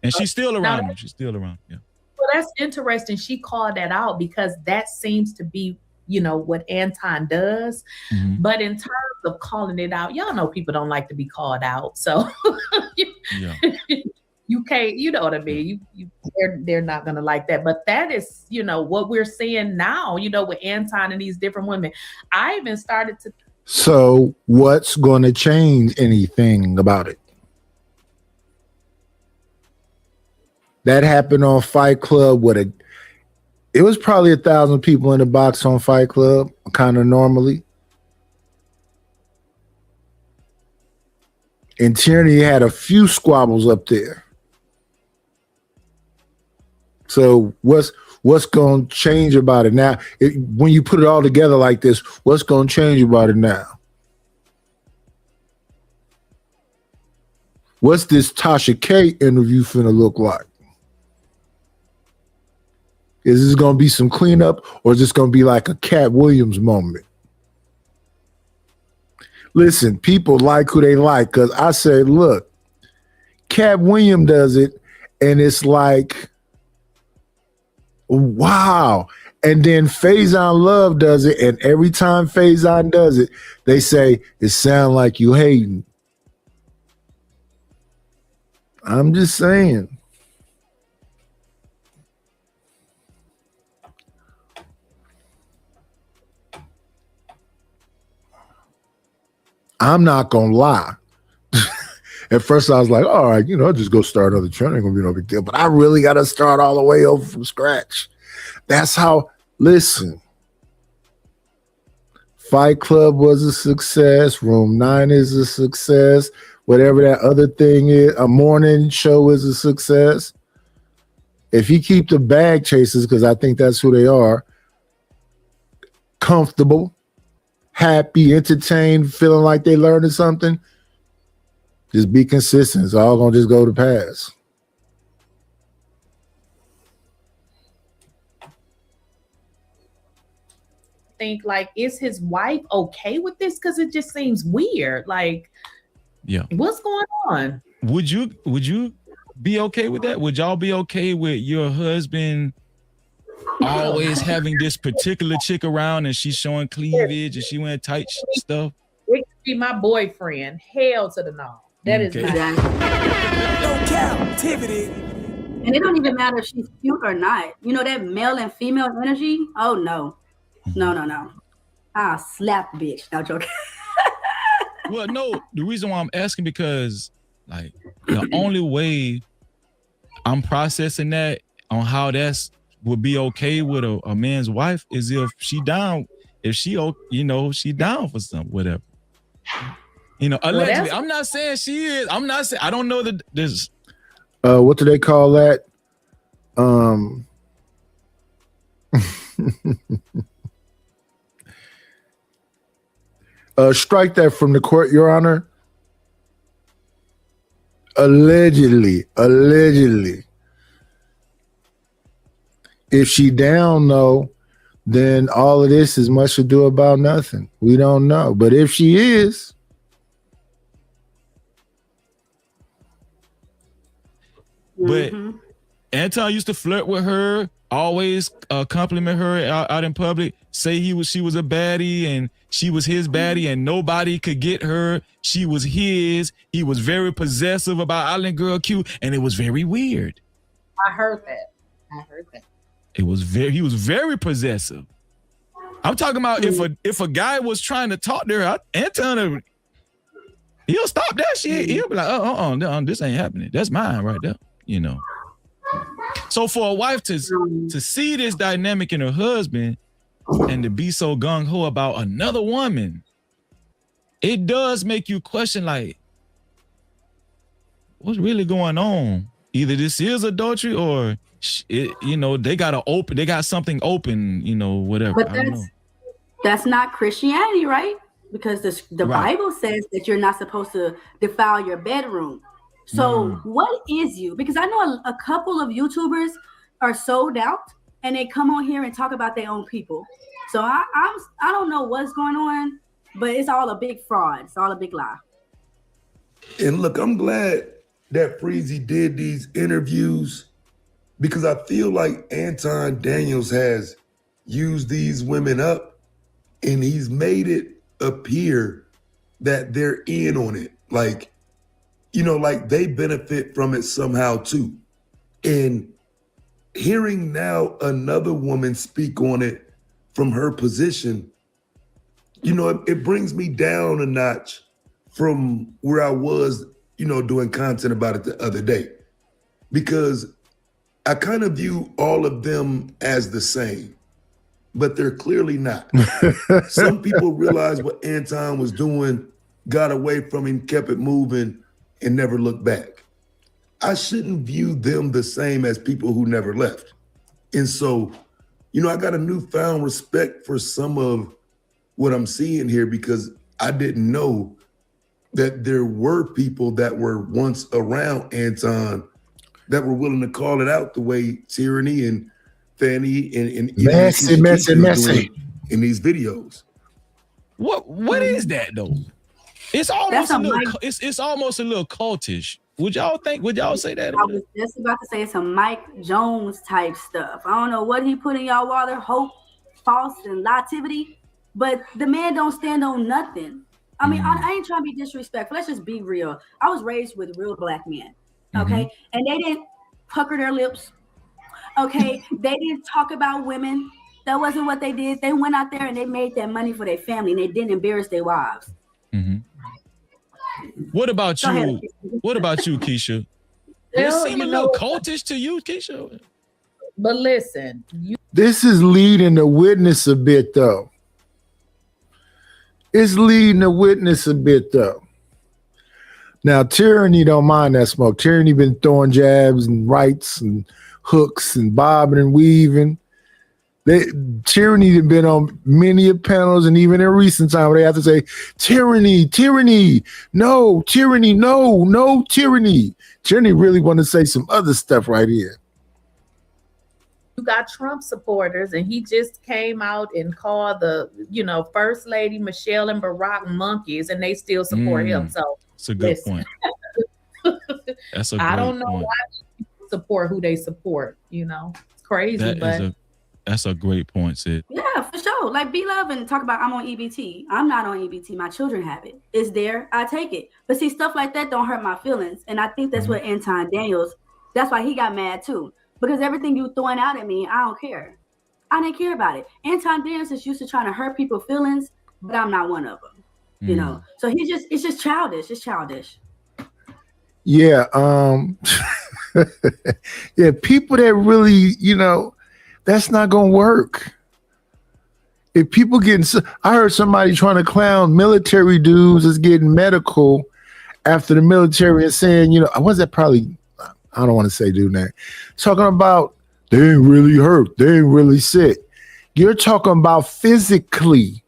And she's still around him. She's still around. Yeah. Well, that's interesting. She called that out because that seems to be, what Anton does. But in terms of calling it out, y'all know people don't like to be called out. So you can't, you know what I mean? They're not gonna like that. But that is, what we're seeing now, with Anton and these different women. I even started to. So what's going to change anything about it? That happened on Fight Club it was probably 1,000 people in the box on Fight Club, kind of normally. And Tyranny had a few squabbles up there. So what's going to change about it now? When you put it all together like this, what's going to change about it now? What's this Tasha K interview finna look like? Is this going to be some cleanup, or is this going to be like a Cat Williams moment? Listen, people like who they like, because I say, look, Cat Williams does it, and it's like, wow. And then Faison Love does it, and every time Faison does it, they say, it sounds like you hating. I'm just saying. I'm not gonna lie. At first I was like, all right, I'll just go start another channel. Ain't gonna be no big deal. But I really gotta start all the way over from scratch. That's how, listen. Fight Club was a success. Room 9 is a success. Whatever that other thing is, a morning show is a success. If he keep the bag chasers, because I think that's who they are, comfortable, happy, entertained, feeling like they learning something, just be consistent. It's all gonna just go to pass. Think like, is his wife okay with this? Because it just seems weird. Like, yeah, what's going on? Would you be okay with that? Would y'all be okay with your husband always having this particular chick around and she's showing cleavage and she wearing tight stuff? It could be my boyfriend. Hell to the no. That is not. No captivity. And it don't even matter if she's cute or not. You know that male and female energy? Oh no. No. I'll slap bitch. No joking. Well, no, the reason why I'm asking because like the only way I'm processing that on how that's would be okay with a man's wife is if she down, if she she down for something, whatever. Allegedly. I'm not saying she is. I'm not saying I don't know that this. What do they call that? Strike that from the court, Your Honor. Allegedly. If she down though, then all of this is much ado about nothing. We don't know. But if she is, but Anton used to flirt with her, always compliment her out in public, say she was a baddie and she was his baddie and nobody could get her. She was his. He was very possessive about Island Girl Q, and it was very weird. I heard that. He was very possessive. I'm talking about if a guy was trying to talk to her, Anton, he'll stop that shit. He'll be like, this ain't happening. That's mine right there. So for a wife to see this dynamic in her husband and to be so gung-ho about another woman, it does make you question, like, what's really going on? Either this is adultery or they got something open, whatever. But I don't know. that's not Christianity, right? Because the Right. Bible says that you're not supposed to defile your bedroom. So what is you? Because I know a couple of YouTubers are sold out and they come on here and talk about their own people. So I don't know what's going on, but it's all a big fraud. It's all a big lie. And look, I'm glad that Freezy did these interviews because I feel like Anton Daniels has used these women up and he's made it appear that they're in on it. Like they benefit from it somehow too. And hearing now another woman speak on it from her position, it brings me down a notch from where I was, doing content about it the other day. Because I kind of view all of them as the same, but they're clearly not. Some people realized what Anton was doing, got away from him, kept it moving, and never looked back. I shouldn't view them the same as people who never left. And so, I got a newfound respect for some of what I'm seeing here because I didn't know that there were people that were once around Anton that were willing to call it out the way Tyranny and Fanny and messy in these videos. What is that though? It's almost it's almost a little cultish. Would y'all say that? I was just about to say it's some Mike Jones type stuff. I don't know what he put in y'all water, hope, false, and lativity, but the man don't stand on nothing. I mean, I ain't trying to be disrespectful. Let's just be real. I was raised with real black men, okay? And they didn't pucker their lips, okay? They didn't talk about women. That wasn't what they did. They went out there and they made that money for their family and they didn't embarrass their wives. What about you? What about you, Keisha? Does it seem a little cultish to you, Keisha? But listen, this is leading the witness a bit, though. It's leading the witness a bit, though. Now, Tyranny don't mind that smoke. Tyranny been throwing jabs and rights and hooks and bobbing and weaving. Tyranny had been on many panels, and even in recent time, they have to say, tyranny, no, tyranny, no, tyranny. Tyranny really want to say some other stuff right here. You got Trump supporters, and he just came out and called the, First Lady Michelle and Barack monkeys, and they still support him. So that's a good point. That's a great I don't know point. why people support who they support. It's crazy, That's a great point, Sid. Yeah, for sure. Like B-Love and talk about I'm on EBT. I'm not on EBT. My children have it. It's there. I take it. But see, stuff like that don't hurt my feelings. And I think that's what Anton Daniels, that's why he got mad too. Because everything you throwing out at me, I don't care. I didn't care about it. Anton Daniels is used to trying to hurt people's feelings, but I'm not one of them. So it's just childish. It's childish. Yeah. Yeah, people that really, that's not gonna work. If people I heard somebody trying to clown military dudes as getting medical after the military and saying, was that probably, I don't want to say doing that. Talking about they ain't really hurt, they ain't really sick. You're talking about physically.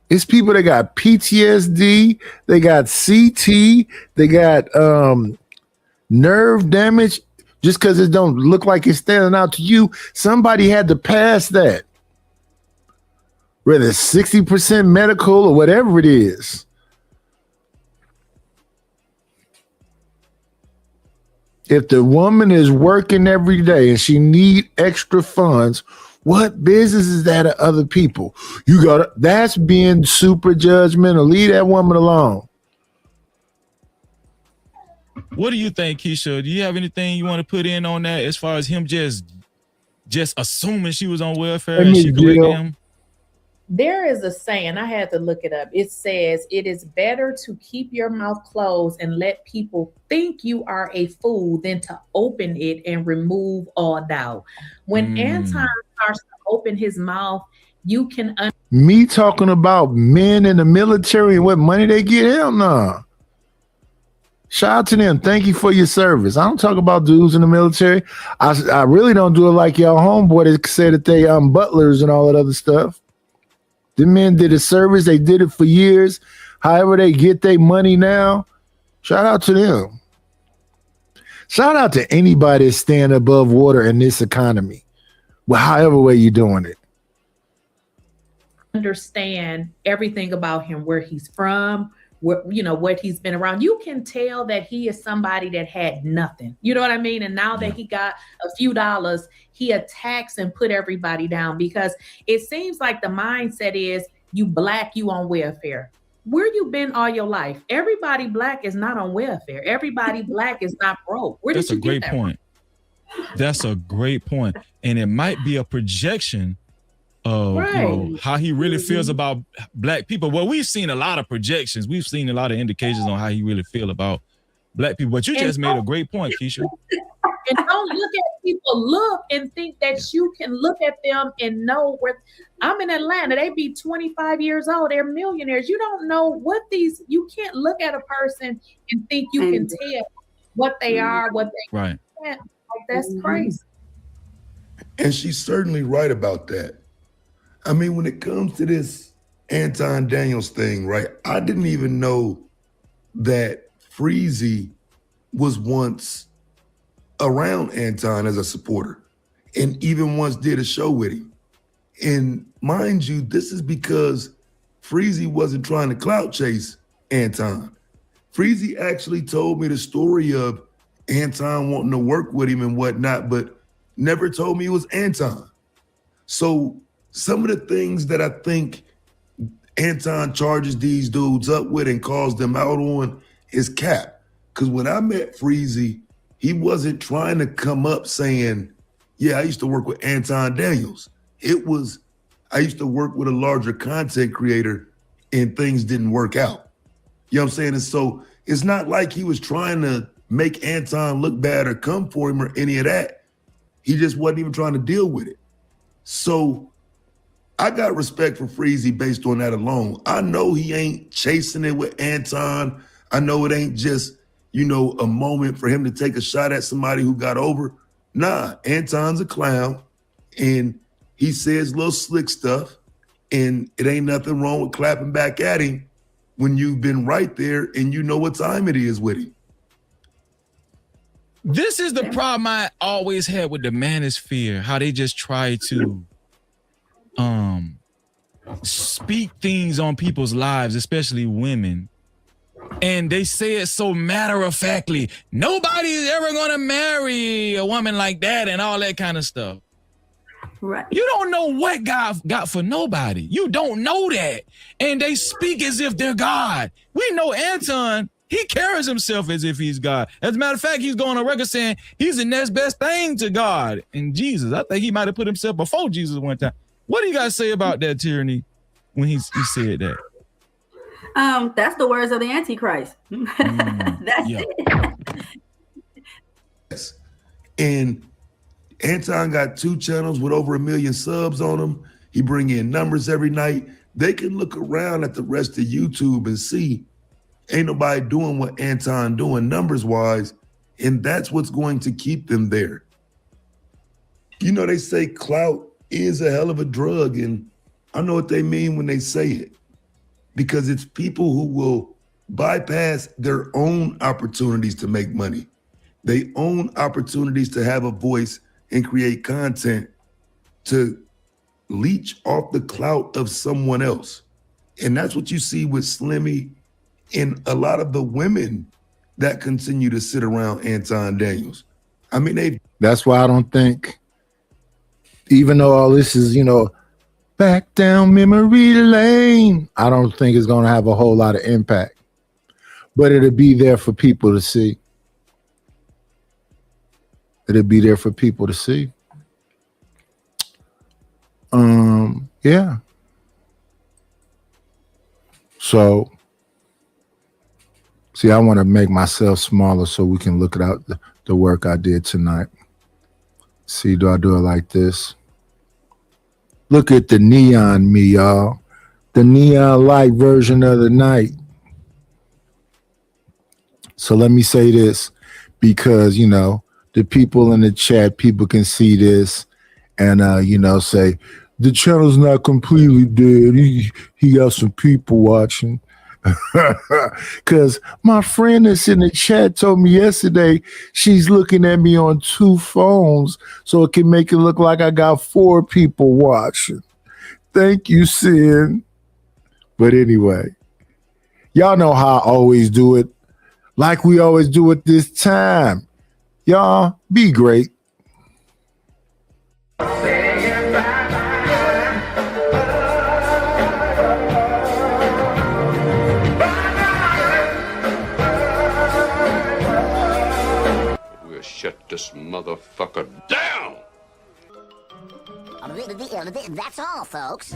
It's people that got PTSD, they got CT, they got nerve damage. Just because it don't look like it's standing out to you, somebody had to pass that. Whether it's 60% medical or whatever it is. If the woman is working every day and she need extra funds, what business is that of other people? That's being super judgmental. Leave that woman alone. What do you think, Keisha? Do you have anything you want to put in on that as far as him just assuming she was on welfare and she corrected him? There is a saying, I had to look it up. It says, it is better to keep your mouth closed and let people think you are a fool than to open it and remove all doubt. When Anton starts to open his mouth, you can... Me talking about men in the military and what money they get? Hell no. Shout out to them. Thank you for your service. I don't talk about dudes in the military. I really don't do it like y'all homeboy that said that they butlers and all that other stuff. The men did a service. They did it for years. However they get their money now, shout out to them. Shout out to anybody that's staying above water in this economy. Well, however way you're doing it. Understand everything about him, where he's from, what he's been around. You can tell that he is somebody that had nothing. You know what I mean? And now that he got a few dollars, he attacks and put everybody down, because it seems like the mindset is you black, you on welfare. Where you been all your life? Everybody black is not on welfare. Everybody black is not broke. Where That's did you a great get that point. That's a great point. And it might be a projection of how he really feels about black people. Well, we've seen a lot of projections. We've seen a lot of indications on how he really feel about black people. But you just made a great point, Keisha. And don't look at people, look and think that you can look at them and know where. I'm in Atlanta. They be 25 years old. They're millionaires. You don't know what you can't look at a person and think you can tell what they are, what they right. Like, that's crazy. And she's certainly right about that. I mean, when it comes to this Anton Daniels thing, right? I didn't even know that Freezy was once around Anton as a supporter and even once did a show with him. And mind you, this is because Freezy wasn't trying to clout chase Anton. Freezy actually told me the story of Anton wanting to work with him and whatnot, but never told me it was Anton. So some of the things that I think Anton charges these dudes up with and calls them out on is cap. Because when I met Freezy, he wasn't trying to come up saying, yeah, I used to work with Anton Daniels. It was, I used to work with a larger content creator and things didn't work out. You know what I'm saying? And so it's not like he was trying to make Anton look bad or come for him or any of that. He just wasn't even trying to deal with it. So I got respect for Freezy based on that alone. I know he ain't chasing it with Anton. I know it ain't just, a moment for him to take a shot at somebody who got over. Nah, Anton's a clown and he says little slick stuff, and it ain't nothing wrong with clapping back at him when you've been right there and you know what time it is with him. This is the problem I always had with the manosphere, how they just try to speak things on people's lives, especially women. And they say it so matter-of-factly. Nobody is ever gonna marry a woman like that and all that kind of stuff. Right. You don't know what God got for nobody. You don't know that. And they speak as if they're God. We know Anton, he carries himself as if he's God. As a matter of fact, he's going on record saying he's the next best thing to God and Jesus. I think he might have put himself before Jesus one time. What do you guys say about that, Tyranny, when he said that? That's the words of the Antichrist. That's it. Yes. And Anton got 2 channels with over 1 million subs on them. He bring in numbers every night. They can look around at the rest of YouTube and see ain't nobody doing what Anton doing numbers wise. And that's what's going to keep them there. They say clout is a hell of a drug. And I know what they mean when they say it. Because it's people who will bypass their own opportunities to make money. They own opportunities to have a voice and create content to leech off the clout of someone else. And that's what you see with Slimmy and a lot of the women that continue to sit around Anton Daniels. I mean, that's why I don't think, even though all this is, back down memory lane, I don't think it's going to have a whole lot of impact, but it'll be there for people to see. It'll be there for people to see. Yeah. So, see, I want to make myself smaller so we can look at the work I did tonight. See, do I do it like this? Look at the neon me, y'all. The neon light version of the night. So let me say this, because, the people in the chat, people can see this and, say, the channel's not completely dead. He got some people watching. Because my friend that's in the chat told me yesterday she's looking at me on 2 phones so it can make it look like I got 4 people watching. Thank you, Sin. But anyway, y'all know how I always do it, like we always do it this time. Y'all be great. Shut this motherfucker down! That's all, folks.